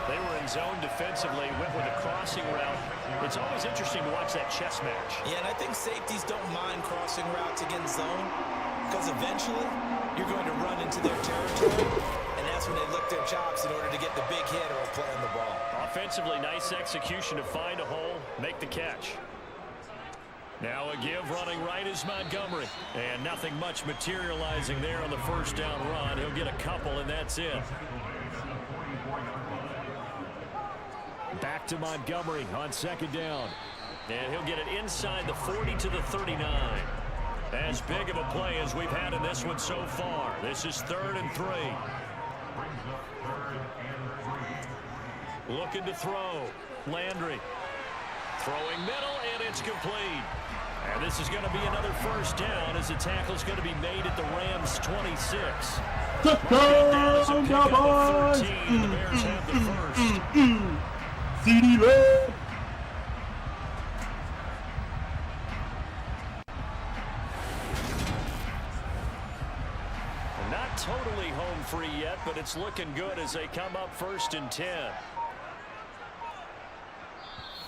S3: They were in zone defensively, went with a crossing route. It's always interesting to watch that chess match.
S10: Yeah, and I think safeties don't mind crossing routes against zone because eventually you're going to run into their territory, and that's when they lick their chops in order to get the big hit or a play on the ball.
S3: Offensively, nice execution to find a hole, make the catch. Now a give running right is Montgomery. And nothing much materializing there on the first down run. He'll get a couple, and that's it. Back to Montgomery on 2nd down. And he'll get it inside the 40 to the 39. As big of a play as we've had in this one so far. This is 3rd and 3. Looking to throw. Landry. Throwing middle, and it's complete. And this is going to be another first down as the tackle's going to be made at the Rams' 26.
S1: Touchdown, Cowboys!
S3: The Bears have the first.
S1: CD Lamb.
S3: Not totally home free yet, but it's looking good as they come up 1st and 10.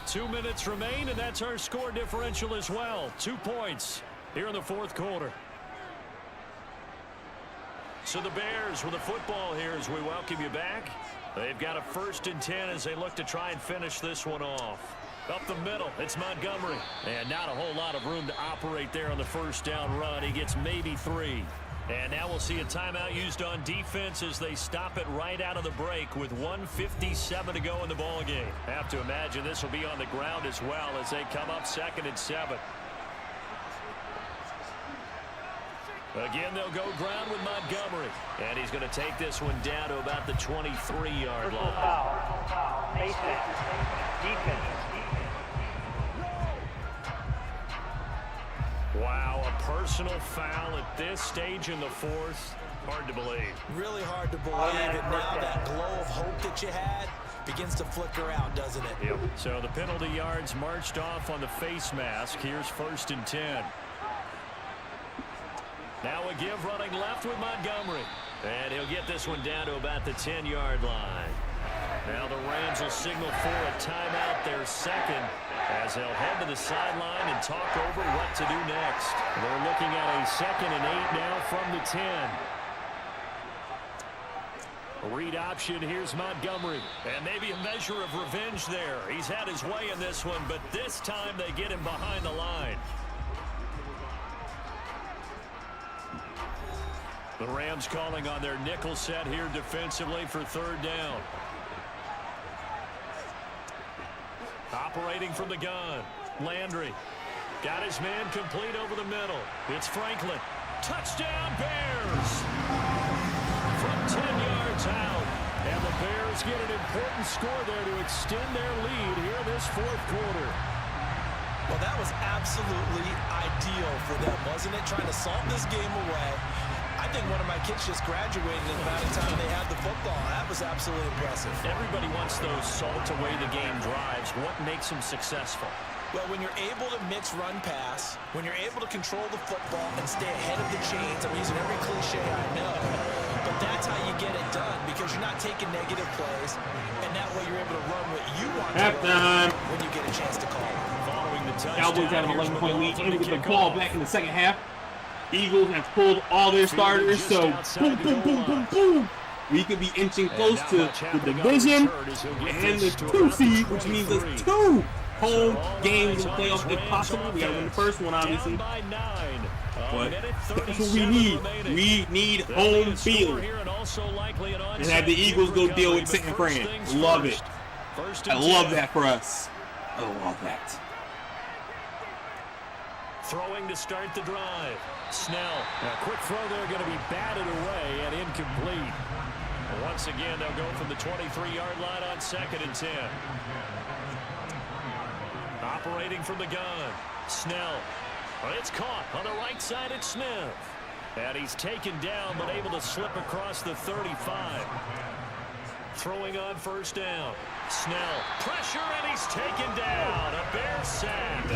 S3: 2 minutes remain, and that's our score differential as well. 2 points here in the 4th quarter. So the Bears with the football here as we welcome you back. They've got a 1st and 10 as they look to try and finish this one off. Up the middle, it's Montgomery. And not a whole lot of room to operate there on the first down run. He gets maybe 3. And now we'll see a timeout used on defense as they stop it right out of the break with 1:57 to go in the ballgame. Have to imagine this will be on the ground as well as they come up 2nd and 7. Again, they'll go ground with Montgomery. And he's going to take this one down to about the 23-yard line.
S5: Defense.
S3: personal foul at this stage in the fourth. Hard to believe.
S10: Really hard to believe, and now that glow of hope that you had begins to flicker out, doesn't it?
S3: Yep. So the penalty yards marched off on the face mask. Here's 1st and 10. Now a give running left with Montgomery. And he'll get this one down to about the 10-yard line. Now the Rams will signal for a timeout, their second, as they'll head to the sideline and talk over what to do next. They're looking at a 2nd and 8 now from the 10. A read option, here's Montgomery. And maybe a measure of revenge there. He's had his way in this one, but this time they get him behind the line. The Rams calling on their nickel set here defensively for 3rd down. Operating from the gun. Landry got his man complete over the middle. It's Franklin. Touchdown Bears! From 10 yards out. And the Bears get an important score there to extend their lead here this 4th quarter.
S10: Well, that was absolutely ideal for them, wasn't it? Trying to salt this game away. I think one of my kids just graduated in the amount of time they had the football. That was absolutely impressive.
S3: Everybody wants those salt-away-the-game drives. What makes them successful?
S10: Well, when you're able to mix run-pass, when you're able to control the football and stay ahead of the chains, I'm using every cliche I know, but that's how you get it done because you're not taking negative plays, and that way you're able to run what you want to run when you get a chance to call it.
S3: Following the touchdown,
S1: Cowboys have an 11-point lead and with the ball back in the second half. Eagles have pulled all their starters, so boom, boom, boom, boom, boom. We could be inching close to the division and the 2 seed, which means there's 2 home games in the playoffs if possible. We got to win the first one, obviously. But that's what we need. We need home field. And have the Eagles go deal with San Fran. Love it. I love that for us. I love that.
S3: Throwing to start the drive. Snell. A quick throw there going to be batted away and incomplete. Once again, they'll go from the 23-yard line on 2nd and 10. Operating from the gun. Snell. But it's caught on the right side at Smith. And he's taken down but able to slip across the 35. Throwing on 1st down. Snell. Pressure and he's taken down. A Bear sack.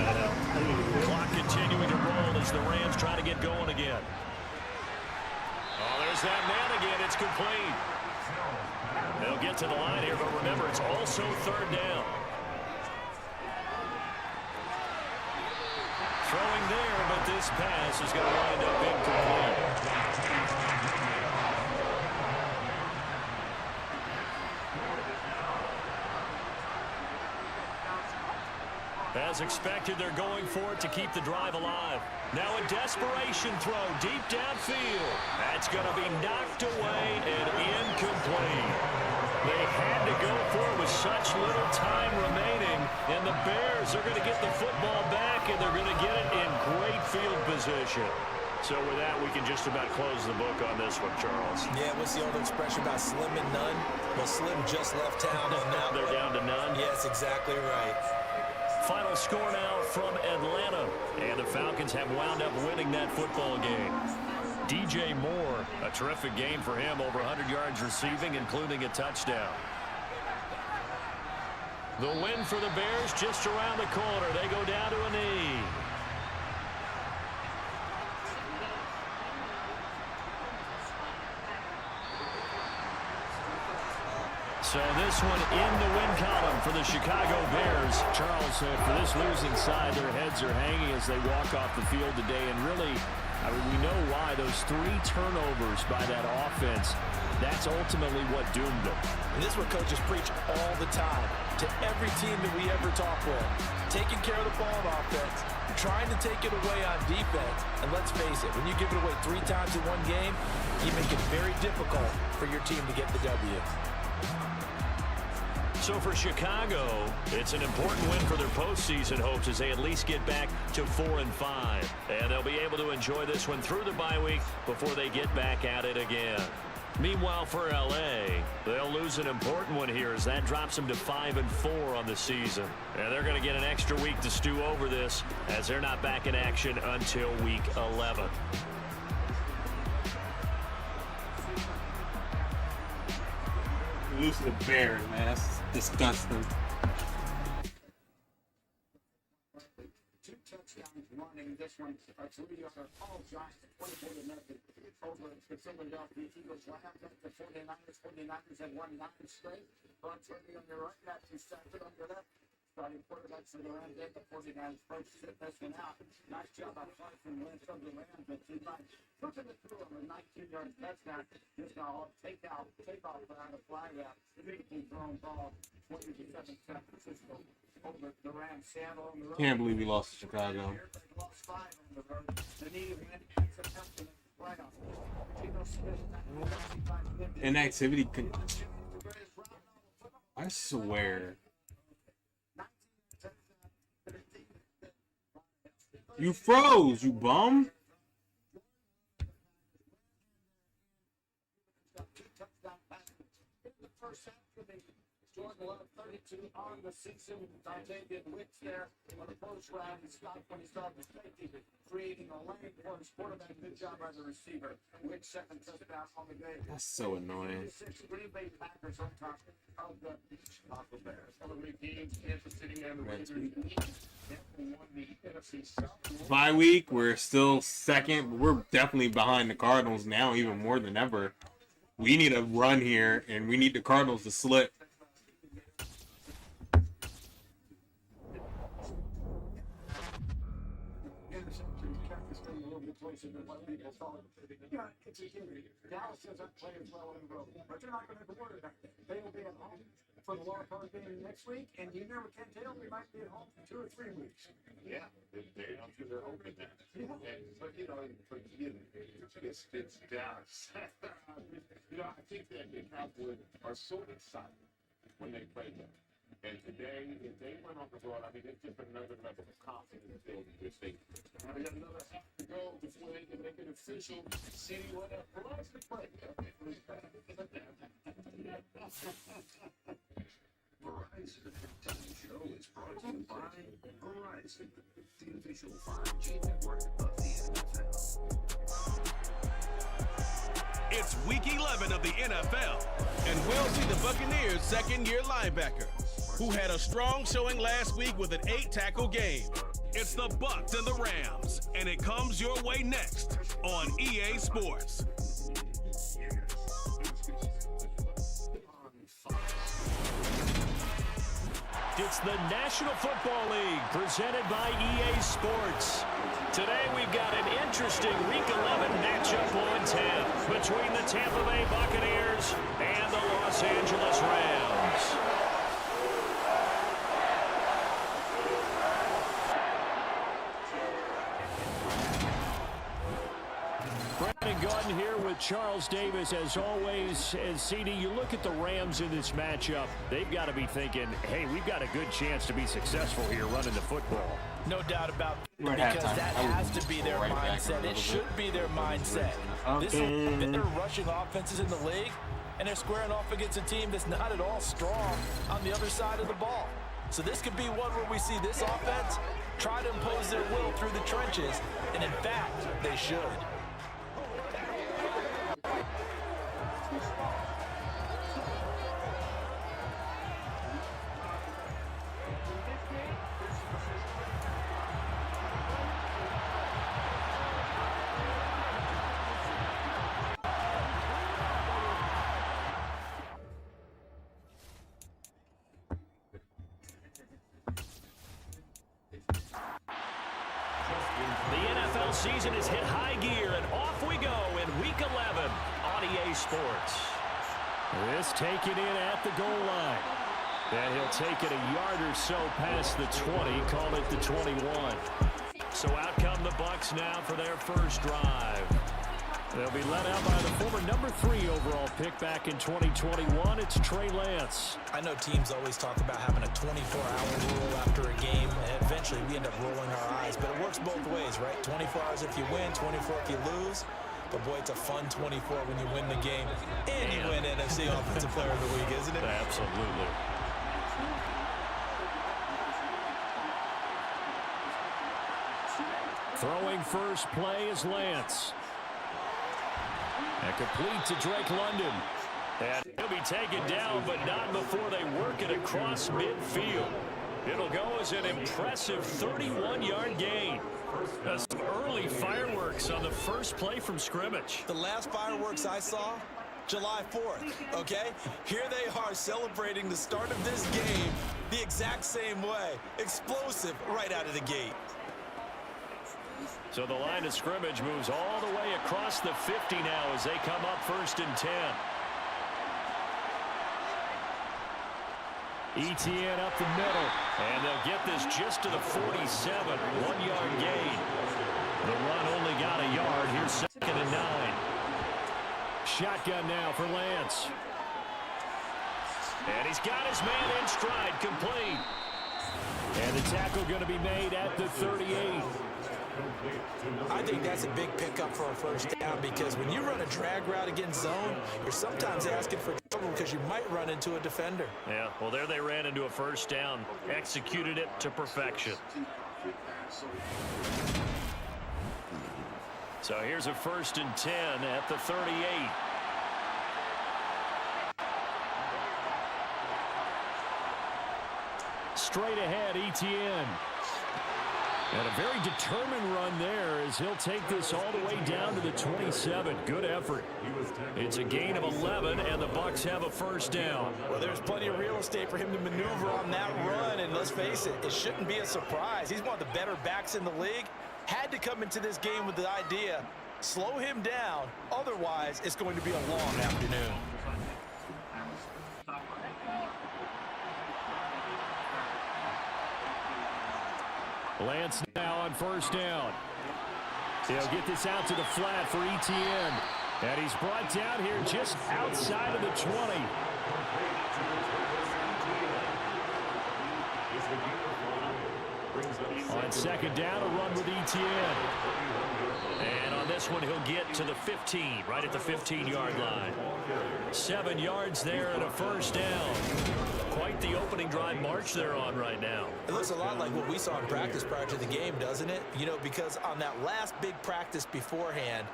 S3: Clock continuing to roll as the Rams try to get going again. Oh, there's that man again. It's complete. They'll get to the line here, but remember, it's also 3rd down. Throwing there, but this pass is going to wind up incomplete. As expected, they're going for it to keep the drive alive. Now a desperation throw deep downfield. That's going to be knocked away and incomplete. They had to go for it with such little time remaining, and the Bears are going to get the football back, and they're going to get it in great field position. So with that, we can just about close the book on this one, Charles.
S10: Yeah, what's the old expression about slim and none? Well, Slim just left town on that
S3: They're down to none?
S10: Yes, exactly right.
S3: Final score now from Atlanta, and the Falcons have wound up winning that football game. DJ Moore, a terrific game for him, over 100 yards receiving, including a touchdown. The win for the Bears just around the corner. They go down to a knee. So this one in the win column for the Chicago Bears. Charles, for this losing side, their heads are hanging as they walk off the field today. And really, I mean, we know why. Those 3 turnovers by that offense, that's ultimately what doomed them.
S10: And this is what coaches preach all the time to every team that we ever talk with. Taking care of the ball on offense, trying to take it away on defense. And let's face it, when you give it away 3 times in one game, you make it very difficult for your team to get the W.
S3: So for Chicago, it's an important win for their postseason hopes as they at least get back to 4-5. And they'll be able to enjoy this one through the bye week before they get back at it again. Meanwhile, for L.A., they'll lose an important one here as that drops them to 5-4 on the season. And they're going to get an extra week to stew over this as they're not back in action until Week 11.
S1: Lose to the Bears, man. That's disgusting.
S8: 2 touchdowns running. This one, 3-yarder. All Giants, 24-0 over the Philadelphia Eagles. Last at the 49ers. 49ers have won 9 straight. Front turning on your right, Matthew Stafford on your left. Starting quarterbacks for the Rams and the 49ers first sit this one out. Nice job by Carson Wentz of the Rams, but too much. Flipping it through on a 19-yard touchdown. Just now take off around the fly route. Beautifully thrown ball. 20-7 San Francisco over the Rams. Seattle on the road.
S1: Can't believe we lost to Chicago.
S8: Lost 5 on the road. They needed win and some help in the playoffs. Geno Smith,
S1: Inactivity can. I swear. You froze, you bum.
S8: Jordan Love, 32 on the season. David Wicks there on the first round. He stopped when he started the safety, creating a lane for his quarterback. Good job by the receiver. Wicks second touchdown on the day.
S1: That's so annoying.
S8: 6 Green Bay Packers on top of the Chicago Bears. Other games, Kansas City and the Raiders won the NFC South.
S1: Bye week, we're still second, but we're definitely behind the Cardinals now, even more than ever. We need a run here, and we need the Cardinals to slip.
S8: Dallas doesn't play as well on the road, but you're not going to have to worry about it. They will be at home for the wild card game next week, and you never can tell. We might be at home for 2 or 3 weeks.
S6: Yeah, I'm sure they're hoping that.
S8: Yeah.
S6: But it's Dallas. I think that the Cowboys are so excited when they play them. And today, if they went on the road, I mean, it's just another level of confidence building this thing.
S8: We got another half to go before they can make it official. See what else to play.
S11: Verizon, today's show is brought to you by Verizon, the official 5G network of the NFL.
S2: It's Week 11 of the NFL, and we'll see the Buccaneers' second-year linebacker, who had a strong showing last week with an 8-tackle game. It's the Bucs and the Rams, and it comes your way next on EA Sports.
S3: It's the National Football League presented by EA Sports. Today we've got an interesting Week 11 matchup on tap between the Tampa Bay Buccaneers and the Los Angeles Rams. Brandon Gordon here with Charles Davis as always. And CD, you look at the Rams in this matchup, they've got to be thinking, hey, we've got a good chance to be successful here running the football.
S10: No doubt about it, because that has to be their mindset. It should be their mindset. This is better rushing offenses in the league, and they're squaring off against a team that's not at all strong on the other side of the ball. So this could be one where we see this offense try to impose their will through the trenches, and in fact, they should.
S3: Season is hit high gear, and off we go in Week 11 on EA Sports. This taken in at the goal line. And he'll take it a yard or so past the 20, call it the 21. So out come the Bucs now for their first drive. They'll be led out by the former number 3 overall pick back in 2021. It's Trey Lance.
S10: I know teams always talk about having a 24-hour rule after a game, and eventually we end up rolling our eyes. But it works both ways, right? 24 hours if you win, 24 if you lose. But, boy, it's a fun 24 when you win the game. And you win NFC Offensive Player of the Week, isn't it?
S7: Absolutely. Throwing first play is Lance. And complete to Drake London. And he'll be taken down, but not before they work it across midfield. It'll go as an impressive 31-yard gain. Some early fireworks on the first play from scrimmage.
S10: The last fireworks I saw, July 4th, okay? Here they are celebrating the start of this game the exact same way. Explosive right out of the gate.
S7: So the line of scrimmage moves all the way across the 50 now as they come up 1st and 10. ETN up the middle, and they'll get this just to the 47, 1-yard gain. The run only got a yard. Here's 2nd and 9. Shotgun now for Lance. And he's got his man in stride, complete. And the tackle going to be made at the 38.
S10: I think that's a big pickup for a first down because when you run a drag route against zone, you're sometimes asking for trouble because you might run into a defender.
S7: Yeah, well, there they ran into a first down, executed it to perfection. So here's a 1st and 10 at the 38. Straight ahead, ETN. And a very determined run there as he'll take this all the way down to the 27. Good effort. It's a gain of 11, and the Bucs have a first down.
S10: Well, there's plenty of real estate for him to maneuver on that run, and let's face it, it shouldn't be a surprise. He's one of the better backs in the league. Had to come into this game with the idea, slow him down, otherwise it's going to be a long afternoon.
S7: Lance now on first down. He'll get this out to the flat for ETN. And he's brought down here just outside of the 20. On 2nd down, a run with ETN. And on this one, he'll get to the 15, right at the 15-yard line. 7 yards there and a first down. Quite the opening drive march they're on right now.
S10: It looks a lot like what we saw in practice prior to the game, doesn't it? You know, because on that last big practice beforehand,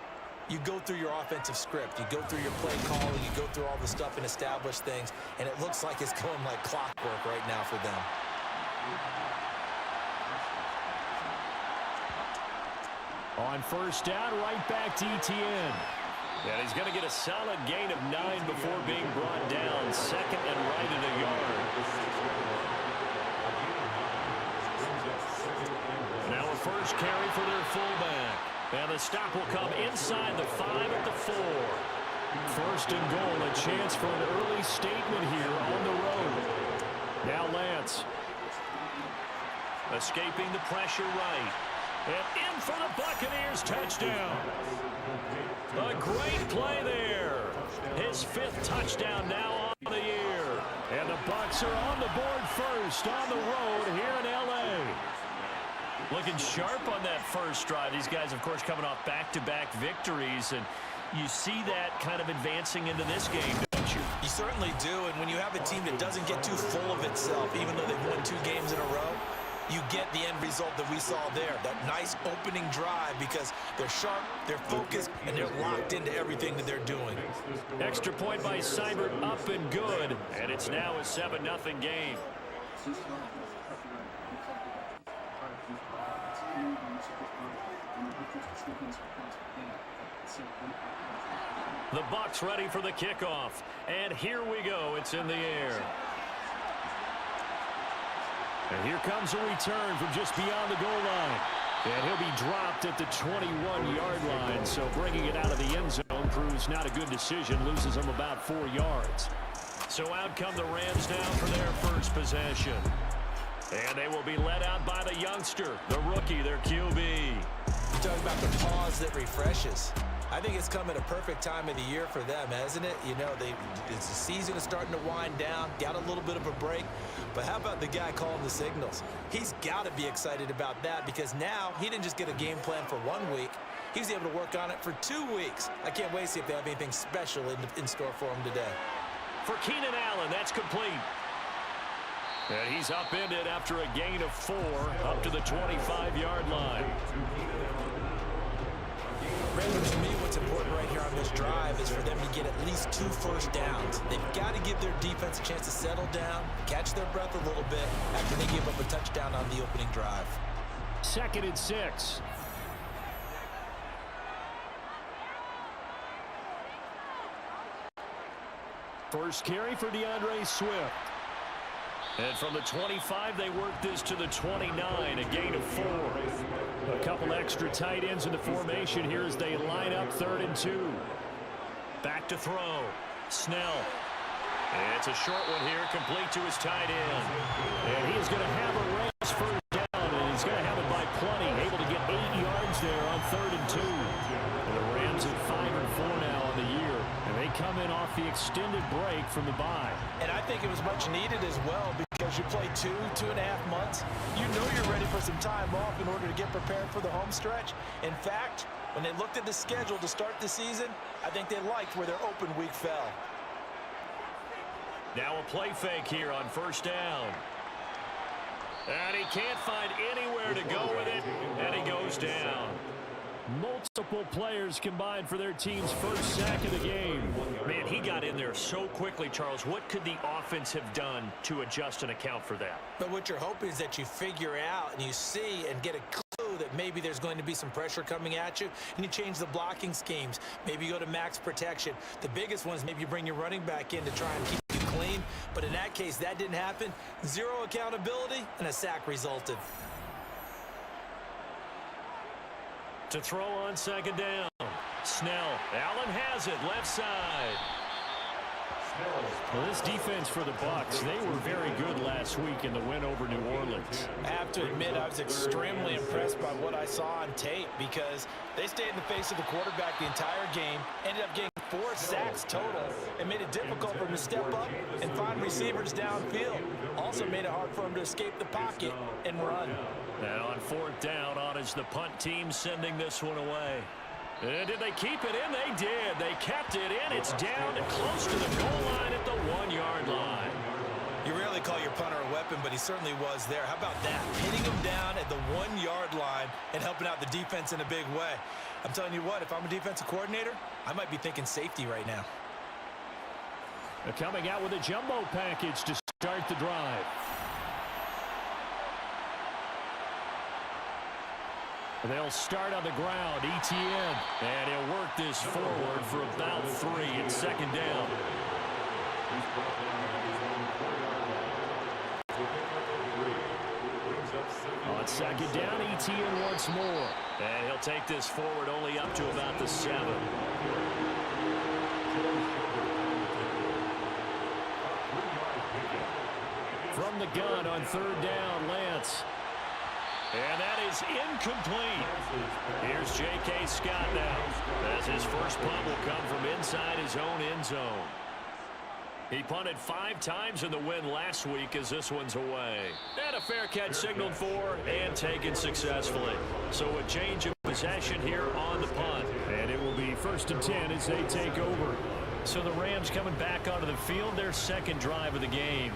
S10: you go through your offensive script, you go through your play calling, you go through all the stuff and establish things, and it looks like it's going like clockwork right now for them.
S7: On first down, right back to ETN. And he's going to get a solid gain of 9 before being brought down. 2nd and right at a yard. Now a first carry for their fullback. And the stop will come inside the 5 at the 4. 1st and goal, a chance for an early statement here on the road. Now Lance. Escaping the pressure right. And in for the Buccaneers, touchdown. A great play there. His 5th touchdown now on the year. And the Bucs are on the board first on the road here in L.A. Looking sharp on that first drive. These guys, of course, coming off back-to-back victories. And you see that kind of advancing into this game, don't you?
S10: You certainly do. And when you have a team that doesn't get too full of itself, even though they've won 2 games in a row, you get the end result that we saw there, that nice opening drive because they're sharp, they're focused, and they're locked into everything that they're doing.
S7: Extra point by Seibert, up and good, and it's now a 7-0 game. The Bucs ready for the kickoff, and here we go. It's in the air. And here comes a return from just beyond the goal line. And he'll be dropped at the 21-yard line. So bringing it out of the end zone proves not a good decision. Loses them about 4 yards. So out come the Rams now for their first possession. And they will be led out by the youngster, the rookie, their QB.
S10: You talk about the pause that refreshes. I think it's come at a perfect time of the year for them, hasn't it? You know, the season is starting to wind down, got a little bit of a break. But how about the guy calling the signals? He's got to be excited about that because now he didn't just get a game plan for 1 week. He was able to work on it for 2 weeks. I can't wait to see if they have anything special in store for him today.
S3: For Keenan Allen, that's complete. And he's upended after a gain of 4 up to the 25-yard line.
S10: Brandon, to me, what's important right here on this drive is for them to get at least 2 first downs. They've got to give their defense a chance to settle down, catch their breath a little bit after they give up a touchdown on the opening drive.
S3: 2nd and 6. First carry for DeAndre Swift. And from the 25, they work this to the 29, a gain of 4. A couple extra tight ends in the formation here as they line up 3rd and 2. Back to throw. Snell. It's a short one here, complete to his tight end. And he is going to have a race first down, and he's going to have it by plenty. Able to get 8 yards there on 3rd and 2. And the Rams at 5-4 now on the year. And they come in off the extended break from the bye.
S10: And I think it was much needed as well because you play 2.5 months. You know you're ready for some time off in order to get prepared for the home stretch. In fact, when they looked at the schedule to start the season, I think they liked where their open week fell.
S3: Now a play fake here on first down. And he can't find anywhere to go with it, and he goes down. Multiple players combined for their team's first sack of the game. Man, he got in there so quickly, Charles. What could the offense have done to adjust and account for that?
S10: But what you're hoping is that you figure out and you see and get a clue that maybe there's going to be some pressure coming at you, and you change the blocking schemes. Maybe you go to max protection. The biggest one is maybe you bring your running back in to try and keep you clean. But in that case, that didn't happen. 0 accountability, and a sack resulted.
S3: To throw on 2nd down. Snell. Allen has it, left side. Well, this defense for the Bucs, they were very good last week in the win over New Orleans.
S10: I have to admit, I was extremely impressed by what I saw on tape because they stayed in the face of the quarterback the entire game, ended up getting 4 sacks total, and made it difficult for him to step up and find receivers downfield. Also made it hard for him to escape the pocket and run.
S3: And on 4th down, on is the punt team sending this one away. And did they keep it in? They did. They kept it in. It's down and close to the goal line at the 1-yard line.
S10: You rarely call your punter a weapon, but he certainly was there. How about that? Hitting him down at the 1-yard line and helping out the defense in a big way. I'm telling you what, if I'm a defensive coordinator, I might be thinking safety right now.
S3: They're coming out with a jumbo package to start the drive. They'll start on the ground, ETN, and he'll work this forward for about 3 at 2nd down. On 2nd down, ETN once more, and he'll take this forward only up to about the 7. From the gun on 3rd down, Lance. And that is incomplete. Here's J.K. Scott now, as his first punt will come from inside his own end zone. He punted 5 times in the win last week as this one's away. And a fair catch signaled for and taken successfully. So a change of possession here on the punt. And it will be 1st and 10 as they take over. So the Rams coming back onto the field, their 2nd drive of the game.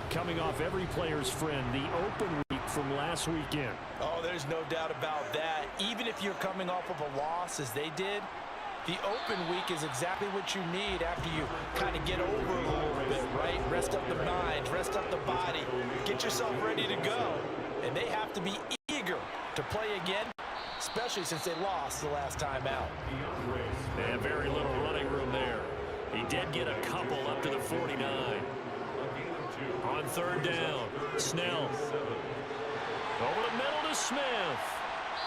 S3: Coming off every player's friend, the open week from last weekend.
S10: Oh, there's no doubt about that. Even if you're coming off of a loss as they did, the open week is exactly what you need after you kind of get over a little bit, right? Rest up the mind, rest up the body, get yourself ready to go. And they have to be eager to play again, especially since they lost the last time out.
S3: And very little running room there. He did get a couple up to the 49. On 3rd down, Snell. Over the middle to Smith.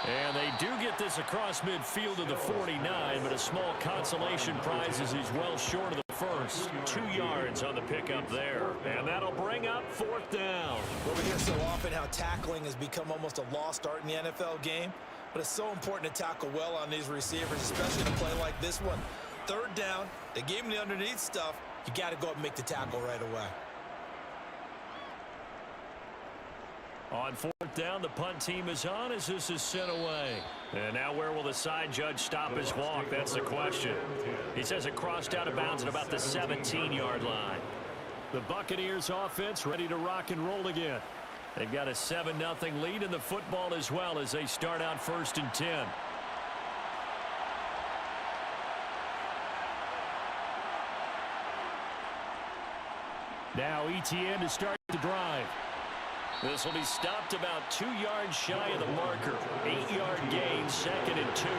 S3: And they do get this across midfield to the 49, but a small consolation prize as he's well short of the first. 2 yards on the pickup there. And that'll bring up 4th down.
S10: Well, we hear so often how tackling has become almost a lost art in the NFL game, but it's so important to tackle well on these receivers, especially in a play like this one. 3rd down, they gave him the underneath stuff. You got to go up and make the tackle right away.
S3: On fourth down, the punt team is on as this is sent away. And now where will the side judge stop his walk? That's the question. He says it crossed out of bounds at about the 17-yard line. The Buccaneers offense ready to rock and roll again. They've got a 7-0 lead in the football as well as they start out 1st and 10. Now ETN to start the drive. This will be stopped about 2 yards shy of the marker. 8-yard gain, 2nd and 2.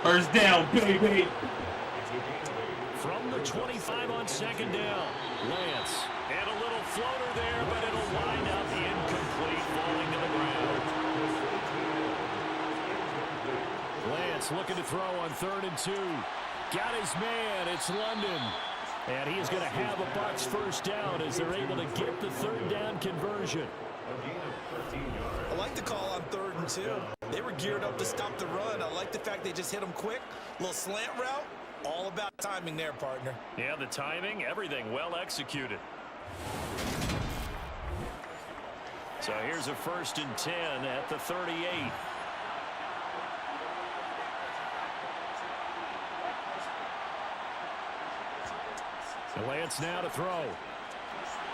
S1: First down, baby.
S3: From the 25 on 2nd down. Lance. And a little floater there, but it'll wind up incomplete, falling to the ground. Lance looking to throw on 3rd and 2. Got his man. It's London. And he is going to have a Bucs first down as they're able to get the 3rd down conversion.
S10: I like the call on 3rd and 2. They were geared up to stop the run. I like the fact they just hit them quick. Little slant route. All about timing there, partner.
S3: Yeah, the timing, everything well executed. So here's a 1st and 10 at the 38. Lance now to throw.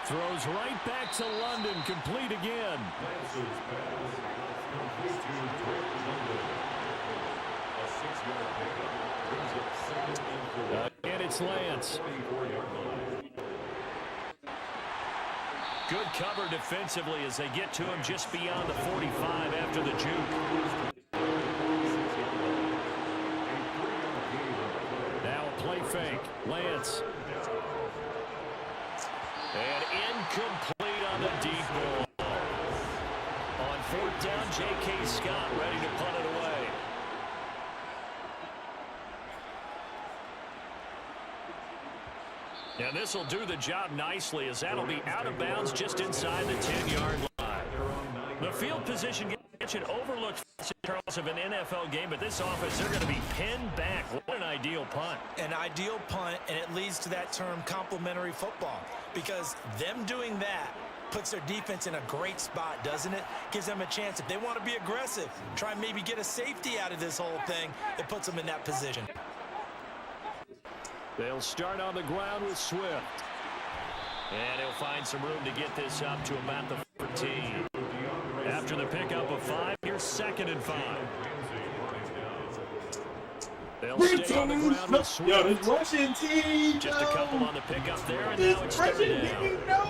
S3: Throws right back to London, complete again. And it's Lance. Good cover defensively as they get to him just beyond the 45 after the juke. Now a play fake. Lance. And incomplete on the deep ball. On 4th down, J.K. Scott ready to punt it away. And this will do the job nicely as that'll be out of bounds just inside the 10-yard line. The field position gets an overlooked in terms of an NFL game, but this offense, they're going to be pinned back. What an ideal punt.
S10: An ideal punt, and it leads to that term complementary football, because them doing that puts their defense in a great spot, doesn't it? Gives them a chance. If they want to be aggressive, try and maybe get a safety out of this whole thing, it puts them in that position.
S3: They'll start on the ground with Swift. And he'll find some room to get this up to about the 14. After the pickup of 5, here's 2nd and 5. They'll stay on the ground with Swift.
S1: Yo, this Russian team.
S3: Just a couple on the pickup there, and now it's 3rd down.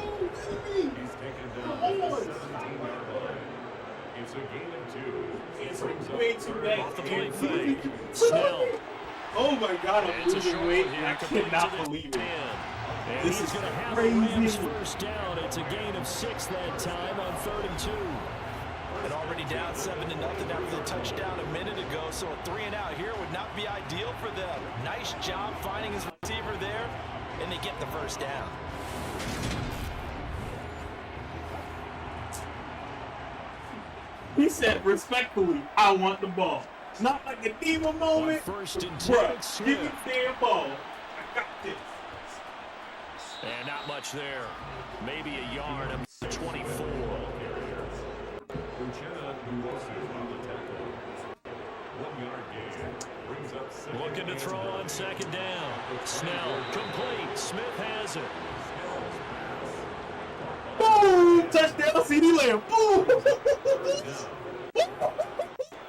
S6: It's a game of 2.
S1: Way too bad.
S3: Off the play fake. Snell.
S1: Oh my God, I'm
S3: It's a
S1: losing
S3: short
S1: weight
S3: one
S1: and I
S3: here, complete
S1: cannot
S3: to the
S1: believe
S3: 10.
S1: it.
S3: And
S1: This
S3: he's
S1: is
S3: going to have
S1: crazy.
S3: the Rams first down. It's a gain of 6 that time on 3rd and 2.
S10: And already down 7-0 after the touchdown a minute ago, so a 3-and-out here would not be ideal for them. Nice job finding his receiver there, and they get the first down.
S1: He said respectfully, I want the ball. Not like a diva moment.
S3: 1st and 10.
S1: Bruh, give me the damn ball. I got this.
S3: And not much there. Maybe a yard of 24. Looking to throw on 2nd down. Snell, complete. Smith has it.
S1: Boom! Touchdown, CD Lamb. Boom!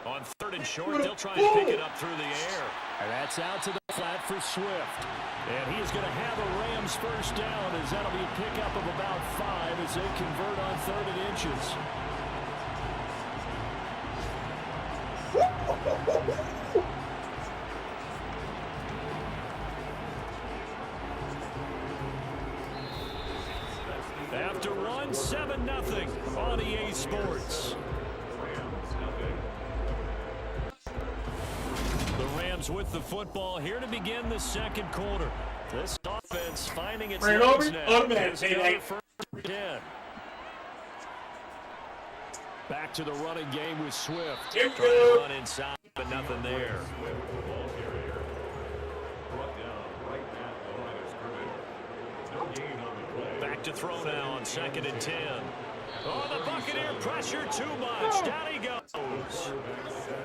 S3: On 3rd and short, they'll try and pick it up through the air. And that's out to the flat for Swift. And he is going to have a Rams first down as that'll be a pickup of about 5 as they convert on 3rd and inches. After one, 7-0 on EA Sports. The Rams with the football here to begin the 2nd quarter. This offense finding its legs now.
S1: Automatic.
S3: Back to the running game with Swift.
S1: Here we
S3: Trying
S1: go.
S3: to run inside, but nothing there. Back to throw now on 2nd and 10. Oh, the Buccaneer pressure too much. Down he goes.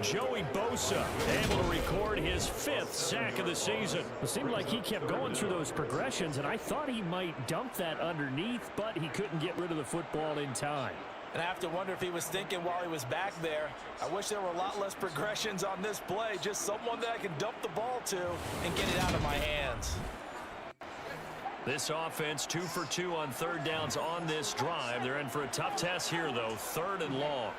S3: Joey Bosa able to record his 5th sack of the season.
S12: It seemed like he kept going through those progressions, and I thought he might dump that underneath, but he couldn't get rid of the football in time.
S10: And I have to wonder if he was thinking while he was back there, I wish there were a lot less progressions on this play. Just someone that I can dump the ball to and get it out of my hands.
S3: This offense 2 for 2 on 3rd downs on this drive. They're in for a tough test here, though. 3rd and long.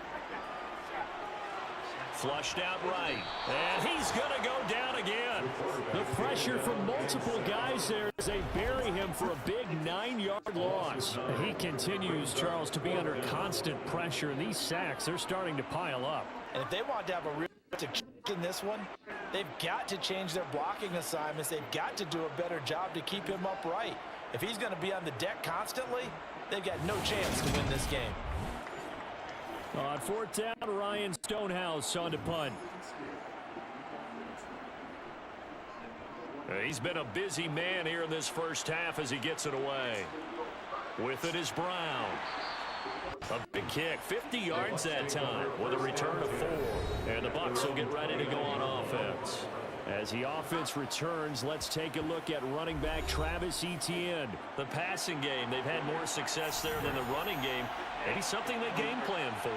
S3: Flushed out right. And he's going to go down again.
S12: The pressure from multiple guys there as they bury him for a big 9-yard loss. He continues, Charles, to be under constant pressure, and these sacks, they're starting to pile up.
S10: And if they want to have a real in this one, they've got to change their blocking assignments. They've got to do a better job to keep him upright. If he's going to be on the deck constantly, they've got no chance to win this game.
S12: On 4th down, Ryan Stonehouse on to punt.
S3: He's been a busy man here in this first half as he gets it away. With it is Brown. A big kick, 50 yards that time with a return of 4. And the Bucs will get ready to go on offense.
S12: As the offense returns, let's take a look at running back Travis Etienne.
S3: The passing game, they've had more success there than the running game. Maybe something they game plan for.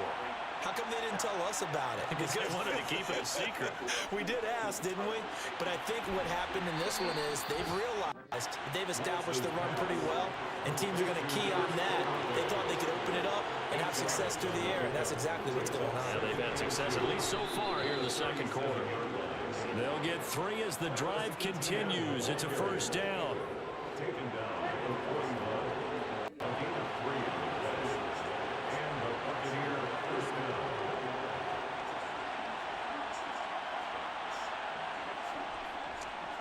S10: How come they didn't tell us about it?
S3: Because they wanted to keep it a secret.
S10: We did ask, didn't we? But I think what happened in this one is they've realized they've established the run pretty well, and teams are going to key on that. They thought they could open it up and have success through the air, and that's exactly what's going on.
S3: Yeah, they've had success at least so far here in the second quarter.
S12: They'll get 3 as the drive continues. It's a 1st down.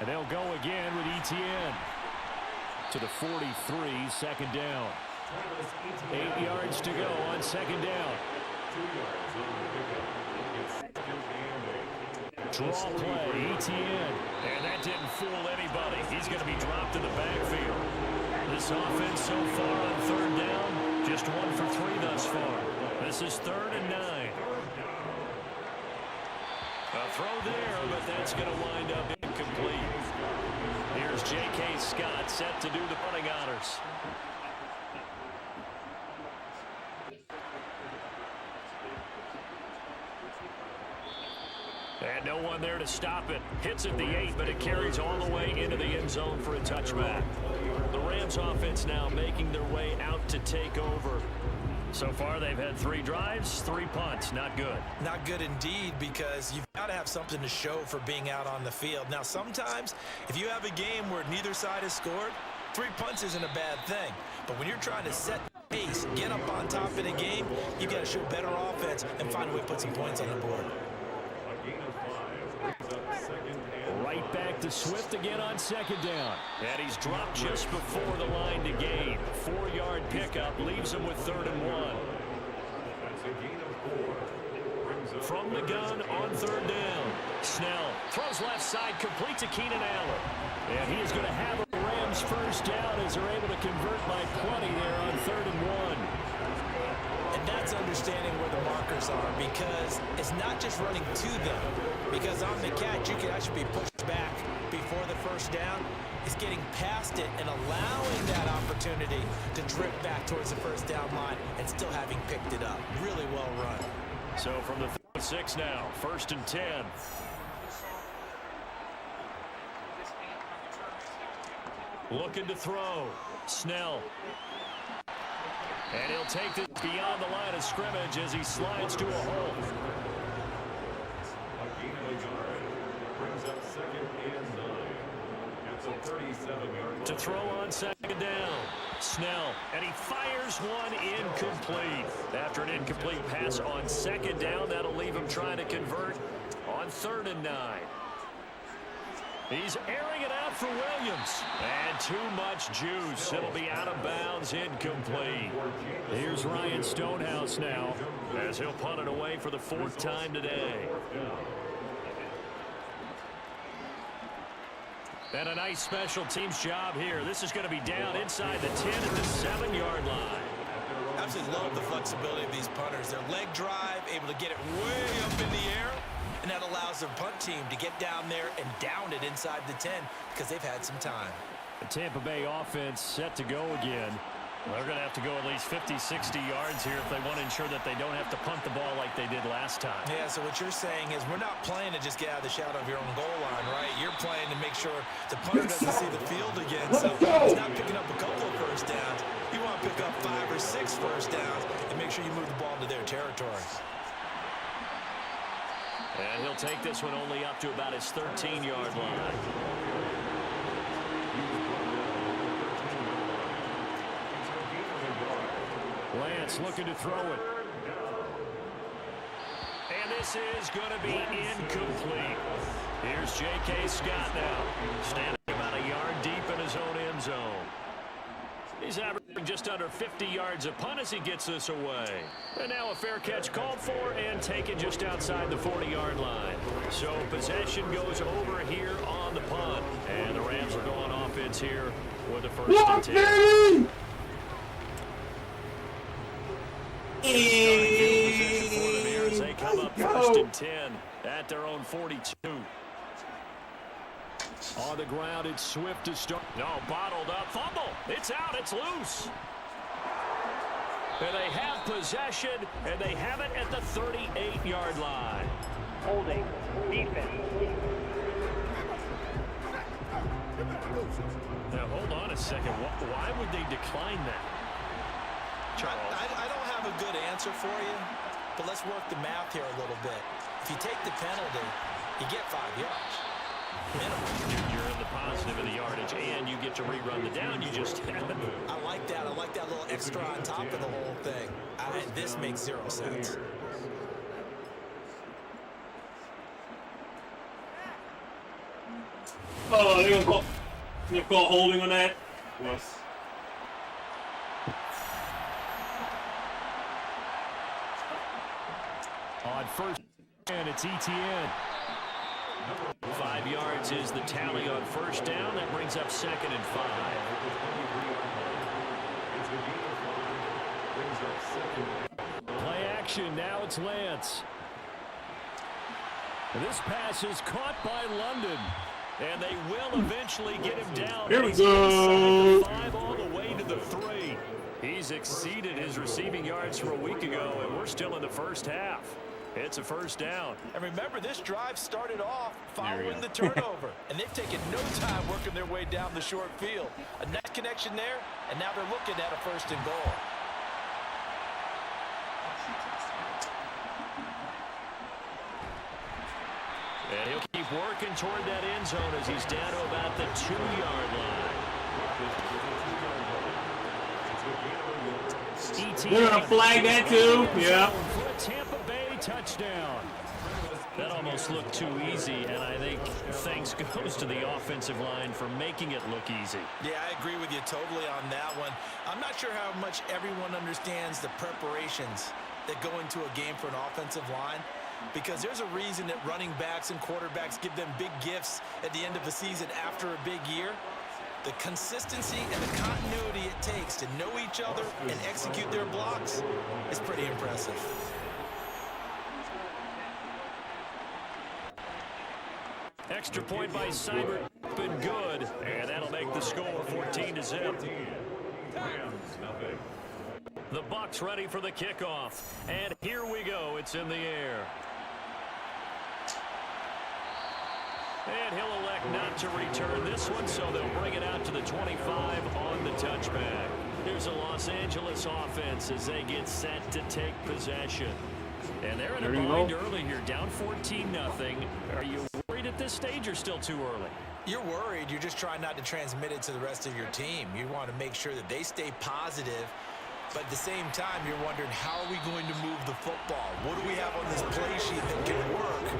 S12: And they'll go again with Etienne to the 43, 2nd down. 8 yards to go on 2nd down. Draw play, Etienne.
S3: And that didn't fool anybody. He's going to be dropped in the backfield. This offense so far on 3rd down, just 1 for 3 thus far. This is 3rd and 9. A throw there, but that's going to wind up incomplete. Here's J.K. Scott set to do the punting honors. And no one there to stop it. Hits at the 8, but it carries all the way into the end zone for a touchback. The Rams offense now making their way out to take over. So far, they've had 3 drives, 3 punts. Not good.
S10: Not good indeed, because you've got to have something to show for being out on the field. Now, sometimes, if you have a game where neither side has scored, 3 punts isn't a bad thing. But when you're trying to set the pace, get up on top in a game, you've got to show better offense and find a way to put some points on the board.
S12: Right back to Swift again on 2nd down.
S3: And he's dropped just before the line to gain. 4-yard pickup leaves him with 3rd and 1. From the gun on 3rd down. Snell throws left side, complete to Keenan Allen.
S12: And he is going to have a Rams 1st down as they're able to convert by plenty there on 3rd and 1.
S10: And that's understanding where the markers are, because it's not just running to them. Because on the catch, you can actually be pushed back before the 1st down. It's getting past it and allowing that opportunity to drift back towards the 1st down line and still having picked it up. Really well run.
S3: So from the 6 now, 1st and 10. Looking to throw. Snell. And he'll take this beyond the line of scrimmage as he slides to a hole. To throw on 2nd down. Snell, and he fires one incomplete. After an incomplete pass on 2nd down, that'll leave him trying to convert on 3rd and 9. He's airing it out for Williams. And too much juice. It'll be out of bounds, incomplete.
S12: Here's Ryan Stonehouse now,
S3: as he'll punt it away for the 4th time today. And a nice special teams job here. This is going to be down inside the 10 at the 7-yard line.
S4: Absolutely love the flexibility of these punters. Their leg drive, able to get it way up in the air, and that allows their punt team to get down there and down it inside the 10 because they've had some time.
S3: The Tampa Bay offense set to go again. They're going to have to go at least 50, 60 yards here if they want to ensure that they don't have to punt the ball like they did last time.
S4: Yeah, so what you're saying is we're not playing to just get out of the shadow of your own goal line, right? You're playing to make sure the punter doesn't see the field again. So it's not picking up a couple of first downs. You want to pick up 5 or 6 first downs and make sure you move the ball into their territory.
S3: And he'll take this one only up to about his 13-yard line. Lance looking to throw it. And this is going to be incomplete. Here's J.K. Scott now, standing about a yard deep in his own end zone. He's averaging just under 50 yards a punt as he gets this away. And now a fair catch called for and taken just outside the 40-yard line. So possession goes over here on the punt. And the Rams will go on offense here with the first and 10. They come up first and 10 at their own 42. On the ground, it's Swift to start. No, bottled up. Fumble. It's out. It's loose. And they have possession, and they have it at the 38-yard line.
S5: Holding. Defense.
S3: Now, hold on a second. Why would they decline that?
S4: I don't have a good answer for you, but let's work the math here a little bit. If you take the penalty, you get 5 yards. Minimum.
S3: You're in the positive of the yardage, and you get to rerun the down you just had.
S4: I like that. I like that little extra on top of the whole thing. This makes 0 sense.
S1: Oh, they're gonna call holding on that. Yes.
S3: On first, and it's ETN. 5 yards is the tally on first down. That brings up 2nd and 5. Play action. Now it's Lance. This pass is caught by London. And they will eventually get him down.
S1: Here we go.
S3: 5 all the way to the 3. He's exceeded his receiving yards from a week ago, and we're still in the first half. It's a first down.
S4: And remember, this drive started off following the turnover. And they've taken no time working their way down the short field. A nice connection there, and now they're looking at a 1st and goal.
S3: And he'll keep working toward that end zone as he's down to about the 2-yard line.
S1: They're going to flag that too. Yeah.
S3: For a Tampa Bay touchdown. That almost looked too easy, and I think thanks goes to the offensive line for making it look easy.
S4: Yeah, I agree with you totally on that one. I'm not sure how much everyone understands the preparations that go into a game for an offensive line, because there's a reason that running backs and quarterbacks give them big gifts at the end of the season after a big year. The consistency and the continuity it takes to know each other and execute their blocks is pretty impressive.
S3: Extra point by Seibert, been good, and that'll make the score 14-0. The Bucs ready for the kickoff, and here we go. It's in the air. And he'll elect not to return this one, so they'll bring it out to the 25 on the touchback. Here's a Los Angeles offense as they get set to take possession. And they're in a bind early here, down 14-0. Are you worried at this stage or still too early?
S4: You're worried. You're just trying not to transmit it to the rest of your team. You want to make sure that they stay positive, but at the same time, you're wondering, how are we going to move the football? What do we have on this play sheet that can work?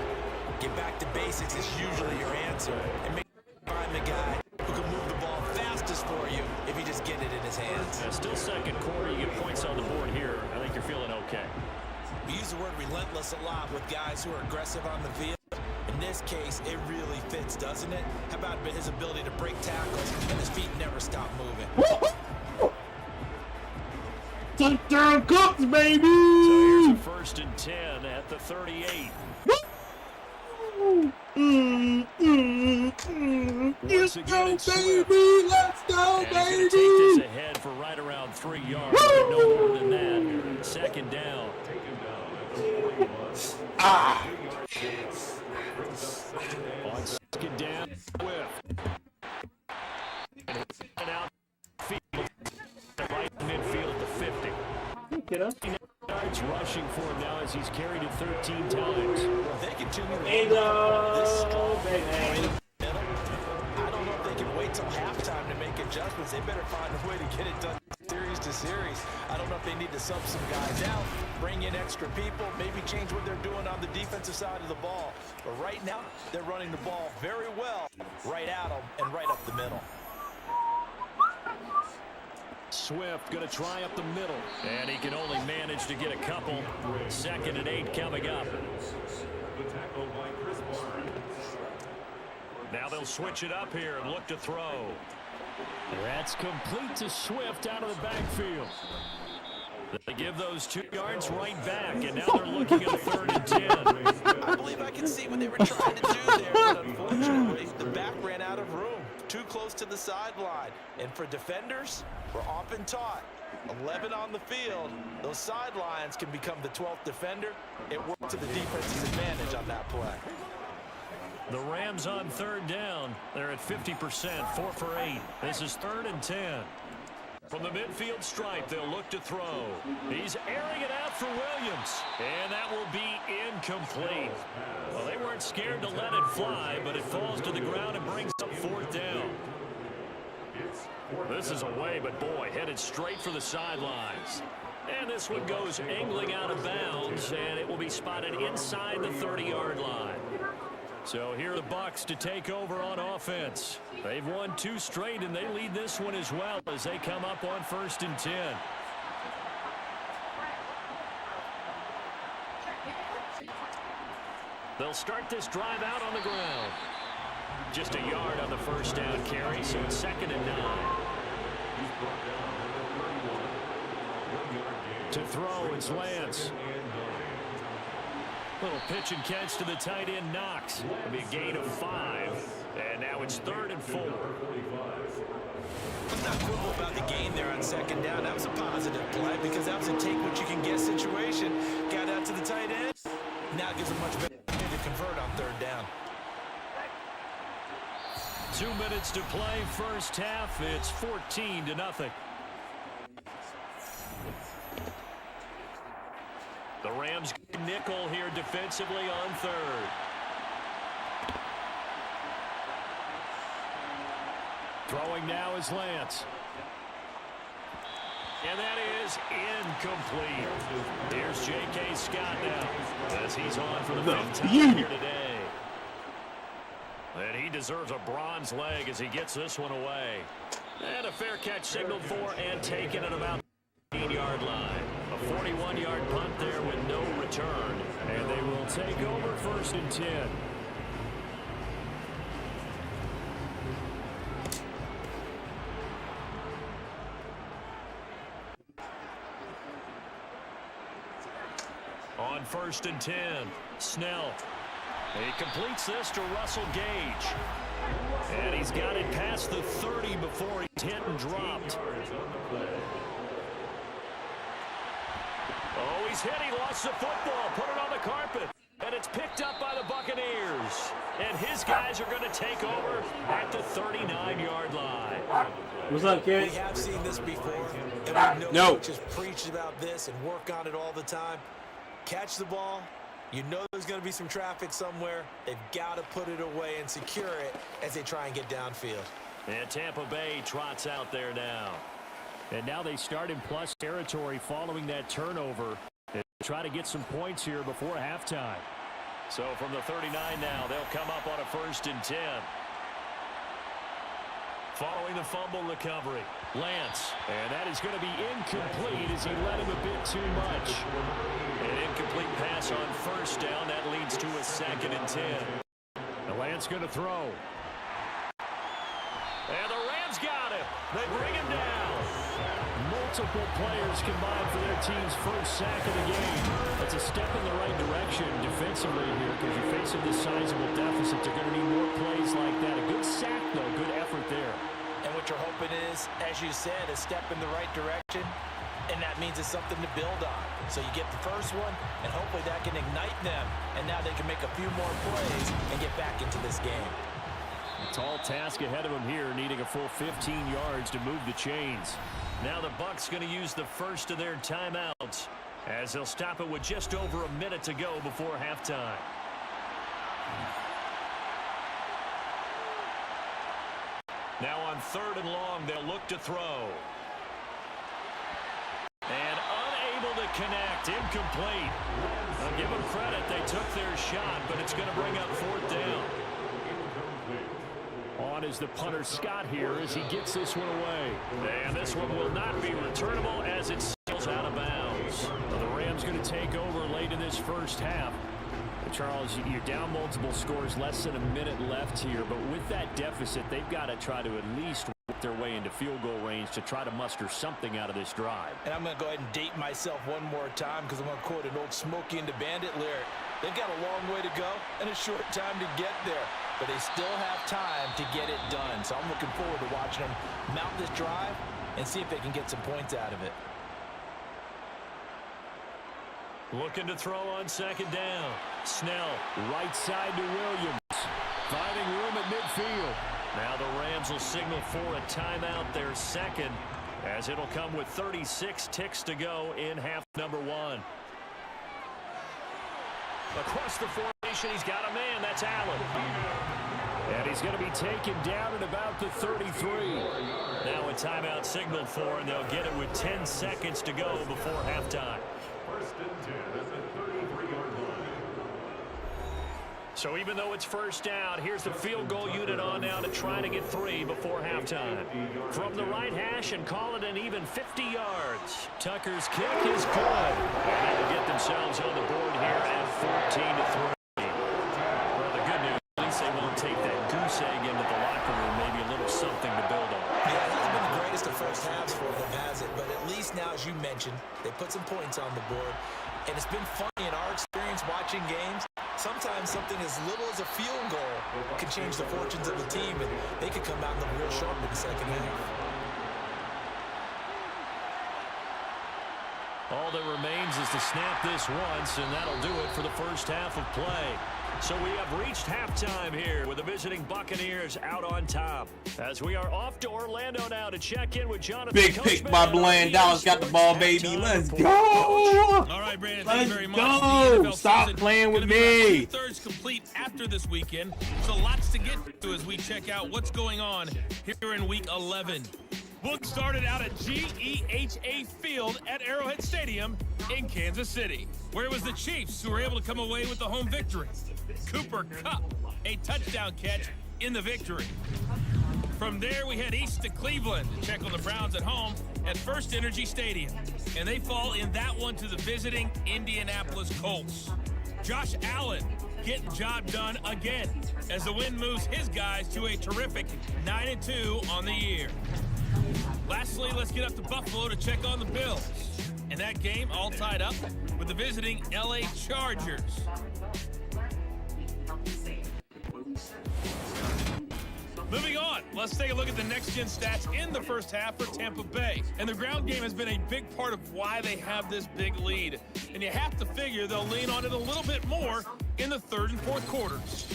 S4: Get back to basics is usually your answer. And make sure you find the guy who can move the ball fastest for you if you just get it in his hands.
S3: Still second quarter. You get points on the board here. I think you're feeling okay.
S4: We use the word relentless a lot with guys who are aggressive on the field. In this case, it really fits, doesn't it? How about his ability to break tackles and his feet never stop moving?
S1: Touchdown Cooks, baby!
S3: So here's a 1st and 10 at the 38.
S1: Let's go, baby! Let's go,
S3: and
S1: baby!
S3: he's going to take this ahead for right around 3 yards, but no more than that. 2nd down. On 2nd down, Swift. And out field, right midfield to 50.
S1: Get up.
S3: Yards rushing for him now as he's carried it 13 times.
S10: They continue
S1: This strong,
S10: baby. I don't know if they can wait till halftime to make adjustments. They better find a way to get it done series to series. I don't know if they need to sub some guys out, bring in extra people, maybe change what they're doing on the defensive side of the ball. But right now, they're running the ball very well right at them and right up the middle.
S3: Swift going to try up the middle. And he can only manage to get a couple. 2nd and 8 coming up. Now they'll switch it up here and look to throw.
S12: That's complete to Swift out of the backfield.
S3: They give those 2 yards right back, and now they're looking at a 3rd and 10.
S10: I believe I can see what they were trying to do there, but unfortunately, the back ran out of room. Too close to the sideline. And for defenders, we're often taught 11 on the field, those sidelines can become the 12th defender. It worked to the defense's advantage on that play.
S3: The Rams on 3rd down. They're at 50%, 4 for 8. This is 3rd and 10. From the midfield stripe, they'll look to throw. He's airing it out for Williams, and that will be incomplete. Well, they weren't scared to let it fly, but it falls to the ground and brings up 4th down. This is away, but boy, headed straight for the sidelines. And this one goes angling out of bounds, and it will be spotted inside the 30-yard line. So here are the Bucs to take over on offense. They've won 2 straight, and they lead this one as well as they come up on 1st and 10. They'll start this drive out on the ground. Just a yard on the 1st down carry, so it's 2nd and 9. To throw, it's Lance. Little pitch and catch to the tight end, Knox. It'll be a gain of 5. And now it's 3rd and 4.
S10: I'm not quibble about the gain there on 2nd down. That was a positive play because that was a take-what-you-can-get situation. Got out to the tight end. Now it gives them much better to convert on 3rd down.
S3: 2 minutes to play, 1st half. It's 14-0. The Rams nickel here defensively on 3rd. Throwing now is Lance. And that is incomplete. Here's J.K. Scott now as he's on for the 5th time here today. And he deserves a bronze leg as he gets this one away. And a fair catch signaled for and taken at about the 18-yard line. A 41-yard punt there with no return. And they will take over 1st and 10. On 1st and 10, Snell. He completes this to Russell Gage. And he's got it past the 30 before he's hit and dropped. Oh, he's hit. He lost the football. Put it on the carpet. And it's picked up by the Buccaneers. And his guys are going to take over at the 39-yard line.
S1: What's up, kid?
S10: We have seen this before. And we know coaches preach about this and work on it all the time. Catch the ball. You know there's going to be some traffic somewhere. They've got to put it away and secure it as they try and get downfield.
S3: And Tampa Bay trots out there now.
S12: And now they start in plus territory following that turnover. They try to get some points here before halftime.
S3: So from the 39 now, they'll come up on a 1st and 10. Following the fumble recovery, Lance. And that is going to be incomplete as he let him a bit too much. An incomplete pass on 1st down. That leads to a 2nd and 10.
S12: The Lance going to throw.
S3: And the Rams got him. They bring him down.
S12: Multiple players combined for their team's first sack of the game. That's a step in the right direction defensively here because you're facing this sizable deficit. They're going to need more plays like that. A good sack, though. Good effort there.
S10: And what you're hoping is, as you said, a step in the right direction, and that means it's something to build on. So you get the first one, and hopefully that can ignite them, and now they can make a few more plays and get back into this game.
S12: A tall task ahead of them here, needing a full 15 yards to move the chains.
S7: Now the Bucs going to use the first of their timeouts as they'll stop it with just over a minute to go before halftime. Now on 3rd and long, they'll look to throw. And unable to connect, incomplete. I'll give them credit, they took their shot, but it's going to bring up 4th down.
S12: On is the punter Scott here as he gets this one away.
S7: And this one will not be returnable as it sails out of bounds.
S12: Well, the Rams going to take over late in this first half. Charles, you're down multiple scores, less than a minute left here, but with that deficit, they've got to try to at least work their way into field goal range to try to muster something out of this drive.
S10: And I'm going to go ahead and date myself one more time because I'm going to quote an old Smokey and the Bandit lyric. They've got a long way to go and a short time to get there, but they still have time to get it done. So I'm looking forward to watching them mount this drive and see if they can get some points out of it.
S7: Looking to throw on 2nd down.
S12: Snell, right side to Williams. Finding room at midfield.
S7: Now the Rams will signal for a timeout, their second, as it'll come with 36 ticks to go in half number 1. Across the formation, he's got a man. That's Allen.
S12: And he's going to be taken down at about the 33.
S7: Now a timeout signaled for, and they'll get it with 10 seconds to go before halftime.
S6: 1st and 10 at the 33-yard line.
S7: So even though it's first down, here's the field goal unit on now to try to get 3 before halftime. From the right hash and call it an even 50 yards. Tucker's kick is good. And they'll get themselves on the board here at 14-3. Well, the good news, at least they won't take that goose egg into the locker room. Maybe a little something to build on.
S10: Yeah, it hasn't been the greatest of first halves for them, has it? But at least now, as you mentioned, they put some points on the board. And it's been funny in our experience watching games. Sometimes something as little as a field goal can change the fortunes of the team, and they could come out and look real sharp in the second half.
S7: All that remains is to snap this once, and that'll do it for the first half of play. So we have reached halftime here with the visiting Buccaneers out on top. As we are off to Orlando now to check in with Jonathan.
S1: Big pick by Bland. Dallas got the ball, baby. Let's go. All
S2: right, Brandon.
S1: Let's
S2: very much.
S1: go. Stop playing with me.
S2: 2/3 complete after this weekend. So lots to get to as we check out what's going on here in Week 11. We'll start it out at GEHA Field at Arrowhead Stadium in Kansas City, where it was the Chiefs who were able to come away with the home victory. Cooper Kupp, a touchdown catch in the victory. From there, we head east to Cleveland to check on the Browns at home at First Energy Stadium. And they fall in that one to the visiting Indianapolis Colts. Josh Allen getting job done again as the win moves his guys to a terrific 9-2 on the year. Lastly, let's get up to Buffalo to check on the Bills. And that game all tied up with the visiting LA Chargers. Moving on, let's take a look at the next-gen stats in the first half for Tampa Bay. And the ground game has been a big part of why they have this big lead. And you have to figure they'll lean on it a little bit more in the 3rd and 4th quarters.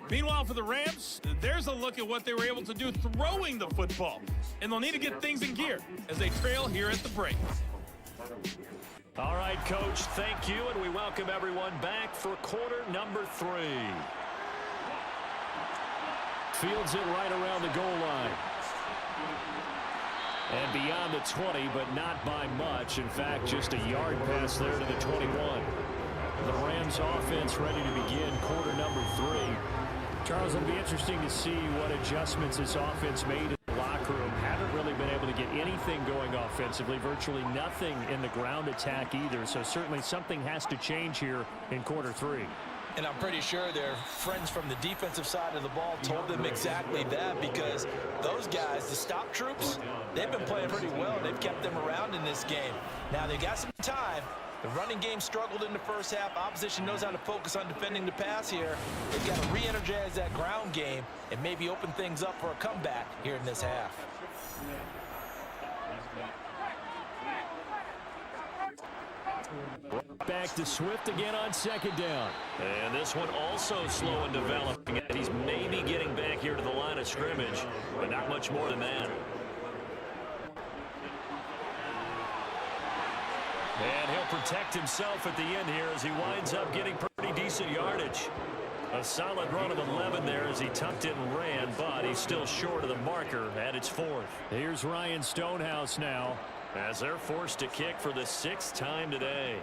S2: Meanwhile, for the Rams, there's a look at what they were able to do throwing the football. And they'll need to get things in gear as they trail here at the break.
S7: All right, Coach, thank you, and we welcome everyone back for quarter number 3.
S12: Fields it right around the goal line. And beyond the 20, but not by much. In fact, just a yard pass there to the 21. The Rams offense ready to begin quarter number 3. Charles, it'll be interesting to see what adjustments this offense made in the locker room. Haven't really been able to get anything going offensively. Virtually nothing in the ground attack either. So certainly something has to change here in quarter 3.
S10: And I'm pretty sure their friends from the defensive side of the ball told them exactly that, because those guys, the stop troops, they've been playing pretty well. They've kept them around in this game. Now, they got some time. The running game struggled in the first half. Opposition knows how to focus on defending the pass here. They've got to re-energize that ground game and maybe open things up for a comeback here in this half.
S3: Back to Swift again on second down.
S7: And this one also slow in developing. He's maybe getting back here to the line of scrimmage, but not much more than that. And he'll protect himself at the end here as he winds up getting pretty decent yardage. A solid run of 11 there as he tucked it and ran, but he's still short of the marker, and it's 4th.
S3: Here's Ryan Stonehouse now,
S7: as they're forced to kick for the 6th time today.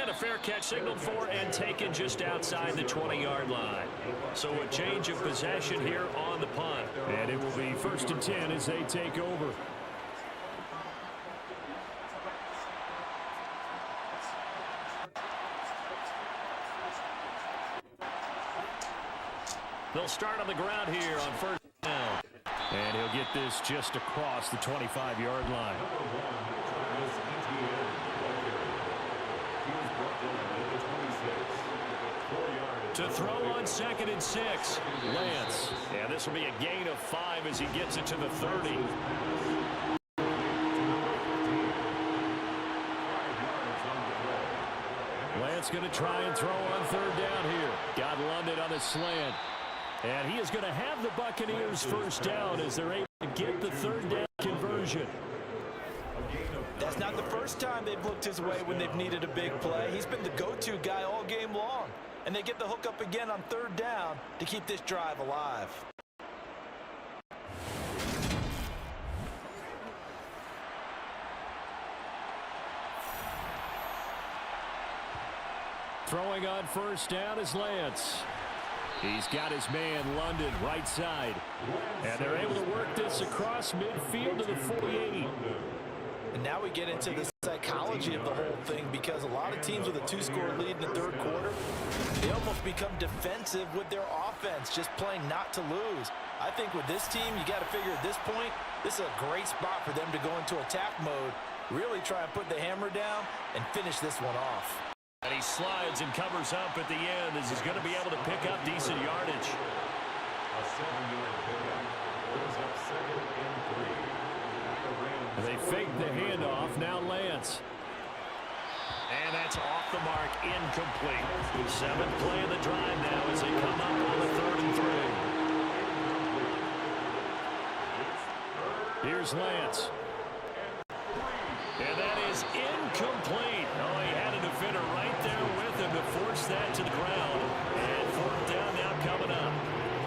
S7: And a fair catch signaled for and taken just outside the 20-yard line. So a change of possession here on the punt.
S3: And it will be 1st and 10 as they take over.
S7: They'll start on the ground here on 1st down.
S3: And he'll get this just across the 25-yard line.
S7: To throw on 2nd and 6, Lance. And this will be a gain of 5 as he gets it to the 30.
S3: Lance going to try and throw on 3rd down here. Got London on the slant. And he is going to have the Buccaneers 1st down as they're able to get the 3rd down conversion.
S10: That's not the first time they've looked his way when they've needed a big play. He's been the go-to guy all game long. And they get the hook up again on 3rd down to keep this drive alive.
S3: Throwing on 1st down is Lance. He's got his man London right side. And they're able to work this across midfield to the 48.
S10: And now we get into the psychology of the whole thing, because a lot of teams with a 2-score lead in the 3rd quarter, they almost become defensive with their offense, just playing not to lose. I think with this team, you got to figure at this point, this is a great spot for them to go into attack mode, really try and put the hammer down and finish this one off.
S7: And he slides and covers up at the end as he's going to be able to pick up decent yardage.
S6: A 7-yard pickup. Brings up 2nd and 3.
S3: They fake the handoff. Now Lance.
S7: And that's off the mark, incomplete. 7th play of the drive now as they come up on the 3rd and 3.
S3: Here's Lance.
S7: And that is incomplete. Oh, he had a defender right there with him to force that to the ground. And 4th down now coming up.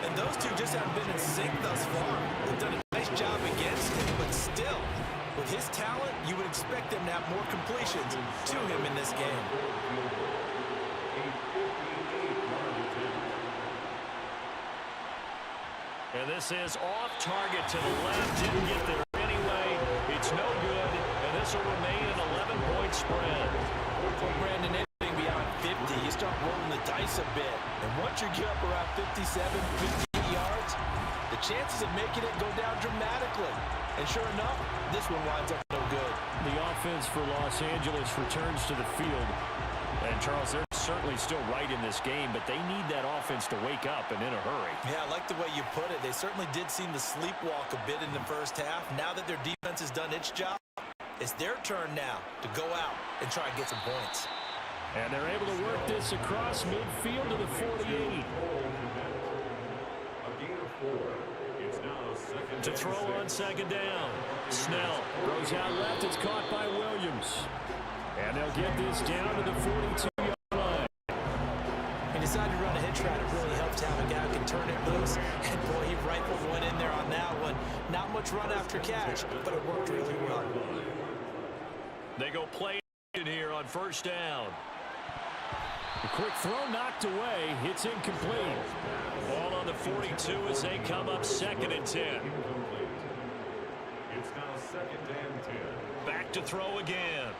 S10: And those two just haven't been in sync thus far. They've done a nice job against him, but still, with his talent, you would expect them to have more completions to him in this game.
S7: And this is off target to the left. Didn't get there anyway. It's no good. And this will remain an 11-point spread.
S10: Well, Brandon, anything beyond 50, you start rolling the dice a bit. And once you get up around 57, 58 yards, the chances of making it go down dramatically. And sure enough, this one winds up no good.
S3: The offense for Los Angeles returns to the field.
S7: And, Charles, they're certainly still right in this game, but they need that offense to wake up and in a hurry.
S10: Yeah, I like the way you put it. They certainly did seem to sleepwalk a bit in the first half. Now that their defense has done its job, it's their turn now to go out and try and get some points.
S3: And they're able to work this across midfield to the 48.
S7: To throw on 2nd down. Snell
S3: throws out left. It's caught by Williams. And they'll get this down to the 42-yard line.
S10: He decided to run a hitch route. It really helps to have a guy who can turn it loose. And, boy, he rifled one in there on that one. Not much run after catch, but it worked really well.
S7: They go play in here on 1st down.
S3: A quick throw knocked away. It's incomplete.
S7: Ball on the 42 as they come up 2nd and 10.
S6: It's now 2nd and 10.
S7: Back to throw again.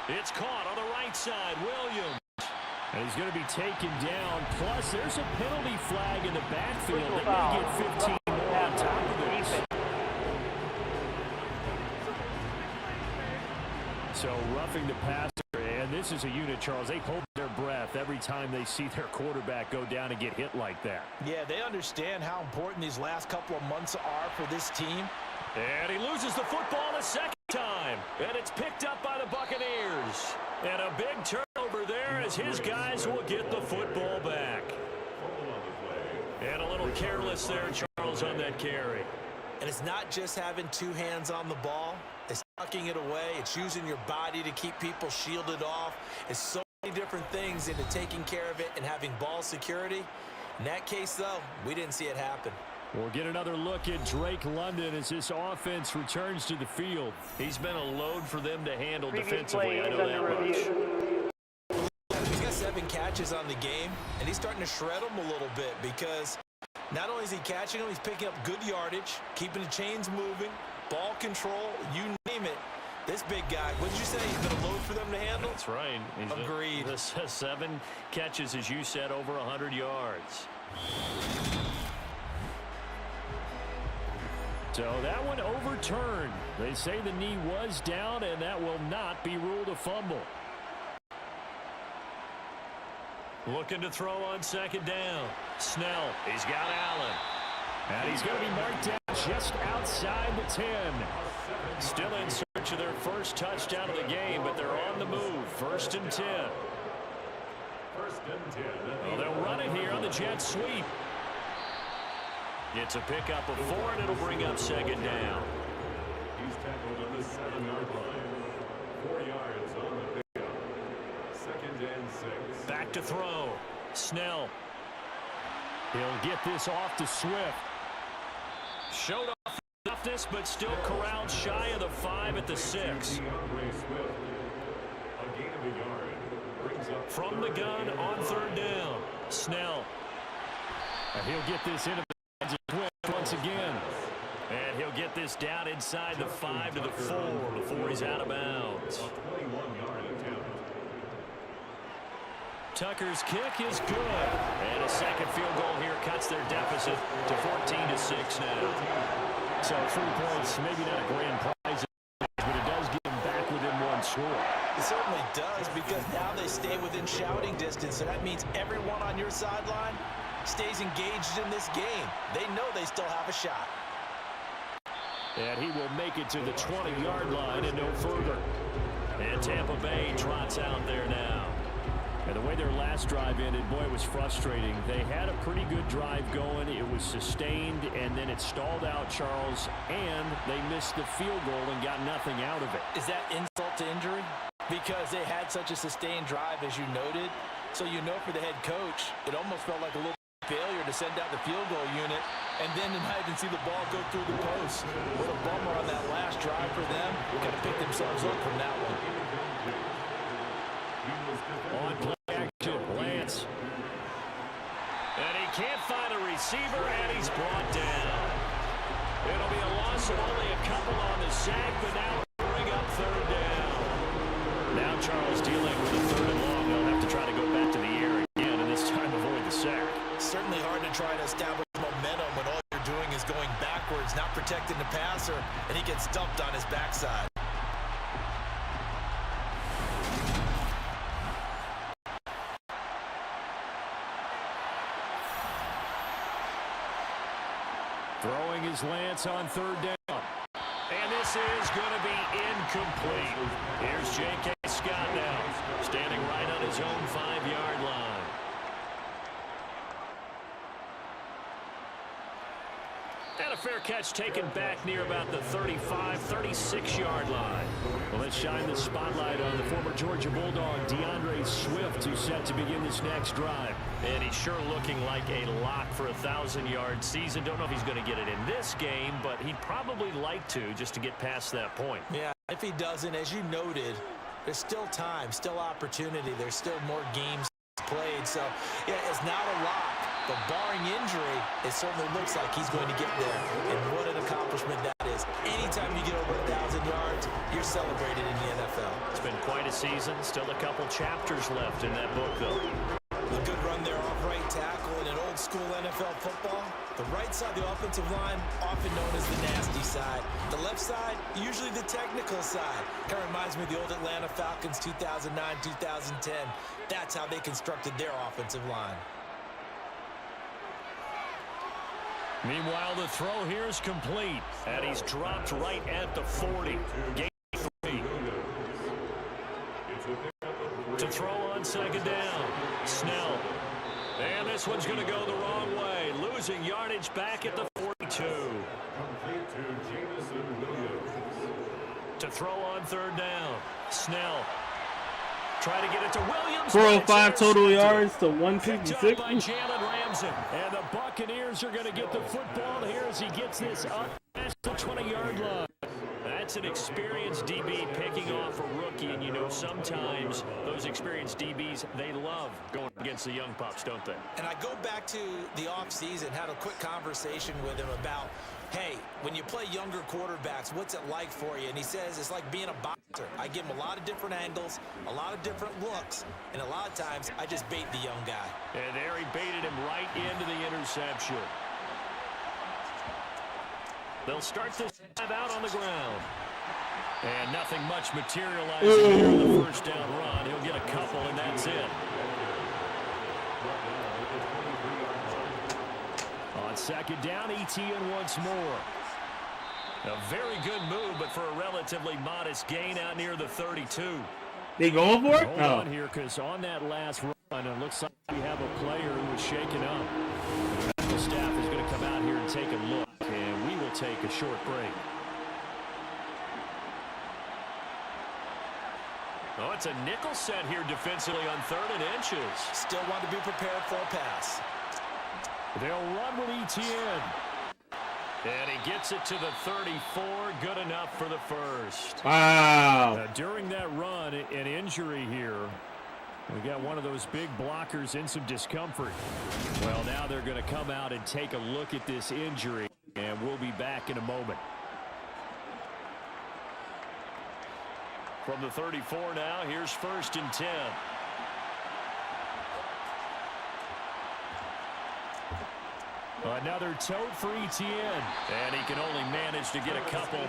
S3: It's caught on the right side. Williams. And he's going to be taken down. Plus, there's a penalty flag in the backfield. They may get 15 more on top of this. So roughing the passer, and this is a unit, Charles. They hold their breath every time they see their quarterback go down and get hit like that.
S10: Yeah, they understand how important these last couple of months are for this team.
S3: And he loses the football a second time. And it's picked up by the Buccaneers. And a big turnover there as his guys will get the football back. And a little careless there, Charles, on that carry.
S10: And it's not just having two hands on the ball. It's tucking it away. It's using your body to keep people shielded off. It's so many different things into taking care of it and having ball security. In that case, though, we didn't see it happen.
S3: We'll get another look at Drake London as this offense returns to the field.
S7: He's been a load for them to handle defensively. I know that much.
S10: He's got 7 catches on the game, and he's starting to shred them a little bit because not only is he catching them, he's picking up good yardage, keeping the chains moving, ball control, you name it. This big guy, what did you say? He's been a load for them to handle?
S7: That's right.
S10: Agreed.
S7: 7 catches, as you said, over 100 yards.
S3: So that one overturned. They say the knee was down, and that will not be ruled a fumble.
S7: Looking to throw on second down. Snell, he's got Allen.
S3: And he's going to be marked down just outside the 10.
S7: Still in search of their first touchdown of the game, but they're on the move. 1st and 10.
S3: Well, they'll run it here on the jet sweep.
S7: It's a pickup of 4, and it'll bring up second down.
S6: He's tackled on the 7-yard line. 4 yards on the pickup. 2nd and 6.
S3: Back to throw. Snell. He'll get this off to Swift.
S7: Showed off toughness, but still corralled shy of the 5 at the 6.
S3: From the gun on 3rd down. Snell. And he'll get this into the Swift once again.
S7: And he'll get this down inside the 5 to the 4 before he's out of bounds.
S3: Tucker's kick is good.
S7: And a second field goal here cuts their deficit to 14-6 now.
S3: So 3 points, maybe not a grand prize, but it does get them back within 1 score.
S10: It certainly does, because now they stay within shouting distance, and that means everyone on your sideline stays engaged in this game. They know they still have a shot.
S3: And he will make it to the 20-yard line and no further.
S7: And Tampa Bay trots out there now.
S3: And the way their last drive ended, boy, it was frustrating. They had a pretty good drive going. It was sustained, and then it stalled out, Charles, and they missed the field goal and got nothing out of it.
S10: Is that insult to injury? Because they had such a sustained drive, as you noted. So you know, for the head coach, it almost felt like a little failure to send out the field goal unit and then to not even see the ball go through the post. What a bummer on that last drive for them. Got to pick themselves up from that one.
S3: On play action, Lance.
S7: And he can't find a receiver, and he's brought down. It'll be a loss of only a couple on the sack, but now we'll bring up 3rd down. Now Charles dealing with a 3rd and long. They'll have to try to go back to the air again, and this time avoid the sack.
S10: Certainly hard to try to establish momentum when all you're doing is going backwards, not protecting the passer, and he gets dumped on his backside.
S3: Throwing his Lance on 3rd down.
S7: And this is going to be incomplete. Here's J.K. Scott now, standing right on his own 5-yard line.
S3: And a fair catch taken back near about the 35, 36-yard line. Well, let's shine the spotlight on the former Georgia Bulldog, DeAndre Swift, who's set to begin this next drive.
S7: And he's sure looking like a lock for a 1,000-yard season. Don't know if he's going to get it in this game, but he'd probably like to, just to get past that point.
S10: Yeah, if he doesn't, as you noted, there's still time, still opportunity. There's still more games played. So, yeah, it's not a lock, But barring injury, it certainly looks like he's going to get there. And what an accomplishment that is. Anytime you get over 1,000 yards, you're celebrated in the NFL.
S7: It's been quite a season. Still a couple chapters left in that book, though.
S10: A good run there off right tackle in an old-school NFL football. The right side of the offensive line, often known as the nasty side. The left side, usually the technical side. Kind of reminds me of the old Atlanta Falcons 2009-2010. That's how they constructed their offensive line.
S7: Meanwhile, the throw here is complete, and he's dropped right at the 40. Gain 3. To throw on second down. Snell. And this one's going to go the wrong way. Losing yardage back at the 42. To throw on third down. Snell. Try to get it to Williams.
S1: 405 total yards to 156.
S7: By Jalen Ramsey. And the Buccaneers are going to get the football here as he gets this up past the 20-yard line. That's an experienced DB picking off a rookie, and you know sometimes those experienced DBs, they love going against the young pups, don't they?
S10: And I go back to the offseason, had a quick conversation with him about, hey, when you play younger quarterbacks, what's it like for you? And he says it's like being a boxer. I give him a lot of different angles, a lot of different looks, and a lot of times I just bait the young guy.
S7: And there he baited him right into the interception. They'll start this drive out on the ground. And nothing much materializing here in the first down run. He'll get a couple, and that's it. On second down, Etienne once more. A very good move, but for a relatively modest gain out near the 32.
S1: They going for it?
S7: Hold on here, because on that last run, it looks like we have a player who was shaken up. The medical staff is going to come out here and take a look, and we will take a short break. Oh, it's a nickel set here defensively on 3rd and inches.
S10: Still want to be prepared for a pass.
S7: They'll run with Etienne. And he gets it to the 34. Good enough for the first.
S1: Wow.
S7: During that run, an injury here. We got one of those big blockers in some discomfort. Well, now they're going to come out and take a look at this injury. And we'll be back in a moment. From the 34 now, here's 1st and 10. Another tote for Etienne. And he can only manage to get a couple.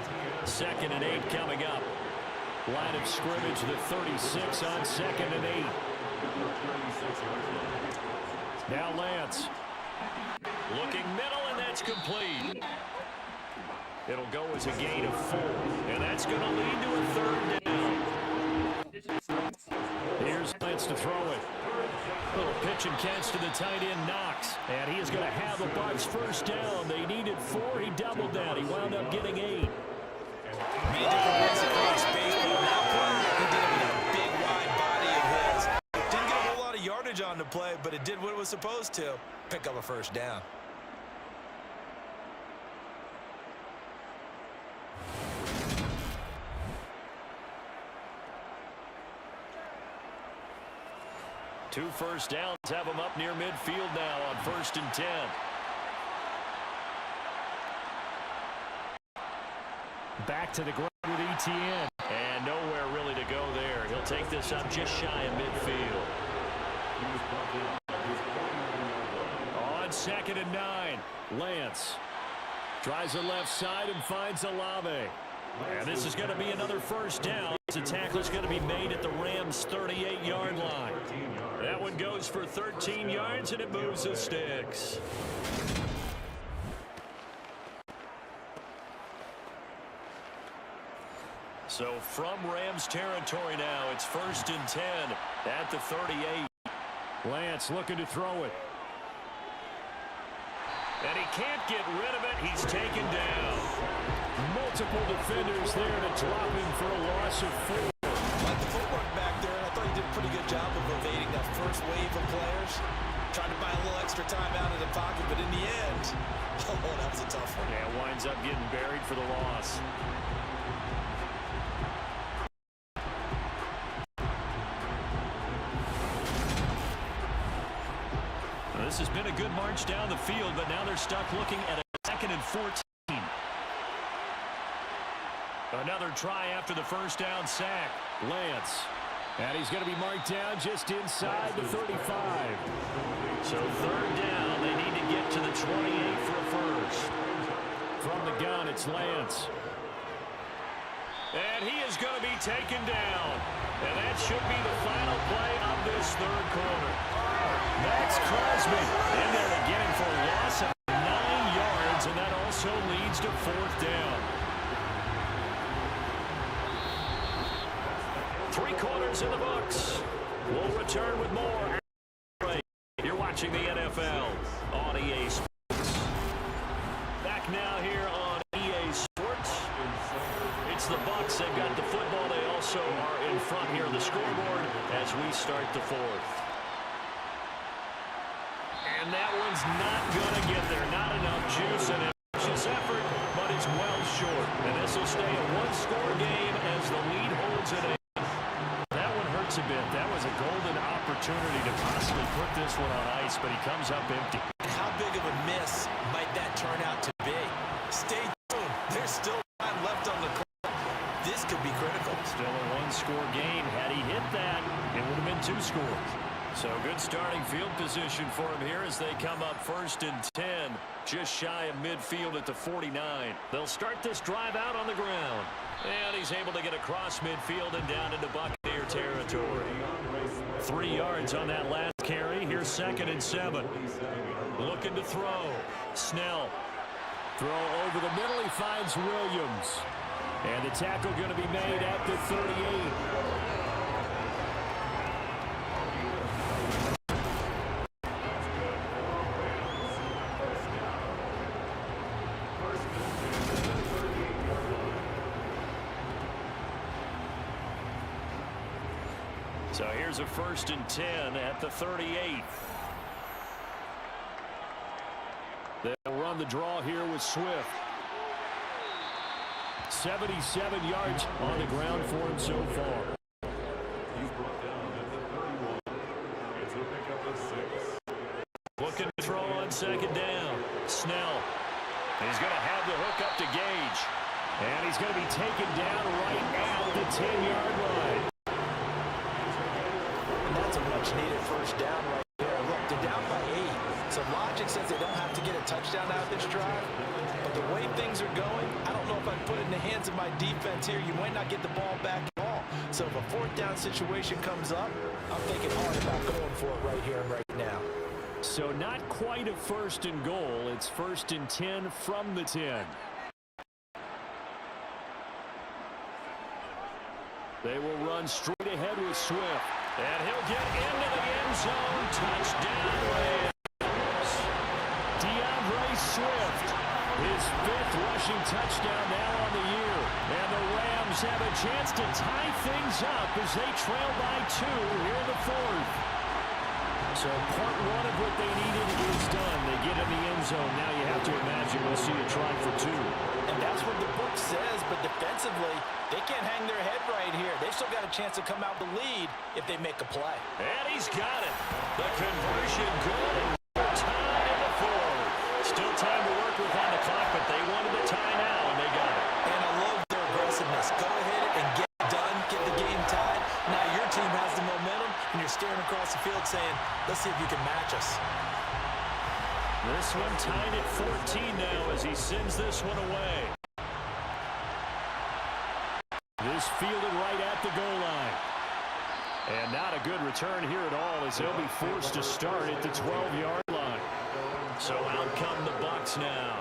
S7: 2nd and 8 coming up. Line of scrimmage, the 36 on 2nd and 8. Now Lance. Looking middle, and that's complete. It'll go as a gain of 4. And that's going to lead to a 3rd down. Here's Lance to throw it. Little pitch and catch to the tight end, Knox. And he is going to have the Bucs first down. They needed 4. He doubled that. He wound up getting 8.
S10: Many different ways to create space, but on that play, he did it with a big, wide body of his. Didn't get a whole lot of yardage on the play, but it did what it was supposed to. Pick up a first down.
S7: Two first downs have him up near midfield now on 1st and 10. Back to the ground with Etienne. And nowhere really to go there. He'll take this up just shy of midfield. On 2nd and 9, Lance tries the left side and finds Olave. And this is going to be another first down. The tackle is going to be made at the Rams' 38-yard line. That one goes for 13 yards, and it moves the sticks. So from Rams territory now, it's 1st and 10 at the 38. Lance looking to throw it. And he can't get rid of it. He's taken down. Multiple defenders there to drop him for a loss of 4.
S10: Like the footwork back there, and I thought he did a pretty good job of evading that first wave of players. Trying to buy a little extra time out of the pocket, but in the end, oh, that was a tough one.
S7: Yeah, winds up getting buried for the loss.
S3: This has been a good march down the field, but now they're stuck looking at a 2nd and 14. Another try after the first down sack. Lance. And he's going to be marked down just inside the 35. So 3rd down. They need to get to the 28 for a first. From the gun, it's Lance. And he is going to be taken down. And that should be the final play of this 3rd quarter. Max Crosby in there to get him for a loss of 9 yards, and that also leads to 4th down. 3 quarters in the books. We'll return with more. You're watching the NFL on EA Sports. Back now here on EA Sports. It's the Bucs. They've got the football. They also are in front here of the scoreboard as we start the 4th. And that one's not going to get there. Not enough juice and ambitious effort, but it's well short. And this will stay a 1-score game as the lead holds it. That one hurts a bit. That was a golden opportunity to possibly put this one on ice, but he comes up empty.
S10: How big of a miss might that turn out to be? Stay tuned. There's still time left on the clock. This could be critical.
S3: Still a 1-score game. Had he hit that, it would have been 2 scores. So good starting field position for him here as they come up 1st and 10, just shy of midfield at the 49. They'll start this drive out on the ground. And he's able to get across midfield and down into Buccaneer territory. 3 yards on that last carry. Here's 2nd and 7. Looking to throw. Snell. Throw over the middle. He finds Williams. And the tackle going to be made at the 38. So here's a 1st and 10 at the 38. They'll run the draw here with Swift. 77 yards on the ground for him so far. Looking to throw on 2nd down. Snell. He's going to have the hook up to Gage. And he's going to be taken down right at the 10-yard line.
S10: That's a much-needed 1st down right there. Look, they're down by 8. So logic says they don't have to get a touchdown out of this drive. But the way things are going, I don't know if I'd put it in the hands of my defense here. You might not get the ball back at all. So if a 4th down situation comes up, I'm thinking hard about going for it right here and right now.
S3: So not quite a 1st and goal. It's 1st and 10 from the 10. They will run straight ahead with Swift. And he'll get into the end zone. Touchdown, Rams. DeAndre Swift. His 5th rushing touchdown now on the year. And the Rams have a chance to tie things up as they trail by 2 here in the 4th. So part 1 of what they needed is done. They get in the end zone. Now you have to imagine we'll see a try for 2.
S10: And that's what the book says, but defensively, they can't hang their head right here. They've still got a chance to come out the lead if they make a play.
S3: And he's got it. The conversion good. And tied in the 4th. Still time to work with on the clock, but they wanted the tie now, and they got it.
S10: And I love their aggressiveness. Go ahead and get it done, get the game tied. Now your team has the momentum, and you're staring across the field saying, let's see if you can match us.
S3: This one tied at 14 now as he sends this one away. This fielded right at the goal line. And not a good return here at all as they'll be forced to start at the 12-yard line. So out come the Bucs now.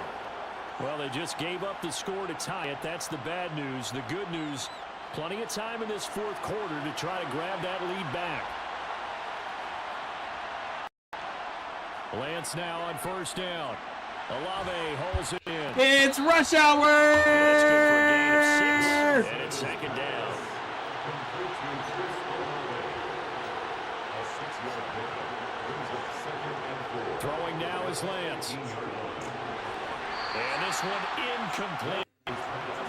S3: Well, they just gave up the score to tie it. That's the bad news. The good news, plenty of time in this 4th quarter to try to grab that lead back. Lance now on 1st down. Olave holds it in.
S1: It's rush hour!
S3: That's good for a gain of 6, and it's 2nd down. Throwing now is Lance. And this one incomplete.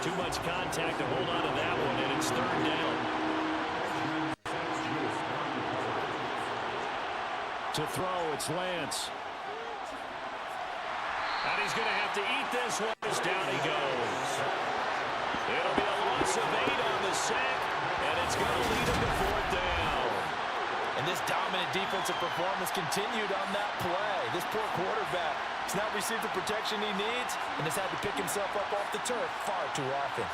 S3: Too much contact to hold on to that one, and it's 3rd down. To throw, it's Lance. And he's going to have to eat this one as down he goes. It'll be a loss of 8 on the sack, and it's going to lead him to 4th down.
S10: And this dominant defensive performance continued on that play. This poor quarterback has not received the protection he needs and has had to pick himself up off the turf far too often.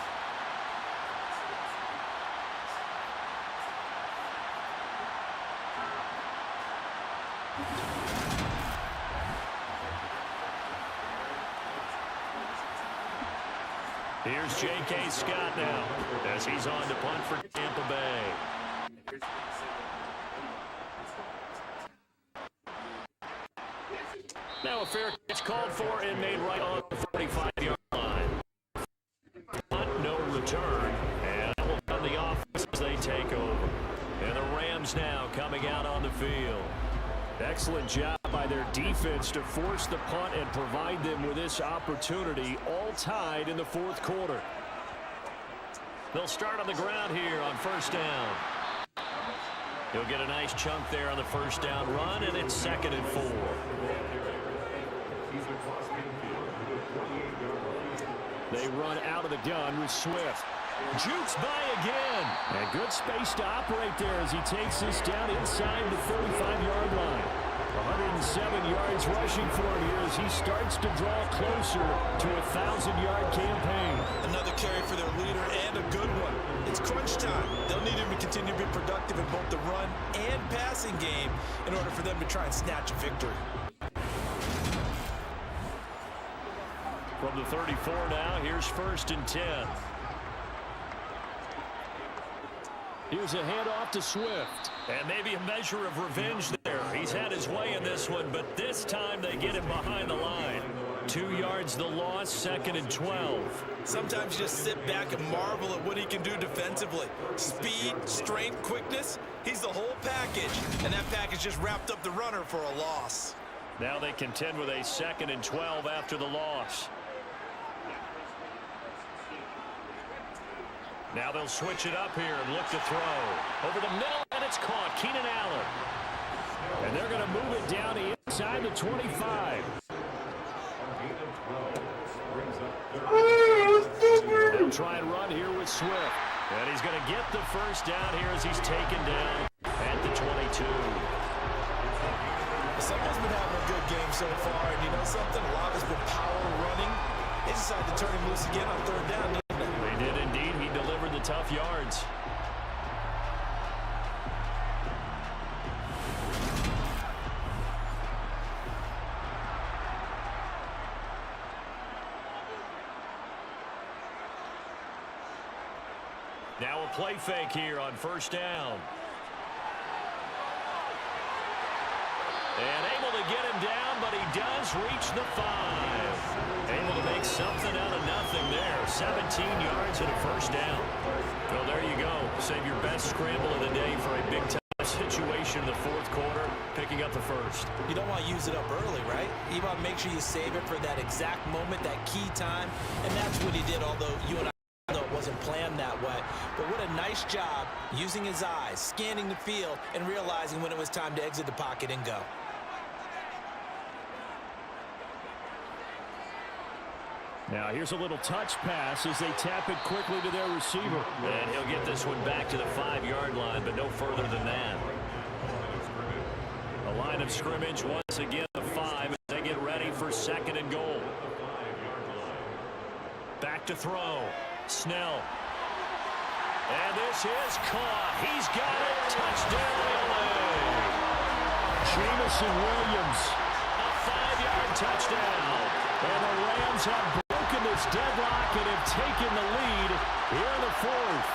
S3: Here's J.K. Scott now as he's on to punt for Tampa Bay. Now a fair catch called for and made right on the 45-yard line. Punt, no return, and that will run the offense as they take over. And the Rams now coming out on the field. Excellent job by their defense to force the punt and provide them with this opportunity, all tied in the 4th quarter. They'll start on the ground here on 1st down. He'll get a nice chunk there on the 1st down run, and it's 2nd and 4. They run out of the gun with Swift. Jukes by again. And good space to operate there as he takes this down inside the 35-yard line. 107 yards rushing for him here as he starts to draw closer to a 1,000-yard campaign.
S10: Another carry for their leader and a good one. It's crunch time. They'll need him to continue to be productive in both the run and passing game in order for them to try and snatch a victory.
S3: From the 34 now, here's 1st and 10. Here's a handoff to Swift. And maybe a measure of revenge there. He's had his way in this one, but this time they get him behind the line. 2 yards the loss, 2nd and 12.
S10: Sometimes you just sit back and marvel at what he can do defensively. Speed, strength, quickness, he's the whole package. And that package just wrapped up the runner for a loss.
S3: Now they contend with a 2nd and 12 after the loss. Now they'll switch it up here and look to throw. Over the middle, and it's caught. Keenan Allen. And they're going to move it down inside the 25. They'll try and run here with Swift. And he's going to get the 1st down here as he's taken down at the 22.
S10: Someone's been having a good game so far, and you know something? A lot has been power running. They decided to turn him loose again on 3rd down, didn't they?
S3: They did indeed. He delivered the tough yards. Now a play fake here on 1st down. And able to get him down, but he does reach the 5. Able to make something out of nothing there. 17 yards and a 1st down. Well, there you go. Save your best scramble of the day for a big-time situation in the 4th quarter, picking up the 1st.
S10: You don't want to use it up early, right? You want to make sure you save it for that exact moment, that key time, and that's what he did, although you and I know it wasn't planned that way. But what a nice job using his eyes, scanning the field, and realizing when it was time to exit the pocket and go.
S3: Now here's a little touch pass as they tap it quickly to their receiver. And he'll get this one back to the 5-yard line, but no further than that. A line of scrimmage once again the 5 as they get ready for 2nd and goal. Back to throw. Snell. And this is caught. He's got it. Touchdown, LA. Jamison Williams. A 5-yard touchdown. And the Rams have broken this deadlock and have taken the lead here in the 4th.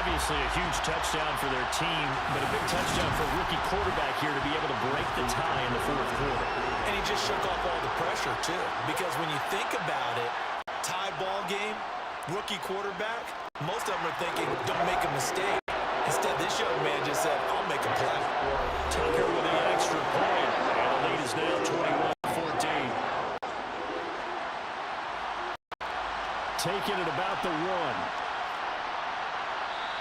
S3: Obviously a huge touchdown for their team, but a big touchdown for rookie quarterback here to be able to break the tie in the 4th quarter.
S10: And he just shook off all the pressure, too. Because when you think about it, tie ball game, rookie quarterback, most of them are thinking, don't make a mistake. Instead, this young man just said, I'll make a play.
S3: Tucker with the extra point. And the lead is now 21-14. Taking it about the 1.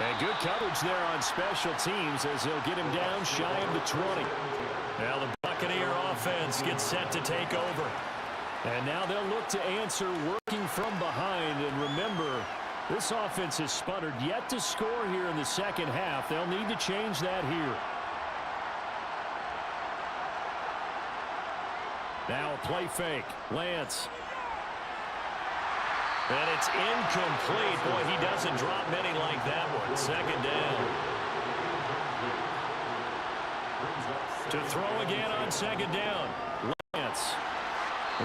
S3: And good coverage there on special teams as he'll get him down shy of the 20. Now the Buccaneer offense offense gets set to take over. And now they'll look to answer working from behind. And remember, this offense has sputtered yet to score here in the second half. They'll need to change that here. Now a play fake. Lance. And it's incomplete. Boy, he doesn't drop many like that one. Second down. To throw again on second down. Lance.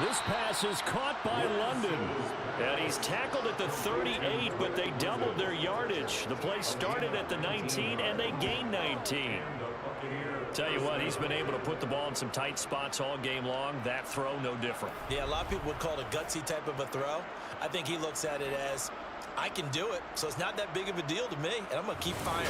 S3: This pass is caught by London. And he's tackled at the 38, but they doubled their yardage. The play started at the 19, and they gained 19. Tell you what, he's been able to put the ball in some tight spots all game long. That throw, no different.
S10: Yeah, a lot of people would call it a gutsy type of a throw. I think he looks at it as, I can do it, so it's not that big of a deal to me, and I'm going to keep firing.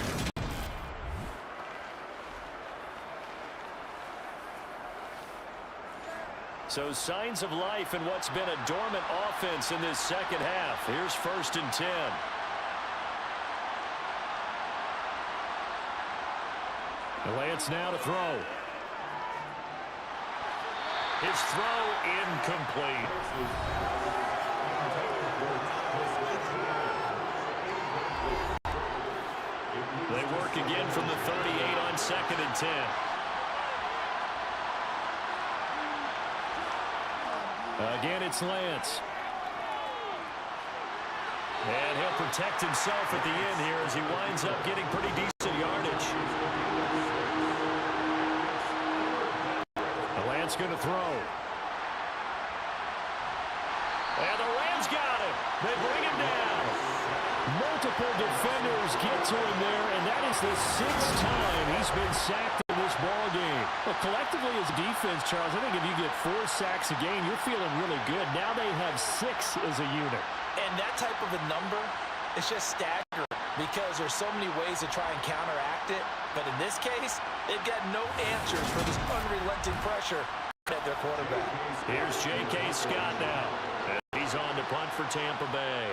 S3: So signs of life in what's been a dormant offense in this second half. Here's 1st and 10. Lance now to throw. His throw incomplete. They work again from the 38 on 2nd and 10. Again, it's Lance. And he'll protect himself at the end here as he winds up getting pretty decent yardage. Lance going to throw. And the Rams got him. They bring him down. Multiple defenders get to him there, and that is the 6th time he's been sacked in this ball game. Well, collectively as a defense, Charles, I think if you get 4 sacks a game, you're feeling really good. Now they have 6 as a unit.
S10: And that type of a number, it's just staggering because there's so many ways to try and counteract it. But in this case, they've got no answers for this unrelenting pressure at their quarterback.
S3: Here's J.K. Scott now. And he's on to punt for Tampa Bay.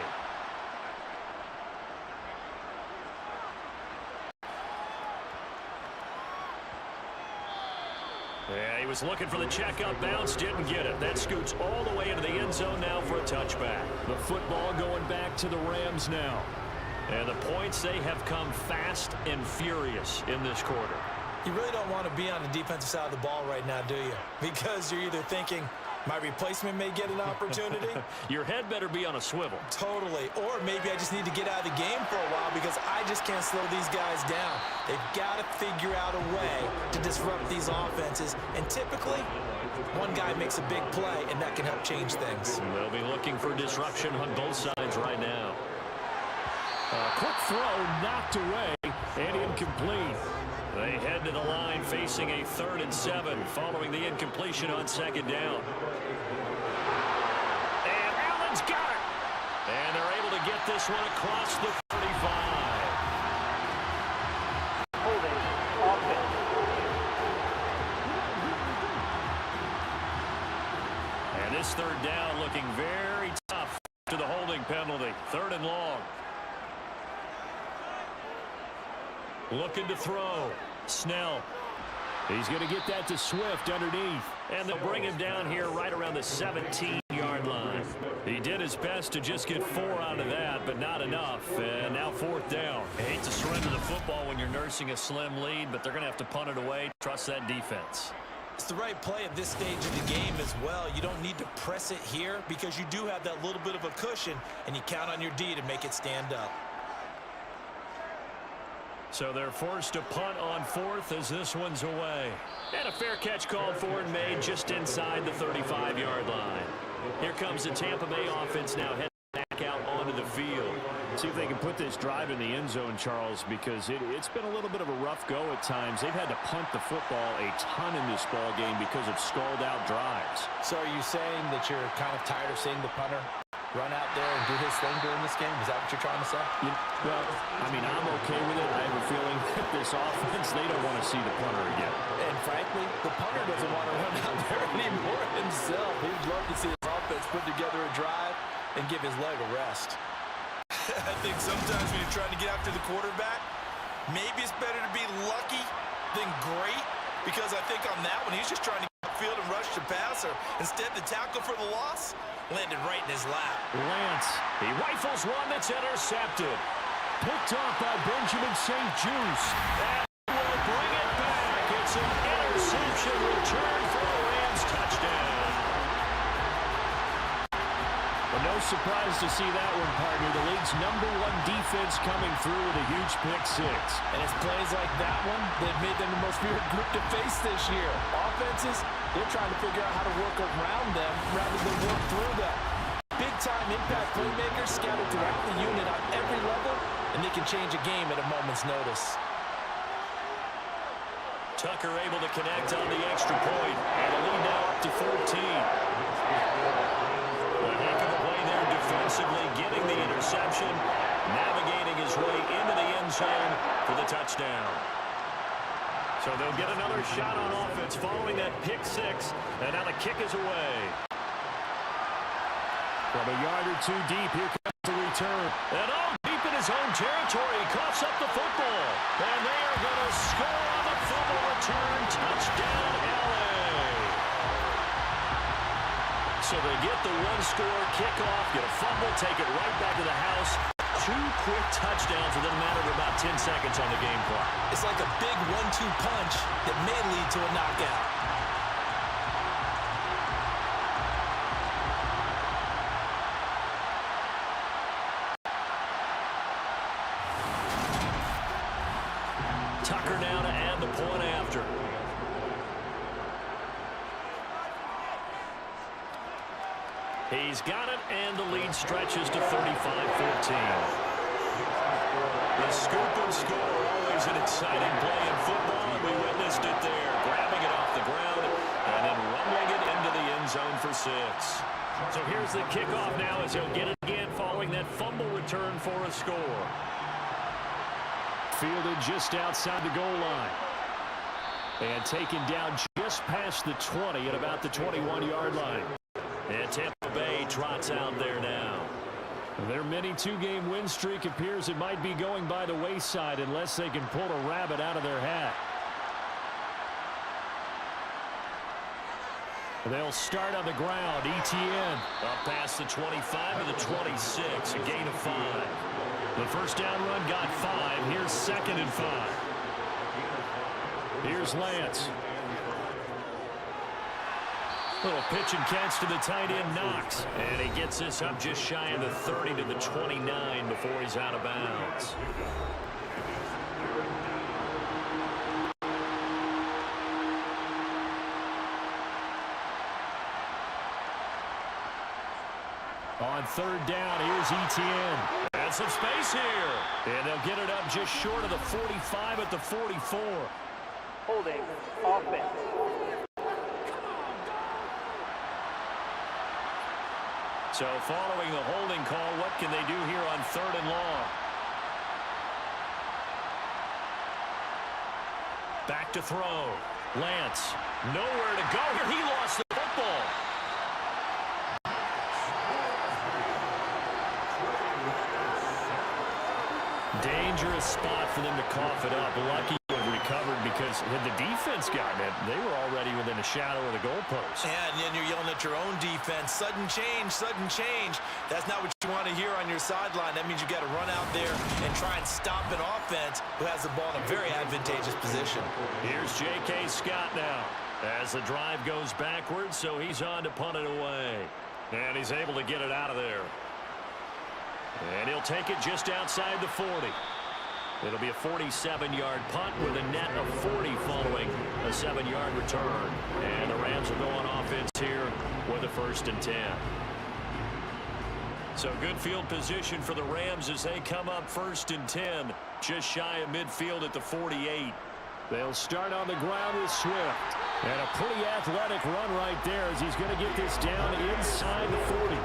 S3: Yeah, he was looking for the checkup bounce, didn't get it. That scoots all the way into the end zone now for a touchback. The football going back to the Rams now. And the points, they have come fast and furious in this quarter.
S10: You really don't want to be on the defensive side of the ball right now, do you? Because you're either thinking, my replacement may get an opportunity.
S3: Your head better be on a swivel.
S10: Totally. Or maybe I just need to get out of the game for a while because I just can't slow these guys down. They've got to figure out a way to disrupt these offenses. And typically, one guy makes a big play, and that can help change things.
S3: They'll be looking for disruption on both sides right now. A quick throw knocked away and incomplete. They head to the line facing a 3rd and 7 following the incompletion on 2nd down. And Allen's got it. And they're able to get this one across the 35.
S5: Holding offense.
S3: And this 3rd down looking very tough to the holding penalty. 3rd and long. Looking to throw. Snell. He's going to get that to Swift underneath. And they'll bring him down here right around the 17-yard line. He did his best to just get 4 out of that, but not enough. And now 4th down. I hate to surrender the football when you're nursing a slim lead, but they're going to have to punt it away. Trust that defense.
S10: It's the right play at this stage of the game as well. You don't need to press it here because you do have that little bit of a cushion, and you count on your D to make it stand up.
S3: So they're forced to punt on 4th as this one's away. And a fair catch called for and made just inside the 35-yard line. Here comes the Tampa Bay offense now heading back out onto the field. See if they can put this drive in the end zone, Charles, because it's been a little bit of a rough go at times. They've had to punt the football a ton in this ball game because of stalled-out drives.
S10: So are you saying that you're kind of tired of seeing the punter run out there and do his thing during this game? Is that what you're trying to say?
S3: Well, I mean, I'm okay with it. I have a feeling that this offense, they don't want to see the punter again.
S10: And frankly, the punter doesn't want to run out there anymore himself. He'd love to see his offense put together a drive and give his leg a rest.
S4: I think sometimes when you're trying to get after the quarterback, maybe it's better to be lucky than great, because I think on that one, he's just trying to get downfield and rushed the passer. Instead, the tackle for the loss landed right in his lap.
S3: Lance, he rifles one that's intercepted. Picked off by Benjamin St. Juice. And will bring it back. It's an interception return for a Rams touchdown. Well, no surprise to see that one, partner. The league's #1 defense coming through with a huge pick six.
S10: And it's plays like that one that made them the most feared group to face this year. Offenses, they're trying to figure out how to work around them rather than work through them. Big-time impact playmakers scattered throughout the unit on every level, and they can change a game at a moment's notice.
S3: Tucker able to connect on the extra point, and a lead now up to 14. A heck of a play there defensively, getting the interception, navigating his way into the end zone for the touchdown. So they'll get another shot on offense following that pick six, and now the kick is away. From a yard or two deep, here comes the return. And deep in his own territory, he coughs up the football. And they are going to score on the fumble return. Touchdown, LA. So they get the one-score kickoff, get a fumble, take it right back to the house. 2 quick touchdowns within a matter of about 10 seconds on the game clock.
S10: It's like a big 1-2 punch that may lead to a knockout.
S3: Tucker now to add the point after. He's got it, and the lead stretches to 35-14. The scoop and score, always an exciting play in football. We witnessed it there, grabbing it off the ground and then rumbling it into the end zone for 6. So here's the kickoff now as he'll get it again following that fumble return for a score. Fielded just outside the goal line. And taken down just past the 20 at about the 21-yard line. And Tampa Bay trots out there now. Their mini 2-game win streak appears it might be going by the wayside unless they can pull a rabbit out of their hat. They'll start on the ground. ETN up past the 25 to the 26, a gain of 5. The first down run got 5. Here's 2nd and 5. Here's Lance. Little pitch and catch to the tight end, Knox. And he gets this up just shy of the 30 to the 29 before he's out of bounds. On 3rd down, here's ETN. And some space here. And they'll get it up just short of the 45 at the 44.
S5: Holding offense.
S3: So following the holding call, what can they do here on 3rd and long? Back to throw. Lance, nowhere to go here. He lost the football. Dangerous spot for them to cough it up. Lucky to have recovered because had the defense gotten it, they were already within a shadow of the goalpost.
S4: Yeah, and then you're yelling at your own defense. Sudden change, sudden change. That's not what you want to hear on your sideline. That means you got to run out there and try and stop an offense who has the ball in a very advantageous position.
S3: Here's J.K. Scott now as the drive goes backwards, so he's on to punt it away. And he's able to get it out of there. And he'll take it just outside the 40. It'll be a 47-yard punt with a net of 40 following a 7-yard return. And the Rams will go on offense here with a 1st and 10. So good field position for the Rams as they come up 1st and 10, just shy of midfield at the 48. They'll start on the ground with Swift. And a pretty athletic run right there as he's going to get this down inside the 40.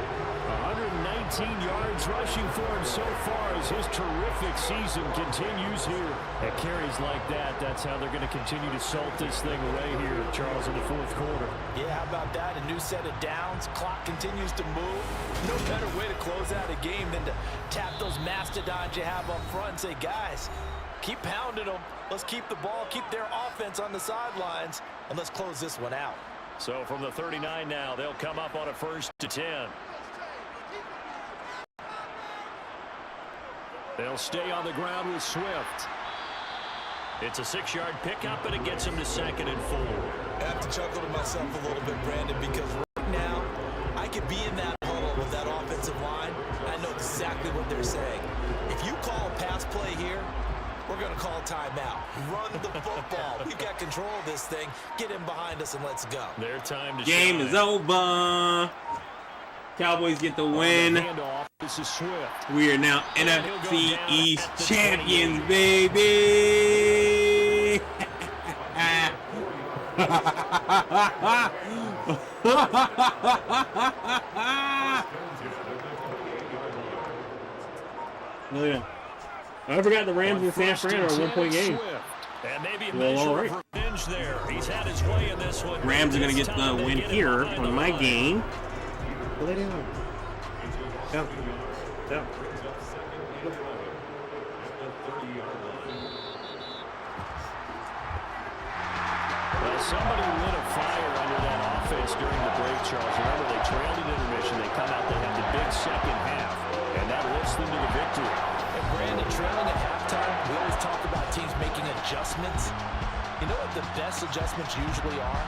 S3: 119 yards rushing for him so far as his terrific season continues here. At carries like that, that's how they're going to continue to salt this thing away here, Charles, in the 4th quarter.
S10: Yeah, how about that? A new set of downs. Clock continues to move. No better way to close out a game than to tap those mastodons you have up front and say, guys, keep pounding them. Let's keep the ball, keep their offense on the sidelines, and let's close this one out.
S3: So from the 39 now, they'll come up on a 1st and 10. They'll stay on the ground with Swift. It's a 6-yard pickup, and it gets him to 2nd and 4.
S4: I have to chuckle to myself a little bit, Brandon, because right now I could be in that huddle with that offensive line. I know exactly what they're saying. If you call a pass play here, we're going to call a timeout. Run the football. We've got control of this thing. Get him behind us and let's go.
S3: Their time to
S1: Game
S3: shine.
S1: is over. Cowboys get the win.
S3: This is Swift.
S1: We are now NFC East champions, baby. Oh, yeah. I forgot the Rams in San Fran are a 1-point game.
S3: And maybe a
S1: Well, all right.
S3: of revenge there. He's had his way in this one.
S1: Rams are going to get the win here on my game. Lay down. Down. Down.
S3: Well, somebody lit a fire under that offense during the break, Charles. Remember, they trailed at intermission. They come out, they have the big second half, and that lifts them to the victory.
S10: And Brandon, trailing at halftime, we always talk about teams making adjustments. You know what the best adjustments usually are?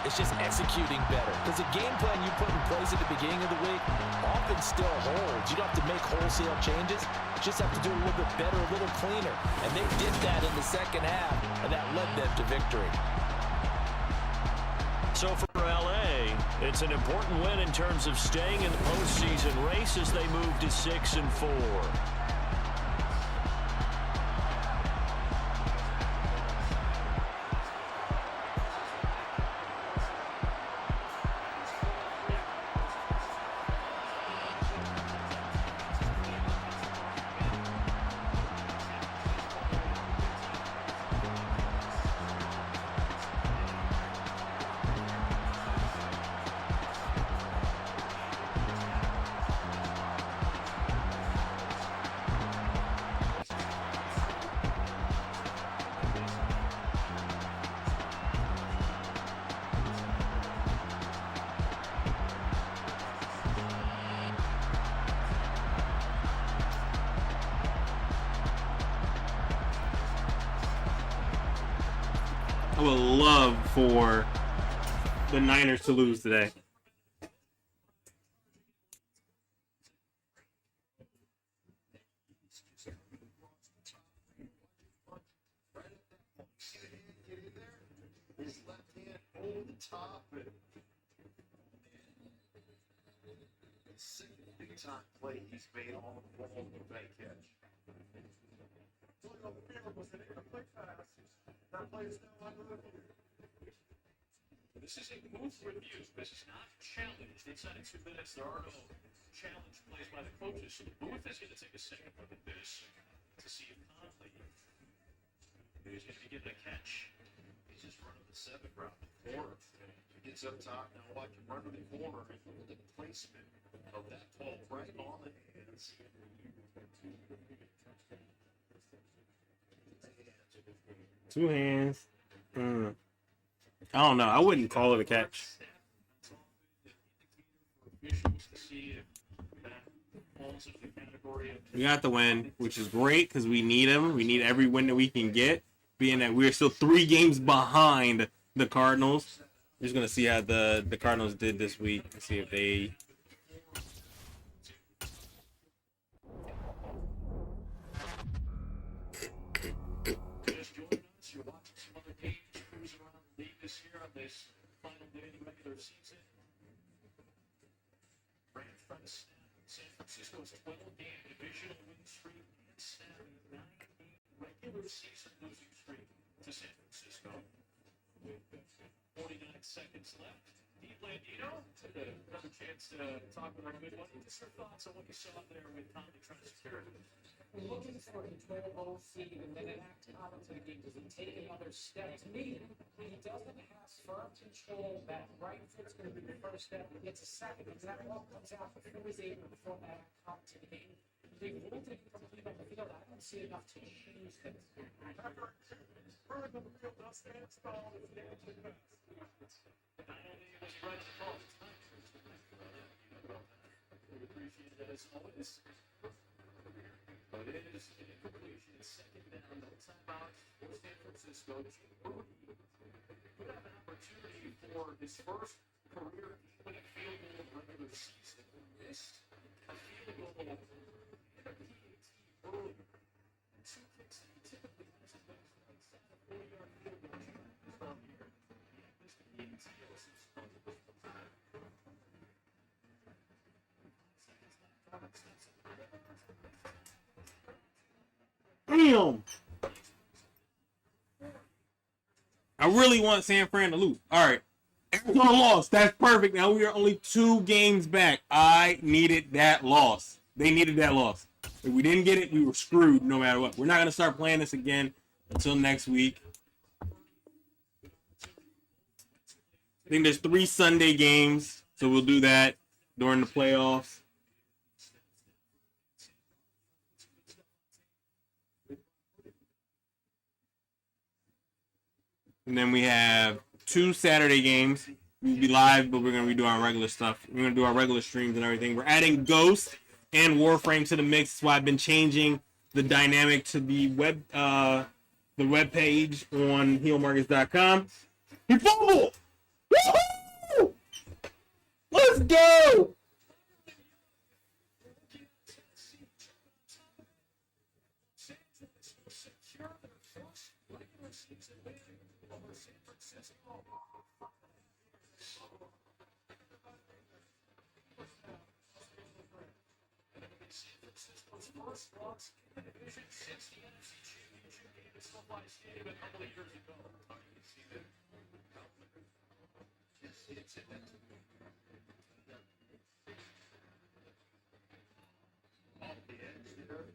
S10: It's just executing better. Because the game plan you put in place at the beginning of the week often still holds. You don't have to make wholesale changes. You just have to do a little bit better, a little cleaner. And they did that in the second half, and that led them to victory.
S3: So for LA, it's an important win in terms of staying in the postseason race as they move to 6 and 4.
S1: I would love for the Niners to lose today.
S6: His left hand over the top and second big time play he's made on the ball with a bank catch.
S8: This is a move review. This is not challenged. Inside of 2 minutes, there are no challenge plays by the coaches. So the booth is going to take a second look at this to see if Conley is going to be getting a catch.
S6: He's just running the 7 route the corner. He gets up top now, watch him run to the corner and look at the placement of that ball right on the hands.
S1: Two hands. I don't know. I wouldn't call it a catch. We got the win, which is great because we need him. We need every win that we can get, being that we're still 3 games behind the Cardinals. We're just going to see how the Cardinals did this week and see if they...
S8: This year on this final day of the regular season. Rams trying to snap San Francisco's 12-game divisional win streak and snap a 9-game regular season losing streak to San Francisco. With 49 seconds left, Dean Blandino took another chance to talk with our good one. What's your thoughts on what you saw there with Conley trying to secure it?
S5: Looking for control of both feet and then act out into the game. Does he take another step? To me, he doesn't have firm control. That right foot's going to be the first step. He gets a second, and that ball comes out before he's able to throw that out to the game. They will take it complete on the field. I don't see enough to choose this.
S8: Further the field does stand tall. It's the edge of the
S5: appreciate it as always. But it is an incompletion. Second down, no timeouts for San Francisco. Could have an opportunity for his first career winning field goal of the regular season. Missed a field goal in a PAT earlier. And two kicks that he typically misses those inside a 40-yard field goal from here. He missed a PAT also.
S1: Damn. I really want San Fran to lose. All right. Arizona lost. That's perfect. Now we are only 2 games back. I needed that loss. They needed that loss. If we didn't get it, we were screwed no matter what. We're not going to start playing this again until next week. I think there's 3 Sunday games, so we'll do that during the playoffs. And then we have 2 Saturday games. We'll be live, but we're going to redo our regular stuff. We're going to do our regular streams and everything. We're adding Ghost and Warframe to the mix. That's why I've been changing the dynamic to the web page on heelmarkets.com. He fumbled! Woohoo! Let's go!
S5: First loss in the division since the NFC Championship game at SoFi Stadium a couple of years ago. You see that? Yes, it's in that. Off the edge there.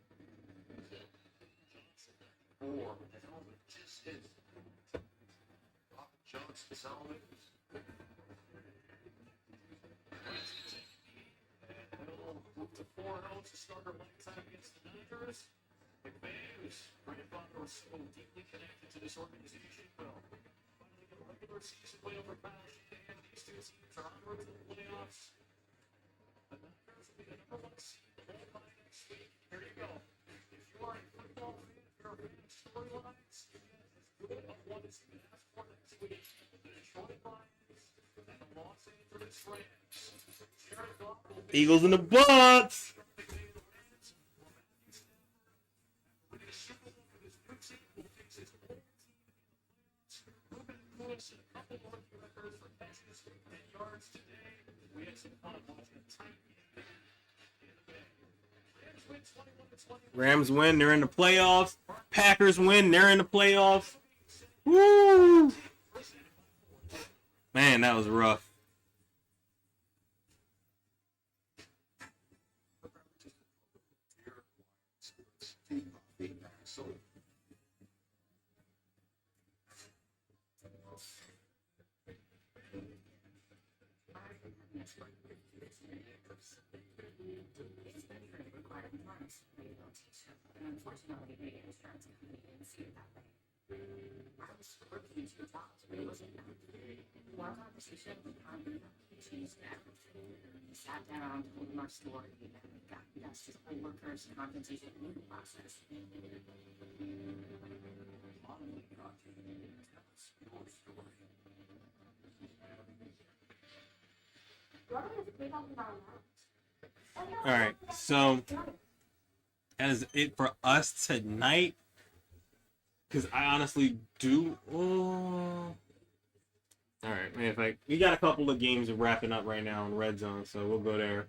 S5: Four. The helmet just hit. Johnson helmet. Move to 4-0 to start our lifetime against the Niners. McVay, whose grandfather was so deeply connected to this organization, will finally get a regular season win over Kyle Shanahan. These 2 teams are onward to the playoffs. The Niners will be the #1 seed the whole time next week. Here you go. If you are a football fan, if you're a fan of storylines, you get as good of one as you can ask for next week. The Detroit Lions and the Los Angeles Rams.
S1: Eagles in the butts. Rams win, they're in the playoffs. Packers win, they're in the playoffs. Woo! Man, that was rough.
S13: Unfortunately, the insurance company didn't see it that way. I was working 2 jobs, but it wasn't enough. One conversation changed everything. We sat down, told him our story, and we got us his whole workers' compensation legal process.
S1: All right, so that is it for us tonight. Because I honestly do. All right, man. We got a couple of games wrapping up right now in Red Zone, so we'll go there.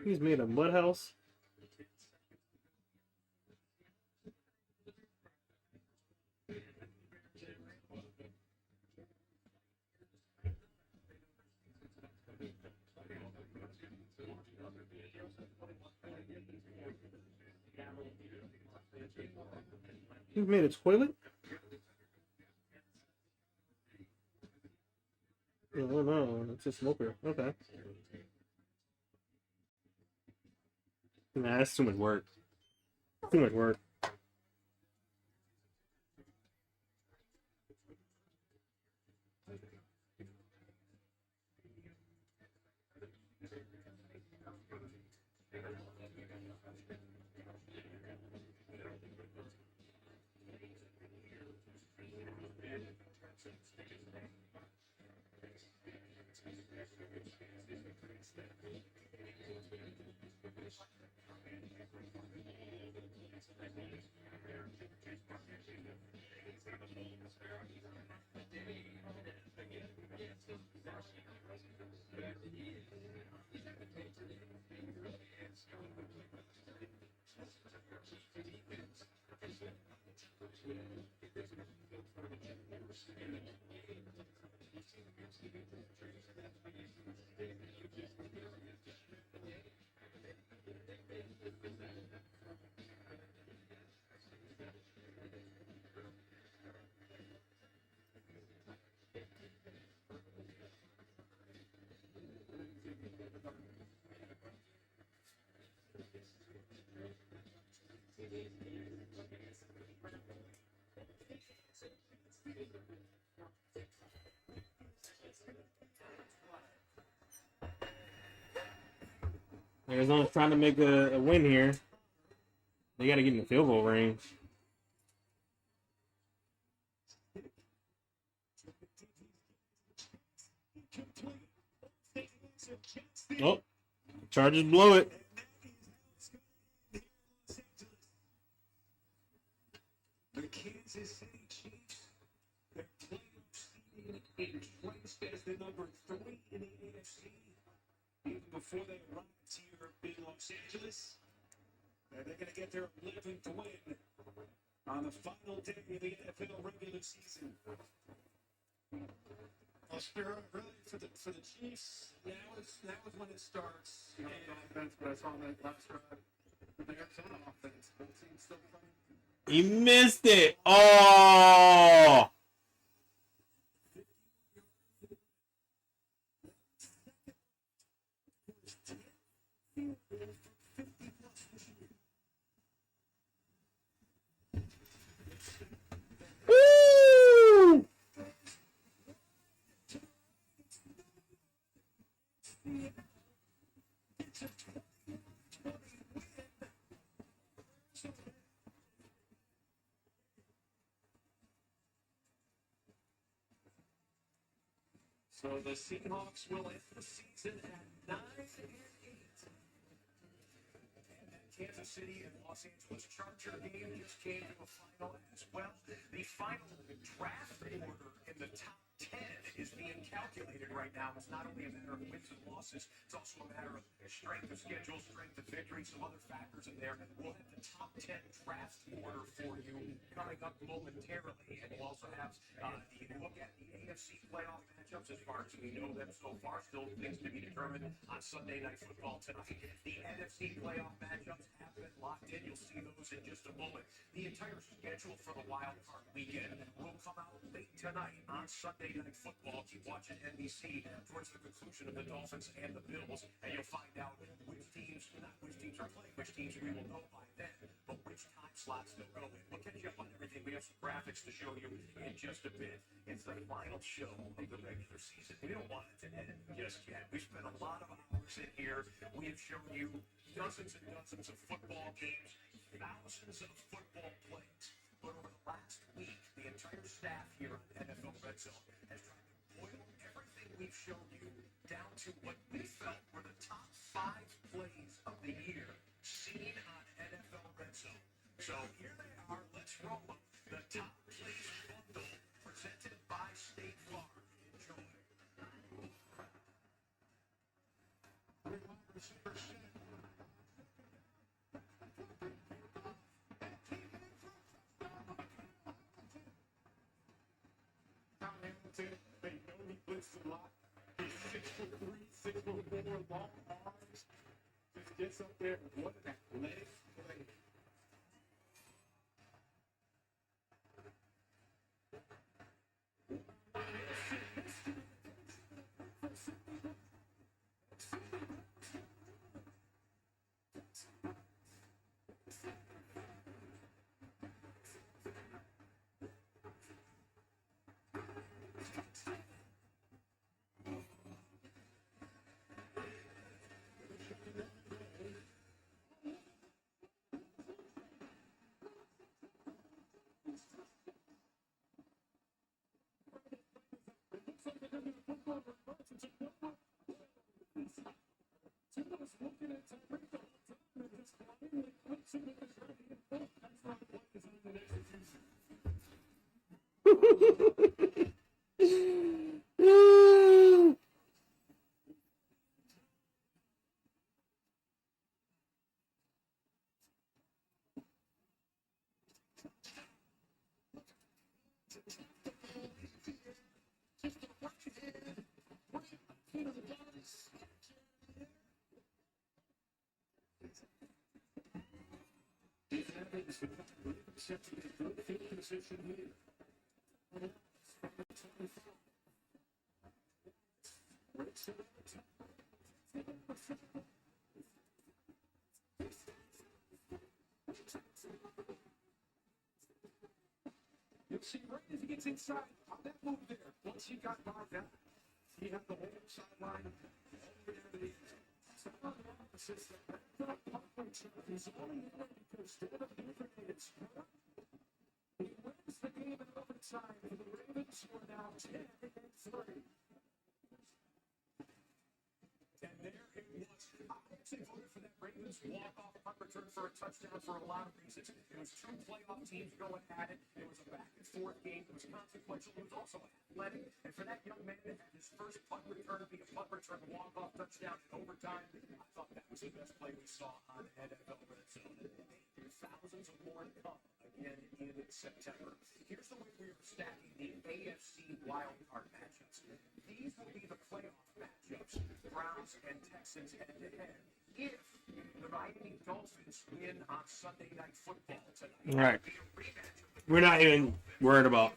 S1: He's made a mud house. He's made a toilet? Oh no, it's a smoker. Okay. Nah, that's too much work. Too much work. Arizona's trying to make a win here. They got to get in the field goal range. Oh, Chargers blow it.
S11: The Kansas City Chiefs, their playoff seed entrenched as the number 3 in the AFC. Even before they arrived here in Los Angeles, and they're going to get their 11th win on the final day of the NFL regular season. Well, Spiro, really, for the Chiefs, now is when it starts. You know, offense, but I saw that last drive. They got some offense. Both teams still playing.
S1: He missed it. Oh! Woo!
S11: So the Seahawks will end the season at 9-8. And then Kansas City and Los Angeles Charger game just came to a final as well. The final draft order in the top 10 is being calculated right now. It's not only a matter of wins and losses, it's also a matter of strength of schedule, strength of victory, some other factors in there. We'll have the top 10 draft order for you coming up momentarily. And we'll also have the look at the AFC playoff matchups as far as we know them so far. Still things to be determined on Sunday Night Football tonight. The NFC playoff matchups have been locked in. You'll see those in just a moment. The entire schedule for the wild card weekend will come out late tonight on Sunday Night Football. Keep watching NBC towards the conclusion of the Dolphins and the Bills, and you'll find out which teams are playing, which teams we will know by then, but which time slots they'll go in. We'll catch you up on everything. We have have some graphics to show you in just a bit. It's the final show of the regular season. We don't want it to end just yet. We spent a lot of hours in here. We have shown you dozens and dozens of football games, thousands of football plays. But over the last week, the entire staff here on NFL Red Zone has tried to boil everything we've shown you down to what we felt were the top 5 plays of the year seen on NFL Red Zone. So here they are. Let's roll them. The top plays bundle presented by State Farm. Enjoy.
S6: They know he blitzes a lot. He's 6'3", 6'4", long arms. Just gets up there. What an athletic play.
S8: You'll see right as he gets inside on that move there. Once he got bogged down, he had the whole sideline. He's only in there because instead of Ravens, he wins the game in overtime for the Ravens, who are now 10-3. And there it was. I actually voted for that Ravens walk-off punt return for a touchdown for a lot of reasons. It was 2 playoff teams going at it. It was a back-and-forth game. It was consequential. It was also athletic. And for that young man to have his first punt return be a punt return walk-off touchdown in overtime, I thought that was the best play we saw on NFL Red Zone. Thousands of more to come again in September. Here's the way we are stacking the AFC wildcard matchups. These will be the playoff matchups. Browns and Texans head-to-head. If the Miami Dolphins win on Sunday Night Football tonight,
S1: right. We're not even worried about.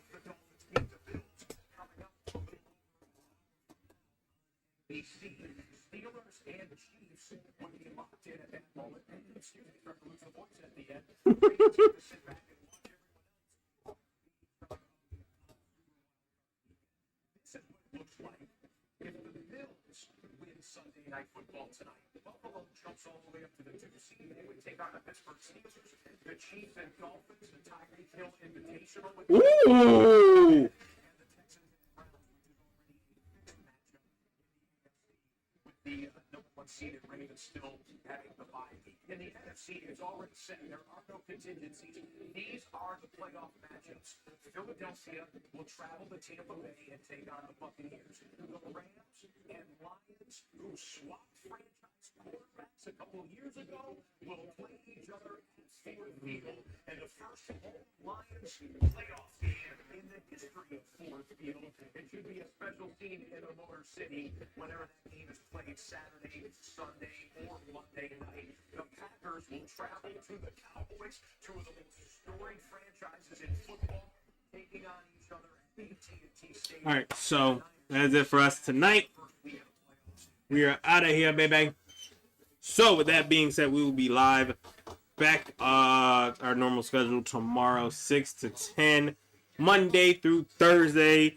S8: The Steelers and Chiefs would be locked in at that moment. Excuse me, start to lose the voice at the end. Sit back and watch everyone else. This is what it looks like if the Bills win Sunday Night Football tonight. Buffalo jumps all the way up to the 2 seed. They would take on the Pittsburgh Steelers. The Chiefs and Dolphins, the Tyreek Hill Invitational.
S1: Ooh!
S8: The number 1 seeded Ravens still having the bye. In the NFC, it's already set. There are no contingencies. These are the playoff matchups. Philadelphia will travel to Tampa Bay and take on the Buccaneers. The Rams and Lions, who swapped franchise quarterbacks a couple of years ago, will play each other at Ford Field. And the first home Lions playoff game in the history of Ford Field. It should be a special scene in a Motor City whenever that game is played Saturday, Sunday, or Monday night. The Packers will travel to the Cowboys, 2 of the most storied franchises in football, taking on each other at AT&T Stadium.
S1: All right, so that's it for us tonight. We are out of here, baby. So with that being said, we will be live back our normal schedule tomorrow, 6 to 10, Monday through Thursday.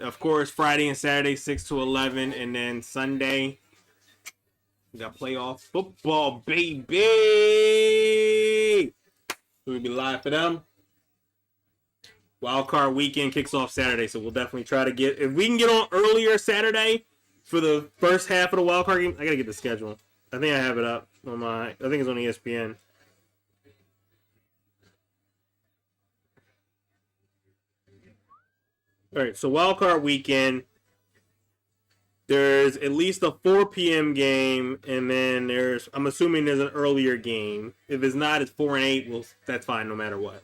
S1: Of course, Friday and Saturday, 6 to 11, and then Sunday, we got playoff football, baby. We'll be live for them. Wild card weekend kicks off Saturday, so we'll definitely try to get, if we can get on earlier Saturday for the first half of the wild card game. I gotta get the schedule. I think I have it up on my, I think it's on ESPN. All right, so wild card weekend, there's at least a 4 p.m. game, and then there's, I'm assuming there's an earlier game. If it's not, it's 4 and 8. Well, that's fine no matter what.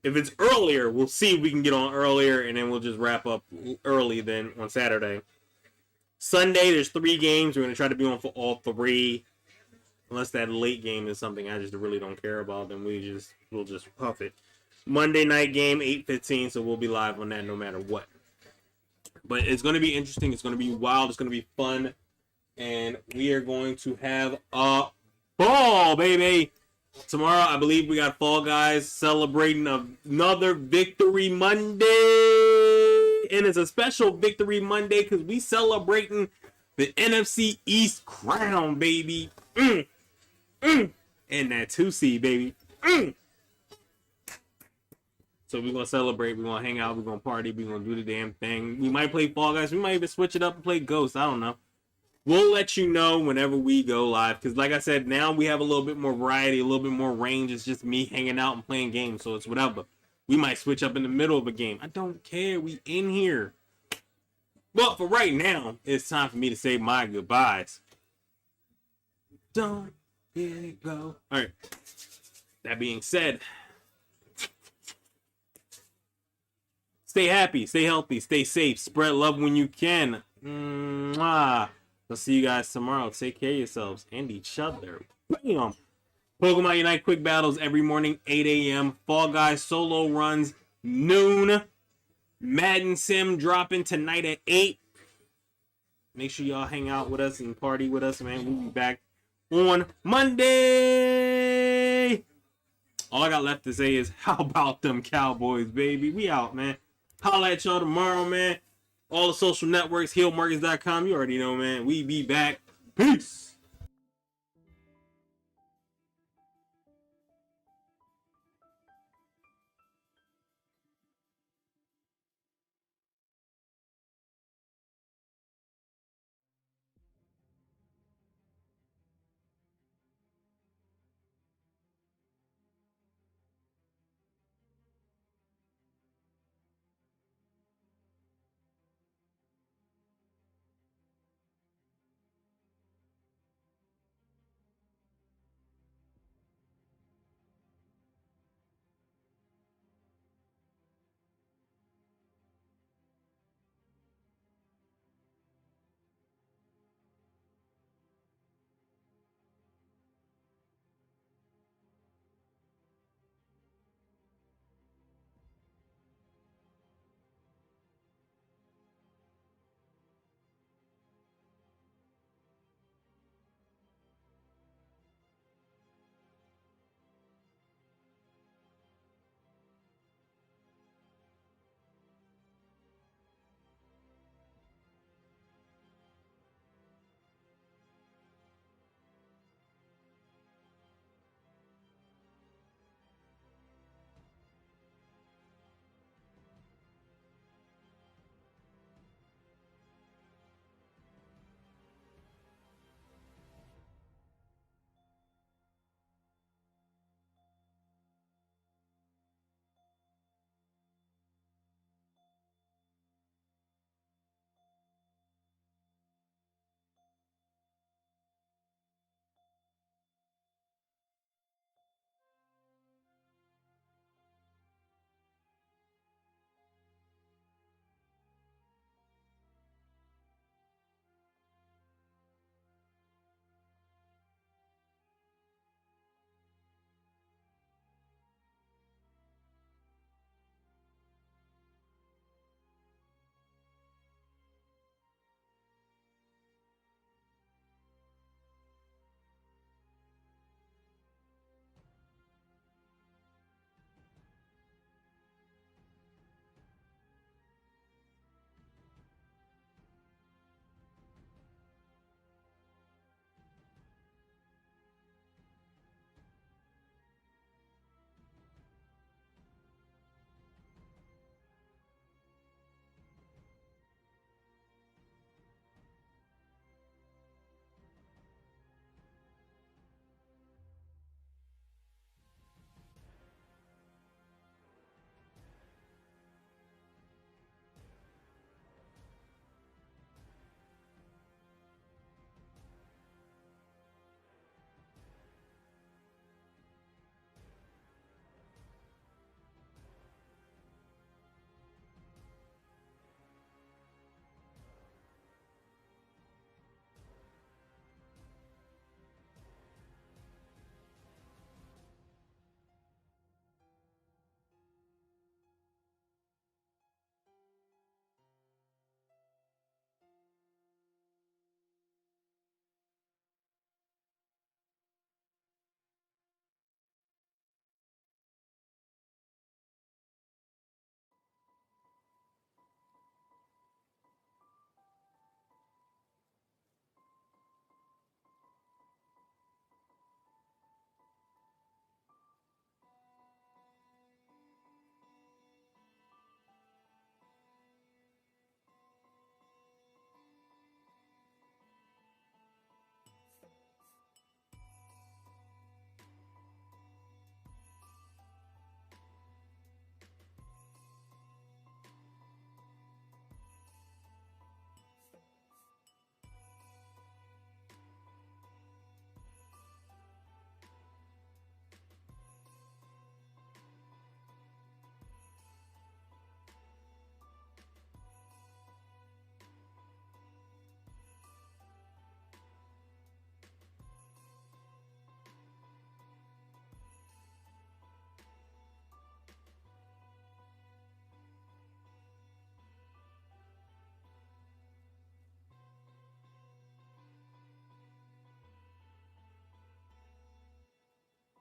S1: If it's earlier, we'll see if we can get on earlier, and then we'll just wrap up early then on Saturday. Sunday, there's 3 games. We're going to try to be on for all 3. Unless that late game is something I just really don't care about, then we'll just puff it. Monday night game, 8:15, so we'll be live on that no matter what. But it's going to be interesting. It's going to be wild. It's going to be fun. And we are going to have a ball, baby. Tomorrow, I believe we got Fall Guys celebrating another Victory Monday. And it's a special Victory Monday because we celebrating the NFC East crown, baby. And that 2 seed, baby. So we're going to celebrate. We're going to hang out. We're going to party. We're going to do the damn thing. We might play Fall Guys. We might even switch it up and play Ghosts. I don't know. We'll let you know whenever we go live. Because like I said, now we have a little bit more variety, a little bit more range. It's just me hanging out and playing games. So it's whatever. We might switch up in the middle of a game. I don't care. We in here. But for right now, it's time for me to say my goodbyes. Don't let it go. All right. That being said, stay happy, stay healthy, stay safe, spread love when you can. I'll see you guys tomorrow. Take care of yourselves and each other. Bam! Pokemon Unite quick battles every morning, 8 a.m. Fall Guys solo runs, noon. Madden Sim dropping tonight at 8. Make sure y'all hang out with us and party with us, man. We'll be back on Monday. All I got left to say is, how about them Cowboys, baby? We out, man. Holla at y'all tomorrow, man. All the social networks, heelmarkets.com. You already know, man. We be back. Peace.